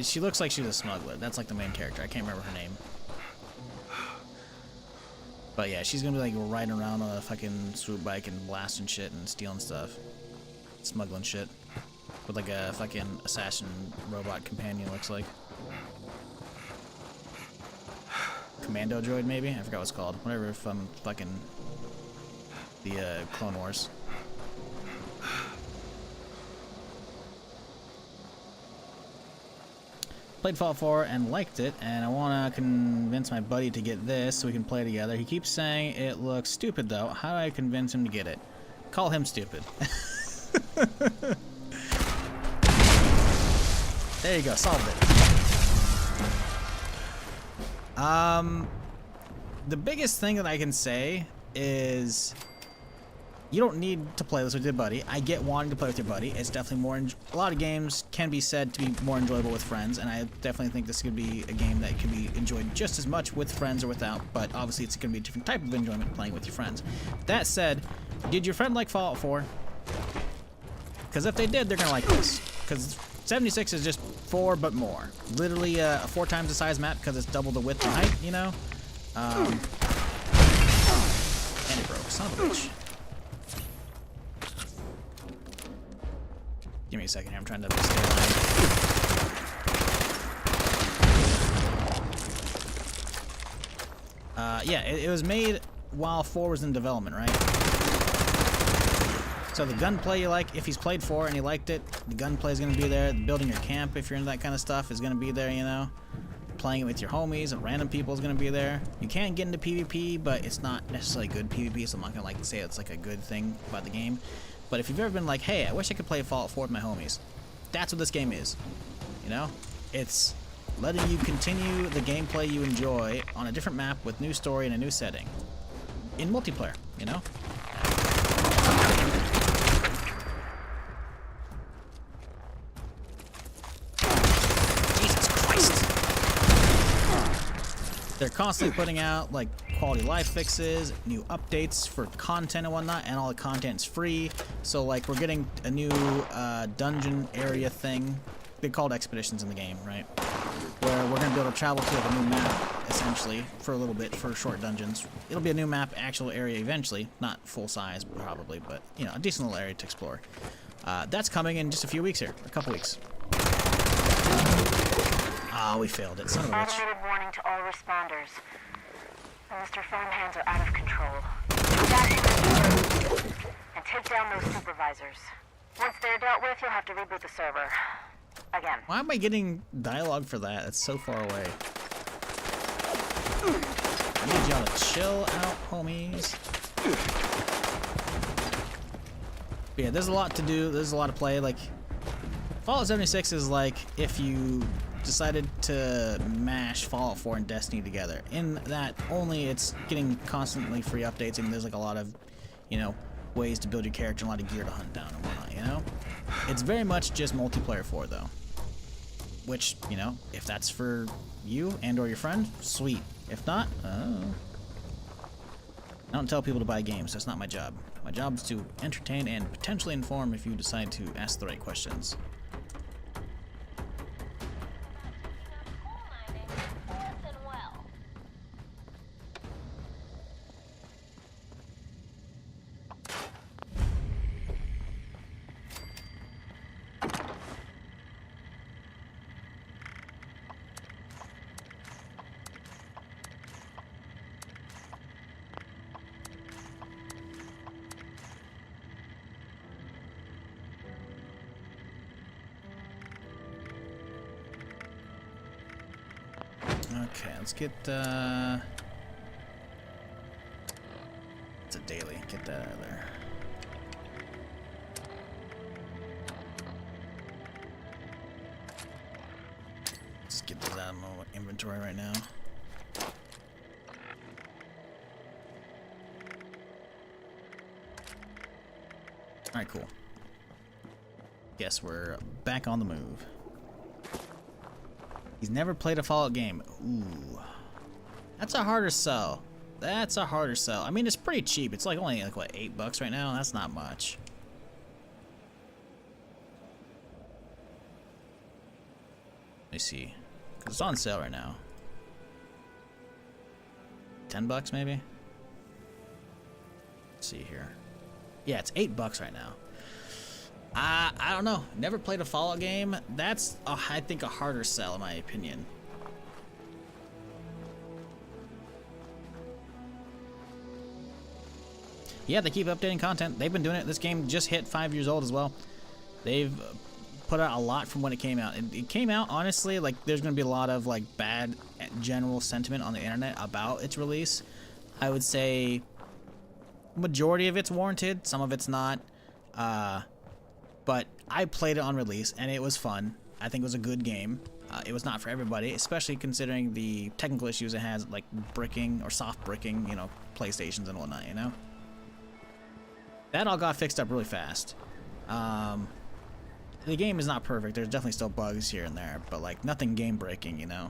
she looks like she's a smuggler. That's like the main character. I can't remember her name. But yeah, she's going to be like riding around on a fucking swoop bike and blasting shit and stealing stuff. Smuggling shit. With like a fucking assassin robot companion, looks like. Commando droid, maybe? I forgot what it's called. Whatever from fucking the Clone Wars. Played Fallout 4 and liked it, and I want to convince my buddy to get this so we can play together. He keeps saying it looks stupid, though. How do I convince him to get it? Call him stupid. There you go, solved it. The biggest thing that I can say is You don't need to play this with your buddy. I get wanting to play with your buddy. It's definitely more. A lot of games can be said to be more enjoyable with friends, and I definitely think this could be a game that could be enjoyed just as much with friends or without. But obviously, it's going to be a different type of enjoyment playing with your friends. That said, did your friend like Fallout 4? Because if they did, they're going to like this. Because 76 is just 4 but more. Literally a 4 times the size map because it's double the width and height. You know. And it broke. Son of a bitch. Give me a second here, I'm trying to stay alive. Yeah, it was made while 4 was in development, right? So the gunplay you like, if he's played 4 and he liked it, the gunplay is going to be there. Building your camp, if you're into that kind of stuff, is going to be there, you know? Playing it with your homies and random people is going to be there. You can get into PvP, but it's not necessarily good PvP, so I'm not going to like say it's like a good thing about the game. But if you've ever been like, hey, I wish I could play Fallout 4 with my homies, that's what this game is. You know? It's letting you continue the gameplay you enjoy on a different map with new story and a new setting. In multiplayer, you know? Jesus Christ! They're constantly putting out, like, quality life fixes, new updates for content and whatnot, and all the content's free. So like we're getting a new dungeon area thing. They called expeditions in the game, right? Where we're gonna be able to travel to like a new map essentially for a little bit for short dungeons. It'll be a new map, actual area eventually, not full size probably, but you know, a decent little area to explore. That's coming in just a few weeks here, a couple weeks. Ah, we failed it, son of a bitch. Automated warning to all responders. Mr. Farmhands are out of control. And take down those supervisors. Once they're dealt with, you'll have to reboot the server. Again. Why am I getting dialogue for that? It's so far away. I need y'all to chill out, homies. But yeah, there's a lot to do. There's a lot to play. Like, Fallout 76 is like if you decided to mash Fallout 4 and Destiny together. In that, only it's getting constantly free updates, and there's like a lot of, you know, ways to build your character and a lot of gear to hunt down and whatnot, you know? It's very much just multiplayer 4, though. Which, you know, if that's for you and or your friend, sweet. If not, I don't tell people to buy games. That's not my job. My job is to entertain and potentially inform if you decide to ask the right questions. Okay, let's get, it's a daily. Get that out of there. Let's get those out of my inventory right now. Alright, cool. Guess we're back on the move. He's never played a Fallout game. Ooh. That's a harder sell. That's a harder sell. I mean, it's pretty cheap. It's like only like what, $8 right now? That's not much. Let me see. 'Cause it's on sale right now. $10 maybe? Let's see here. Yeah, it's $8 right now. I don't know. Never played a Fallout game. That's, I think, a harder sell in my opinion. Yeah, they keep updating content. They've been doing it. This game just hit 5 years old as well. They've put out a lot from when it came out. It came out, honestly, like, there's going to be a lot of, like, bad general sentiment on the internet about its release. I would say majority of it's warranted. Some of it's not. But I played it on release, and it was fun. I think it was a good game. It was not for everybody, especially considering the technical issues it has, like bricking or soft bricking, you know, PlayStations and whatnot, you know? That all got fixed up really fast. The game is not perfect. There's definitely still bugs here and there, but like nothing game breaking, you know.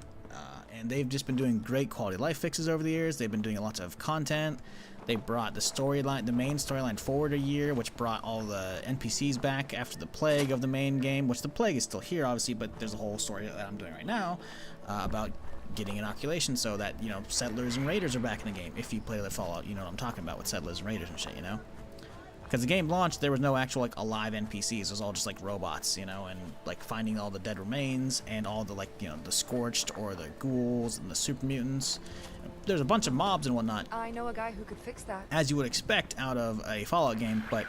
And they've just been doing great quality of life fixes over the years. They've been doing lots of content. They brought the storyline, the main storyline forward a year, which brought all the NPCs back after the plague of the main game, which the plague is still here, obviously, but there's a whole story that I'm doing right now about getting inoculation so that, you know, settlers and raiders are back in the game. If you play the Fallout, you know what I'm talking about with settlers and raiders and shit, you know? Because the game launched, there was no actual, like, alive NPCs. It was all just, like, robots, you know, and, like, finding all the dead remains and all the, like, you know, the Scorched or the ghouls and the super mutants. There's a bunch of mobs and whatnot, I know a guy who could fix that. as you would expect out of a Fallout game, but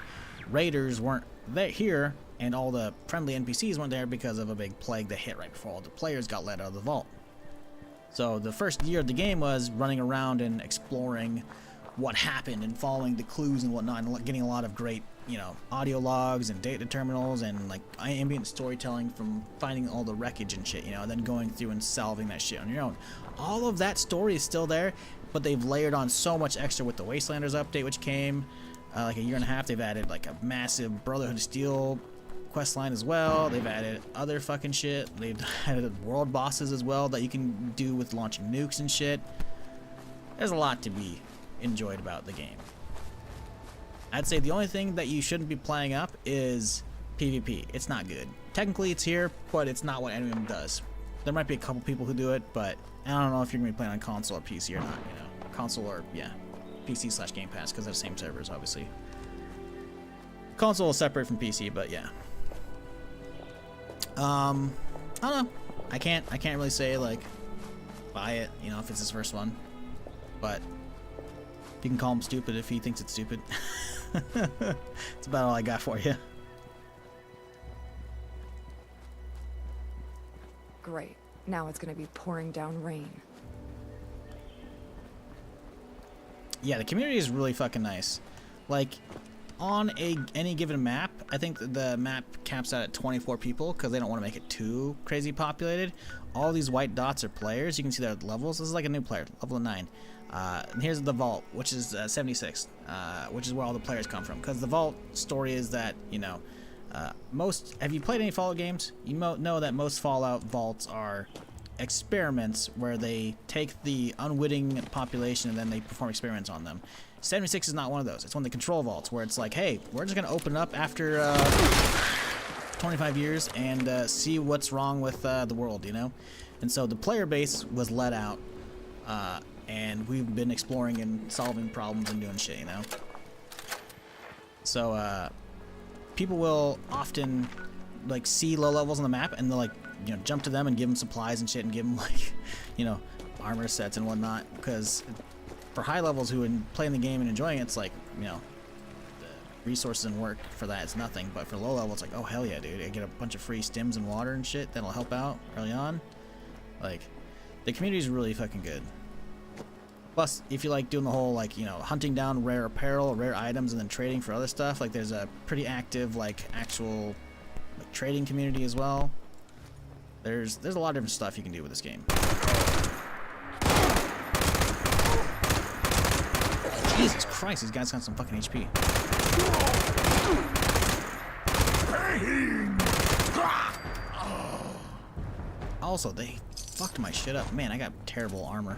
raiders weren't there here, and all the friendly NPCs weren't there because of a big plague that hit right before all the players got let out of the vault. So the first year of the game was running around and exploring what happened and following the clues and whatnot, and getting a lot of great, you know, audio logs and data terminals and like ambient storytelling from finding all the wreckage and shit, you know, and then going through and solving that shit on your own. All of that story is still there, but they've layered on so much extra with the Wastelanders update, which came like a year and a half. They've added like a massive Brotherhood of Steel quest line as well. They've added other fucking shit. They've added world bosses as well that you can do with launching nukes and shit. There's a lot to be enjoyed about the game. I'd say the only thing that you shouldn't be playing up is PvP. It's not good. Technically it's here, but it's not what anyone does. There might be a couple people who do it, but I don't know if you're gonna be playing on console or PC or not, you know. Console or, yeah, PC / Game Pass, because they're the same servers, obviously. Console is separate from PC, but yeah. I don't know. I can't really say like buy it, you know, if it's his first one. But you can call him stupid if he thinks it's stupid. That's about all I got for you. Great. Now it's gonna be pouring down rain. Yeah, the community is really fucking nice. Like, on any given map, I think the map caps out at 24 people because they don't want to make it too crazy populated. All these white dots are players. You can see their levels. This is like a new player, level 9. And here's the vault, which is 76, which is where all the players come from. Because the vault story is that, you know, have you played any Fallout games? You know that most Fallout vaults are experiments where they take the unwitting population and then they perform experiments on them. 76 is not one of those. It's one of the control vaults where it's like, hey, we're just gonna open it up after 25 years and see what's wrong with the world, you know? And so the player base was let out, and we've been exploring and solving problems and doing shit, you know? So people will often like see low levels on the map and they'll like, you know, jump to them and give them supplies and shit and give them like, you know, armor sets and whatnot, because for high levels who are playing the game and enjoying it, it's like, you know, the resources and work for that is nothing. But for low level, it's like, oh hell yeah, dude, I get a bunch of free stims and water and shit that'll help out early on. Like, the community is really fucking good. Plus, if you like doing the whole, like, you know, hunting down rare apparel, rare items, and then trading for other stuff, like, there's a pretty active, like, actual like, trading community as well. There's a lot of different stuff you can do with this game. Jesus Christ, these guys got some fucking HP. Also, they fucked my shit up. Man, I got terrible armor.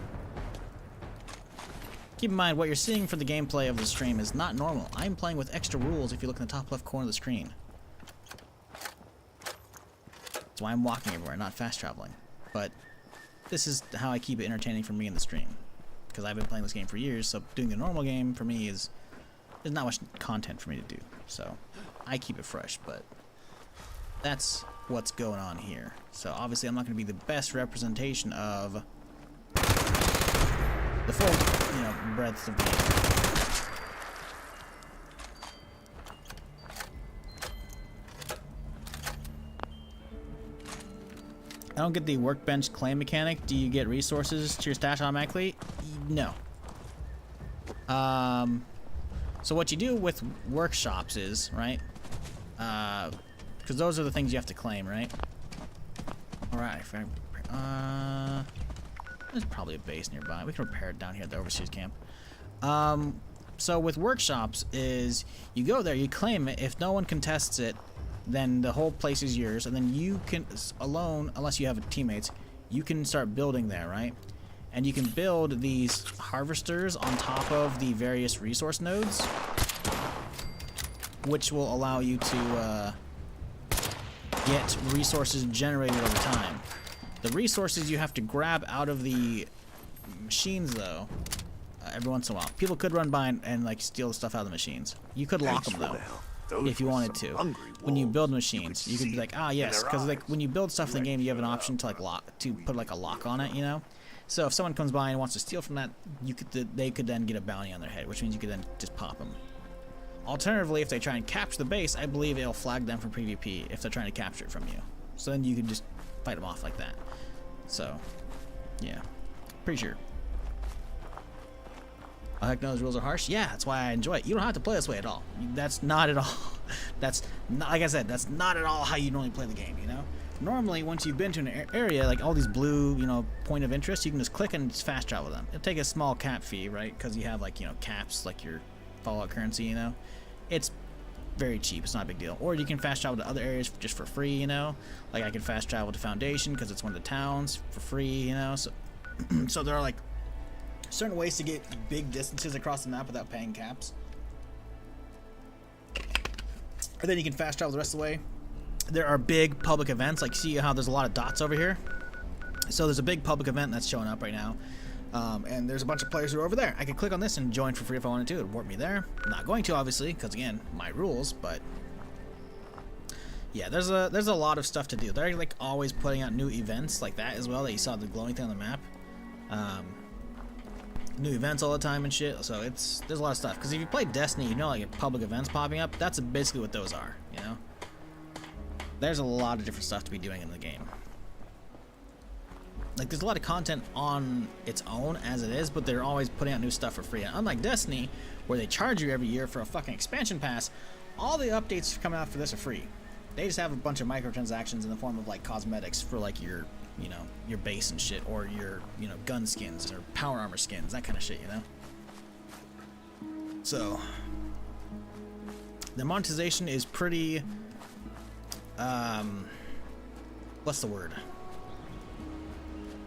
Keep in mind, what you're seeing for the gameplay of the stream is not normal. I'm playing with extra rules if you look in the top left corner of the screen. That's why I'm walking everywhere, not fast traveling. But this is how I keep it entertaining for me in the stream. Because I've been playing this game for years, so doing the normal game for me is... there's not much content for me to do. So, I keep it fresh, but... that's what's going on here. So, obviously, I'm not going to be the best representation of... the full, you know, breadth of the game. I don't get the workbench claim mechanic. Do you get resources to your stash automatically? No. So what you do with workshops is, right? Because those are the things you have to claim, right? Alright, there's probably a base nearby. We can repair it down here at the overseas camp. So with workshops is you go there, you claim it. If no one contests it, then the whole place is yours, and then you can alone, unless you have teammates, you can start building there, right? And you can build these harvesters on top of the various resource nodes, which will allow you to get resources generated over time. The resources you have to grab out of the machines, though, every once in a while. People could run by and like steal the stuff out of the machines. You could lock them though, if you wanted to. When you build machines, you could be like, ah, yes, because like when you build stuff in the game, you have an option to put like a lock on it, you know. So if someone comes by and wants to steal from that, they could then get a bounty on their head, which means you could then just pop them. Alternatively, if they try and capture the base, I believe it'll flag them for PvP if they're trying to capture it from you. So then you can just fight them off like that. So, yeah, pretty sure. Oh, heck no, those rules are harsh. Yeah, that's why I enjoy it. You don't have to play this way at all. That's not at all. That's not, like I said, that's not at all how you normally play the game. You know. Normally, once you've been to an area like all these blue, you know, point of interest, you can just click and just fast travel them. It'll take a small cap fee, right? Because you have like, you know, caps like your Fallout currency. You know, it's very cheap. It's not a big deal. Or you can fast travel to other areas just for free. You know, like I can fast travel to Foundation because it's one of the towns for free. You know, so so there are like certain ways to get big distances across the map without paying caps. And then you can fast travel the rest of the way. There are big public events, like see how there's a lot of dots over here? So there's a big public event that's showing up right now. And there's a bunch of players who are over there. I could click on this and join for free if I wanted to. It would warp me there. I'm not going to, obviously, because again, my rules, but yeah, there's a lot of stuff to do. They're like always putting out new events like that as well, that you saw the glowing thing on the map. New events all the time and shit, so there's a lot of stuff. Because if you play Destiny, you know, like public events popping up, that's basically what those are, you know? There's a lot of different stuff to be doing in the game. Like, there's a lot of content on its own as it is, but they're always putting out new stuff for free. And unlike Destiny, where they charge you every year for a fucking expansion pass, all the updates coming out for this are free. They just have a bunch of microtransactions in the form of, like, cosmetics for, like, your, you know, your base and shit, or your, you know, gun skins, or power armor skins, that kind of shit, you know? So, the monetization is pretty, what's the word?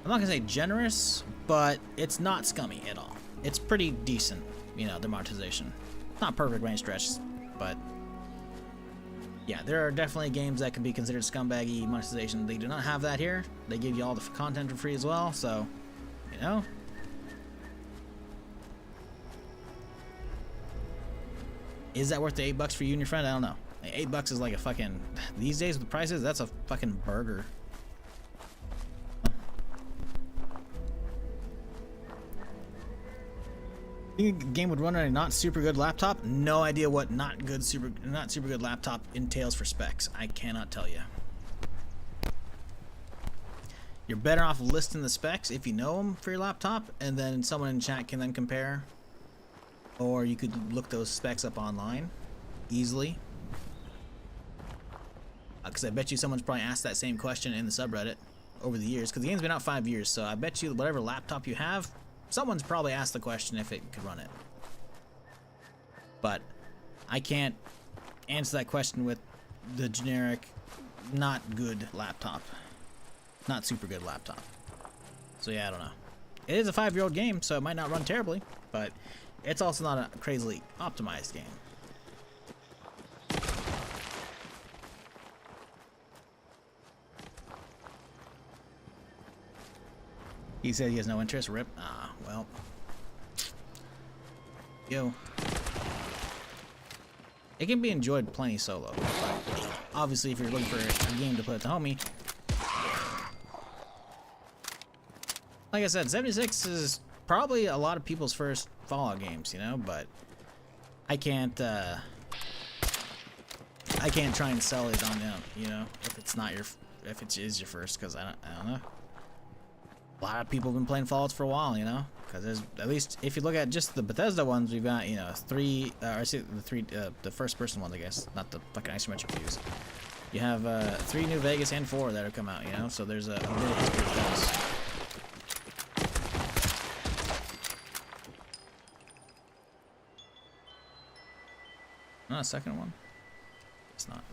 I'm not gonna say generous, but it's not scummy at all. It's pretty decent, you know, the monetization. Not perfect by any stretch, but yeah, there are definitely games that can be considered scumbaggy monetization. They do not have that here. They give you all the content for free as well, so, you know. Is that worth the $8 for you and your friend? I don't know. $8 is like a fucking, these days with the prices, that's a fucking burger. Think the game would run on a not super good laptop? No idea what not super good laptop entails for specs. I cannot tell you. You're better off listing the specs if you know them for your laptop, and then someone in chat can then compare. Or you could look those specs up online easily. Because I bet you someone's probably asked that same question in the subreddit over the years. Because the game's been out 5 years, so I bet you whatever laptop you have, someone's probably asked the question if it could run it. But I can't answer that question with the generic not good laptop. Not super good laptop. So yeah, I don't know. It is a 5-year-old game, so it might not run terribly, but it's also not a crazily optimized game. He said he has no interest. Rip. Ah, well. Yo. It can be enjoyed plenty solo, but obviously if you're looking for a game to play with the homie. Like I said, 76 is probably a lot of people's first Fallout games, you know, but I can't try and sell it on them, you know, if it is your first, because I don't know. A lot of people have been playing Fallouts for a while, you know, because there's, at least if you look at just the Bethesda ones, we've got, you know, the first person ones, I guess, not the fucking isometric views. You have 3 New Vegas and 4 that have come out, you know, so there's a bit of history of those. Not a second one? It's not.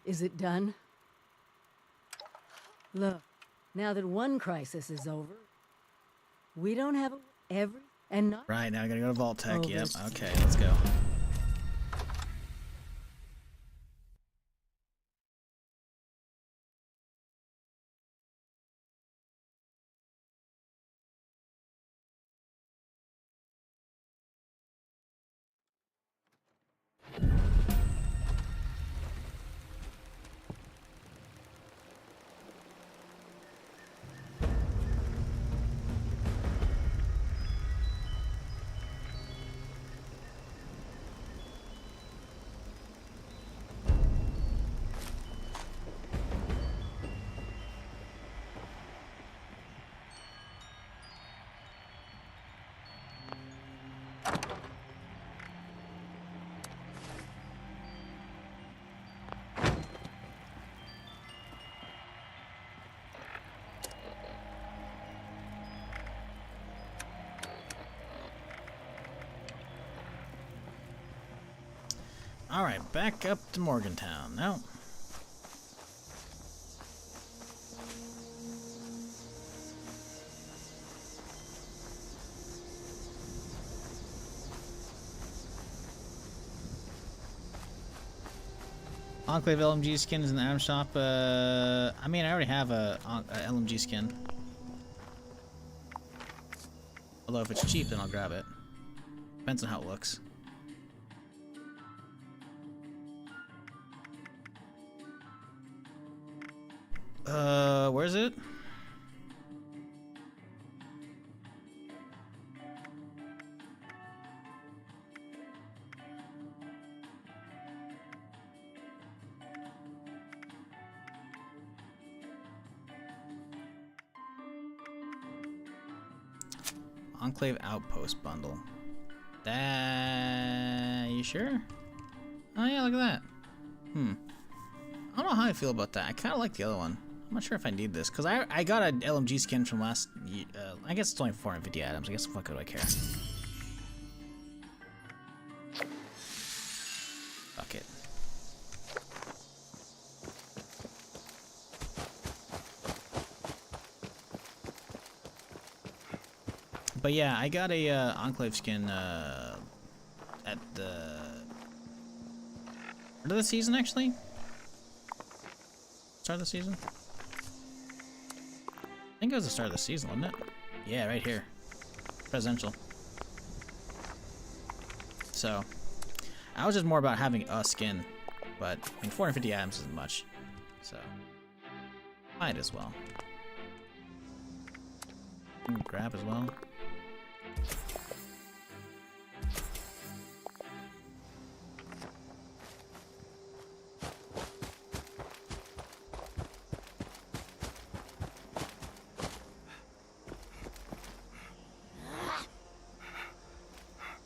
Is it done? Look, now that one crisis is over, we don't have every and not. Right, now I gotta go to Vault Tech. Oh, Yep. this- Okay, let's go. Alright, back up to Morgantown now. Enclave LMG skin is in the item shop. I mean, I already have a LMG skin. Although if it's cheap, then I'll grab it. Depends on how it looks. Where is it? Enclave Outpost bundle. You sure? Oh yeah, look at that. I don't know how I feel about that. I kind of like the other one. I'm not sure if I need this because I got an LMG skin from last. I guess it's only 450 items. I guess what do I care? Fuck it. But yeah, I got a Enclave skin at the start of the season, actually. Start of the season? I think it was the start of the season, wasn't it? Yeah, right here. Presidential. So, I was just more about having a skin, but I mean, 450 items isn't much, so might as well. Grab as well.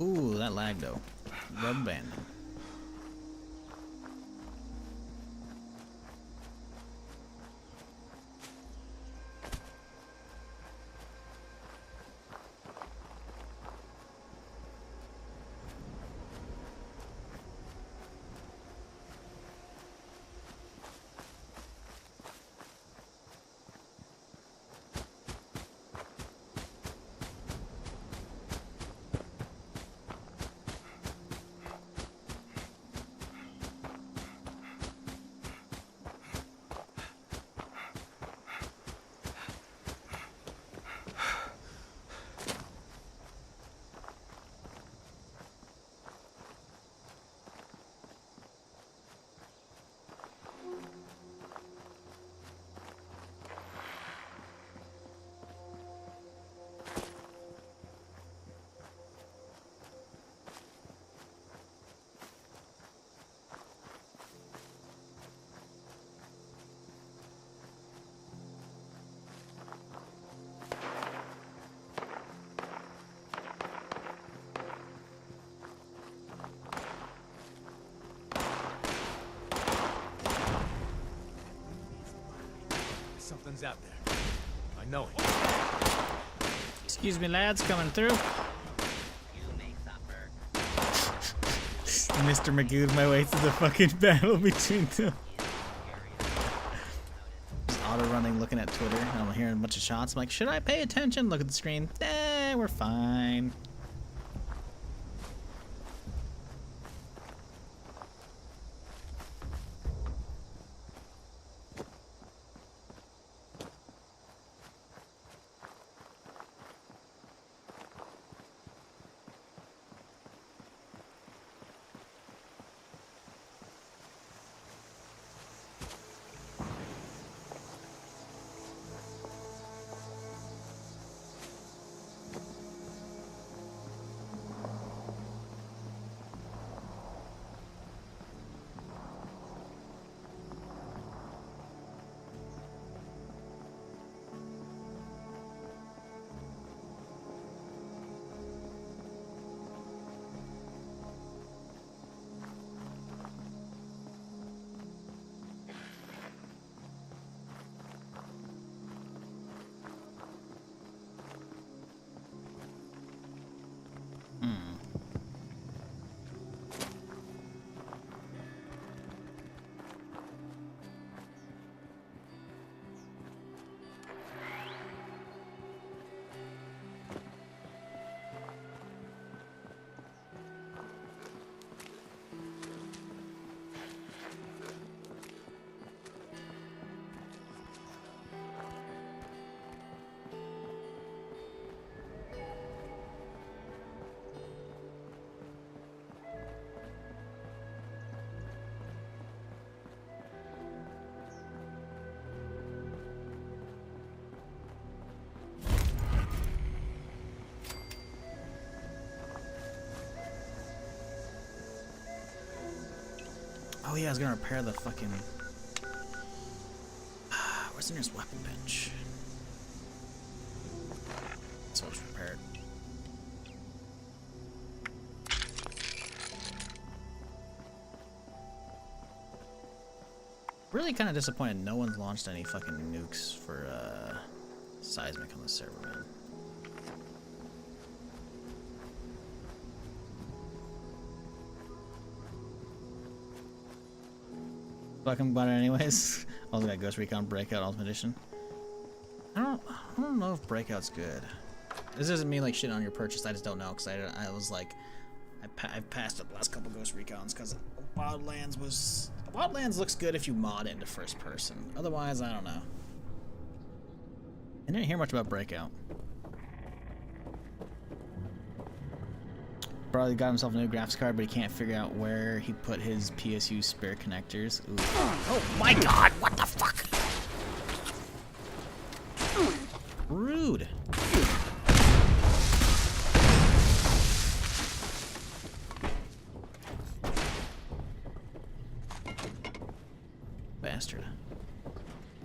Ooh, that lag though. Rub band. Something's out there. I know it. Excuse me, lads, coming through. Mr. Magooed my way through the fucking battle between them. Just auto-running, looking at Twitter, and I'm hearing a bunch of shots. I'm like, should I pay attention? Look at the screen. We're fine. Oh yeah, I was gonna repair the fucking... Where's the nearest weapon bench? So I'll just repair it. Really kind of disappointed no one's launched any fucking nukes for seismic on the server, man. Fucking about it anyways. Also got Ghost Recon Breakout Ultimate Edition. I don't know if Breakout's good. This doesn't mean like shit on your purchase. I just don't know because I was like I passed up the last couple Ghost Recons because Wildlands looks good if you mod it into first person. Otherwise, I don't know. I didn't hear much about Breakout. Probably got himself a new graphics card, but he can't figure out where he put his PSU spare connectors. Ooh. Oh my god, what the fuck? Rude. Bastard.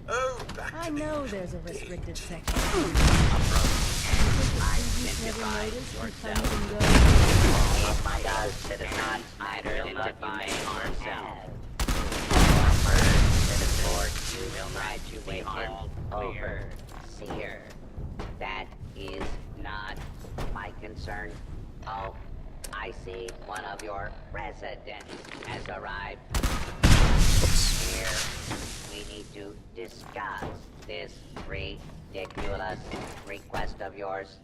Oh, I know there's a restricted section. Never noticed when comes and goes. Citizens identify ourselves. You will not be harmed. Over. Seer. That is not my concern. Oh, I see one of your residents has arrived. Here, we need to discuss this ridiculous request of yours.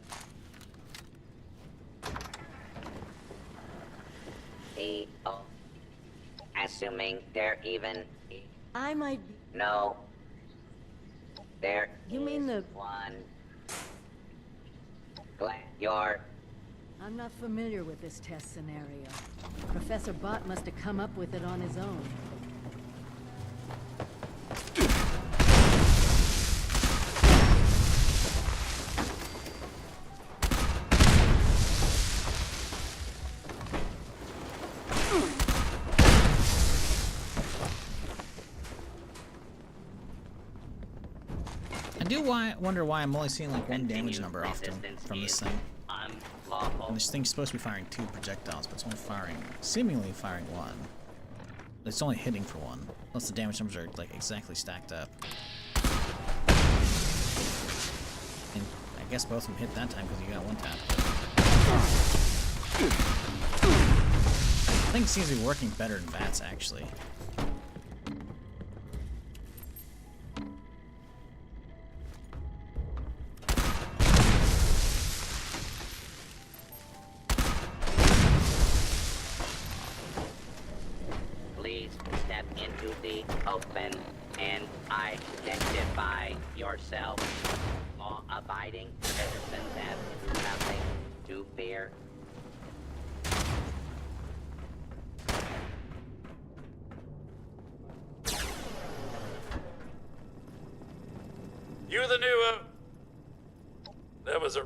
Assuming they're even... I might be... No. There You mean the... one. You're... I'm not familiar with this test scenario. Professor Bott must have come up with it on his own. I wonder why I'm only seeing like one damage number often from this thing. And this thing's supposed to be firing 2 projectiles, but it's only seemingly firing 1. It's only hitting for 1. Unless the damage numbers are like exactly stacked up. I guess both of them hit that time because you got one tap. I think it seems to be working better in VATS, actually. Please step into the open and identify yourself. Law-abiding citizens have nothing to fear. You the new, There was a...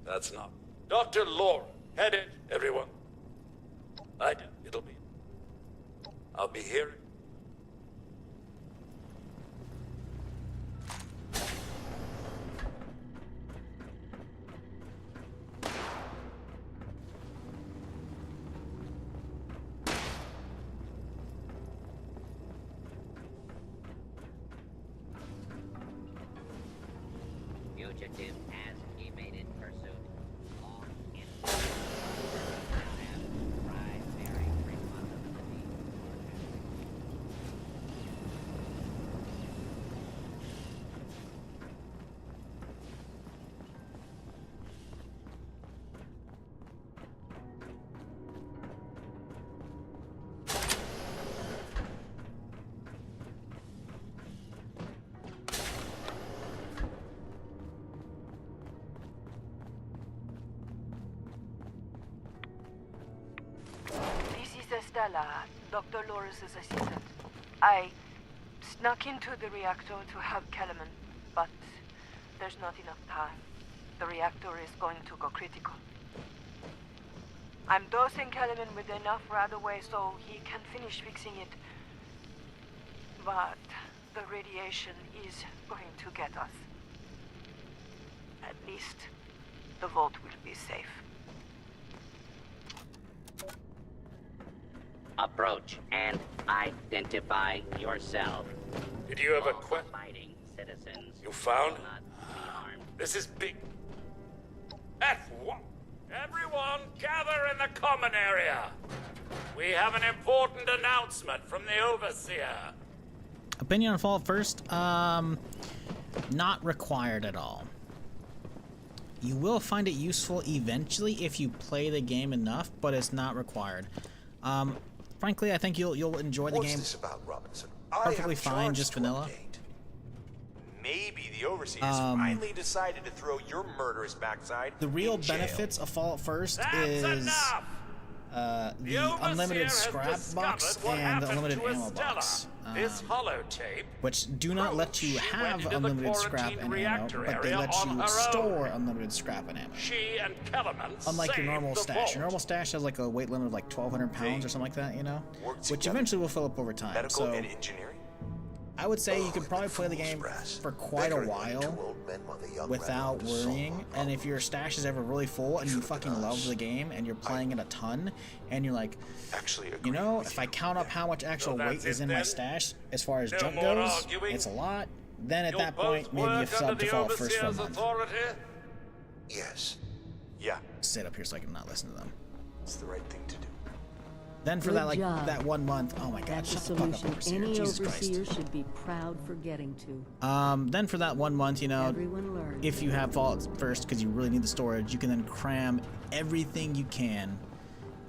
That's not... Dr. Laura. Head it, everyone. It'll be... I'll be here. Fugitive has evaded pursuit. Law in primary responsibility. Stella, Dr. Loris' assistant. I snuck into the reactor to help Kellerman, but there's not enough time. The reactor is going to go critical. I'm dosing Kellerman with enough right away so he can finish fixing it. But the radiation is going to get us. At least the vault will be safe. Approach and identify yourself. Did you have a question? Fighting citizens. You found? This is big. F1. Everyone gather in the common area. We have an important announcement from the Overseer. Opinion on Fallout first? Not required at all. You will find it useful eventually if you play the game enough, but it's not required. Frankly, I think you'll enjoy the game. What's this about, Robinson? Perfectly fine, just vanilla. Maybe the Overseers finally decided to throw your murderous backside. The real benefits of Fallout First is the unlimited scrap box and the unlimited ammo box, which do not let you have unlimited scrap and ammo, but they let you store unlimited scrap and ammo. Unlike your normal stash. Your normal stash has like a weight limit of like 1,200 pounds or something like that, you know? Which eventually will fill up over time. So I would say you could probably play the game for quite a while without worrying, and if your stash is ever really full and you fucking love the game and you're playing it a ton and you're like, you know, if I count up how much actual weight is in my stash as far as junk goes, it's a lot, then at that point maybe you sub to Fallout First for a month. Yes. Yeah. Sit up here so I can not listen to them. It's the right thing to do. Then for that 1 month, oh my god, shut the fuck up, Overseer. Any Jesus overseer Christ. should be proud for getting to. Then for that 1 month, you know, if you have Fallout First because you really need the storage, you can then cram everything you can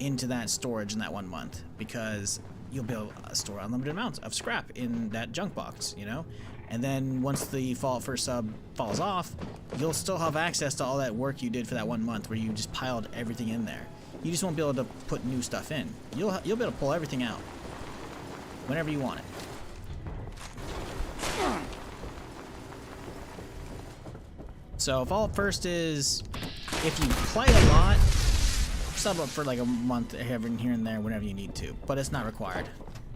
into that storage in that 1 month, because you'll be able to store unlimited amounts of scrap in that junk box, you know? And then once the Fallout First sub falls off, you'll still have access to all that work you did for that 1 month where you just piled everything in there. You just won't be able to put new stuff in. You'll be able to pull everything out whenever you want it. So Fallout First is, if you play a lot, sub up for like a month every here and there whenever you need to, but it's not required.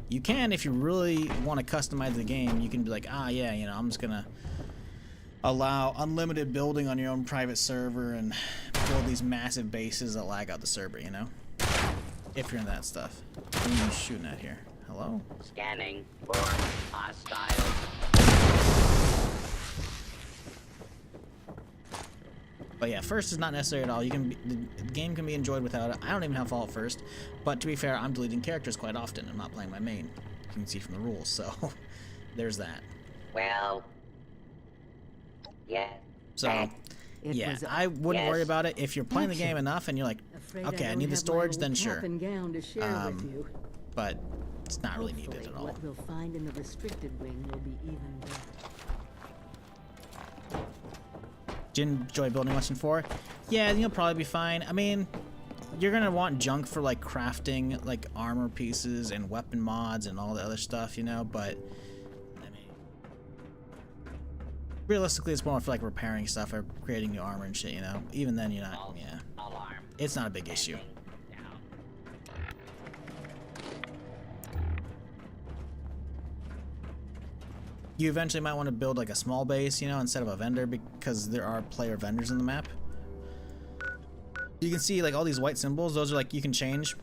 You can, if you really want to customize the game, you can be like, ah, yeah, you know, I'm just gonna allow unlimited building on your own private server and build these massive bases that lag out the server, you know? If you're in that stuff. What are you shooting at here? Hello? Scanning for hostiles. But yeah, first is not necessary at all. You can the game can be enjoyed without it. I don't even have Vault first, but to be fair, I'm deleting characters quite often. I'm not playing my main. You can see from the rules, so there's that. Well, yeah. So, yeah, I wouldn't worry about it. If you're playing the game enough and you're like, okay, I need the storage, then sure. But it's not really needed at all. What we'll find in the restricted wing will be even better. Did you enjoy building much in 4? Yeah, you'll probably be fine. I mean, you're gonna want junk for like crafting like armor pieces and weapon mods and all the other stuff, you know, but I mean, realistically it's more for like repairing stuff or creating new armor and shit, you know. Even then you're not, yeah, it's not a big issue. You eventually might want to build like a small base, you know, instead of a vendor, because there are player vendors in the map. You can see like all these white symbols, those are like, you can change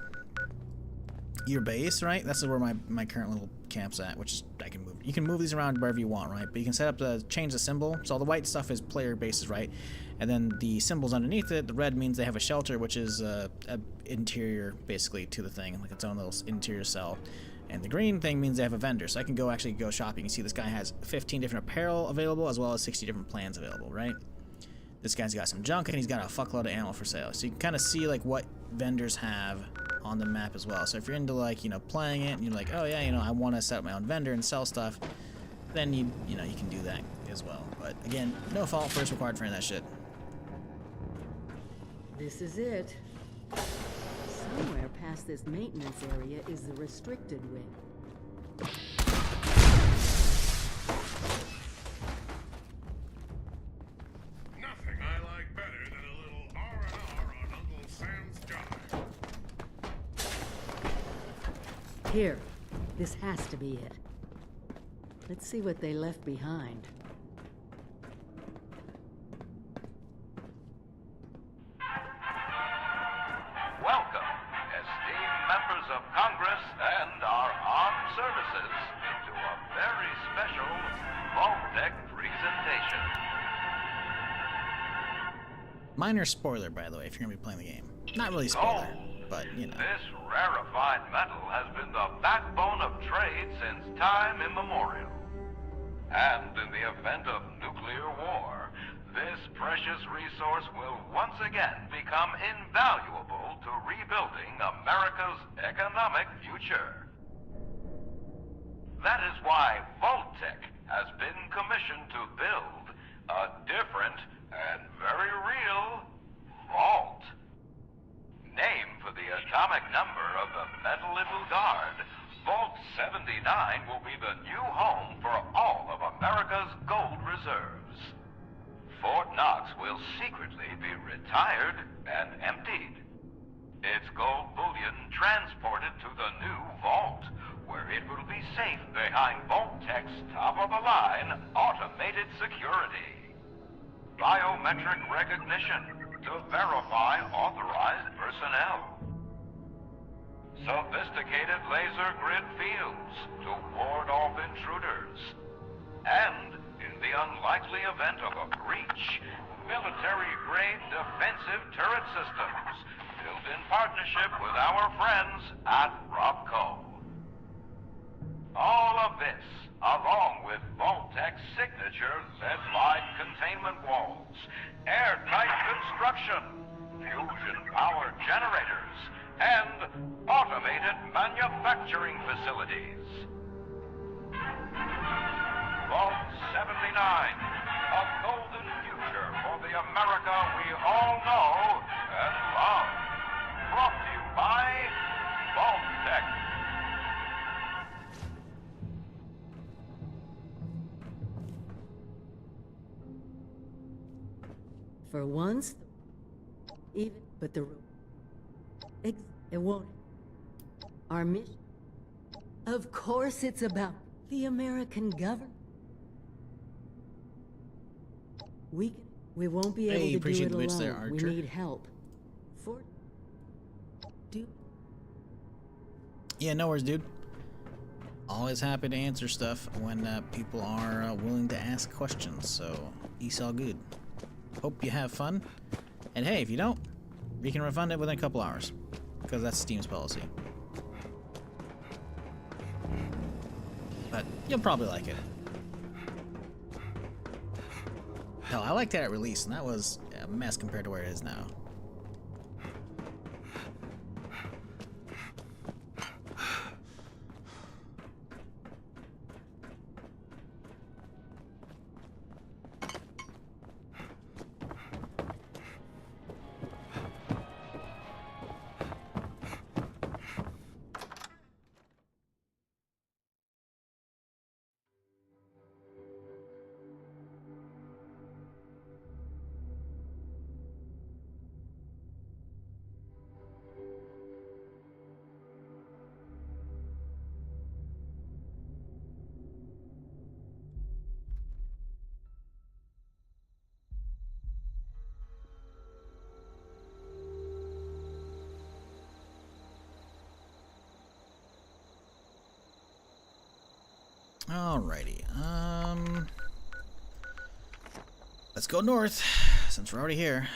your base, right? That's where my current little camp's at, which is, I can move. You can move these around wherever you want, right? But you can set up the, change the symbol. So all the white stuff is player bases, right? And then the symbols underneath it, the red means they have a shelter, which is a interior basically to the thing, like its own little interior cell. And the green thing means they have a vendor, so I can actually go shopping. You see this guy has 15 different apparel available, as well as 60 different plans available, right? This guy's got some junk, and he's got a fuckload of ammo for sale. So you can kind of see like what vendors have on the map as well. So if you're into like, you know, playing it, and you're like, oh yeah, you know, I want to set up my own vendor and sell stuff, then you know, you can do that as well. But again, no Vault first required for any of that shit. This is it. Somewhere past this maintenance area is the restricted wing. Nothing I like better than a little R&R on Uncle Sam's dime. Here, this has to be it. Let's see what they left behind. Welcome, esteemed members of Congress and our armed services, to a very special Vault-Tec presentation. Minor spoiler, by the way, if you're gonna be playing the game. Not really spoiler, but you know. This rarefied metal has been the backbone of trade since time immemorial. And in the event of nuclear war, this precious resource will once again become invaluable to rebuilding America's economic future. That is why Vault-Tec has been commissioned to build a different and very real vault. Named for the atomic number of the metal it will guard, Vault 79 will be the new home for all of America's gold reserves. Fort Knox will secretly be retired and emptied. Its gold bullion transported to the new vault, where it will be safe behind Vault-Tec's top-of-the-line automated security. Biometric recognition to verify authorized personnel. Sophisticated laser grid fields to ward off intruders. And in the unlikely event of a breach, military-grade defensive turret systems built in partnership with our friends at Robco. All of this, along with Vault-Tec's signature lead-lined containment walls, airtight construction, fusion-powered generators, and automated manufacturing facilities. Vault 79, a golden future for the America we all know and love. Brought to you by Vault-Tec. For once, even, but it won't. Our mission? Of course it's about the American government. We won't be able to do it alone. There, we need help. Yeah, no worries, dude. Always happy to answer stuff when people are willing to ask questions, so it's all good. Hope you have fun. And hey, if you don't, you can refund it within a couple hours. Because that's Steam's policy. But you'll probably like it. Hell, I liked it at release, and that was a mess compared to where it is now. Alrighty, let's go north, since we're already here.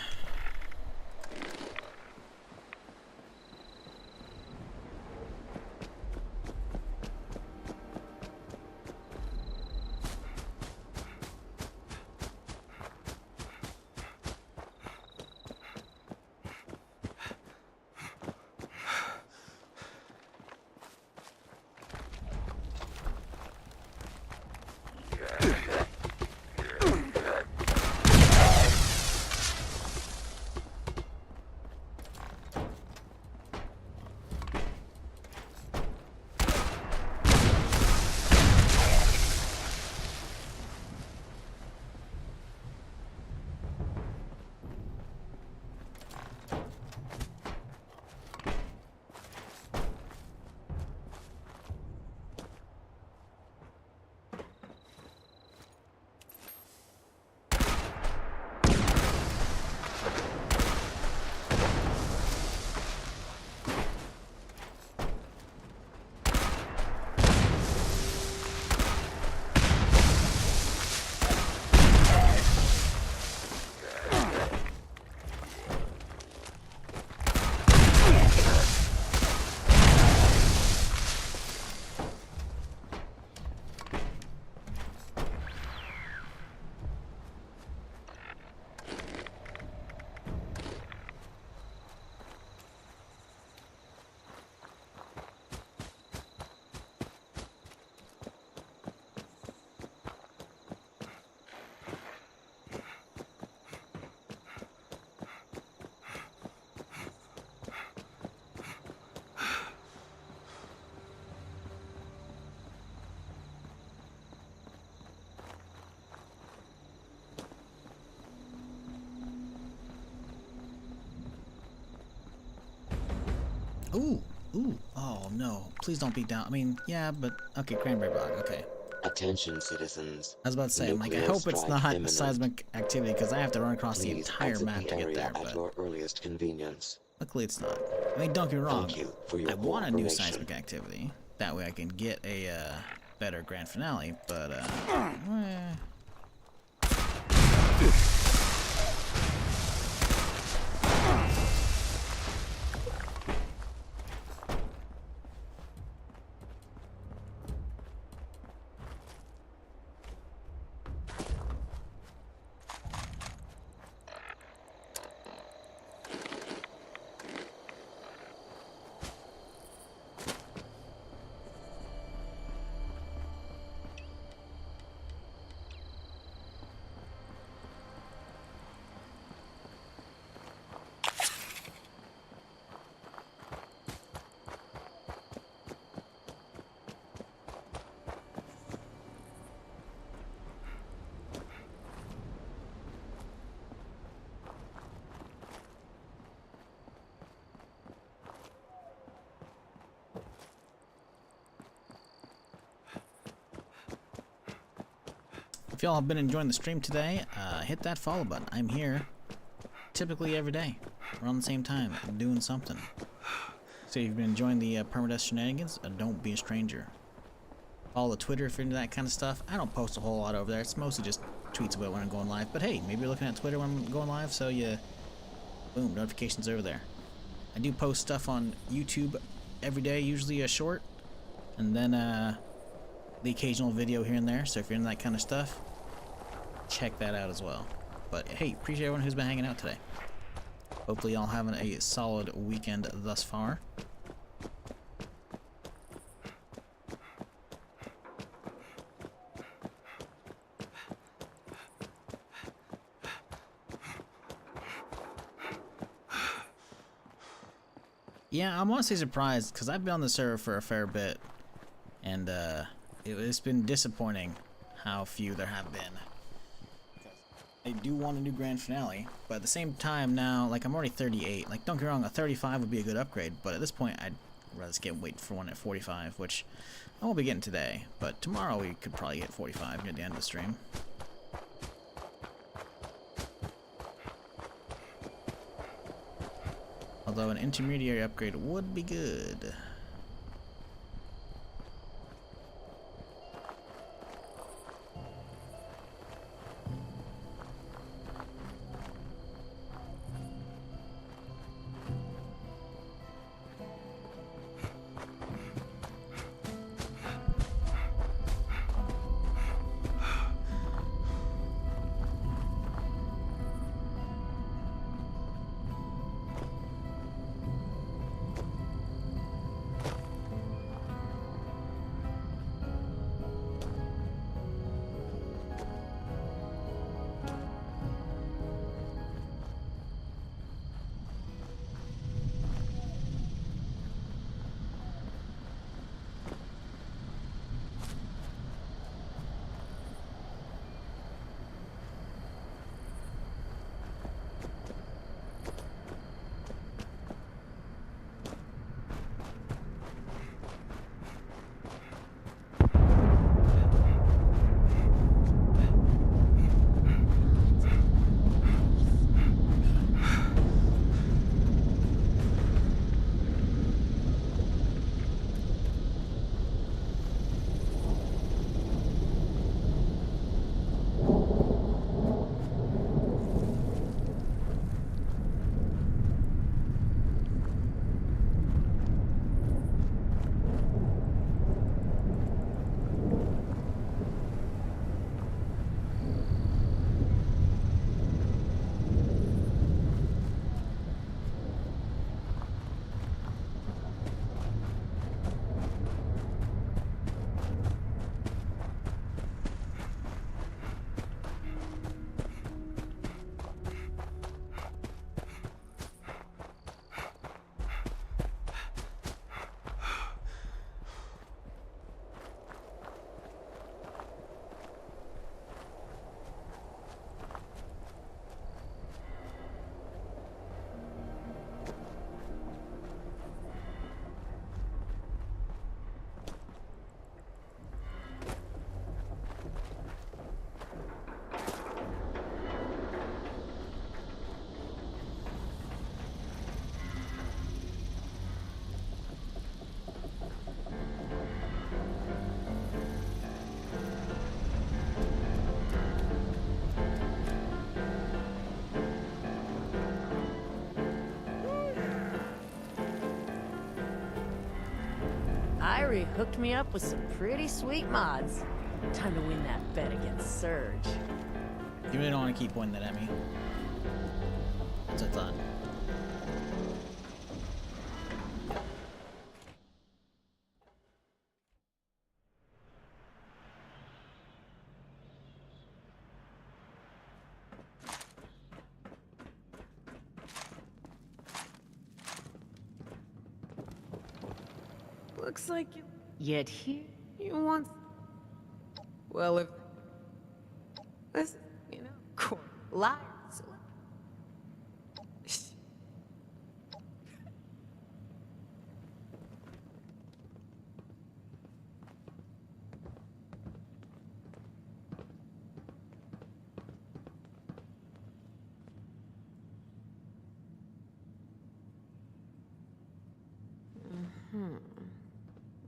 Ooh, oh no, please don't be down. I mean, yeah, but, okay, cranberry bog, okay. Attention, citizens. I was about to say, like, I hope it's not seismic activity, because I have to run across the entire map to get there, at your earliest convenience. Luckily it's not. I mean, don't get me wrong, Thank you for your I want a new seismic activity. That way I can get a, better grand finale, but, if y'all have been enjoying the stream today, hit that follow button. I'm here typically every day, around the same time, doing something. So if you've been enjoying the Permadeath shenanigans, don't be a stranger. Follow the Twitter if you're into that kind of stuff. I don't post a whole lot over there. It's mostly just tweets about when I'm going live. But hey, maybe you're looking at Twitter when I'm going live, so you, boom, notifications over there. I do post stuff on YouTube every day, usually a short, and then the occasional video here and there. So if you're into that kind of stuff, check that out as well. But hey, appreciate everyone who's been hanging out today. Hopefully y'all having a solid weekend thus far. Yeah, I'm honestly surprised because I've been on the server for a fair bit, and it's been disappointing how few there have been. I do want a new grand finale, but at the same time now, like, I'm already 38. Like, don't get me wrong, a 35 would be a good upgrade, but at this point I'd rather just wait for one at 45, which I won't be getting today, but tomorrow we could probably get 45 near the end of the stream. Although an intermediary upgrade would be good. Irie hooked me up with some pretty sweet mods. Time to win that bet against Surge. You really don't want to keep pointing that at me. That's what I thought. Looks like you... Yet here you want... Well, if... Listen, you know, liars.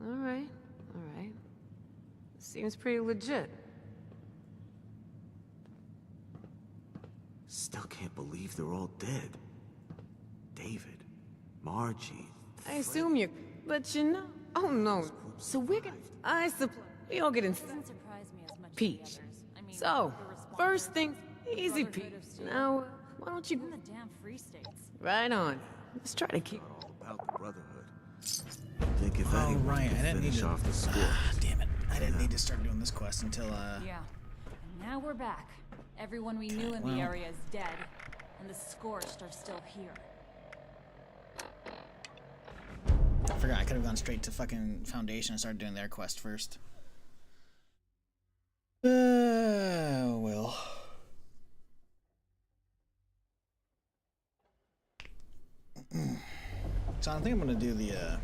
Alright. Seems pretty legit. believe they're all dead. David, Margie. I assume you, but you know. Oh no. So we're gonna. I suppose we all get in. Doesn't surprise me as much as Peach. the others. I mean, So, the response first thing, of easy, Brotherhood Peach. of Steel. Now, why don't you? In the damn Free States. Right on. Let's try to keep. All about the Brotherhood. Think if Oh, anyone right. could I didn't need finish to. off the score. Damn it. I didn't need to start doing this quest until, Yeah. And now we're back. Everyone we knew in well. the area is dead, and the Scorched are still here. I forgot I could have gone straight to fucking Foundation and started doing their quest first. Well. So I think I'm gonna do the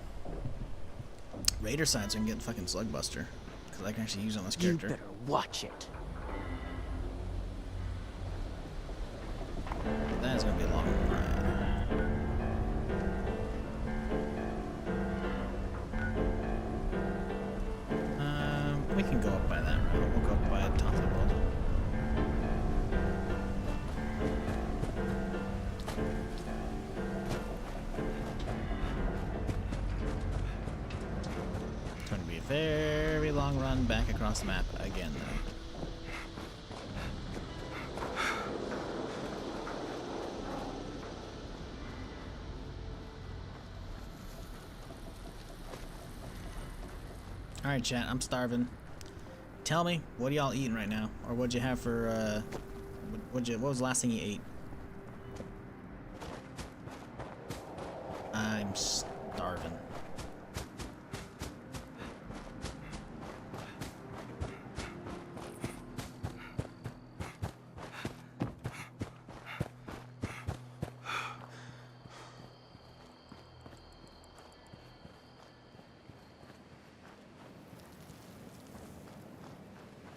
Raider side so I can get fucking Slugbuster. Because I can actually use it on this character. You better watch it. That is gonna be a long ride. We can go up by that route. We'll go up by the top of the world. It's going to be a very long run back across the map again, though. Alright, chat, I'm starving. Tell me, what are y'all eating right now? Or what'd you have for, what was the last thing you ate? I'm starving.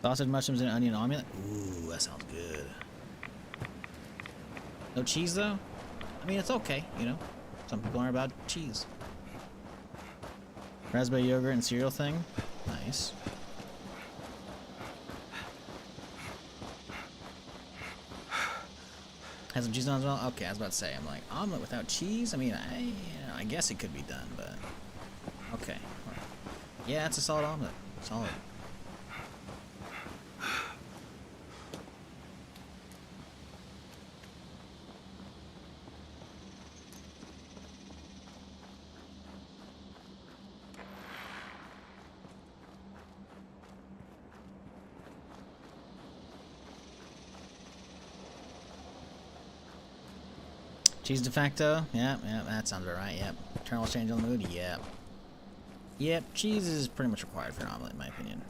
Sausage, mushrooms, and onion omelet. Ooh, that sounds good. No cheese, though? I mean, it's okay, you know? Some people aren't about cheese. Raspberry yogurt and cereal thing. Nice. Has some cheese on it as well? Okay, I was about to say, I'm like, omelet without cheese? I mean, I guess it could be done, but... Okay. Yeah, it's a solid omelet. Solid. Cheese de facto? Yep, that sounds about right, yep. Eternal change on the mood? Yep. Yep, cheese is pretty much required for an omelet, in my opinion.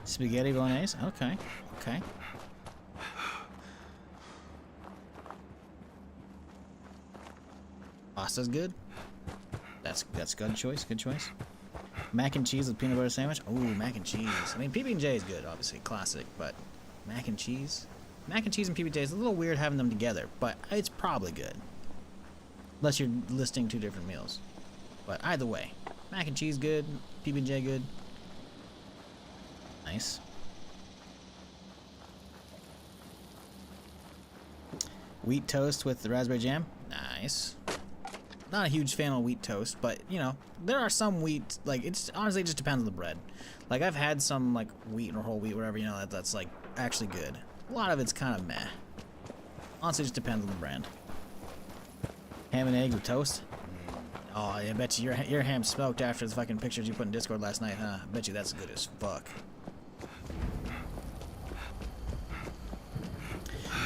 Spaghetti bolognese? Okay, okay. Pasta's good. That's good choice, good choice. Mac and cheese with peanut butter sandwich? Ooh, mac and cheese. I mean, PB&J is good, obviously, classic, but mac and cheese? Mac and cheese and PB&J is a little weird having them together, but it's probably good. Unless you're listing two different meals. But either way, mac and cheese good, PB&J good. Nice. Wheat toast with the raspberry jam? Nice. Not a huge fan of wheat toast, but, you know, there are some wheat, like, it's honestly, it just depends on the bread. Like, I've had some, like, wheat or whole wheat, whatever, you know, that's like, actually good. A lot of it's kind of meh. Honestly, it just depends on the brand. Ham and eggs with toast? Oh, I bet you your ham smoked after the fucking pictures you put in Discord last night, huh? I bet you that's good as fuck.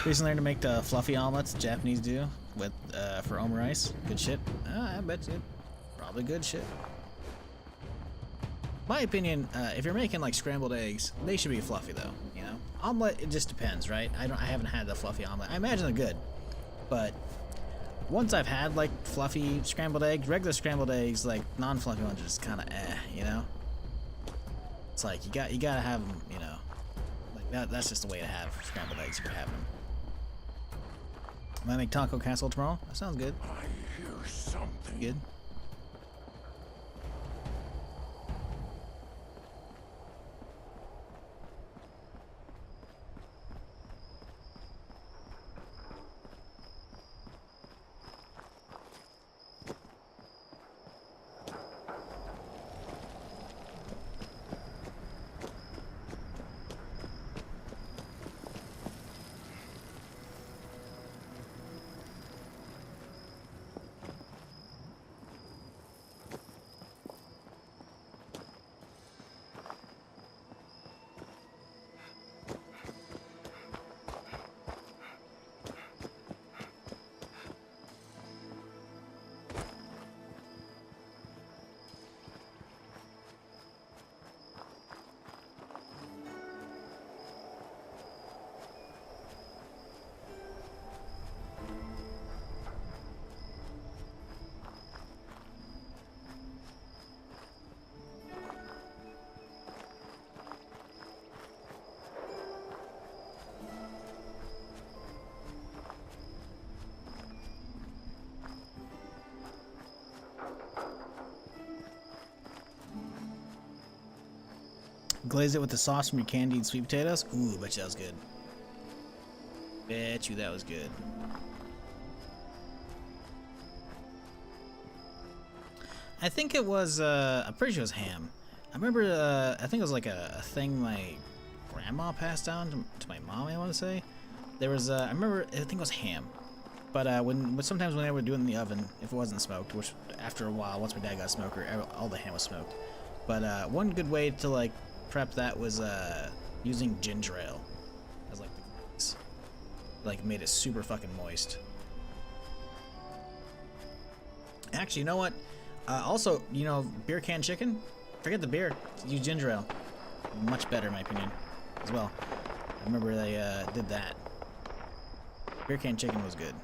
Recently learned to make the fluffy omelets the Japanese do with for omurice. Good shit. I bet you. Probably good shit. My opinion, if you're making like scrambled eggs, they should be fluffy though. You know, omelet it just depends, right? I haven't had the fluffy omelet. I imagine they're good, but once I've had like fluffy scrambled eggs, regular scrambled eggs, like non-fluffy ones are just kind of you know. It's like you gotta have them, you know. Like that's just the way to have scrambled eggs if you're having them. Might make taco casserole tomorrow. That sounds good. I hear something. Good. glaze it with the sauce from your candied sweet potatoes. Ooh, bet you that was good. Bet you that was good. I think it was, I'm pretty sure it was ham. I remember, I think it was like a thing my grandma passed down to my mom, I want to say. There was, I remember, I think it was ham. But sometimes when they were doing it in the oven, if it wasn't smoked, which after a while, once my dad got a smoker, all the ham was smoked. But one good way to like prep that was using ginger ale as like the glaze. Like made it super fucking moist. Actually, you know what? Also, you know, beer can chicken. Forget the beer. Use ginger ale. Much better, in my opinion, as well. I remember they did that. Beer can chicken was good.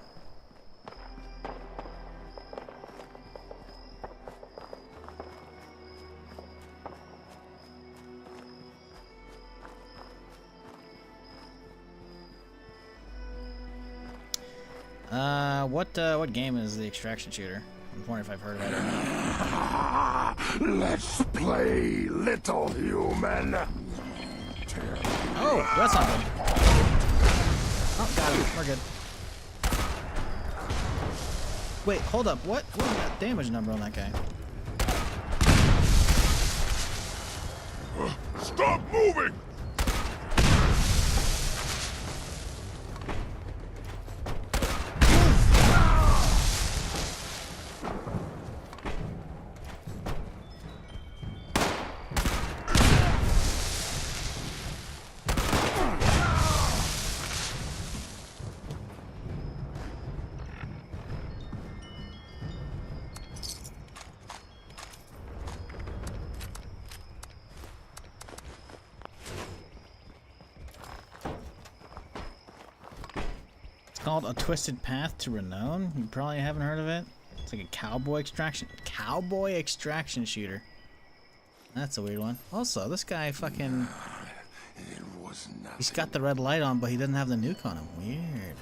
What game is the extraction shooter? I'm wondering if I've heard of it or not. Let's play, little human. Oh, that's not good. Oh, got him. We're good. Wait, hold up. What was that damage number on that guy? Stop moving! Called A Twisted Path to Renown. You probably haven't heard of it. It's like a cowboy extraction shooter. That's a weird one. Also, this guy fucking, he's got the red light on, but he doesn't have the nuke on him. Weird.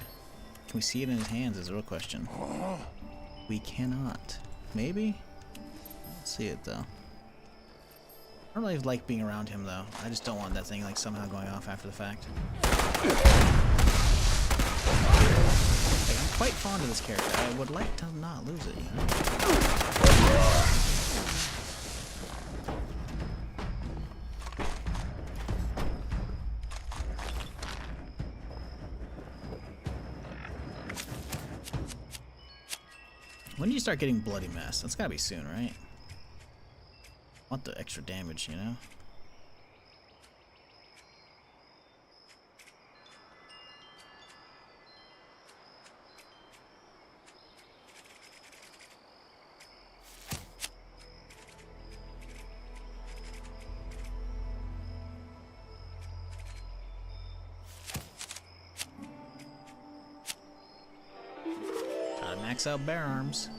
Can we see it in his hands is the real question. We cannot. Maybe? I don't see it though. I don't really like being around him though. I just don't want that thing like somehow going off after the fact. Like, I'm quite fond of this character. I would like to not lose it, you know? When do you start getting bloody mess? That's gotta be soon, right? Want the extra damage, you know? Max out bear arms.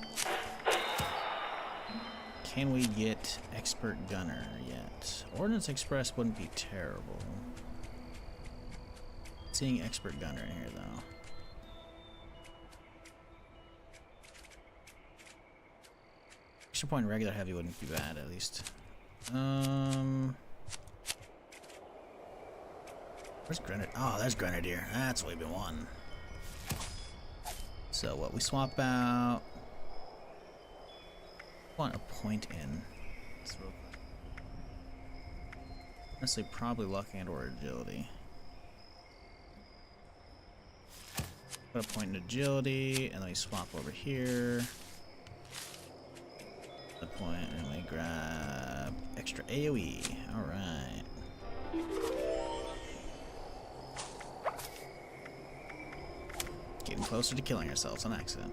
Can we get expert gunner yet? Ordnance Express wouldn't be terrible. Seeing expert gunner in here though. Extra point regular heavy wouldn't be bad at least. Where's Grenadier? Oh, there's Grenadier. That's what we've been wanting. So what we swap out? Want a point in? Honestly, probably luck and or agility. Put a point in agility, and then we swap over here. A point, and we grab extra AoE. All right. Getting closer to killing ourselves on accident.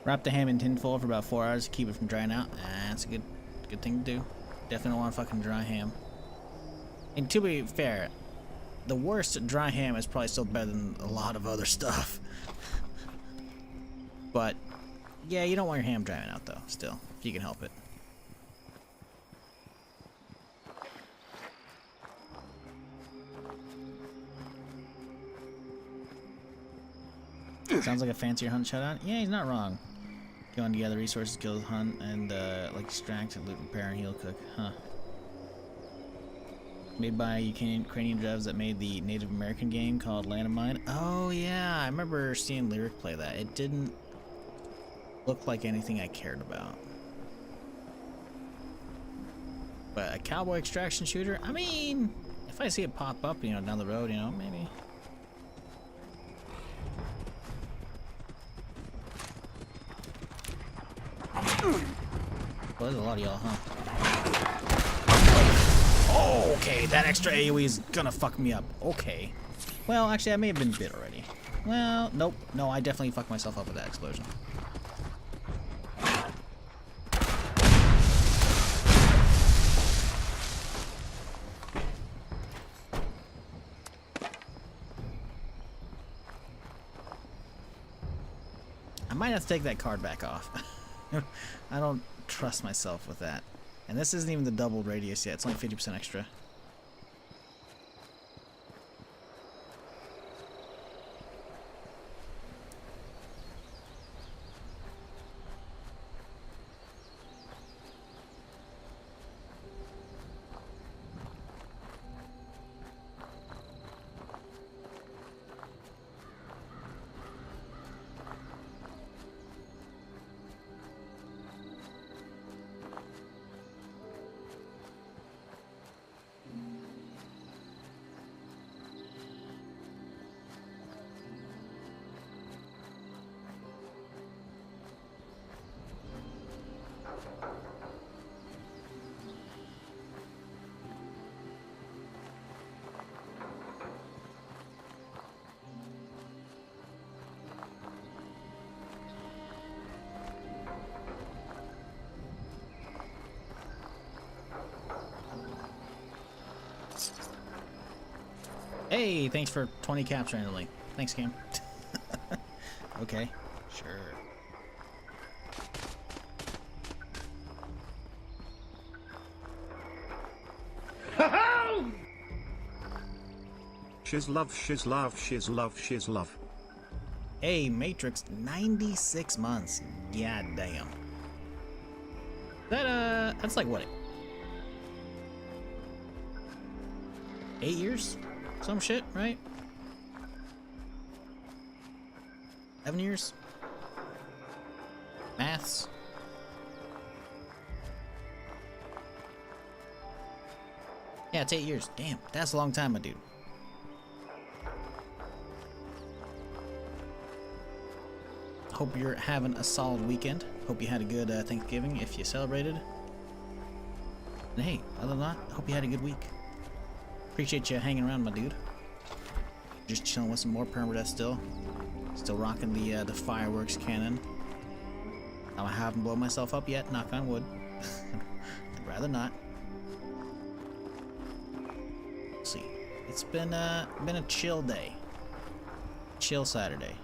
Wrap the ham in tinfoil for about 4 hours to keep it from drying out. That's a good thing to do. Definitely don't want fucking dry ham. And to be fair, the worst dry ham is probably still better than a lot of other stuff. But yeah, you don't want your ham drying out though, still, if you can help it. Sounds like a fancier hunt showdown. Yeah, he's not wrong. Going together, resources, kill, hunt, and like extract, loot, repair, and heal, cook. Huh. Made by Ukrainian devs that made the Native American game called Land of Mine. Oh yeah, I remember seeing Lyric play that. It didn't look like anything I cared about. But a cowboy extraction shooter? I mean, if I see it pop up, you know, down the road, you know, maybe. Well, there's a lot of y'all, huh? Oh, okay, that extra AoE is gonna fuck me up. Okay. Well, actually, I may have been bit already. Well, nope. No, I definitely fucked myself up with that explosion. I might have to take that card back off. I don't trust myself with that. And this isn't even the doubled radius yet. It's only 50% extra. Hey, thanks for 20 caps randomly. Thanks, game. Okay, sure. Shiz love, shiz love, shiz love, shiz love. Hey, Matrix, 96 months. Yeah, damn. That's like what? 8 years? Some shit, right? 7 years? Maths? Yeah, it's 8 years. Damn, that's a long time, my dude. Hope you're having a solid weekend. Hope you had a good Thanksgiving if you celebrated. And hey, other than that, hope you had a good week. Appreciate you hanging around, my dude. Just chilling with some more Permadeath still. Still rocking the fireworks cannon. I haven't blown myself up yet, knock on wood. I'd rather not. Let's see. It's been a chill day. Chill Saturday.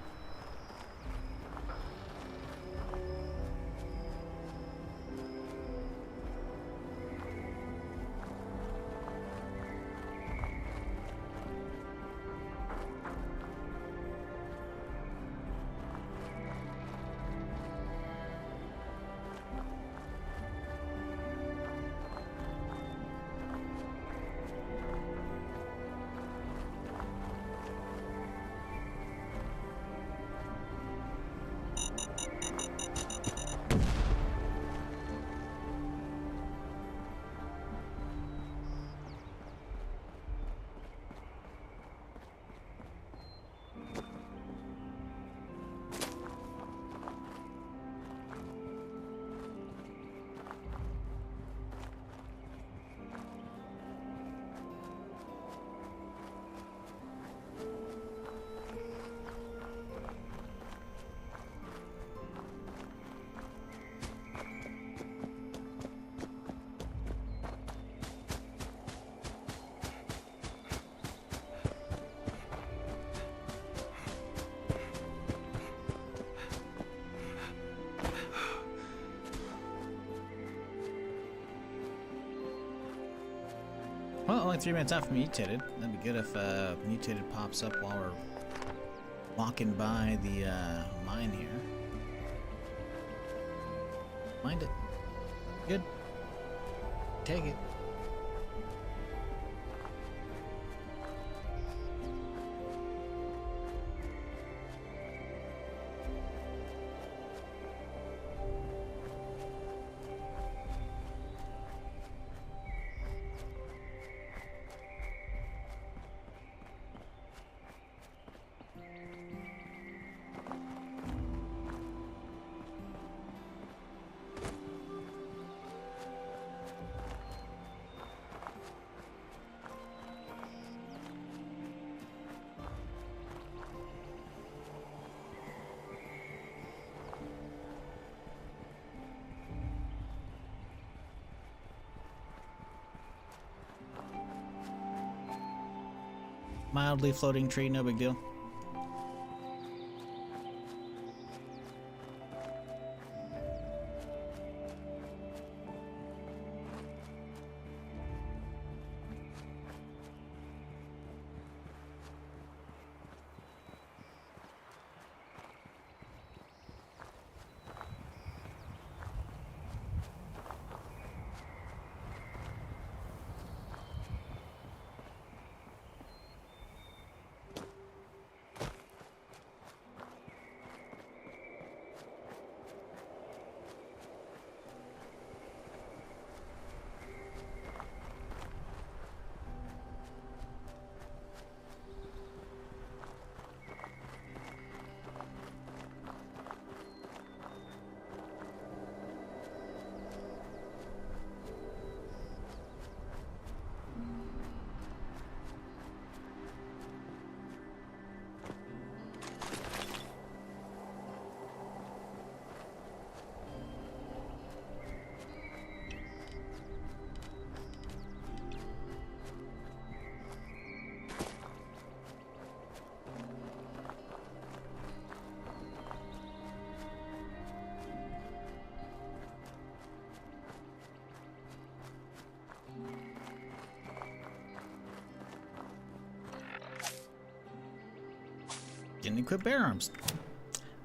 Well, only 3 minutes out from mutated. That'd be good if mutated pops up while we're walking by the mine here. Mind it. Good. Take it. Mildly floating tree, no big deal. Didn't equip bear arms.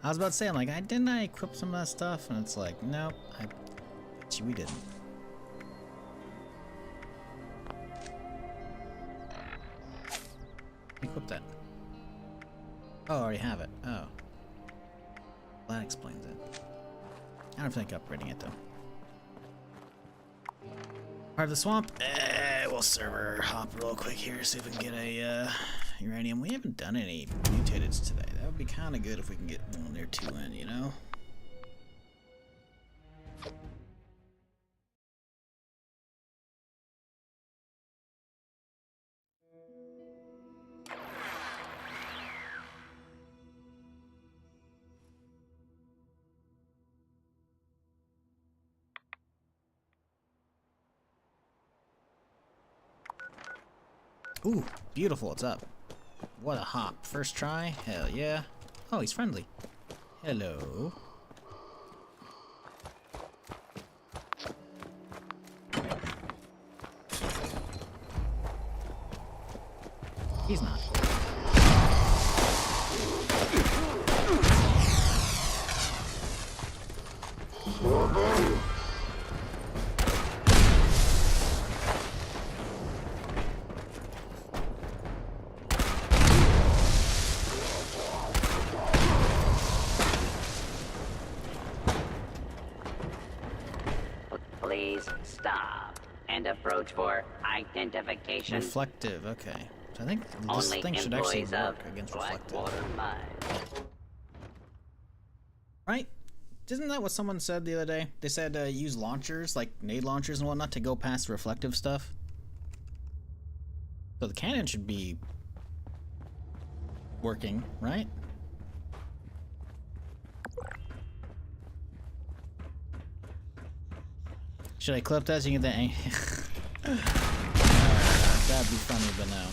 I was about to say, I'm like, didn't I equip some of that stuff? And it's like, nope, I bet you we didn't. Equip that. Oh, I already have it. Oh. That explains it. I don't think upgrading it though. Part of the swamp. We'll server hop real quick here, see if we can get a uranium. We haven't done any mutateds today. That would be kind of good if we can get 1 or 2 in, you know? Ooh, beautiful, what's up? What a hop. First try? Hell yeah. Oh, he's friendly. Hello. He's not. Please stop and approach for identification. Reflective, okay. So I think this Only thing should actually employees of work against reflective. Blackwater Mine. Right? Isn't that what someone said the other day? They said use launchers, like nade launchers and whatnot, to go past reflective stuff. So the cannon should be working, right? Should I clip that so you get that? That'd be funny, but no.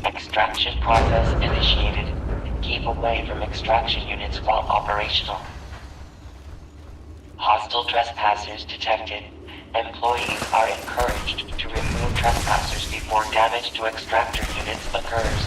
Extraction process initiated. Keep away from extraction units while operational. Hostile trespassers detected. Employees are encouraged to remove trespassers before damage to extractor units occurs.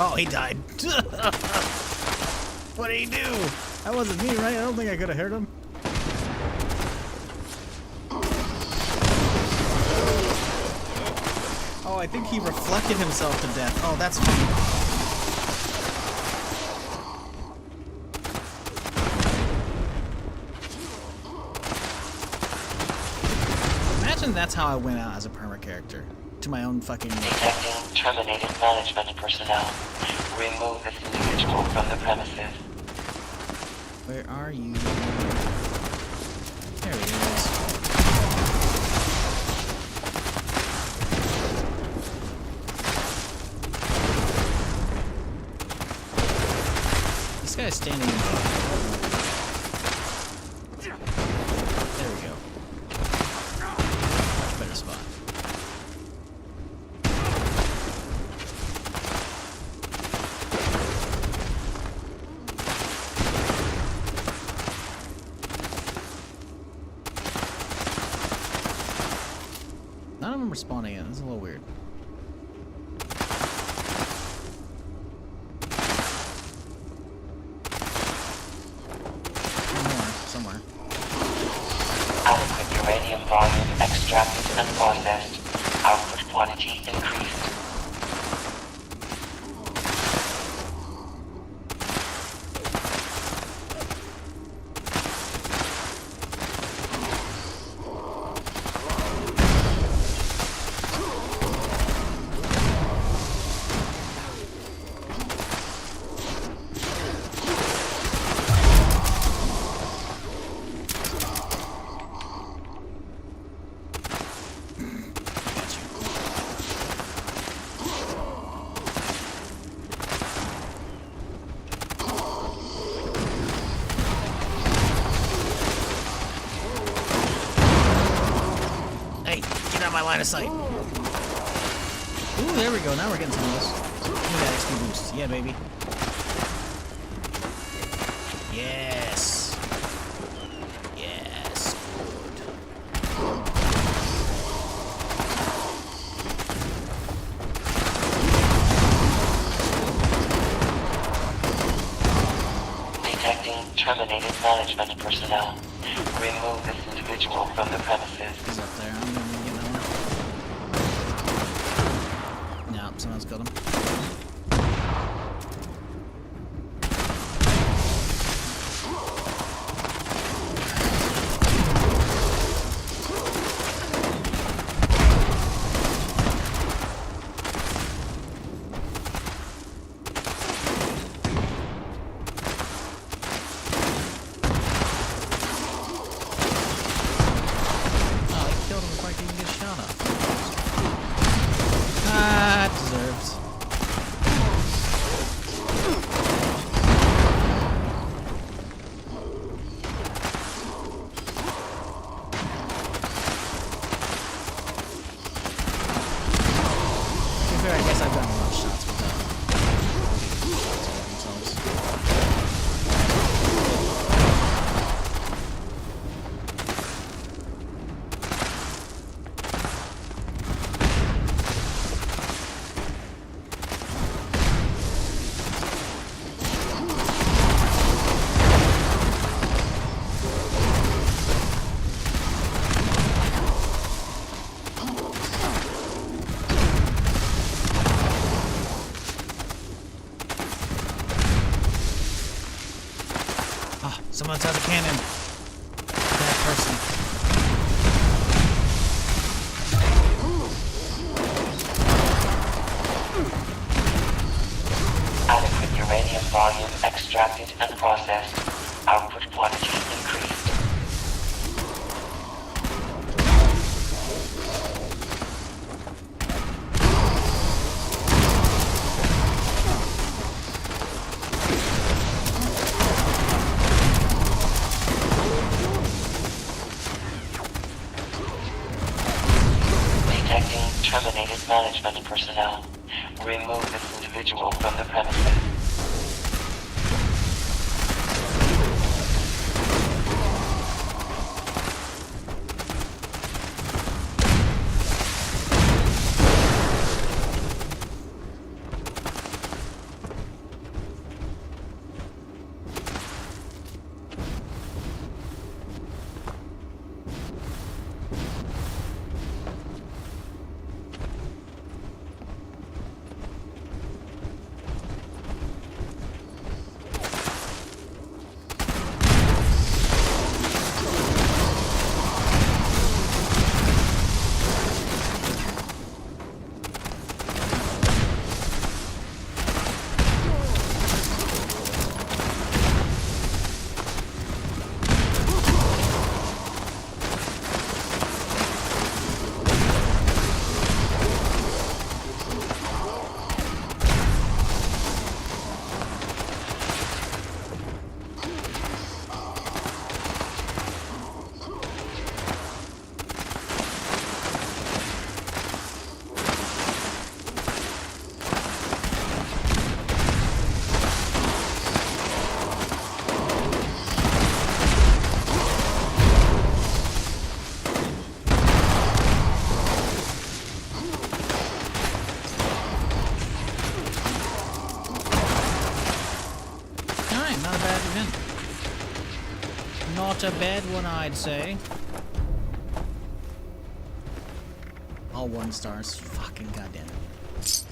Oh, he died. What did he do? That wasn't me, right? I don't think I could have heard him. Oh, I think he reflected himself to death. Oh, that's funny. Imagine that's how I went out as a perma character. To my own fucking... Detecting terminated management personnel. Remove this individual from the premises. Where are you? There he is. This guy's standing in the... There we go. Much better spot. None of them are spawning in. This is a little weird. Somewhere. Adequate uranium volume extracted and processed. Output quantity increased. My line of sight. Ooh, there we go. Now we're getting some of this. Give me that XP boost. Yeah, baby. Yes. Yes. Detecting terminated management personnel. Remove this individual from the premises. He's up there. I'm gonna get that one. No, someone's got him. Oh, I killed him before I could even get Someone outside the cannon. That person. Adequate uranium volume extracted and processed. Output quantity increased. Terminated management personnel. Remove this individual from the premises. Not a bad one, I'd say. All 1 stars. Fucking goddamn it.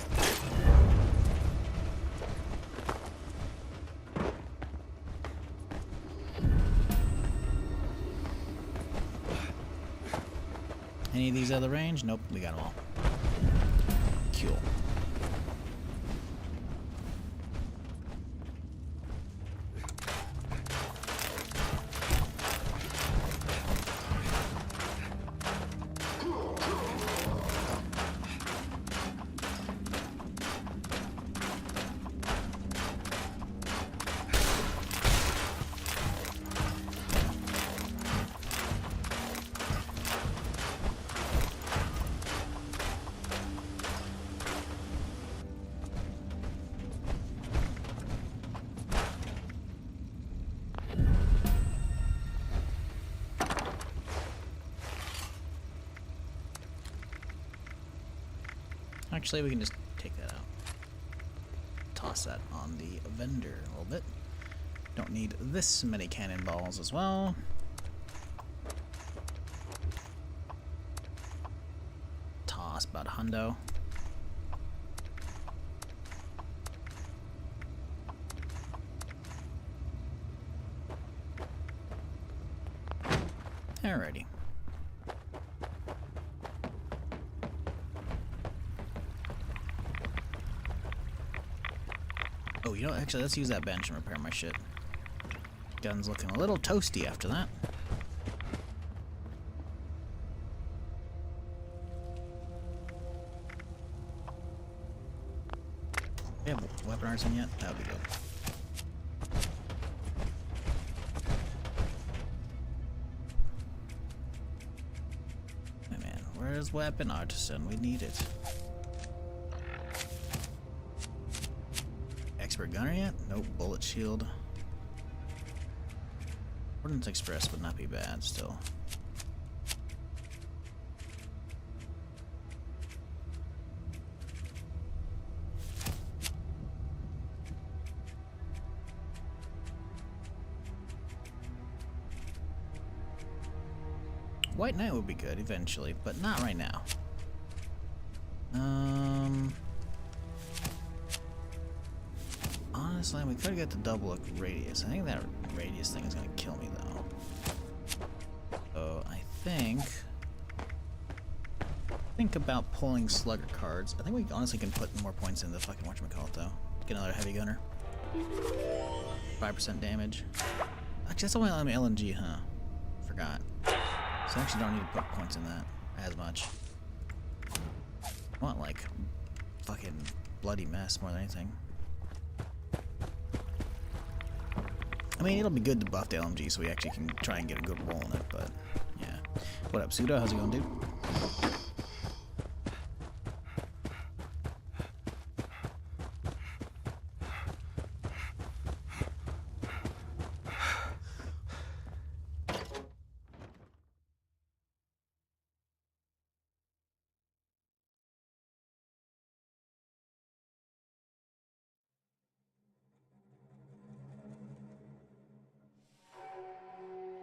Any of these other range? Nope, we got them all. Cool. Actually, we can just take that out. Toss that on the vendor a little bit. Don't need this many cannonballs as well. Toss about a hundo. Alrighty. Oh, you know, actually, let's use that bench and repair my shit. Gun's looking a little toasty after that. We have weapon arsenal yet? That would be good. Hey man, where's weapon artisan? We need it. Expert gunner yet? Nope. Bullet shield. Ordnance express would not be bad still. White Knight would be good eventually, but not right now. Honestly, we could get the double look radius. I think that radius thing is gonna kill me though. So I think about pulling slugger cards. I think we honestly can put more points in the fucking whatchamacallit though. Get another heavy gunner. 5% damage. Actually, that's only on LNG, huh? Forgot. So I actually don't need to put points in that as much. I want like fucking bloody mess more than anything. I mean, it'll be good to buff the LMG so we actually can try and get a good roll in it, but yeah. What up, Pseudo? How's it going, dude?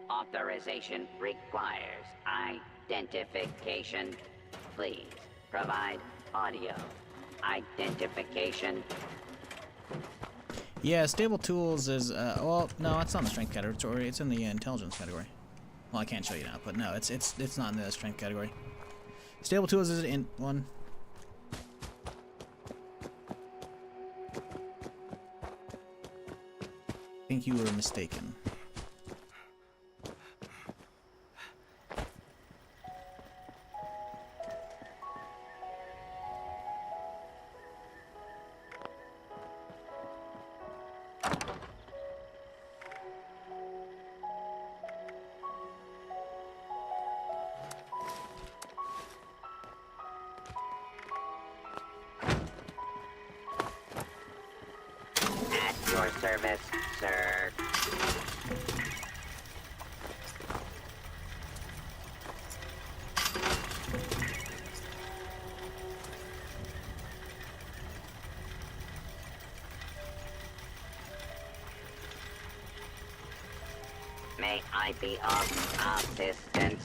Authorization requires identification. Please provide audio identification. Yeah, stable tools is, well, no, it's not in the strength category, it's in the intelligence category. Well, I can't show you now, but no, it's not in the strength category. Stable tools is an int one. I think you were mistaken. Your service, sir. May I be of assistance?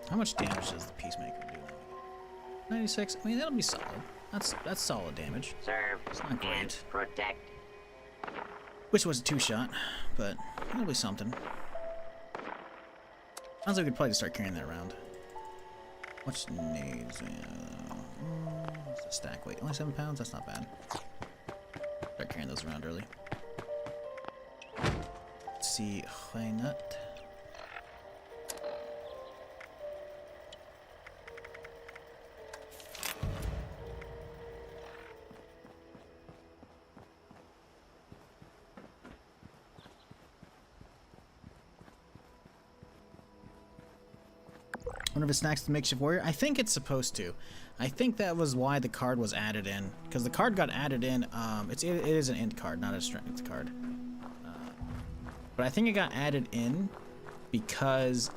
How much damage does the Peacemaker do? 96? I mean, that'll be solid. That's solid damage. Serve it's not great. And protect. Wish it was a 2-shot, but it'll be something. Sounds like we could probably start carrying that around. What's needs? What's the stack weight? Only 7 pounds? That's not bad. Start carrying those around early. Let's see, why not? One of his snacks to Makeshift Warrior? I think it's supposed to. I think that was why the card was added in. Because the card got added in, it is an int card, not a strength card. But I think it got added in because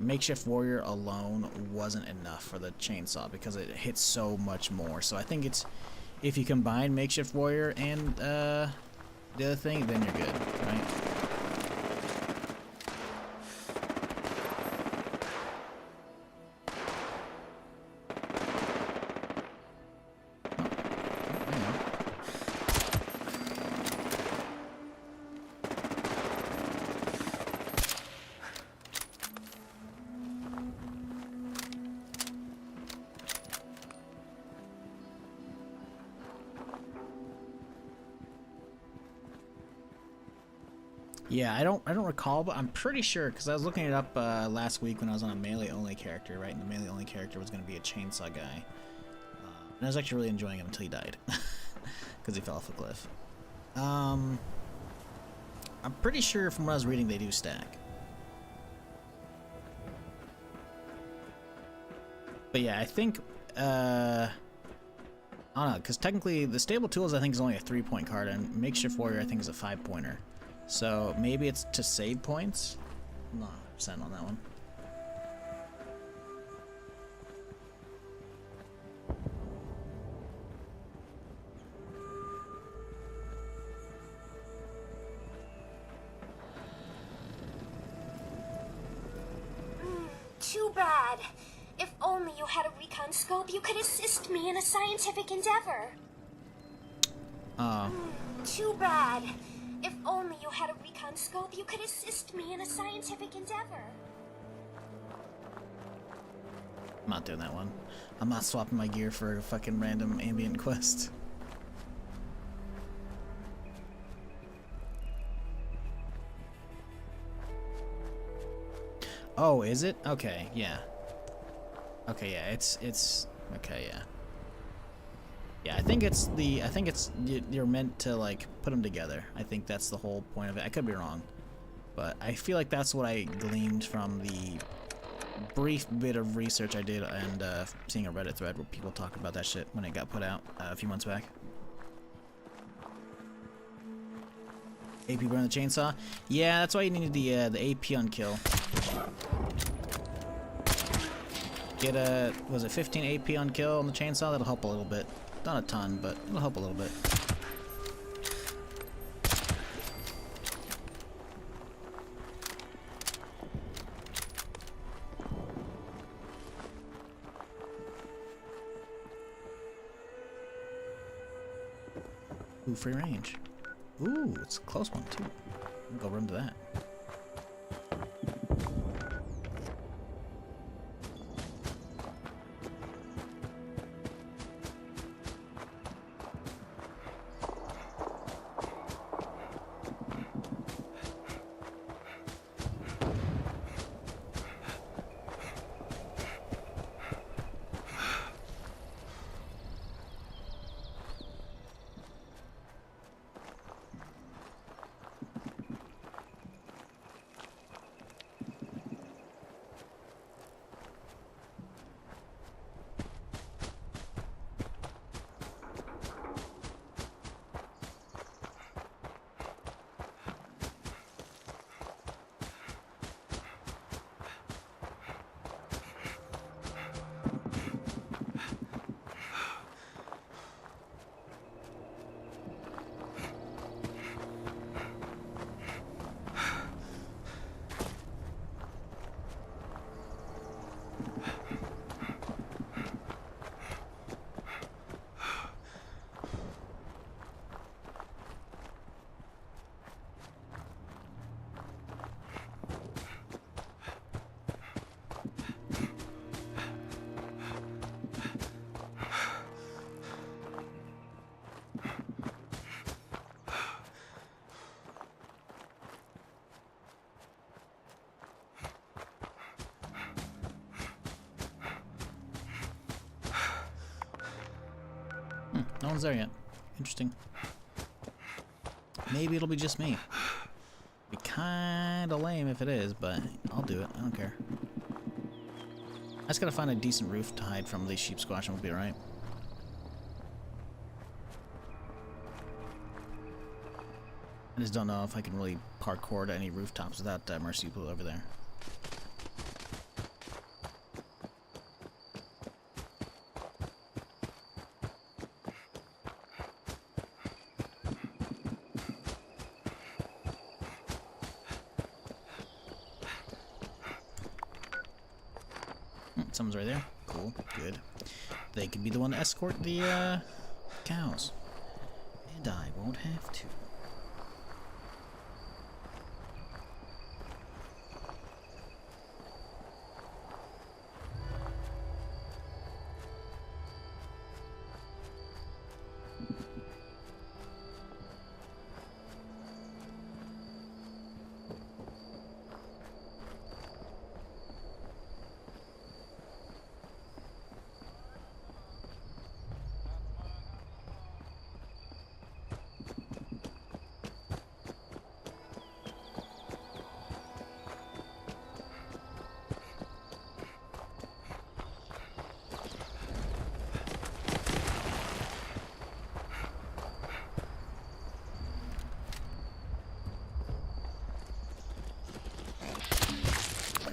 Makeshift Warrior alone wasn't enough for the chainsaw because it hits so much more. So I think it's, if you combine Makeshift Warrior and the other thing, then you're good, right? Yeah, I don't recall, but I'm pretty sure because I was looking it up last week when I was on a melee only character, right? And the melee only character was going to be a chainsaw guy, and I was actually really enjoying him until he died because he fell off a cliff. I'm pretty sure from what I was reading they do stack. But yeah, I think I don't know, because technically the stable tools I think is only a 3-point card, and Makeshift Warrior I think is a 5-pointer. So maybe it's to save points? I'm not 100% on that one. Too bad. If only you had a recon scope, you could assist me in a scientific endeavor. Too bad. If only you had a recon scope, you could assist me in a scientific endeavor. I'm not doing that one. I'm not swapping my gear for a fucking random ambient quest. Oh, is it? Okay, yeah. Okay, yeah, it's okay, yeah. Yeah, I think it's you're meant to like put them together. I think that's the whole point of it. I could be wrong, but I feel like that's what I gleaned from the brief bit of research I did and seeing a Reddit thread where people talked about that shit when it got put out a few months back. AP burn the chainsaw? Yeah, that's why you needed the AP on kill. Get a, was it 15 AP on kill on the chainsaw? That'll help a little bit. Not a ton, but it'll help a little bit. Ooh, free range. Ooh, it's a close one too. I'll go run to that. No one's there yet. Interesting. Maybe it'll be just me. Be kinda lame if it is, but I'll do it. I don't care. I just gotta find a decent roof to hide from these sheep squash and we'll be alright. I just don't know if I can really parkour to any rooftops without Mercy Pool over there. Someone's right there. Cool. Good. They could be the one to escort the cows. And I won't have to.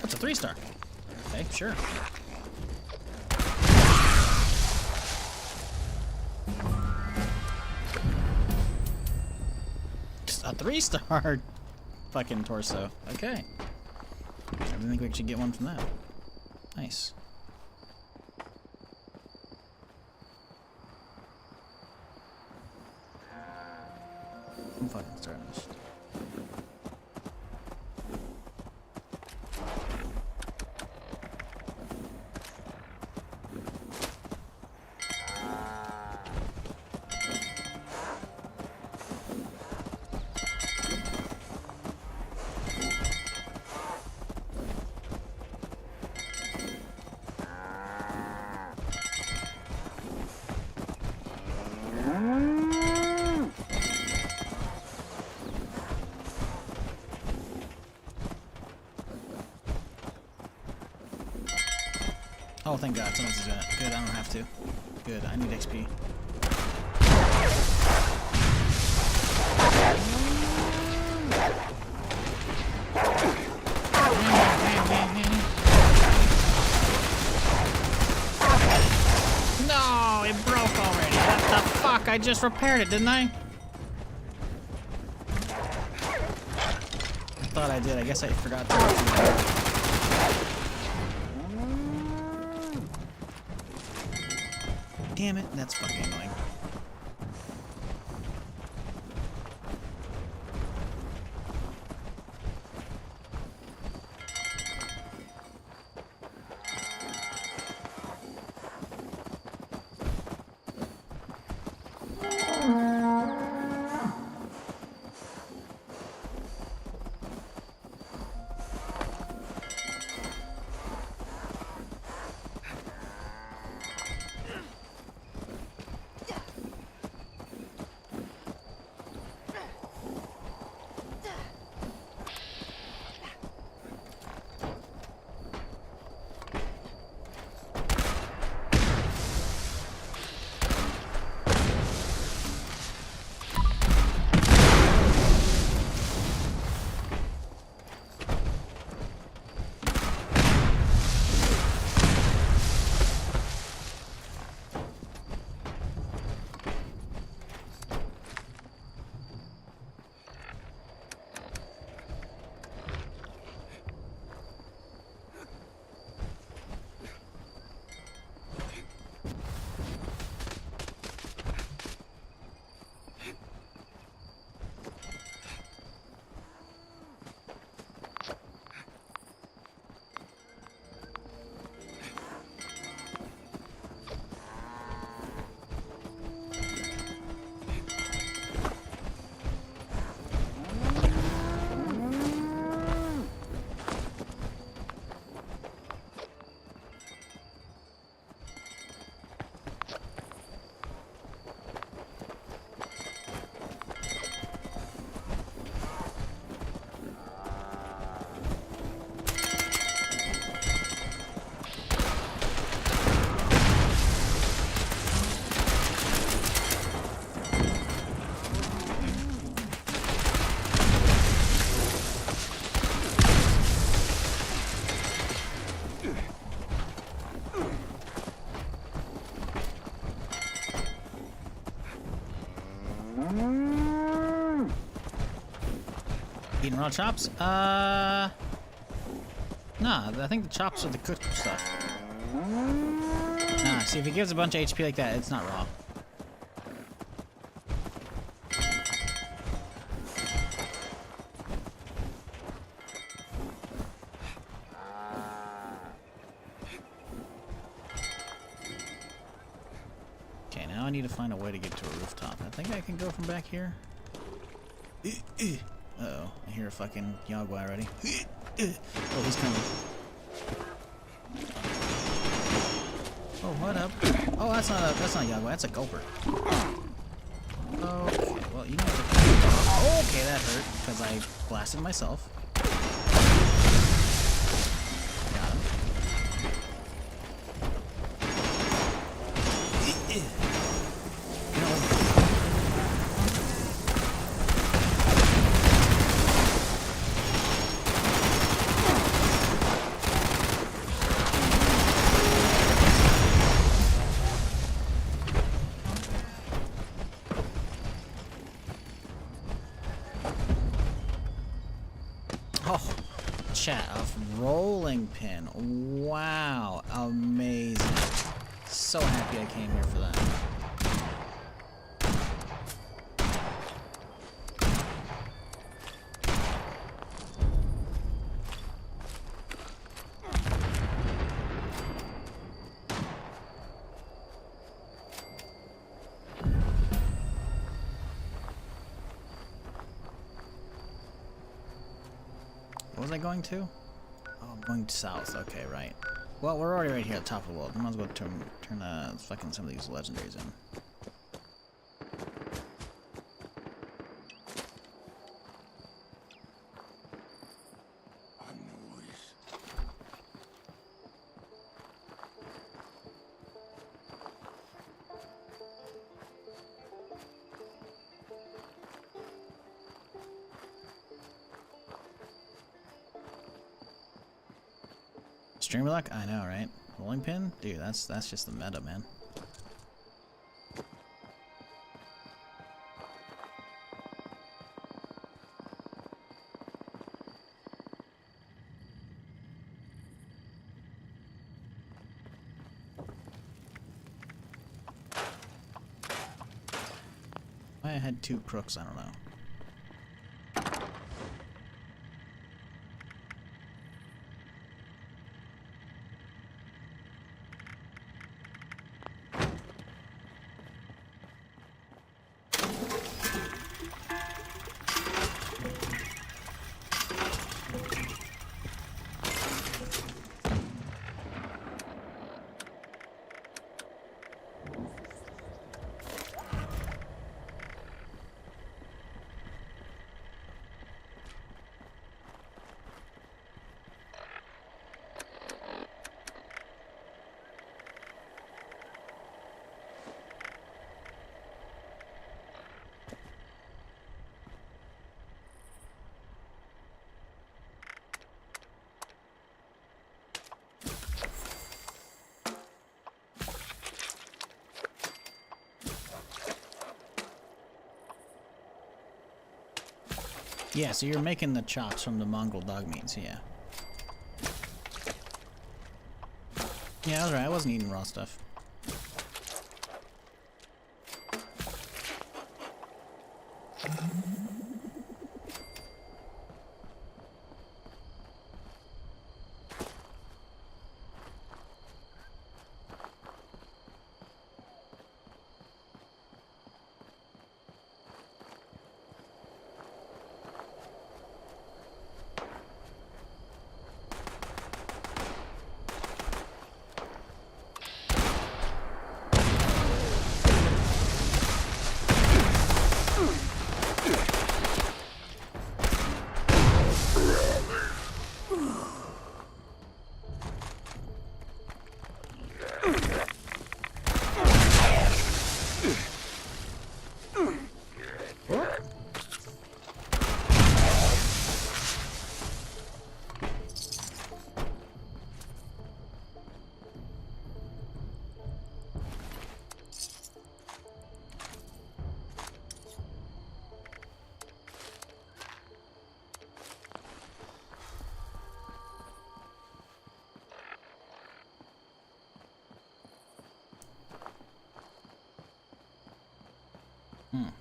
It's a 3-star. Okay, sure. Just a 3-star fucking torso. Okay. I didn't think we could get one from that. Nice. I'm fucking starting this. Oh, thank God, someone's doing it. Good, I don't have to. Good, I need XP. No, it broke already. What the fuck? I just repaired it, didn't I? I thought I did. I guess I forgot to. Damn it, that's fucking annoying. Eating raw chops? Nah, I think the chops are the cooked stuff. Nah, see, if it gives a bunch of HP like that, it's not raw. Okay, now I need to find a way to get to a rooftop. I think I can go from back here. Uh-oh, I hear a fucking Yagua already. Oh, he's coming. Oh, what up? Oh, that's not Yagua, that's a gulper. Okay, well, you know what? Okay, that hurt, because I blasted myself. Got him. Oh, chat, a rolling pin. Wow, amazing. So happy I came here for that. What was I going to? Oh, I'm going south. Okay, right. Well, we're already right here at the top of the world. I might as well turn fucking some of these legendaries in. Streamer luck? I know, right? Rolling pin? Dude, that's just the meta, man. Why I had two crooks, I don't know. Yeah, so you're making the chops from the mongrel dog meats, yeah. Yeah, I was right. I wasn't eating raw stuff.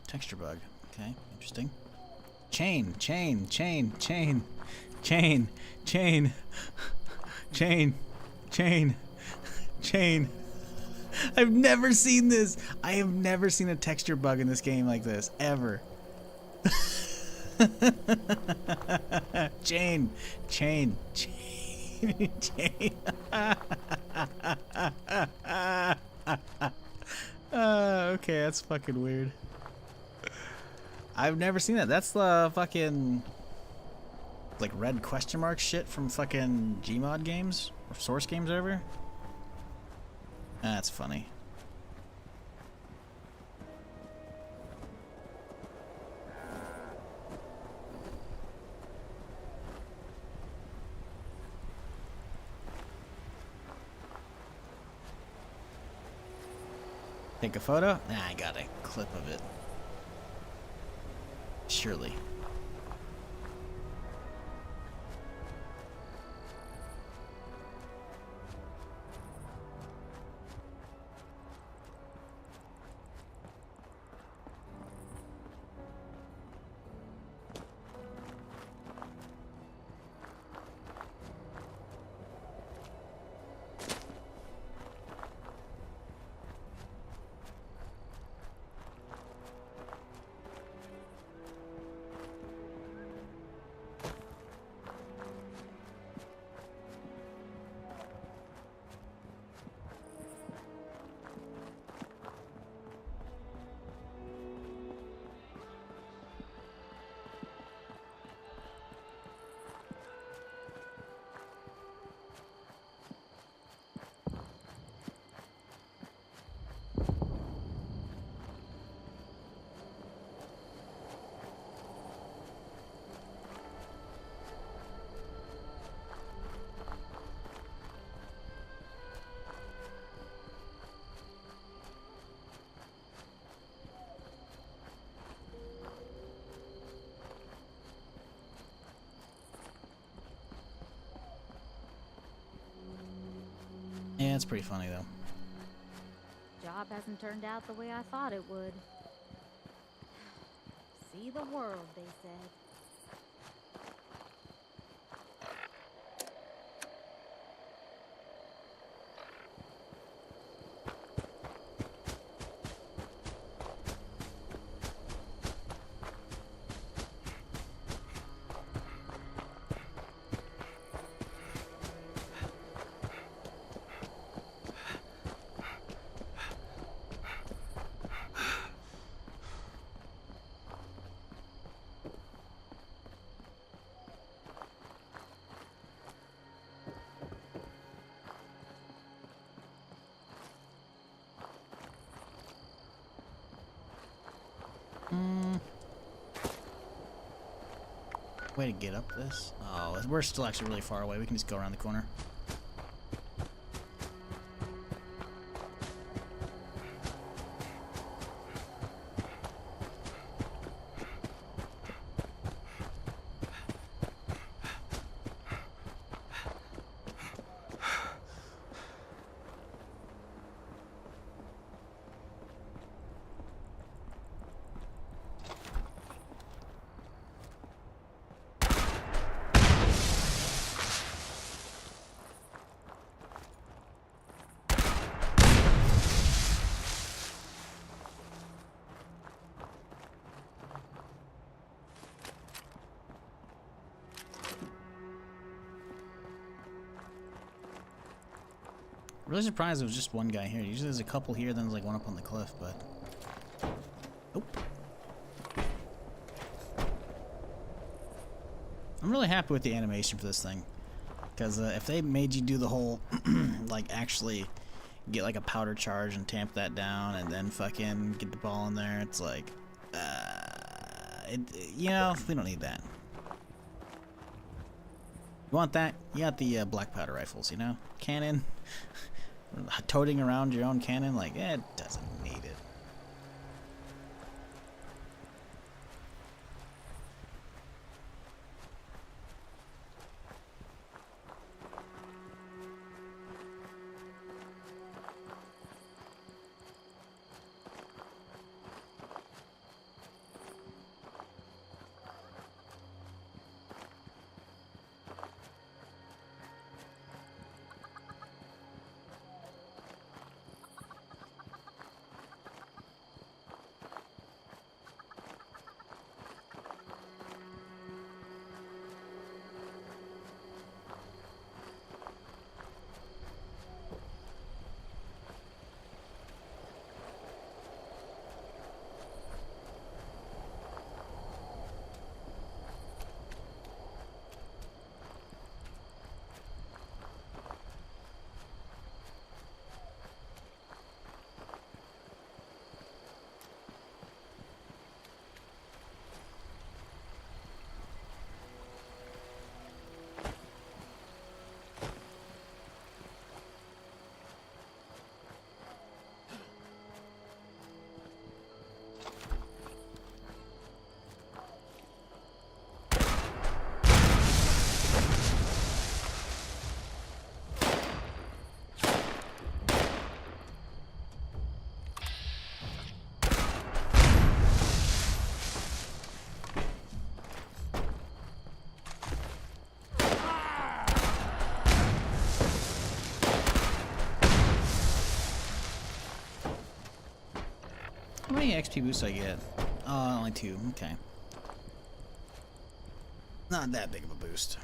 Texture bug. Okay, interesting. Chain. I've never seen this. I have never seen a texture bug in this game like this, ever. Chain. Okay, that's fucking weird. I've never seen that. That's the fucking like red question mark shit from fucking Gmod games or Source games over. That's funny. Take a photo? Nah, I got a clip of it. Surely. Yeah, it's pretty funny though. Job hasn't turned out the way I thought it would. See the world, they said. Way to get up this. Oh, we're still actually really far away. We can just go around the corner. Really surprised it was just one guy here. Usually there's a couple here, then there's like one up on the cliff, but... Nope. I'm really happy with the animation for this thing. Because if they made you do the whole, like, actually get like a powder charge and tamp that down and then fucking get the ball in there, it's like, you know, we don't need that. You want that? You got the black powder rifles, you know? Cannon. Toting around your own cannon, like, it doesn't need it. How many XP boosts I get? Only 2. Okay. Not that big of a boost.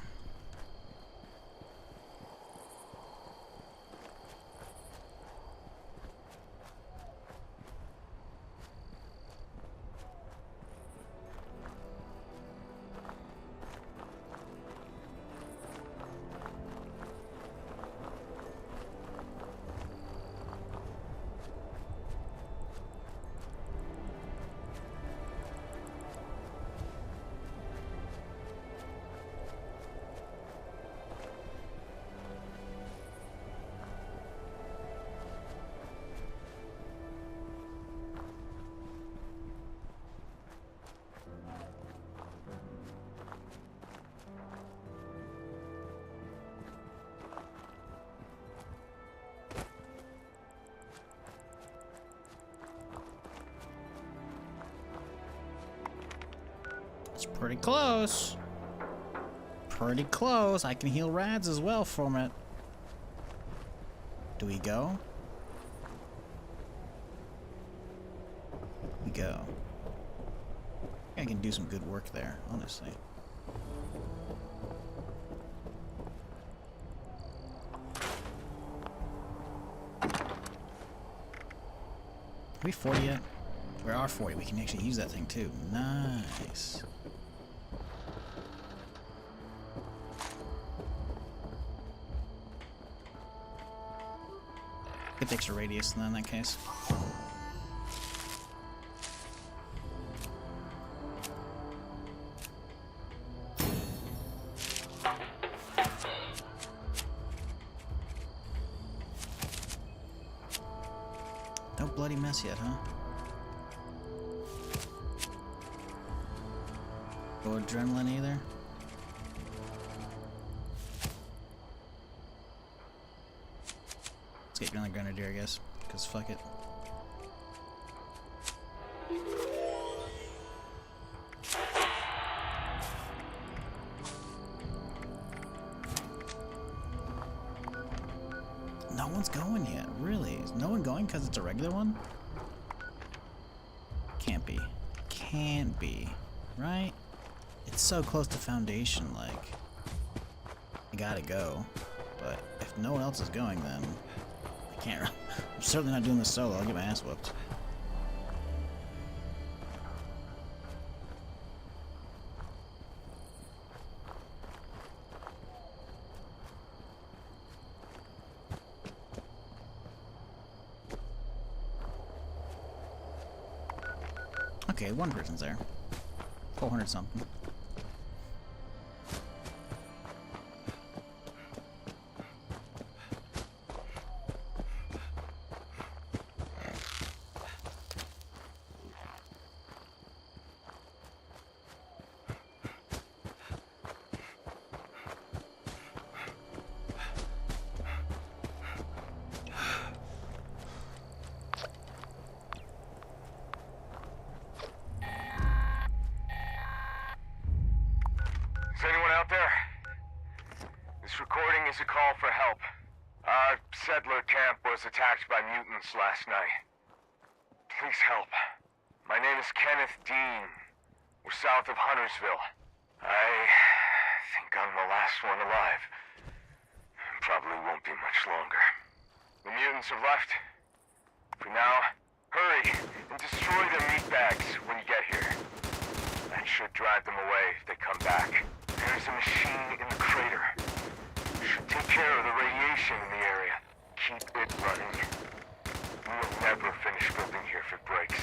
It's pretty close. Pretty close. I can heal rads as well from it. Do we go? We go. I can do some good work there, honestly. Are we 40 yet? We are 40. We can actually use that thing too. Nice. Get the extra radius then in that case. No bloody mess yet, huh? No adrenaline either? Let's get another grenadier, I guess, because fuck it. No one's going yet, really? Is no one going because it's a regular one? Can't be. Can't be. Right? It's so close to Foundation, like. I gotta go. But if no one else is going, then I can't. I'm certainly not doing this solo. I'll get my ass whooped. Okay, one person's there. 400 something. Is anyone out there? This recording is a call for help. Our settler camp was attacked by mutants last night. Please help. My name is Kenneth Dean. We're south of Huntersville. I think I'm the last one alive. Probably won't be much longer. The mutants have left. For now, hurry and destroy their meat bags when you get here. That should drive them away if they come back. There's a machine in the crater. Should take care of the radiation in the area. Keep it running. We'll never finish building here if it breaks.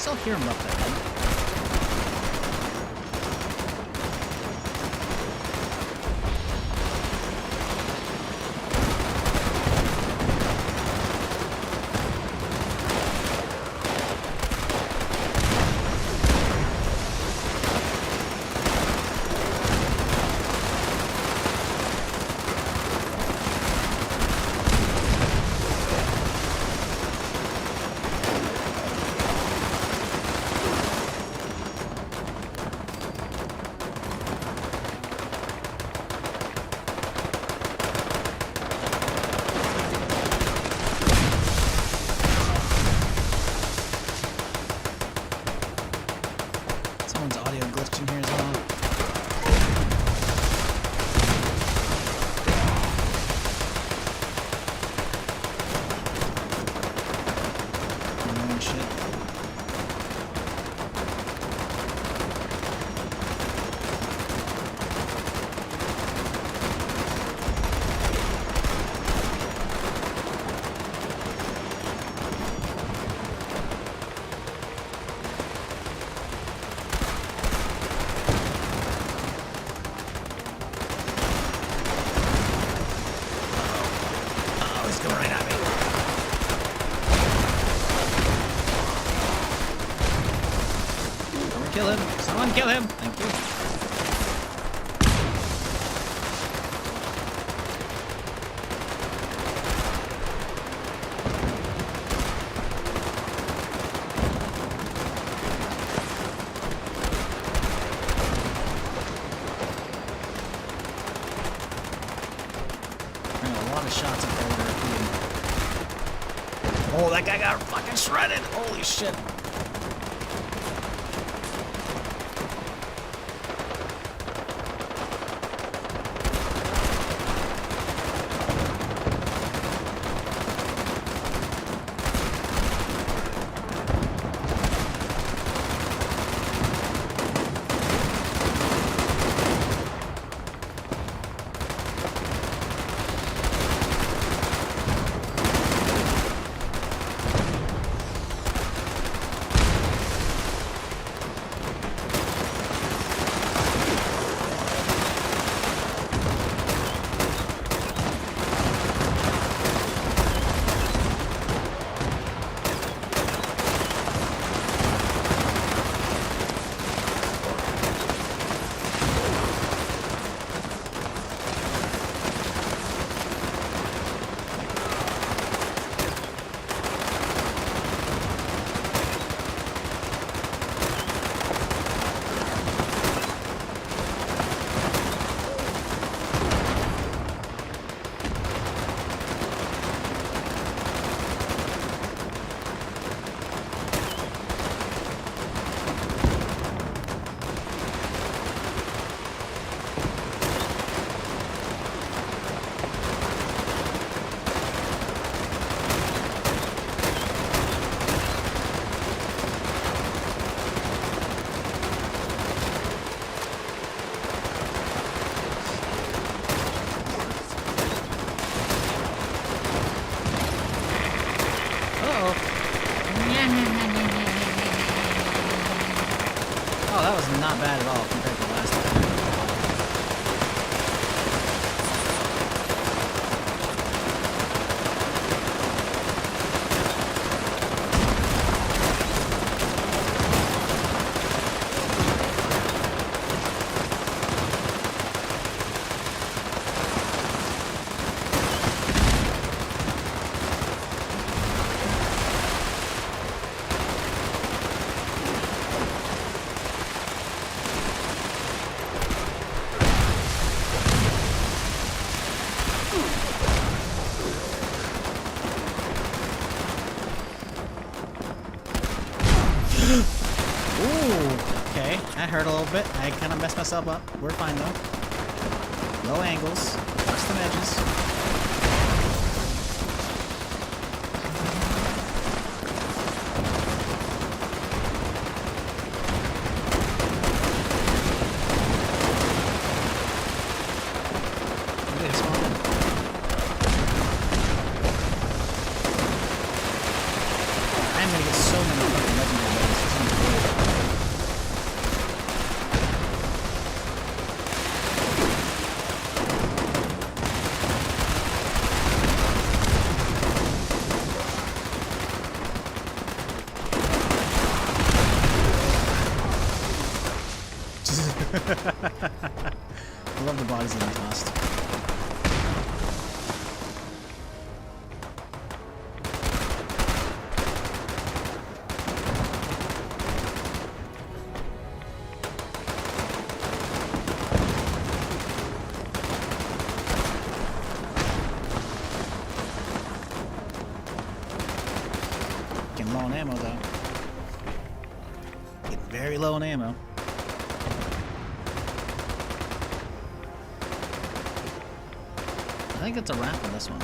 still hear him up there, man. Someone's audio glitched in here as well. Annoying shit. Oh, he's coming right at me. Someone kill him. Someone kill him. Thank you. There are a lot of shots up there. Oh, that guy got fucking shredded. Holy shit. Oh, that was not bad at all compared to the last time. Okay, that hurt a little bit. I kind of messed myself up. We're fine though. Low angles, watch the edges. They spawned in. I'm gonna get so many fucking legendary bases. I love the bodies being tossed. Getting low on ammo though. Getting very low on ammo. I think it's a wrap on this one.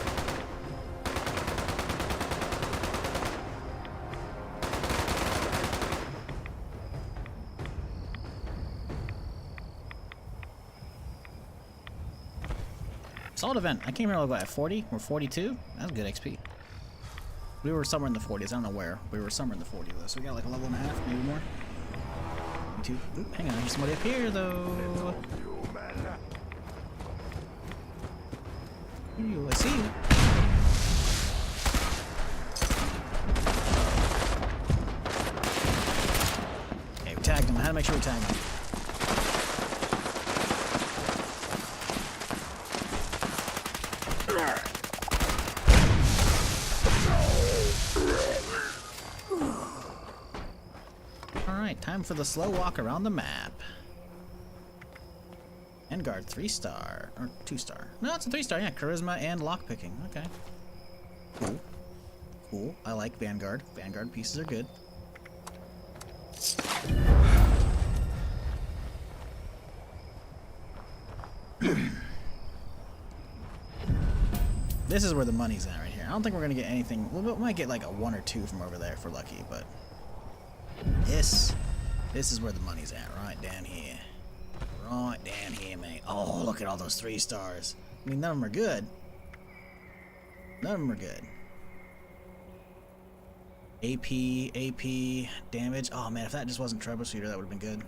Solid event. I came here like at 40 or 42. That was good XP. We were somewhere in the 40s. I don't know where. We were somewhere in the 40s though. So we got like a level and a half, maybe more. Two. Oop, hang on, there's somebody up here though. Ooh, I see you. Okay, we tagged him. I had to make sure we tagged him. Alright, time for the slow walk around the map. Vanguard 3-star or 2-star. No, it's a 3-star. Yeah, charisma and lockpicking. Okay. Cool. Cool. I like Vanguard. Vanguard pieces are good. This is where the money's at right here. I don't think we're gonna get anything. We might get like a 1 or 2 from over there if we're lucky, but this is where the money's at, right down here. Right down here, mate. Oh, look at all those 3-stars. I mean, none of them are good. None of them are good. AP, damage. Oh, man, if that just wasn't troubleshooter, that would have been good.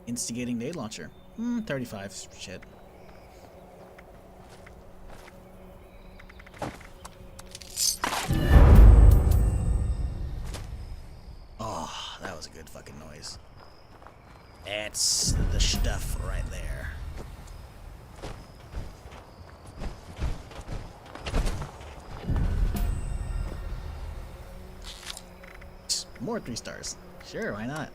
Instigating nade launcher. 35. Shit. Oh, that was a good fucking noise. That's the stuff right there. More 3-stars. Sure, why not?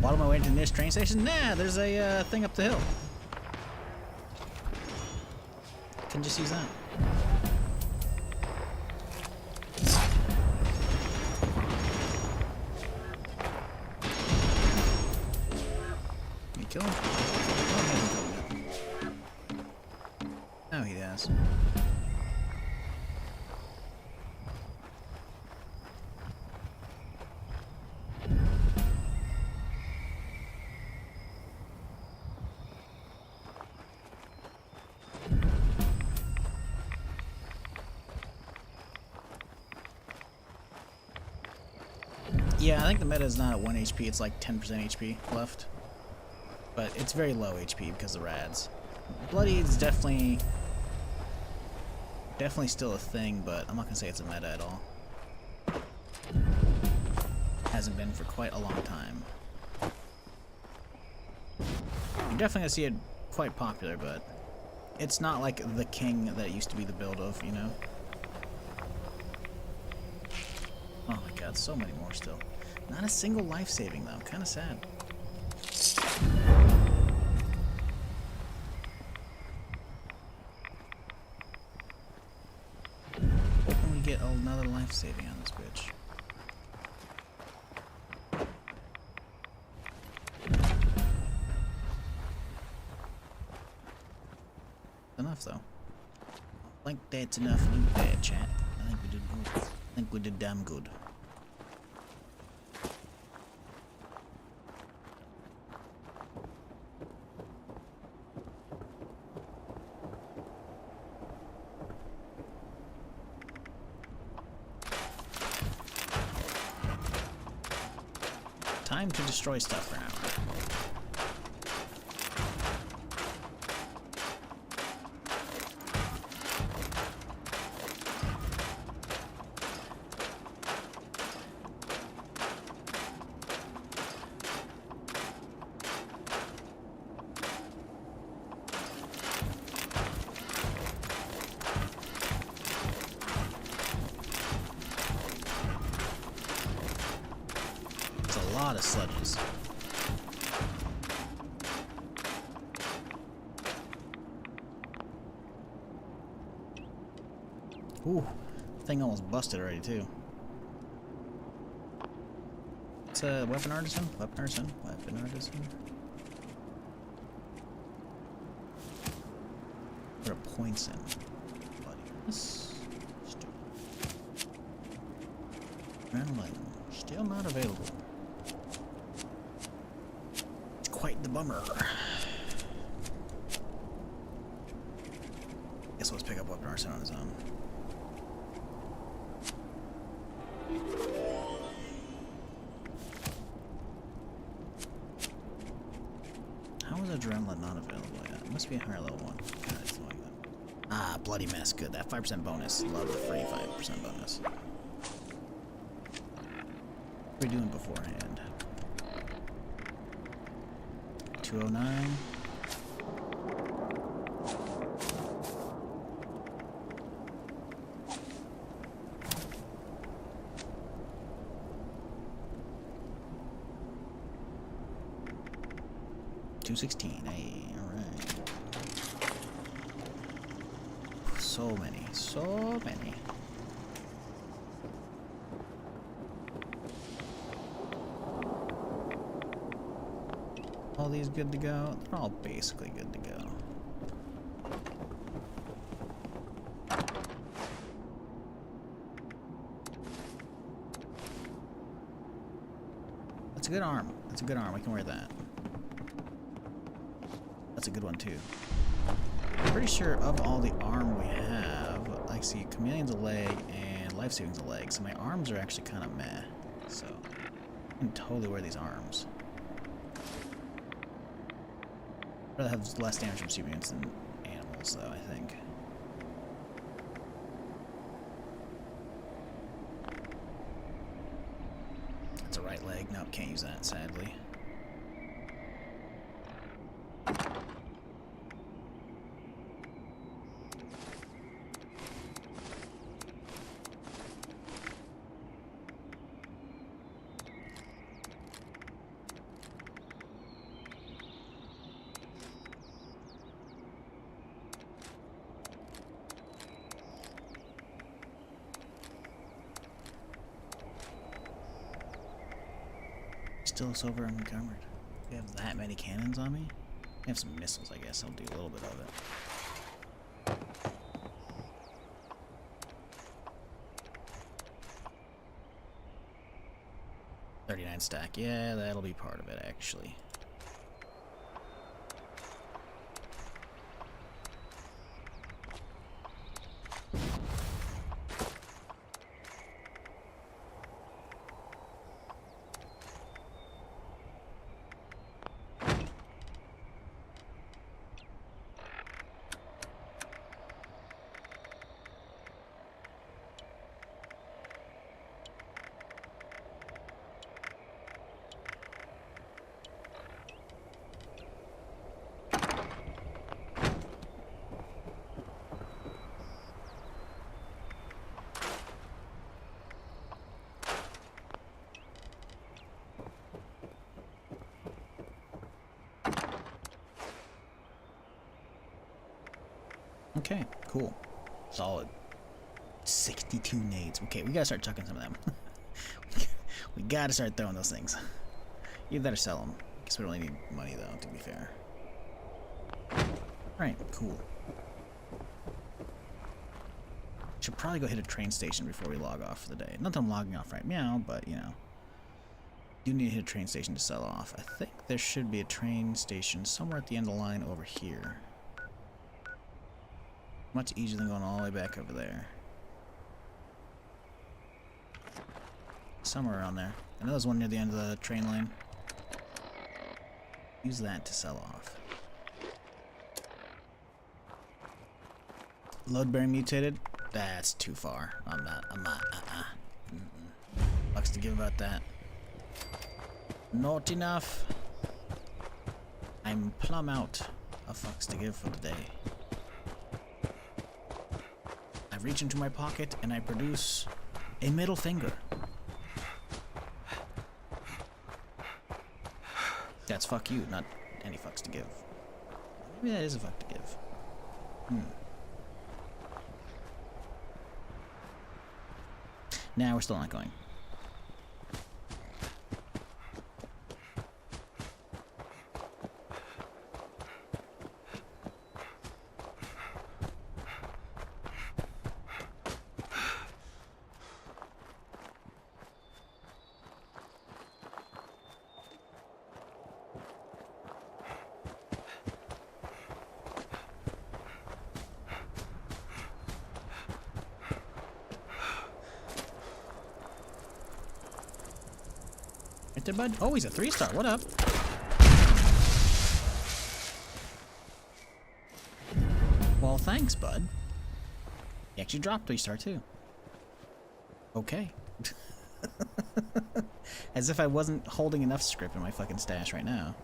Bottom of my way to the nearest train station? Nah, there's a thing up the hill. Can just use that. Can you kill him? Oh, he hasn't killed him yet. Oh, he does. Yeah, I think the meta is not at 1 HP, it's like 10% HP left. But it's very low HP because of rads. Bloody is definitely still a thing, but I'm not gonna say it's a meta at all. Hasn't been for quite a long time. You're definitely gonna see it quite popular, but it's not like the king that it used to be the build of, you know? Oh my god, so many more still. Not a single life saving though, kinda sad. Hoping we get another life saving on this bitch. Enough though. I think that's enough loot there, chat. I think we did good. I think we did damn good. Time to destroy stuff for now. lot of sludges. Ooh, thing almost busted already too. It's a weapon artisan? Weapon artisan? Weapon artisan? What are points in? Bloodiness. Adrenaline. Still not available. It's quite the bummer. Guess let's pick up weapon artisan on his own. How is adrenaline not available yet? It must be a higher level one. God, it's like that. Ah, bloody mess. Good. That 5% bonus. Love the free 5% bonus. What are we doing beforehand? 209. $216. Hey, alright. So many. So many. All these good to go? They're all basically good to go. That's a good arm. That's a good arm. I can wear that. That's a good one too. I'm pretty sure of all the arm we have, I see Chameleon's a leg and Life Saving's a leg, so my arms are actually kind of meh. So I can totally wear these arms. I'd rather have less damage from superunits than animals, though, I think. That's a right leg. Nope, can't use that, sadly. Still silver encumbered. We have that many cannons on me? I have some missiles, I guess. I'll do a little bit of it. $39 stack. Yeah, that'll be part of it, actually. Okay, cool. Solid. 62 nades. Okay, we gotta start chucking some of them. We gotta start throwing those things. Either that or sell them. Guess we don't really need money though, to be fair. Alright, cool. Should probably go hit a train station before we log off for the day. Not that I'm logging off right now, but you know. Do need to hit a train station to sell off. I think there should be a train station somewhere at the end of the line over here. Much easier than going all the way back over there. Somewhere around there. I know there's one near the end of the train line. Use that to sell off. Load bearing mutated? That's too far. I'm not, Bucks to give about that. Not enough. I'm plumb out of fucks to give for the day. I reach into my pocket and I produce a middle finger. That's fuck you, not any fucks to give. Maybe that is a fuck to give. Nah, we're still not going. Right there, bud. Oh, he's a 3-star. What up? Well, thanks, bud. He actually dropped 3-star too. Okay. As if I wasn't holding enough script in my fucking stash right now.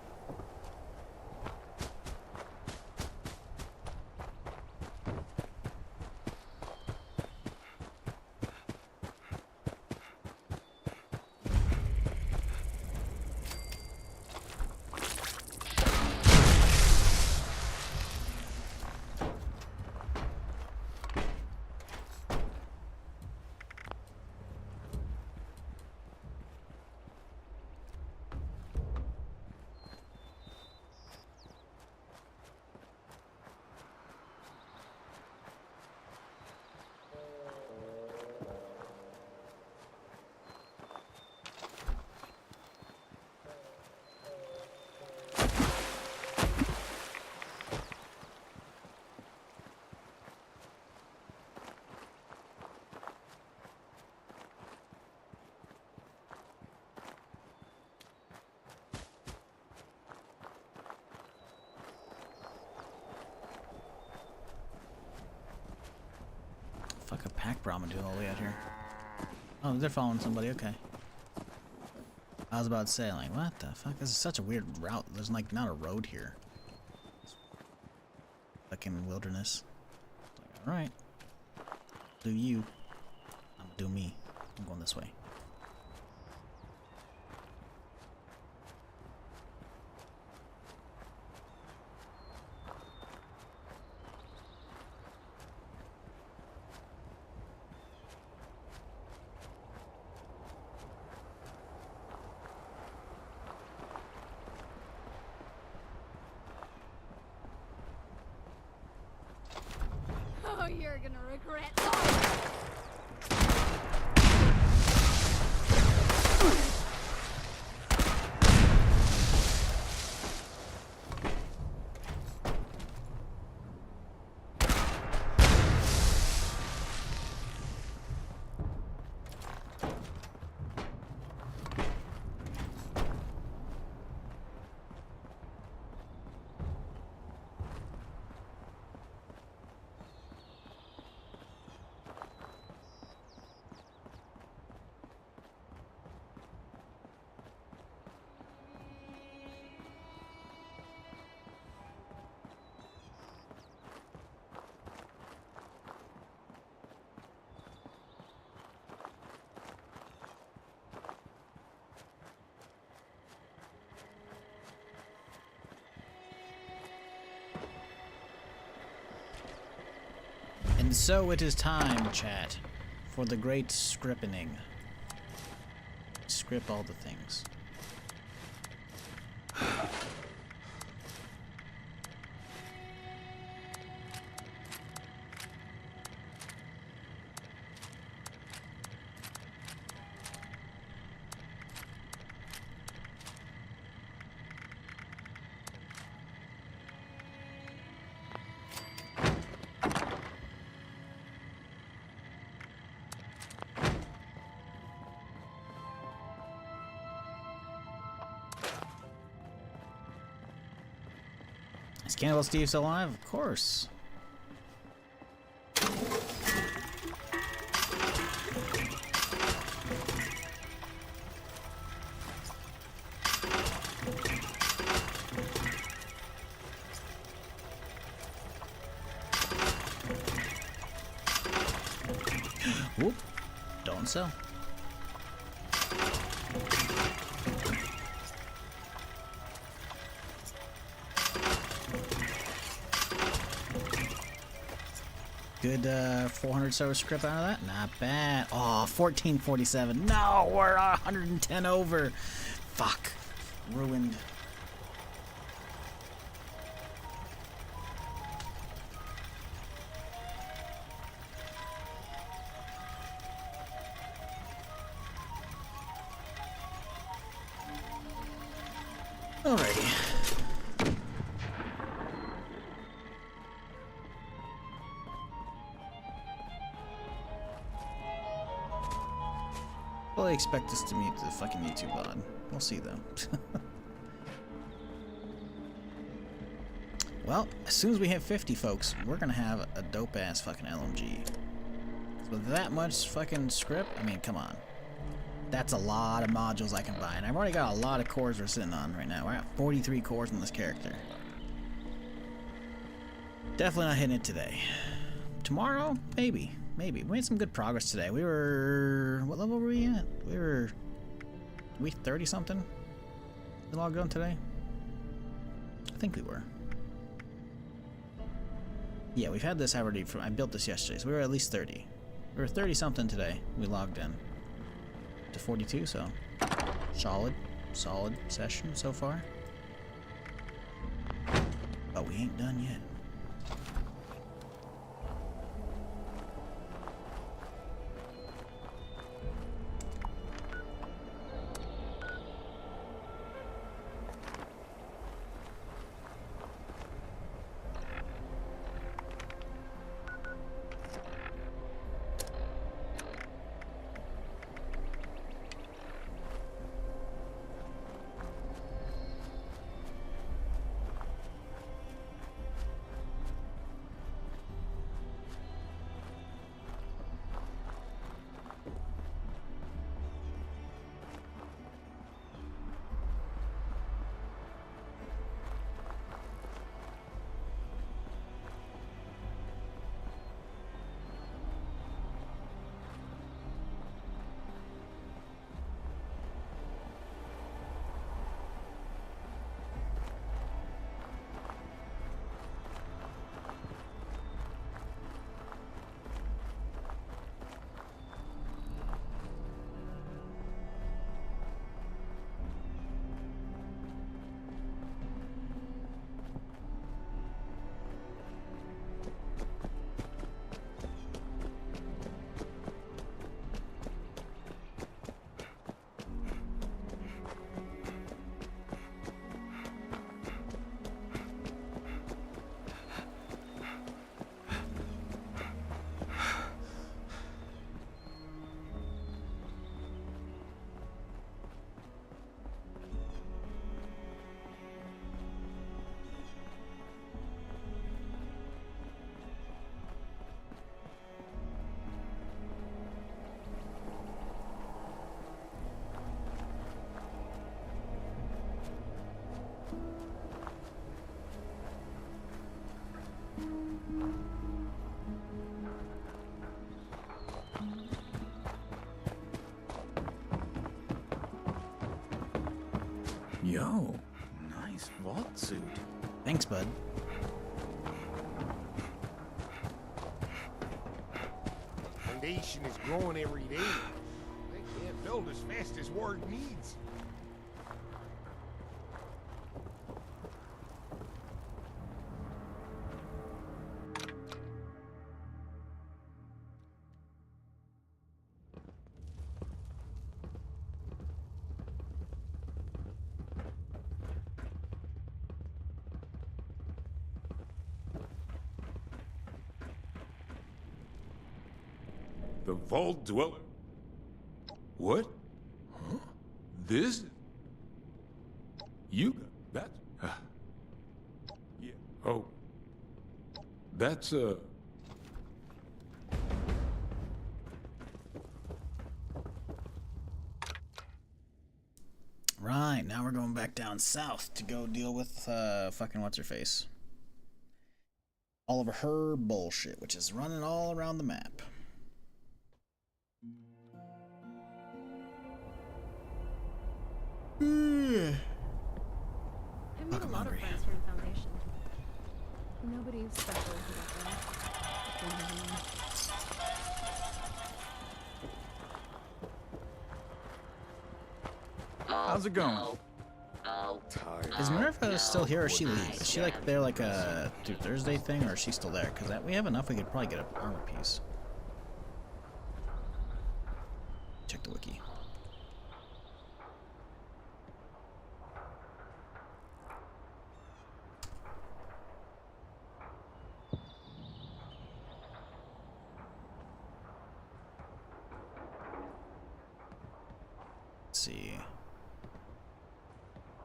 Fuck a pack Brahma doing all the way out here. Oh, they're following somebody, okay. I was about to say, like, what the fuck? This is such a weird route. There's like not a road here. Fucking wilderness. Like, alright. Do you. I'm gonna do me. I'm going this way. Oh, you're gonna regret. And so it is time, chat, for the great scrippening. Script all the things. Is Cannibal Steve still alive? Of course. Whoop. Don't sell. Good 400 server script out of that. Not bad. Oh, 1447. No, we're 110 over. Fuck. Ruined. Alrighty. Well, I expect us to meet the fucking YouTube bot. We'll see though. Well, as soon as we hit 50, folks, we're gonna have a dope ass fucking LMG. With that much fucking script, I mean, come on. That's a lot of modules I can buy, and I've already got a lot of cores we're sitting on right now. We're at 43 cores in this character. Definitely not hitting it today. Tomorrow, maybe. Maybe. We made some good progress today. We were... What level were we at? We were... We 30 something? We logged on today? I think we were. Yeah, we've had this already from... I built this yesterday, so we were at least 30. We were 30 something today. We logged in. To 42, so... Solid session so far. But we ain't done yet. Yo, nice vault suit. Thanks, bud. Foundation is growing every day. They can't build as fast as Ward needs. The Vault Dweller. What? Huh? This? You? That? Yeah. Oh. That's Right, now we're going back down south to go deal with fucking what's her face. All of her bullshit, which is running all around the map. I made a lot of friends from the Foundation. Nobody special about that. How's it going? Is Minerva still here, or is she leave? Is she like there like a through Thursday thing, or is she still there? Because we have enough, we could probably get an armor piece. Check the wiki. Let's see.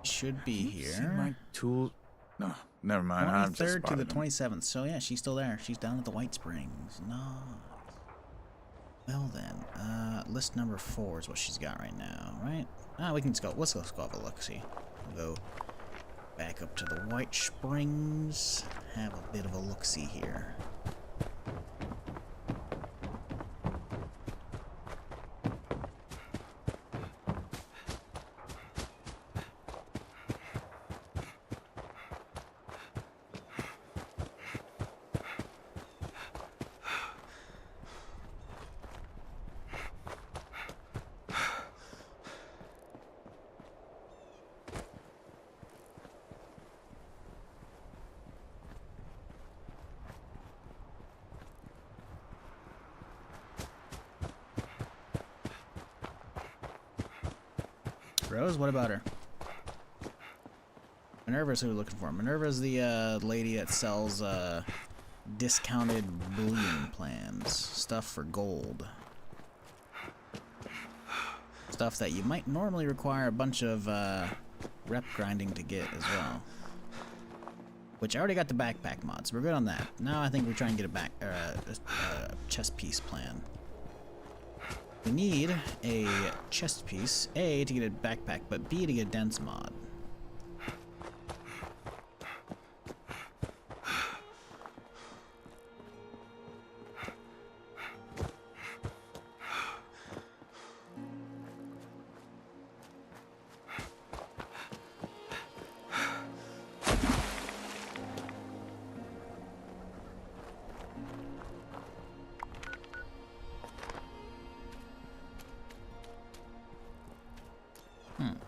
Should be here. My tools. No, never mind. I'm just 23rd to the spotted them. 27th. So yeah, she's still there. She's down at the White Springs. Nice. Well then, list number 4 is what she's got right now, right? We can just go. Let's go have a look. See, we'll go back up to the White Springs. Have a bit of a look. See here. Rose, what about her? Minerva's who we're looking for. Minerva's the lady that sells discounted bullion plans. Stuff for gold. Stuff that you might normally require a bunch of rep grinding to get as well. Which I already got the backpack mods. We're good on that. Now I think we're trying to get a chest piece plan. We need a chest piece, A, to get a backpack, but B, to get a dense mod.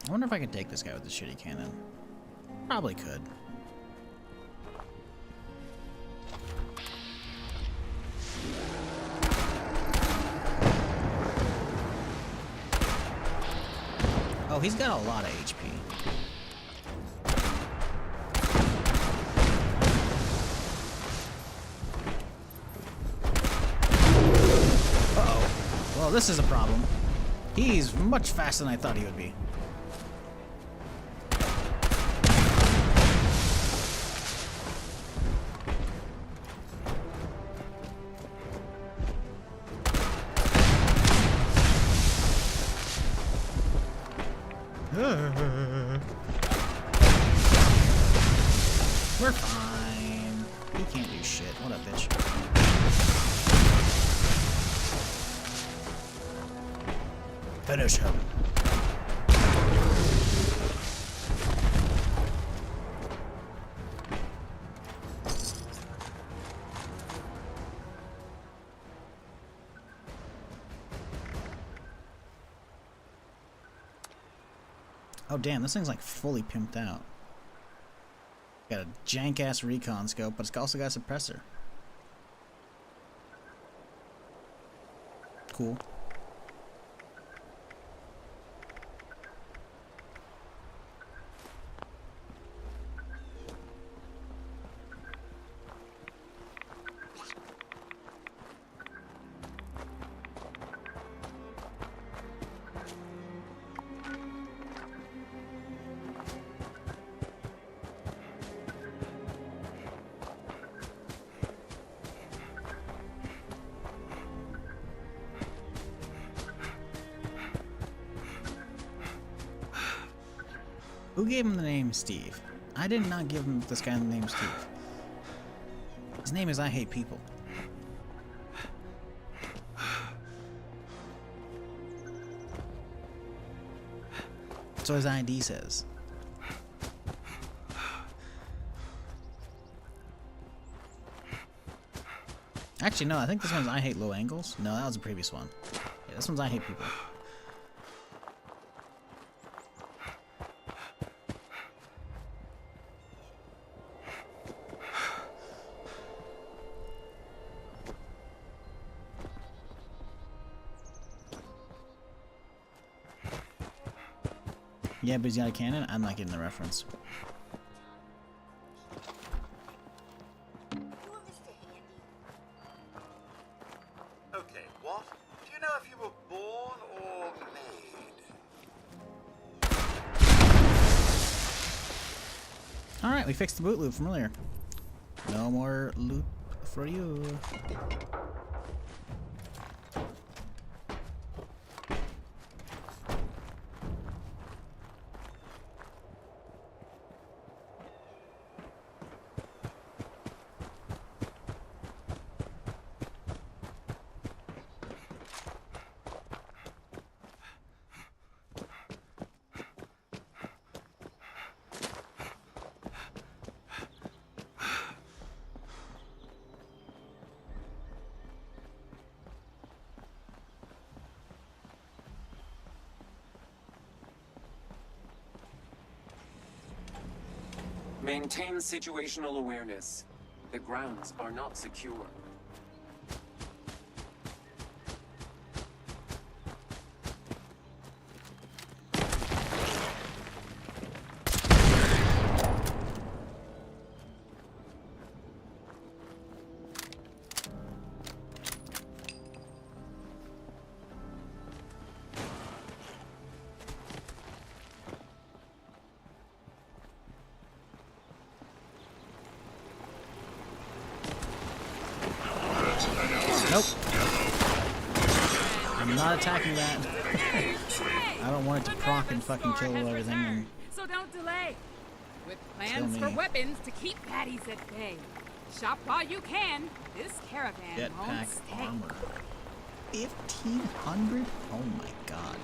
I wonder if I could take this guy with the shitty cannon. Probably could. Oh, he's got a lot of HP. Uh-oh. Well, this is a problem. He's much faster than I thought he would be. We're fine. He can't do shit. What up, bitch? Finish him. Oh damn, this thing's like fully pimped out. Got a jank-ass recon scope, but it's also got a suppressor. Cool. Who gave him the name Steve? I did not give him this guy the name Steve. His name is I Hate People. So his ID says. Actually, no, I think this one's I hate low angles. No, that was the previous one. Yeah, this one's I hate people. Yeah, but he's got a cannon? I'm not getting the reference. Okay, what? Do you know if you were born or made? Alright, we fixed the boot loop from earlier. No more loop for you. Maintain situational awareness. The grounds are not secure. Nope. I'm not attacking that. I don't want it to proc and fucking kill everything. And so don't delay. With plans for weapons to keep baddies at bay. Shop while you can. This caravan won't jetpack stay. armor. 1,500? Oh my god.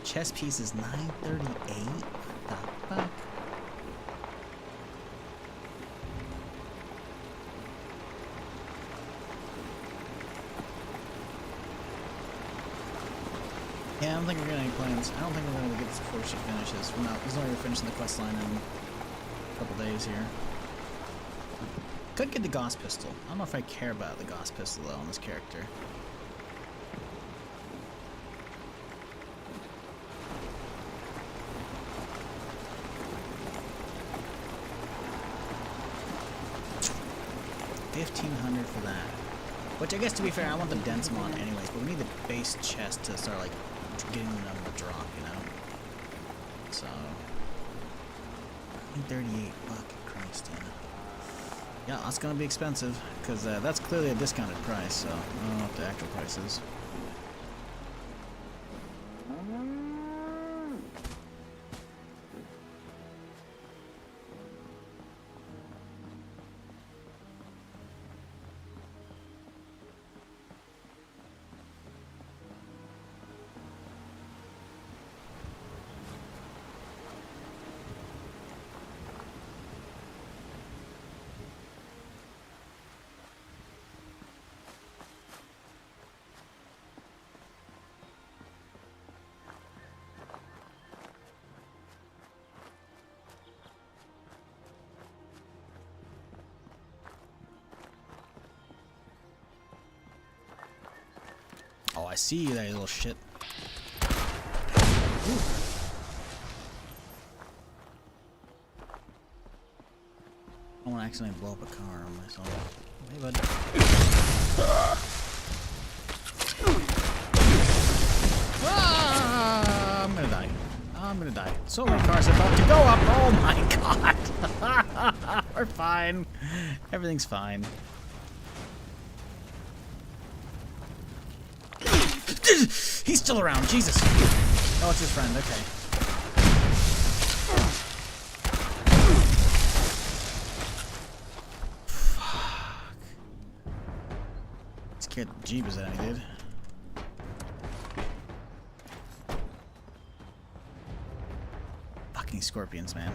Chest piece is 938? What the fuck? Yeah, I don't think we're getting any plans. I don't think we're going to get this before she finishes. We're not. He's not even finishing the quest line in a couple days here. Could get the Gauss pistol. I don't know if I care about the Gauss pistol though on this character. $1,500 for that. Which I guess, to be fair, I want the dense mod anyways, but we need the base chest to start like getting the number drop, you know. So 38. Fucking Christ, yeah. Yeah, that's gonna be expensive because that's clearly a discounted price. So I don't know what the actual price is. Oh, I see you there, you little shit. Ooh. I want to accidentally blow up a car on myself. Hey, bud. Ah, I'm gonna die. I'm gonna die. So many cars are about to go up. Oh my god. We're fine. Everything's fine. He's still around, Jesus. Oh, it's his friend, okay. Fuck. Scared the jeebus out of me, dude. Fucking scorpions, man.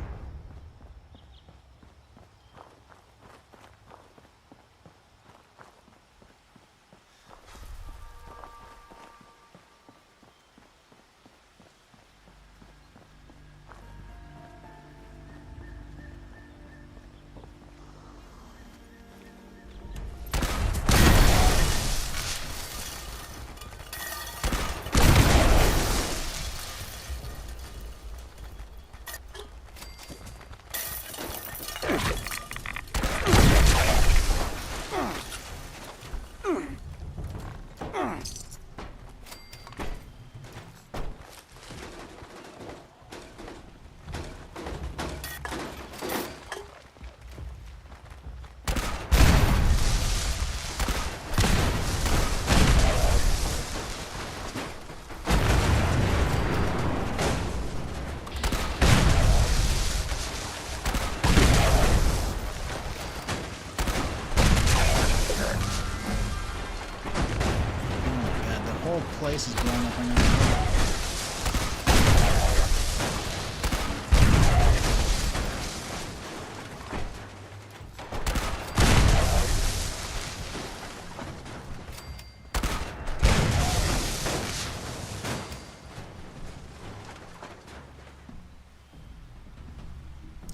place is blowing up right now.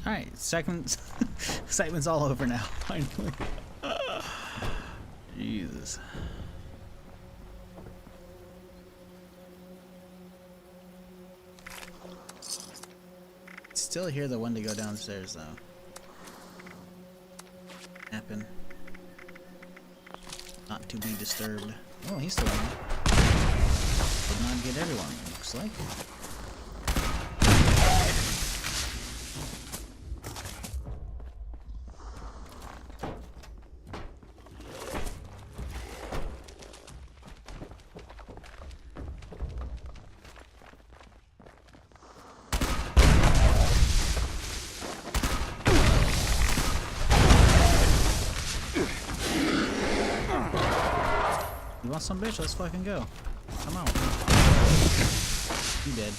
Alright, excitement's all over now, finally. Jesus. Still hear the one to go downstairs though. Happen. Not to be disturbed. Oh, he's still in there. Did not get everyone, looks like. You want some bitch? Let's fucking go. Come on. You dead.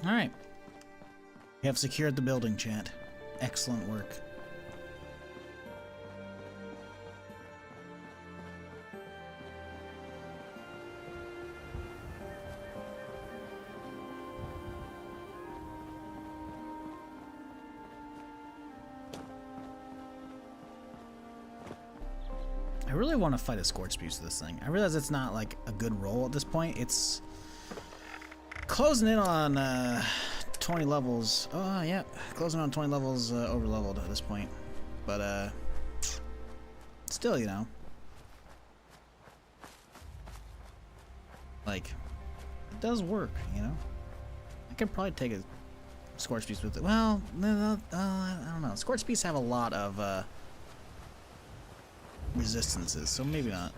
Alright. We have secured the building, chat. Excellent work. I really want to fight a Scorch Beast with this thing. I realize it's not like a good roll at this point. It's closing in on 20 levels. Oh, yeah. Closing on 20 levels over leveled at this point. But, still, you know. Like, it does work, you know. I could probably take a Scorch Beast with it. Well, I don't know. Scorch Beasts have a lot of resistances, so maybe not.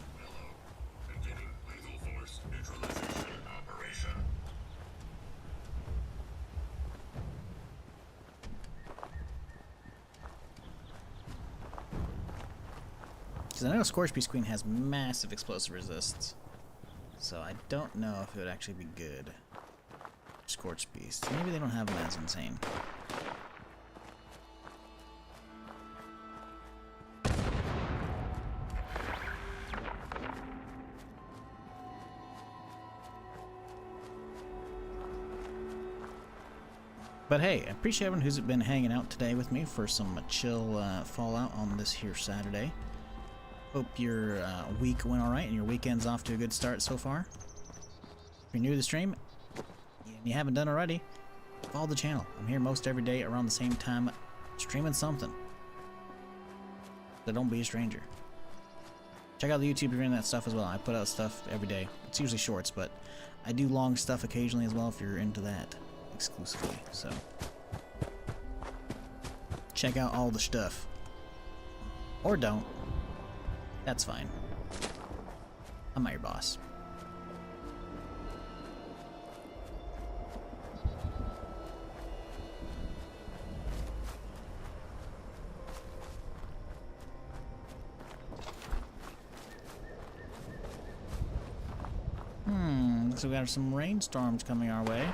Because I know Scorch Beast Queen has massive explosive resists, so I don't know if it would actually be good. Scorch Beast. Maybe they don't have them as insane. But hey, I appreciate everyone who's been hanging out today with me for some chill Fallout on this here Saturday. Hope your week went alright and your weekend's off to a good start so far. If you're new to the stream and you haven't done already, follow the channel. I'm here most every day around the same time streaming something. So don't be a stranger. Check out the YouTube if you're into that stuff as well. I put out stuff every day. It's usually shorts, but I do long stuff occasionally as well if you're into that exclusively. So check out all the stuff. Or don't. That's fine. I'm not your boss. Looks like we got some rainstorms coming our way.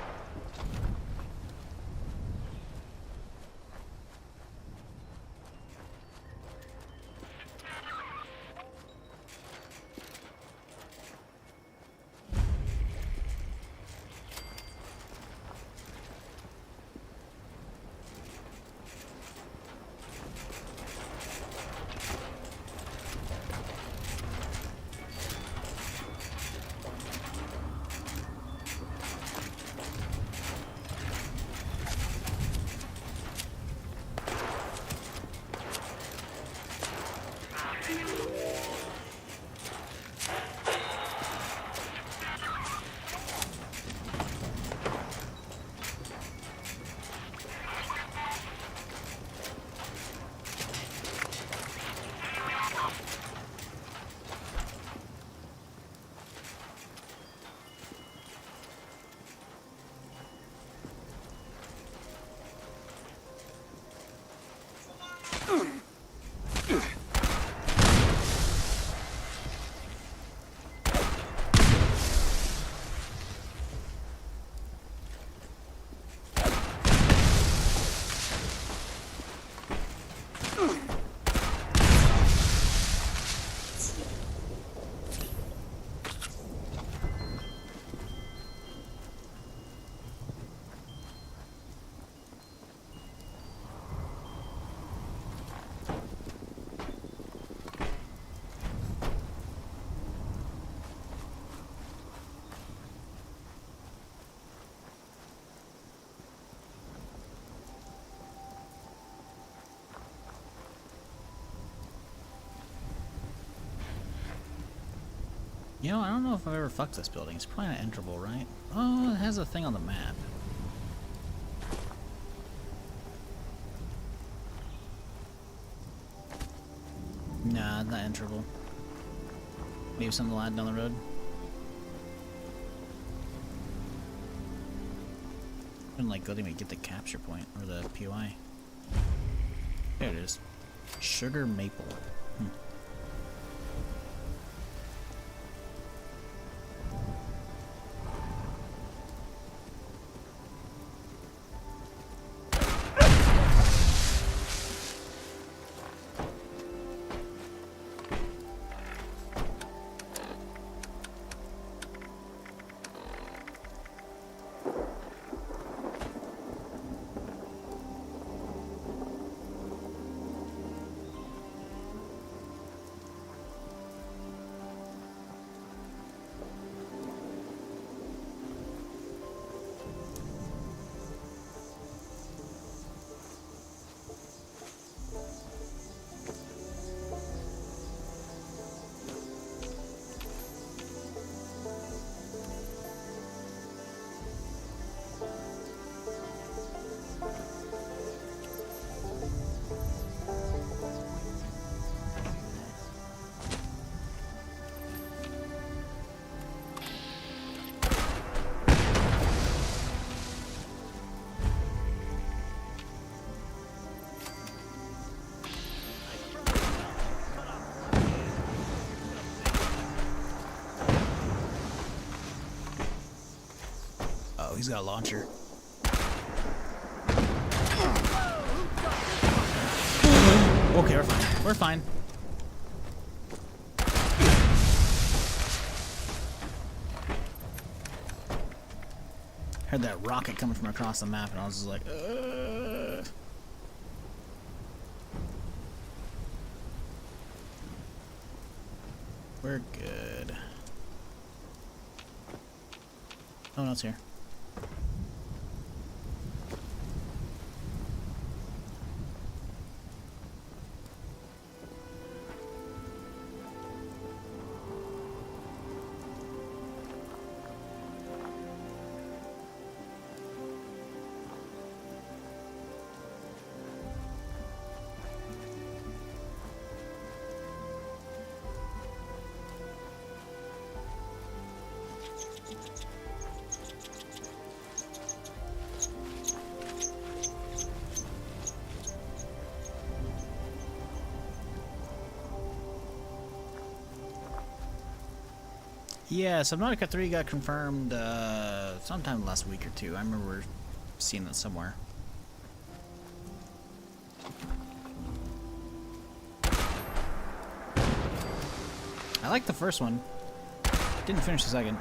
You know, I don't know if I've ever fucked this building. It's probably not enterable, right? Oh, it has a thing on the map. Nah, not enterable. Maybe something to land down the road. And like go to get the capture point or the POI. There it is. Sugar maple. Oh, he's got a launcher. Okay, we're fine. We're fine. Heard that rocket coming from across the map, and I was just like, We're good. No one else here. Yeah, Subnautica 3 got confirmed sometime last week or two. I remember seeing that somewhere. I like the first one. Didn't finish the second.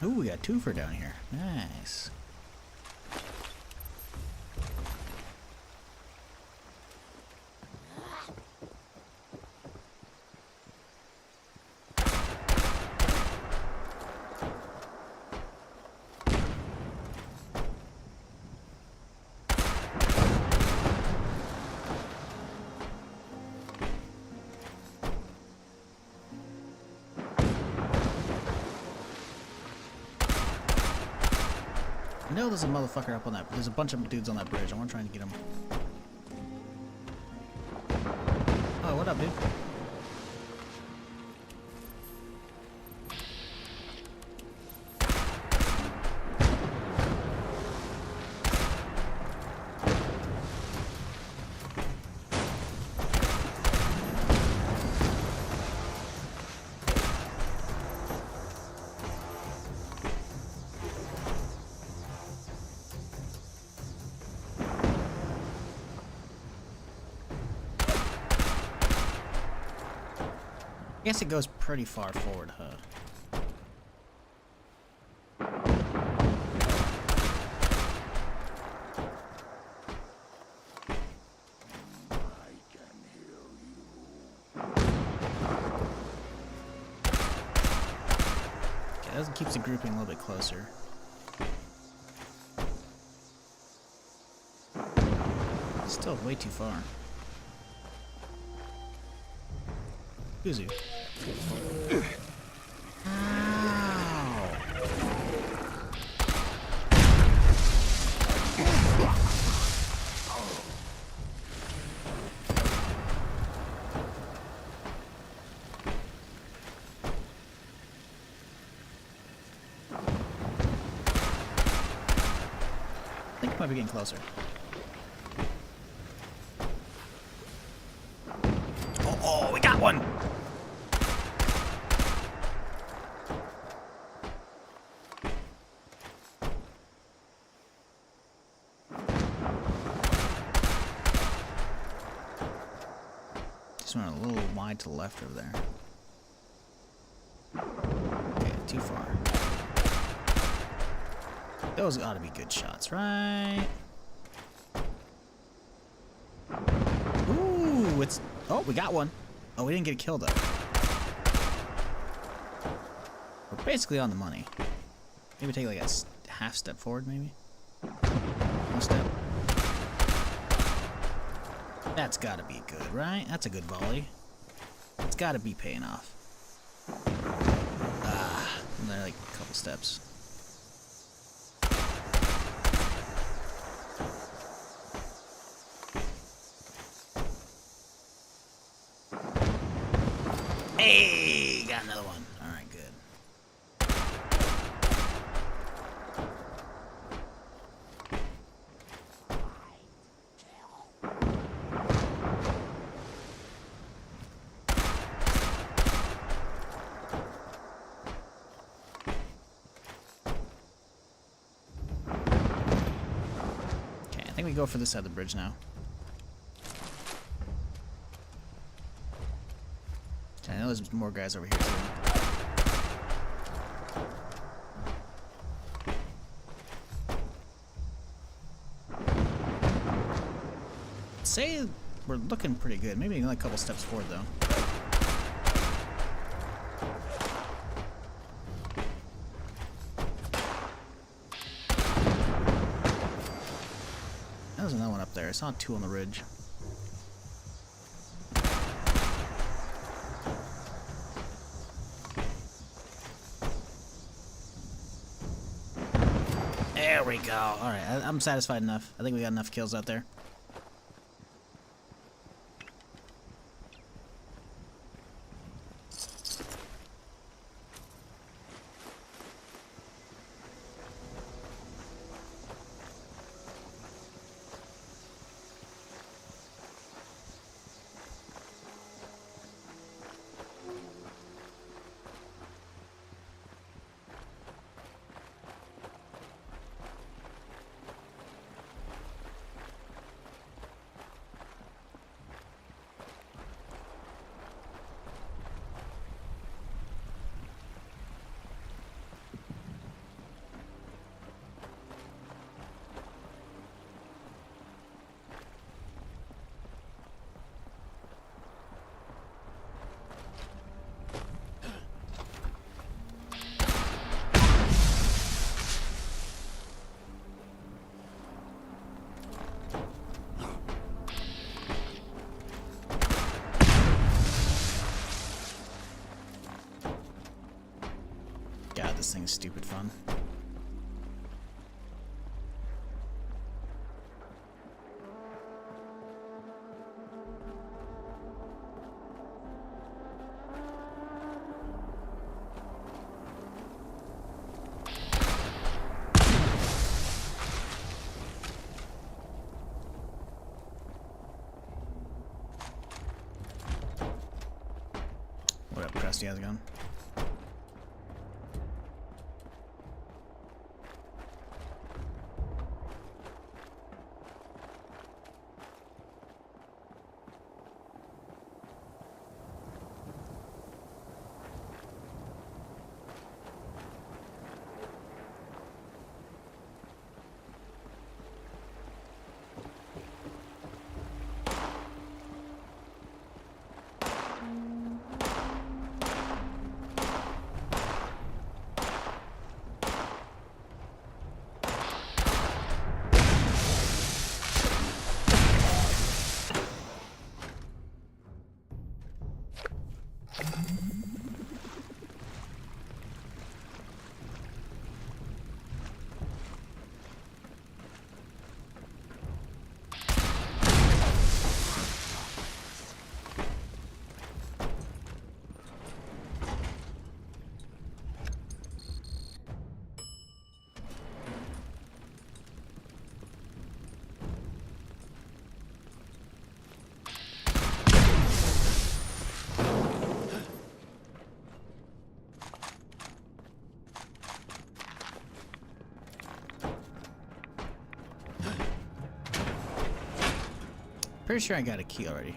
Ooh, we got two for down here. Nice. I know there's a motherfucker up on that. There's a bunch of dudes on that bridge. I want to try and get him. Oh, what what up, dude? I guess it goes pretty far forward, huh? Okay, that keeps the grouping a little bit closer. Still way too far. Uzu. Ow. I think I might be getting closer. Oh, we got one! Just went a little wide to the left over there. Okay, too far. Those ought to be good shots, right? Ooh, it's... Oh, we got one. Oh, we didn't get a kill, though. We're basically on the money. Maybe take like a half step forward, maybe? One step. That's gotta be good, right? That's a good volley. It's gotta be paying off. Ah, and then like a couple steps. Hey, got another one. All right, good. Okay, I think we go for this side of the bridge now. I know there's more guys over here too. Say we're looking pretty good. Maybe only a couple steps forward though. There's another one up there. I saw two on the ridge. There we go. Alright, I'm satisfied enough. I think we got enough kills out there. God, this thing's stupid fun. up, Krusty? How's it going? Pretty sure I got a key already.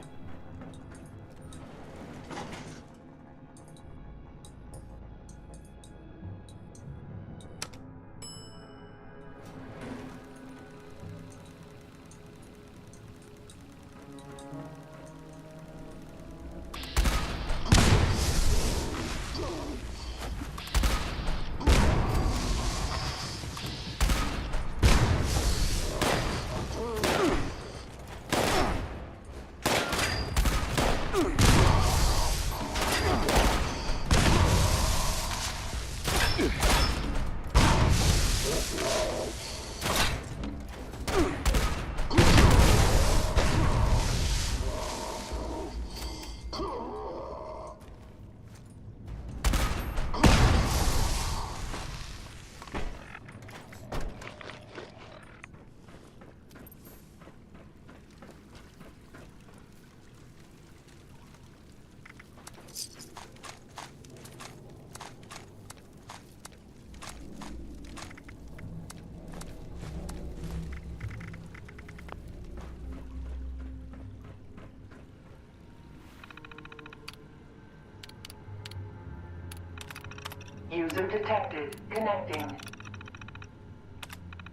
User detected. Connecting.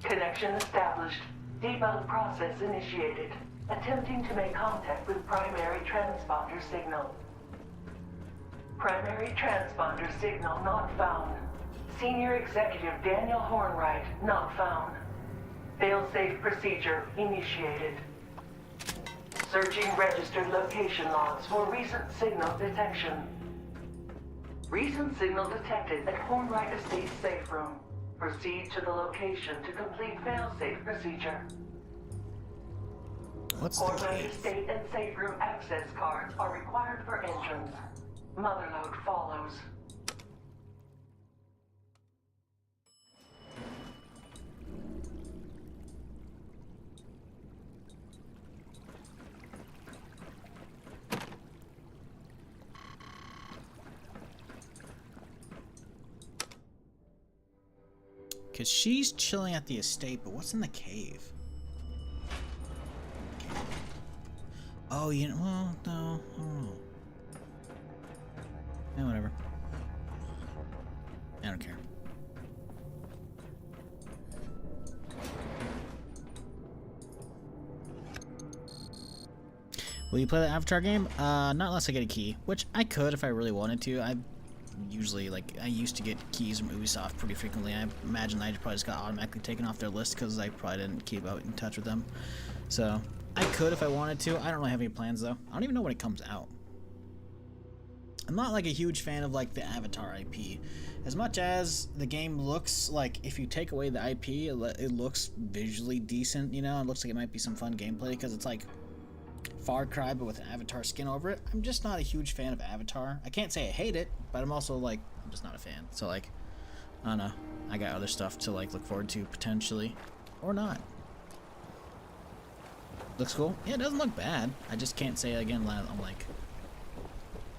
Connection established. Debug process initiated. Attempting to make contact with primary transponder signal. Primary transponder signal not found. Senior Executive Daniel Hornwright not found. Failsafe procedure initiated. Searching registered location logs for recent signal detection. Recent signal detected at Hornwright Estate safe room. Proceed to the location to complete failsafe procedure. What's the Hornwright cave? Estate and safe room access cards are required for entrance. Motherlode follows. Because she's chilling at the estate, but what's in the cave? Oh, you know, well, no, I don't know. Yeah, whatever. I don't care. Will you play the Avatar game? Not unless I get a key, which I could if I really wanted to. I used to get keys from Ubisoft pretty frequently. I imagine I probably just got automatically taken off their list because I probably didn't keep out in touch with them. So I could if I wanted to. I don't really have any plans though. I don't even know when it comes out. I'm not like a huge fan of like the Avatar IP. As much as the game looks like, if you take away the IP, it looks visually decent, you know? It looks like it might be some fun gameplay because it's like Far Cry but with an Avatar skin over it. I'm just not a huge fan of Avatar. I can't say I hate it, but I'm also like, I'm just not a fan. So like, I don't know. I got other stuff to like look forward to potentially. Or not. Looks cool? Yeah, it doesn't look bad. I just can't say again, I'm like,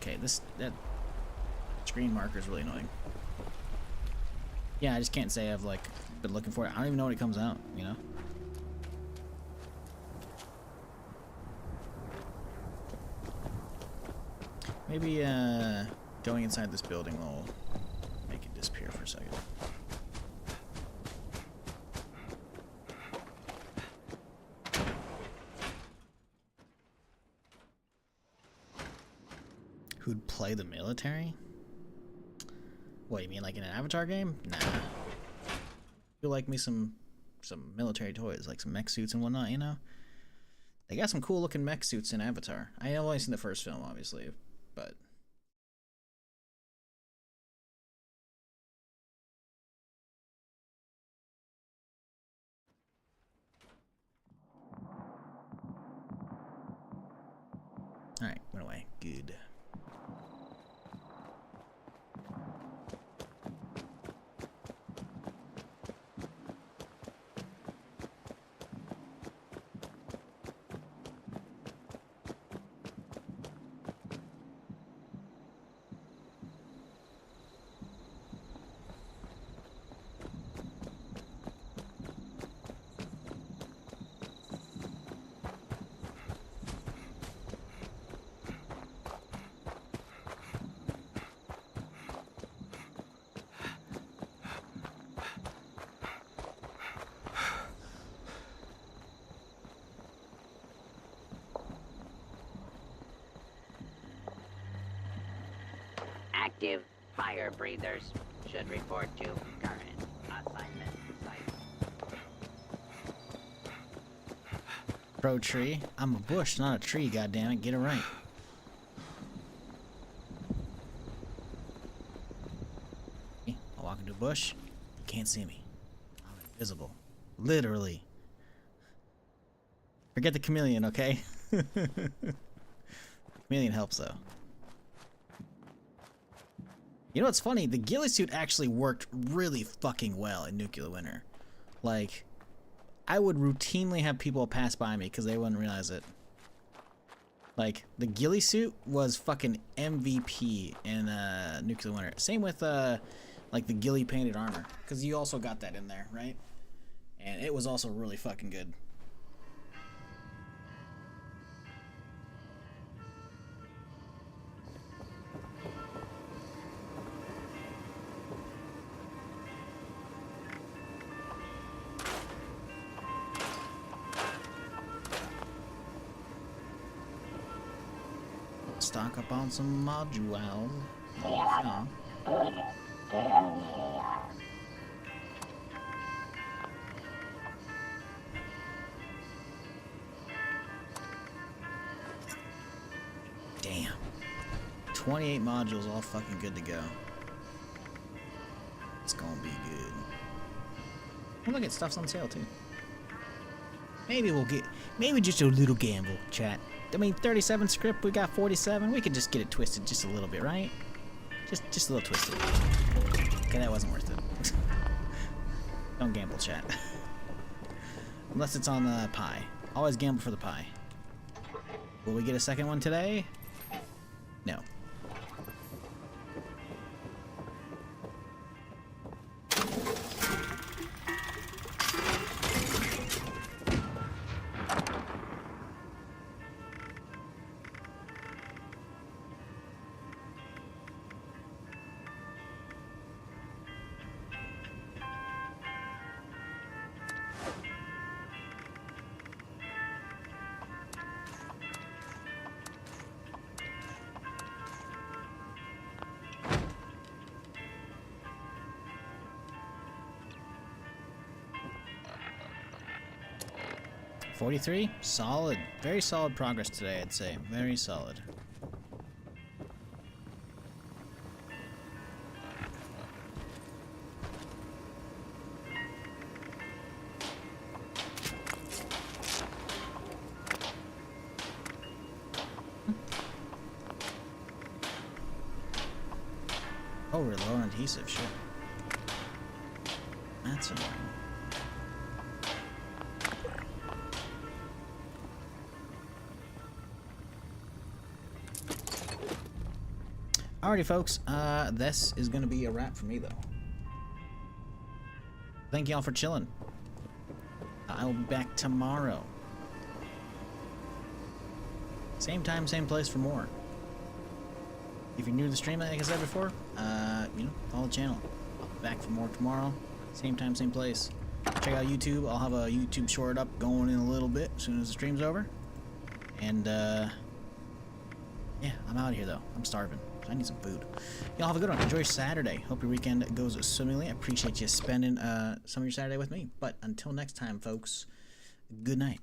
okay, screen marker is really annoying. Yeah, I just can't say I've like been looking for it. I don't even know when it comes out, you know? Maybe going inside this building will make it disappear for a second. Who'd play the military? What, you mean like in an Avatar game? Nah. Feel like me some military toys, like some mech suits and whatnot, you know? They got some cool looking mech suits in Avatar. I have only seen the first film, obviously, but... Alright, went away. Good. Active fire breathers should report to current assignment site. Pro tree. I'm a bush, not a tree, goddammit. Get it right. I walk into a bush, you can't see me. I'm invisible. Literally. Forget the chameleon, okay? Chameleon helps though. You know what's funny? The ghillie suit actually worked really fucking well in Nuclear Winter. Like, I would routinely have people pass by me because they wouldn't realize it. Like, the ghillie suit was fucking MVP in Nuclear Winter. Same with, like, the ghillie painted armor. Because you also got that in there, right? And it was also really fucking good. Stock up on some modules. Yeah. Damn. 28 modules all fucking good to go. It's gonna be good. Oh, look at stuff's on sale too. Maybe we'll get, maybe just a little gamble, chat. I mean, 37 script, we got 47. We could just get it twisted just a little bit, right? Just a little twisted. Okay, that wasn't worth it. Don't gamble, chat. Unless it's on the pie. Always gamble for the pie. Will we get a second one today? No. $43? Solid. Very solid progress today, I'd say. Very solid. Oh, we're low on adhesive, shit. That's annoying. Alrighty, folks. This is gonna be a wrap for me, though. Thank y'all for chilling. I'll be back tomorrow. Same time, same place for more. If you're new to the stream, like I said before, you know, follow the channel. I'll be back for more tomorrow. Same time, same place. Check out YouTube. I'll have a YouTube short up going in a little bit as soon as the stream's over. And, yeah, I'm out of here, though. I'm starving. I need some food. Y'all have a good one. Enjoy your Saturday. Hope your weekend goes swimmingly. I appreciate you spending some of your Saturday with me. But until next time, folks, good night.